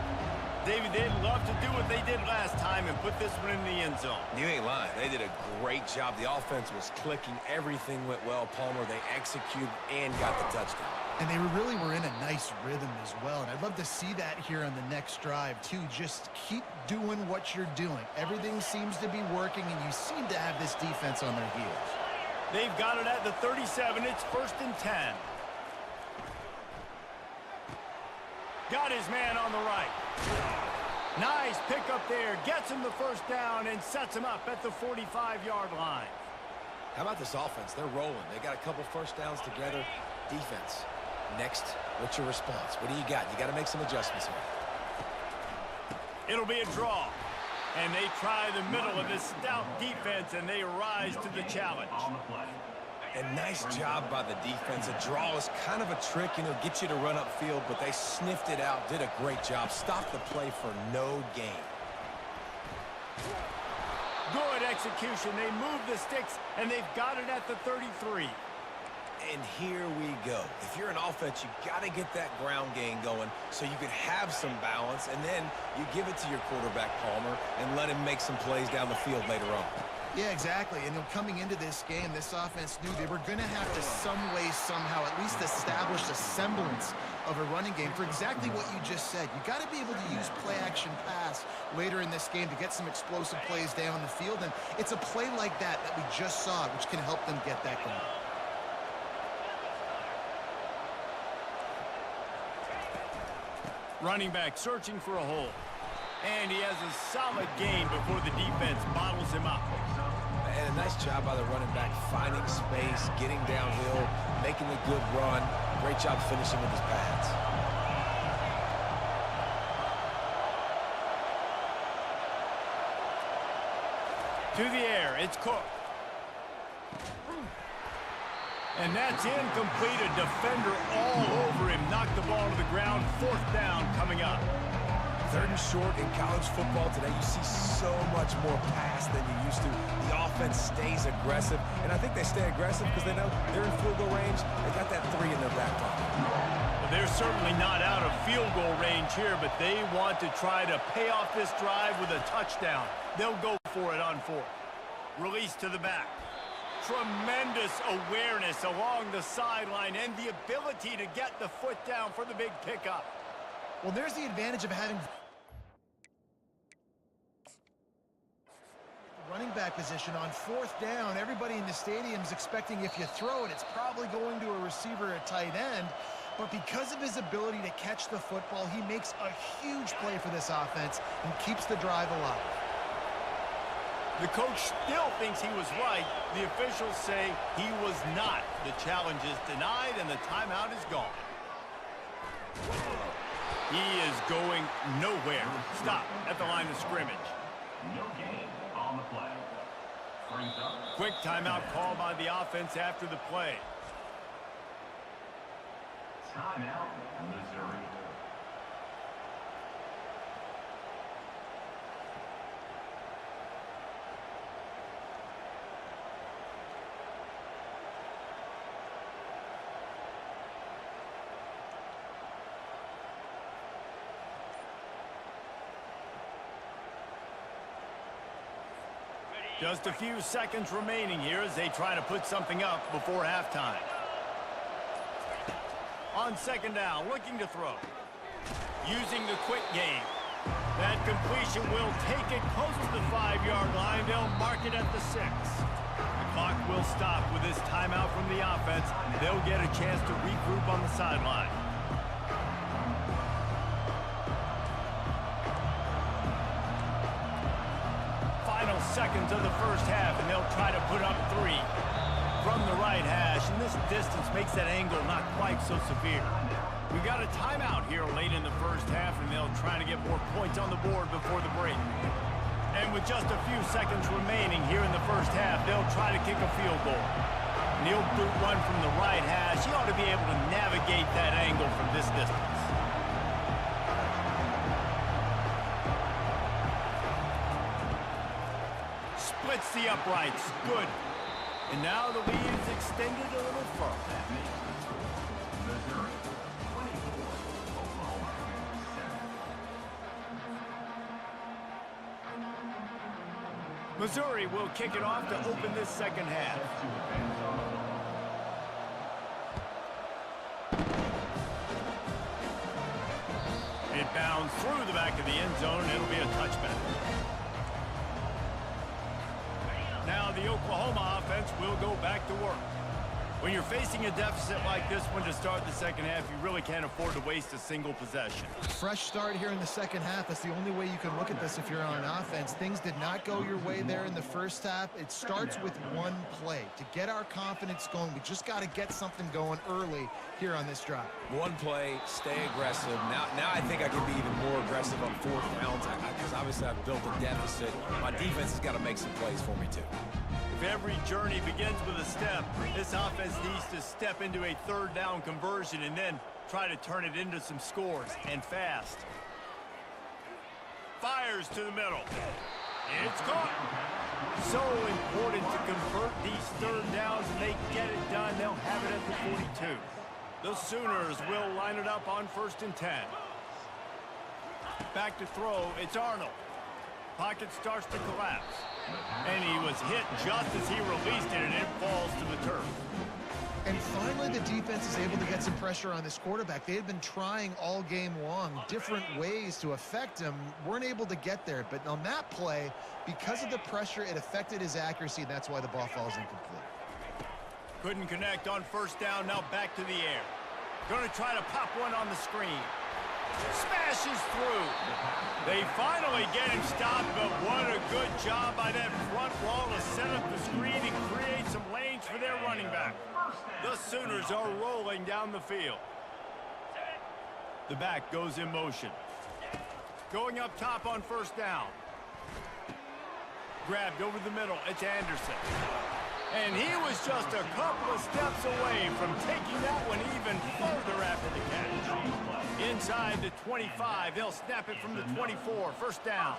David, they'd love to do what they did last time and put this one in the end zone. You ain't lying. They did a great job. The offense was clicking. Everything went well, Palmer. They executed and got the touchdown. And they really were in a nice rhythm as well. And I'd love to see that here on the next drive, too. Just keep doing what you're doing. Everything seems to be working, and you seem to have this defense on their heels. They've got it at the 37. It's 1st and 10. Got his man on the right. Nice pickup there. Gets him the first down and sets him up at the 45-yard line. How about this offense? They're rolling. They got a couple first downs together. Defense. Next, what's your response? What do you got? You got to make some adjustments here. It'll be a draw. And they try the middle of this stout defense, and they rise to the challenge. And nice job by the defense. A draw is kind of a trick, you know, get you to run upfield, but they sniffed it out, did a great job. Stopped the play for no gain. Good execution. They move the sticks, and they've got it at the 33. And here we go. If you're an offense, you got to get that ground game going so you can have some balance, and then you give it to your quarterback, Palmer, and let him make some plays down the field later on. Yeah, exactly. And coming into this game, this offense knew they were going to have to some way, somehow, at least establish a semblance of a running game for exactly what you just said. You got to be able to use play-action pass later in this game to get some explosive plays down the field. And it's a play like that we just saw, which can help them get that going. Running back searching for a hole. And he has a solid gain before the defense bottles him up. And a nice job by the running back, finding space, getting downhill, making a good run. Great job finishing with his pads. To the air, it's Cook. And that's incomplete. A defender all over him. Knocked the ball to the ground. 4th down coming up. 3rd and short in college football today. You see so much more pass than you used to. The offense stays aggressive, and I think they stay aggressive because they know they're in field goal range. They got that 3 in their back pocket. Well, they're certainly not out of field goal range here, but they want to try to pay off this drive with a touchdown. They'll go for it on 4th. Release to the back. Tremendous awareness along the sideline and the ability to get the foot down for the big pickup. Well, there's the advantage of having running back position on 4th down. Everybody in the stadium is expecting if you throw it, it's probably going to a receiver at tight end. But because of his ability to catch the football, he makes a huge play for this offense and keeps the drive alive. The coach still thinks he was right. The officials say he was not. The challenge is denied and the timeout is gone. He is going nowhere. Stop at the line of scrimmage. No gain on the play. Brings up. Quick timeout call by the offense after the play. Timeout, Missouri. Just a few seconds remaining here as they try to put something up before halftime. On 2nd down, looking to throw. Using the quick game. That completion will take it close to the 5-yard line. They'll mark it at the 6. The clock will stop with this timeout from the offense. They'll get a chance to regroup on the sideline. Seconds of the 1st half, and they'll try to put up 3 from the right hash, and this distance makes that angle not quite so severe. We've got a timeout here late in the 1st half, and they'll try to get more points on the board before the break. And with just a few seconds remaining here in the 1st half, they'll try to kick a field goal. And he'll boot one from the right hash. He ought to be able to navigate that angle from this distance. Splits the uprights. Good. And now the lead is extended a little further. Missouri, 24. Oklahoma, 7. Missouri will kick it off to open this 2nd half. It bounds through the back of the end zone. It'll be a touchback. Now the Oklahoma offense will go back to work. When you're facing a deficit like this one to start the 2nd half, you really can't afford to waste a single possession. Fresh start here in the 2nd half. That's the only way you can look at this if you're on offense. Things did not go your way there in the 1st half. It starts with one play. To get our confidence going, we just got to get something going early here on this drive. One play, stay aggressive. Now I think I can be even more aggressive on 4th downs because obviously I've built a deficit. My defense has got to make some plays for me too. If every journey begins with a step, this offense needs to step into a 3rd down conversion and then try to turn it into some scores, and fast. Fires to the middle. It's caught. So important to convert these 3rd downs, and they get it done. They'll have it at the 42. The Sooners will line it up on 1st and 10. Back to throw. It's Arnold. Pocket starts to collapse. And he was hit just as he released it, and it falls to the turf. And finally, the defense is able to get some pressure on this quarterback. They had been trying all game long different ways to affect him. Weren't able to get there. But on that play, because of the pressure, it affected his accuracy. That's why the ball falls incomplete. Couldn't connect on 1st down. Now back to the air. Going to try to pop one on the screen. Smashes through. They finally get him stopped, but what a good job by that front wall to set up the screen and create some lanes for their running back. The Sooners are rolling down the field. The back goes in motion. Going up top on first down. Grabbed over the middle. It's Anderson. And he was just a couple of steps away from taking that one even further after the catch. Inside the 25, they'll snap it from the 24. First down.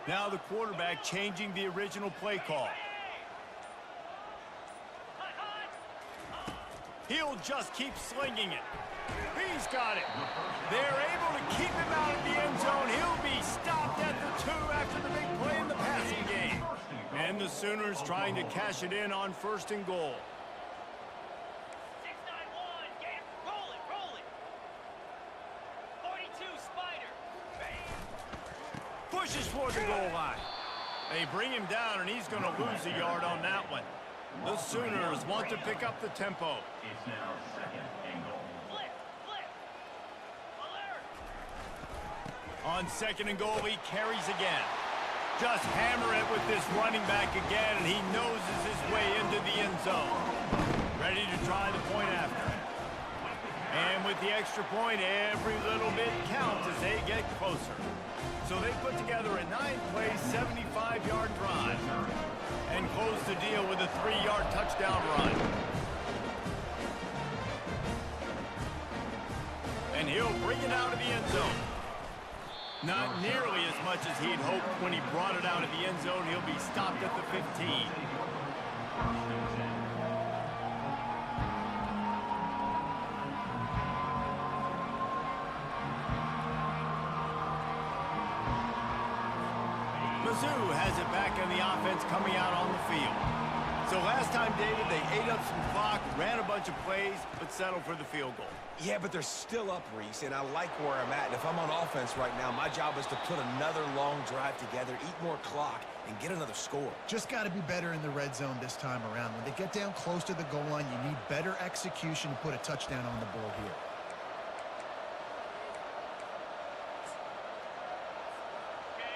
Now the quarterback changing the original play call. He'll just keep slinging it. He's got it. They're able to keep him out of the end zone. He'll be stopped at the 2 after the big play in the passing game. And the Sooners trying to cash it in on first and goal. 6-9-1, get it, roll it. 42, Spider. Pushes for the goal line. They bring him down, and he's going to lose a yard on that one. The Sooners want to pick up the tempo. It's now second and goal. Flip. Alert. On second and goal, he carries again. Just hammer it with this running back again, and he noses his way into the end zone. Ready to try the point after. And with the extra point, every little bit counts as they get closer. So they put together a 9-play, 75-yard drive and close the deal with a 3-yard touchdown run. And he'll bring it out of the end zone. Not nearly as much as he'd hoped when he brought it out of the end zone. He'll be stopped at the 15. Mizzou has it back on the offense coming out on the field. So last time, David, they ate up some clock, ran a bunch of plays, but settled for the field goal. Yeah, but they're still up, Reese, and I like where I'm at. And if I'm on offense right now, my job is to put another long drive together, eat more clock, and get another score. Just got to be better in the red zone this time around. When they get down close to the goal line, you need better execution to put a touchdown on the board here.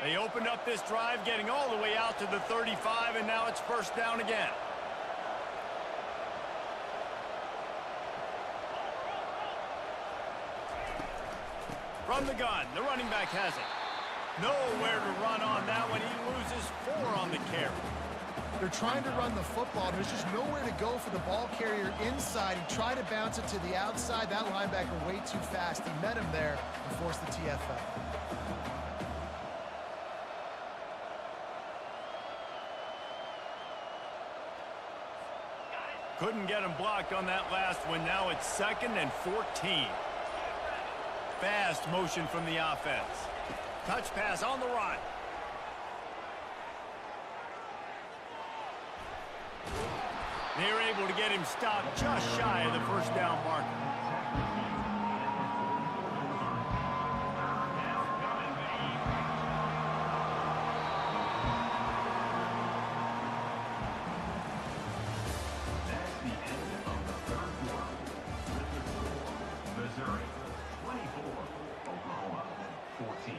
They opened up this drive, getting all the way out to the 35, and now it's first down again. From the gun, the running back has it. Nowhere to run on that one. He loses 4 on the carry. They're trying to run the football. There's just nowhere to go for the ball carrier inside. He tried to bounce it to the outside. That linebacker way too fast. He met him there and forced the TFL. Couldn't get him blocked on that last one. Now it's 2nd and 14. Fast motion from the offense. Touch pass on the run. They're able to get him stopped just shy of the first down marker. Missouri, 24. Oklahoma, 14.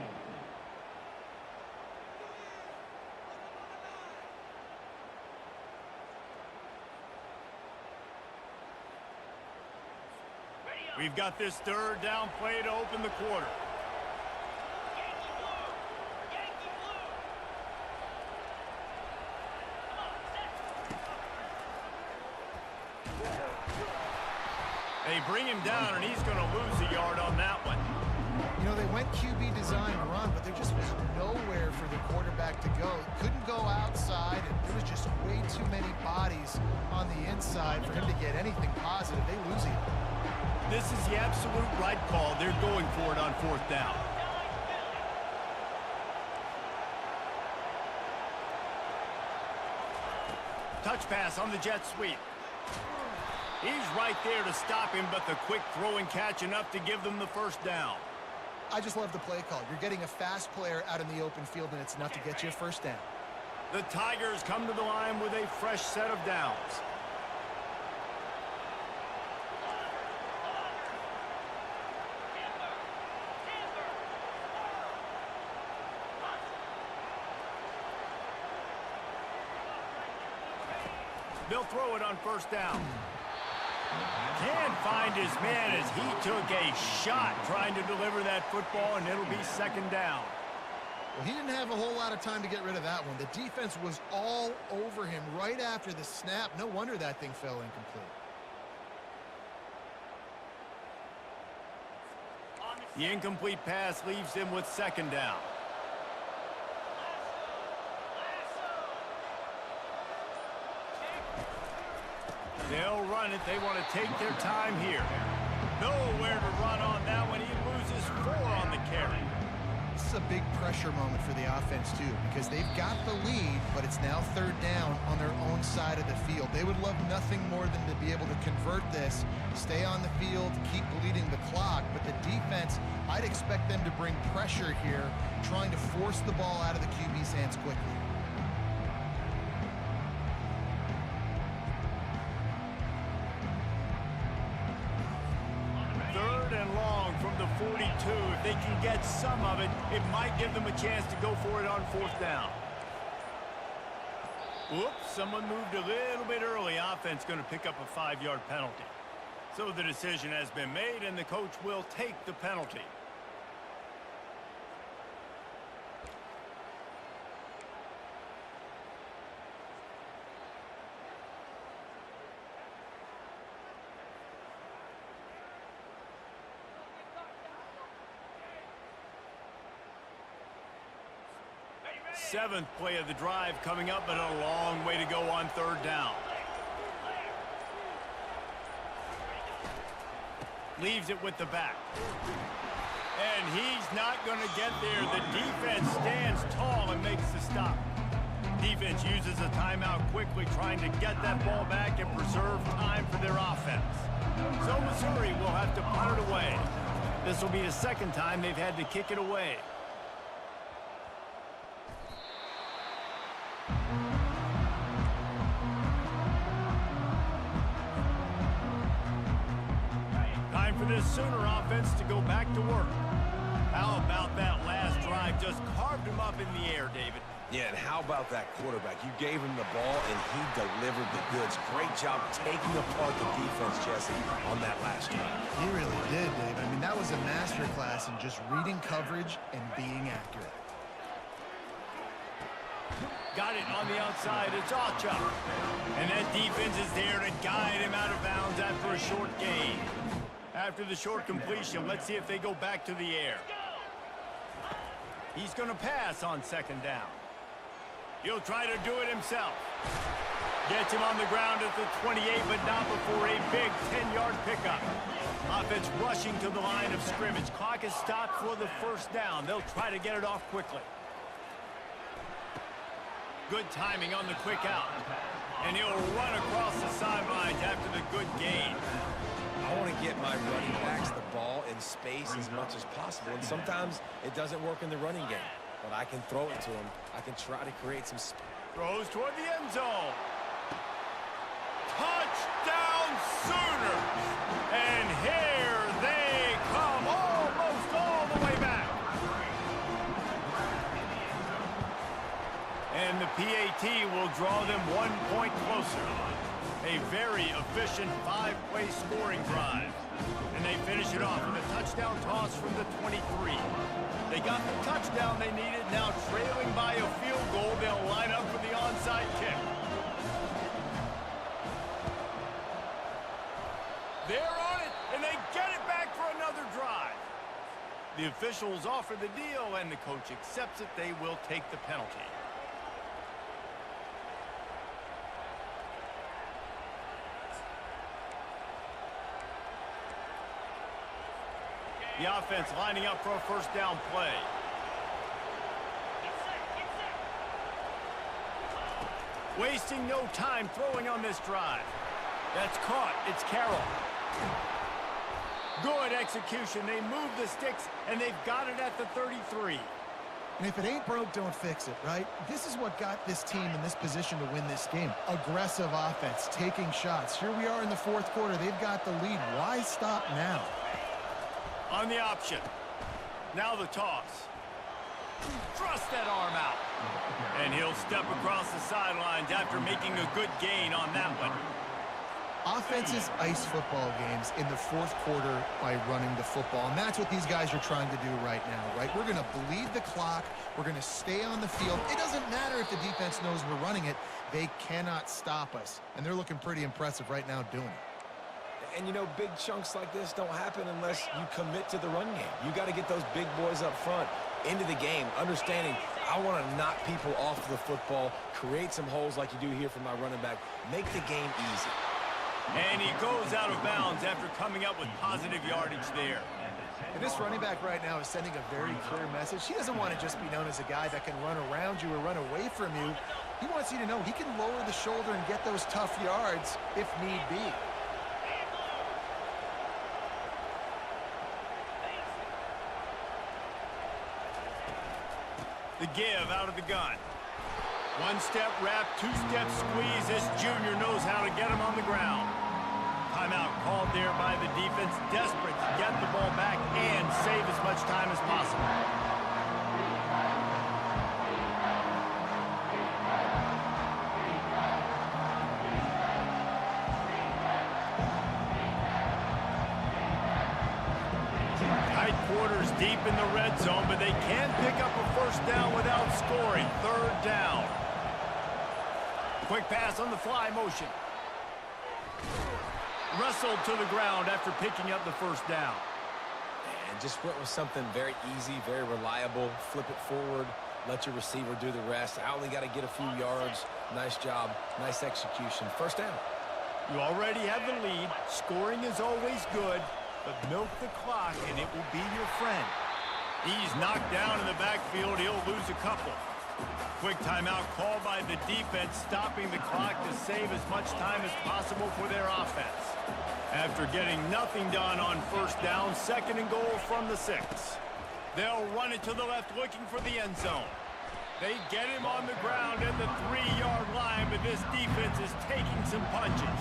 We've got this 3rd down play to open the quarter. Yankee blue. Yankee blue. Come on, set. They bring him down, and he's going to lose a yard on that one. You know, they went QB design run, but there just was nowhere for the quarterback to go. Couldn't go outside, and there was just way too many bodies on the inside for him to get anything positive. They lose it. This is the absolute right call. They're going for it on 4th down. Touch pass on the jet sweep. He's right there to stop him, but the quick throw and catch enough to give them the first down. I just love the play call. You're getting a fast player out in the open field, and it's enough to get you a first down. The Tigers come to the line with a fresh set of downs. They'll throw it on first down. Can't find his man as he took a shot trying to deliver that football, and it'll be second down. Well, he didn't have a whole lot of time to get rid of that one. The defense was all over him right after the snap. No wonder that thing fell incomplete. The incomplete pass leaves him with second down. They'll run it. They want to take their time here. Nowhere to run on that one. He loses 4 on the carry. This is a big pressure moment for the offense, too, because they've got the lead, but it's now third down on their own side of the field. They would love nothing more than to be able to convert this, stay on the field, keep bleeding the clock. But the defense, I'd expect them to bring pressure here, trying to force the ball out of the QB's hands quickly. From the 42, if they can get some of it, it might give them a chance to go for it on fourth down. Whoops, someone moved a little bit early. Offense going to pick up a 5-yard penalty. So the decision has been made, and the coach will take the penalty. Seventh play of the drive coming up, but a long way to go on third down. Leaves it with the back. And he's not going to get there. The defense stands tall and makes the stop. Defense uses a timeout quickly, trying to get that ball back and preserve time for their offense. So Missouri will have to punt it away. This will be the second time they've had to kick it away. Time for this Sooner offense to go back to work. How about that last drive? Just carved him up in the air, David. Yeah, and how about that quarterback? You gave him the ball, and he delivered the goods. Great job taking apart the defense, Jesse, on that last drive. He really did, Dave. I mean, that was a masterclass in just reading coverage and being accurate. Got it on the outside. It's Ocha. And that defense is there to guide him out of bounds after a short gain. After the short completion, let's see if they go back to the air. He's going to pass on second down. He'll try to do it himself. Gets him on the ground at the 28, but not before a big 10-yard pickup. Offense rushing to the line of scrimmage. Clock is stopped for the first down. They'll try to get it off quickly. Good timing on the quick out. And he'll run across the sidelines after the good gain. I want to get my running backs the ball in space as much as possible, and sometimes it doesn't work in the running game. But I can throw it to him. I can try to create some space. Throws toward the end zone. Touchdown Sooners! And here they come, almost all the way back. And the PAT will draw them 1 point closer. A very efficient 5-play scoring drive. And they finish it off with a touchdown toss from the 23. They got the touchdown they needed. Now trailing by a field goal, they'll line up for the onside kick. They're on it, and they get it back for another drive. The officials offer the deal, and the coach accepts it. They will take the penalty. The offense lining up for a first down play. Wasting no time throwing on this drive. That's caught. It's Carroll. Good execution. They move the sticks, and they've got it at the 33. And if it ain't broke, don't fix it, right? This is what got this team in this position to win this game. Aggressive offense, taking shots. Here we are in the fourth quarter. They've got the lead. Why stop now? On the option. Now the toss. Thrust that arm out. And he'll step across the sidelines after making a good gain on that one. Offenses ice football games in the fourth quarter by running the football, and that's what these guys are trying to do right now, right? We're going to bleed the clock. We're going to stay on the field. It doesn't matter if the defense knows we're running it. They cannot stop us, and they're looking pretty impressive right now doing it. And, you know, big chunks like this don't happen unless you commit to the run game. You got to get those big boys up front into the game, understanding I want to knock people off the football, create some holes like you do here for my running back, make the game easy. And he goes out of bounds after coming up with positive yardage there. And this running back right now is sending a very clear message. He doesn't want to just be known as a guy that can run around you or run away from you. He wants you to know he can lower the shoulder and get those tough yards if need be. The give out of the gun. One-step wrap, two-step squeeze. This junior knows how to get him on the ground. Timeout called there by the defense, desperate to get the ball back and save as much time as possible. Tight quarters deep in the red zone, but they can't pick up a first down without scoring. Third down. Quick pass on the fly motion. Wrestled to the ground after picking up the first down. And just went with something very easy, very reliable. Flip it forward, let your receiver do the rest. I only got to get a few yards. Nice job, nice execution. First down. You already have the lead. Scoring is always good, but milk the clock and it will be your friend. He's knocked down in the backfield. He'll lose a couple. Quick timeout called by the defense, stopping the clock to save as much time as possible for their offense. After getting nothing done on first down, second and goal from the 6. They'll run it to the left looking for the end zone. They get him on the ground at the 3-yard line, but this defense is taking some punches.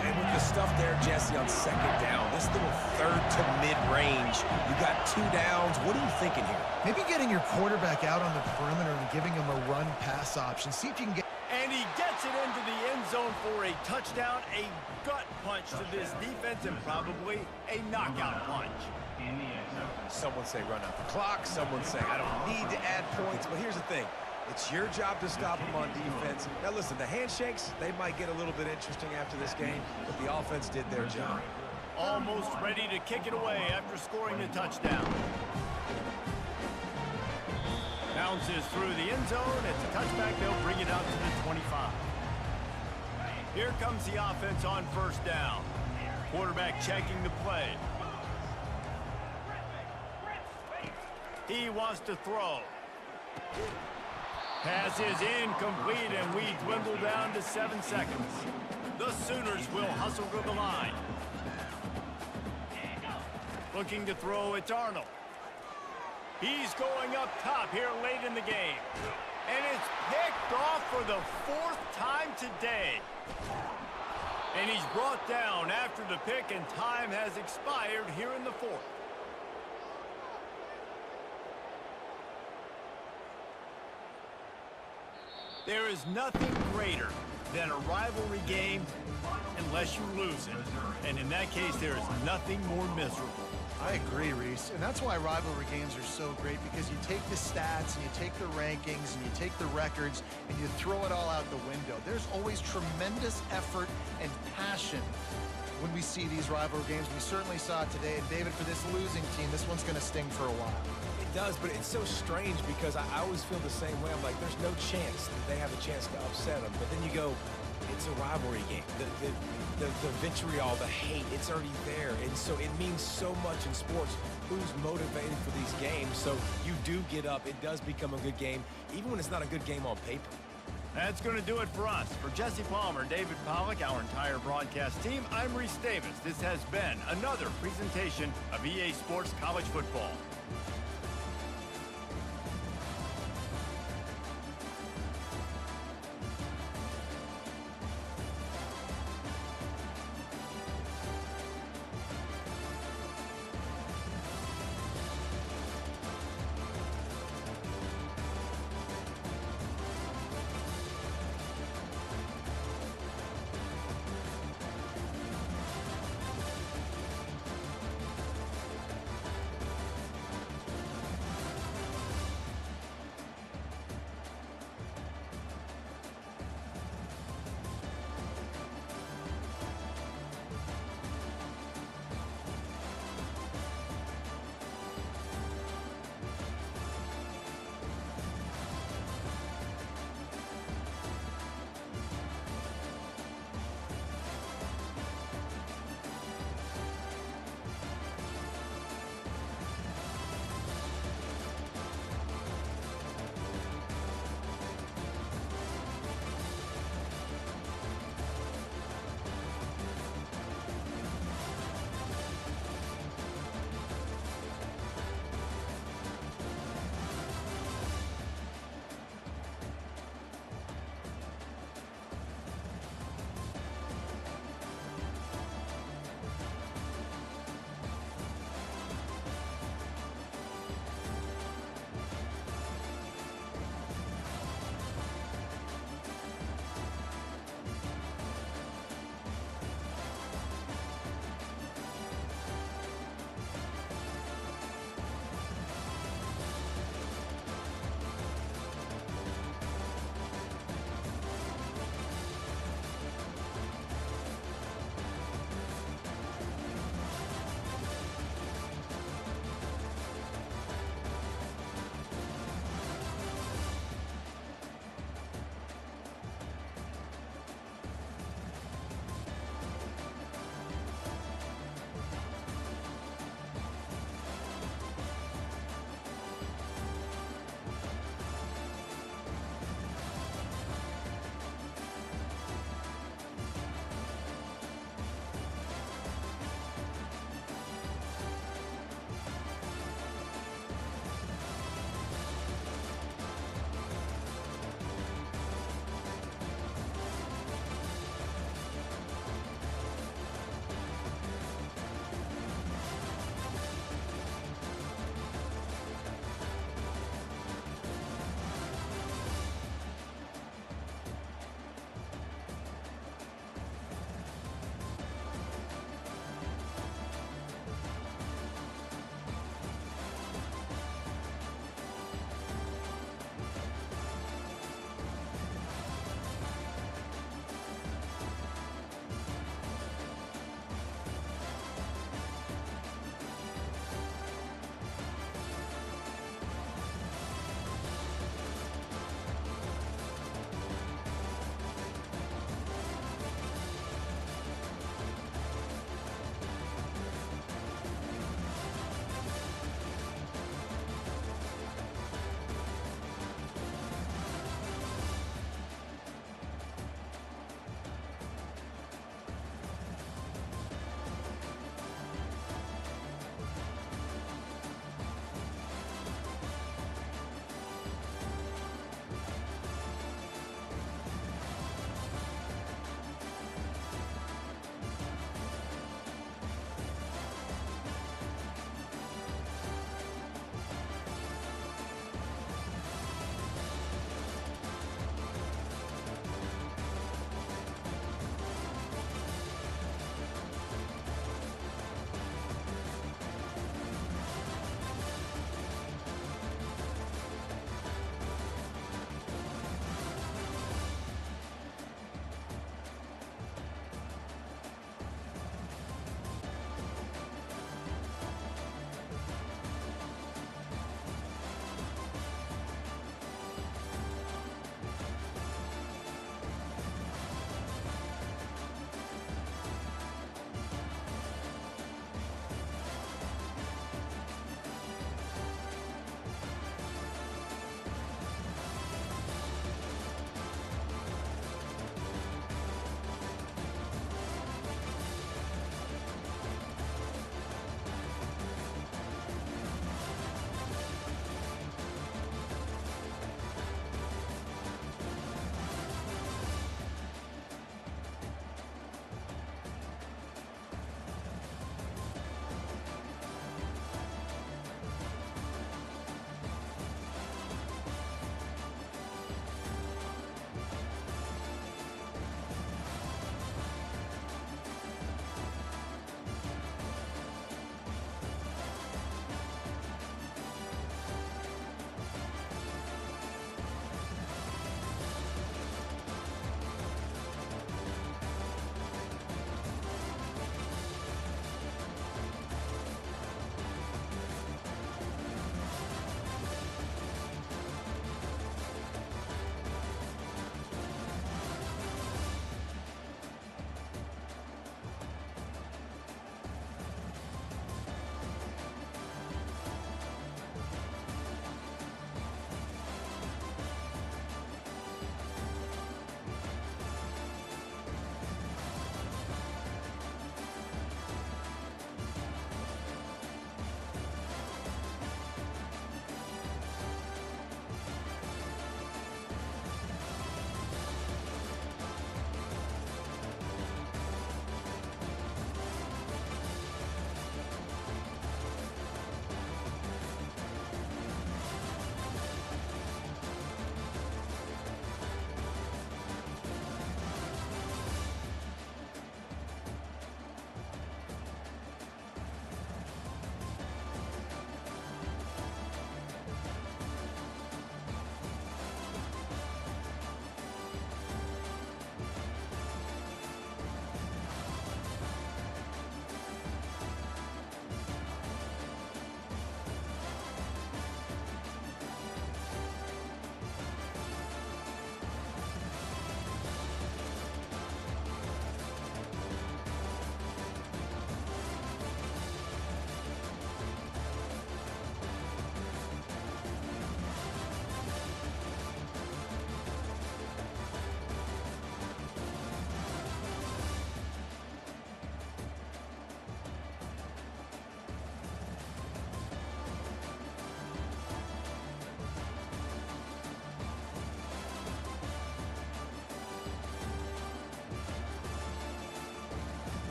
And with the stuff there, Jesse, on second down, this little third to mid-range, you got 2 downs. What are you thinking here? Maybe getting your quarterback out on the perimeter and giving him a run-pass option. See if you can get... And he gets it into the end zone for a touchdown, a gut punch to this defense, and probably a knockout punch. Someone say run out the clock. Someone say I don't need to add points. But here's the thing. It's your job to stop them on defense. Now, listen, the handshakes, they might get a little bit interesting after this game, but the offense did their job. Almost ready to kick it away after scoring the touchdown. Bounces through the end zone. It's a touchback. They'll bring it out to the 25. Here comes the offense on first down. Quarterback checking the play. He wants to throw. Pass is incomplete, and we dwindle down to 7 seconds. The Sooners will hustle to the line. Looking to throw, it's Arnold. He's going up top here late in the game. And it's picked off for the 4th time today. And he's brought down after the pick, and time has expired here in the 4th. There is nothing greater than a rivalry game unless you lose it. And in that case, there is nothing more miserable. I agree, Reese. And that's why rivalry games are so great, because you take the stats and you take the rankings and you take the records and you throw it all out the window. There's always tremendous effort and passion when we see these rivalry games. We certainly saw it today. And David, for this losing team, this one's going to sting for a while. It does, but it's so strange because I always feel the same way. I'm like, there's no chance that they have a chance to upset them. But then you go, it's a rivalry game. The vitriol, the hate, it's already there. And so it means so much in sports. Who's motivated for these games? So you do get up. It does become a good game, even when it's not a good game on paper. That's going to do it for us. For Jesse Palmer, David Pollack, our entire broadcast team, I'm Reese Davis. This has been another presentation of EA Sports College Football.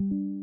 you.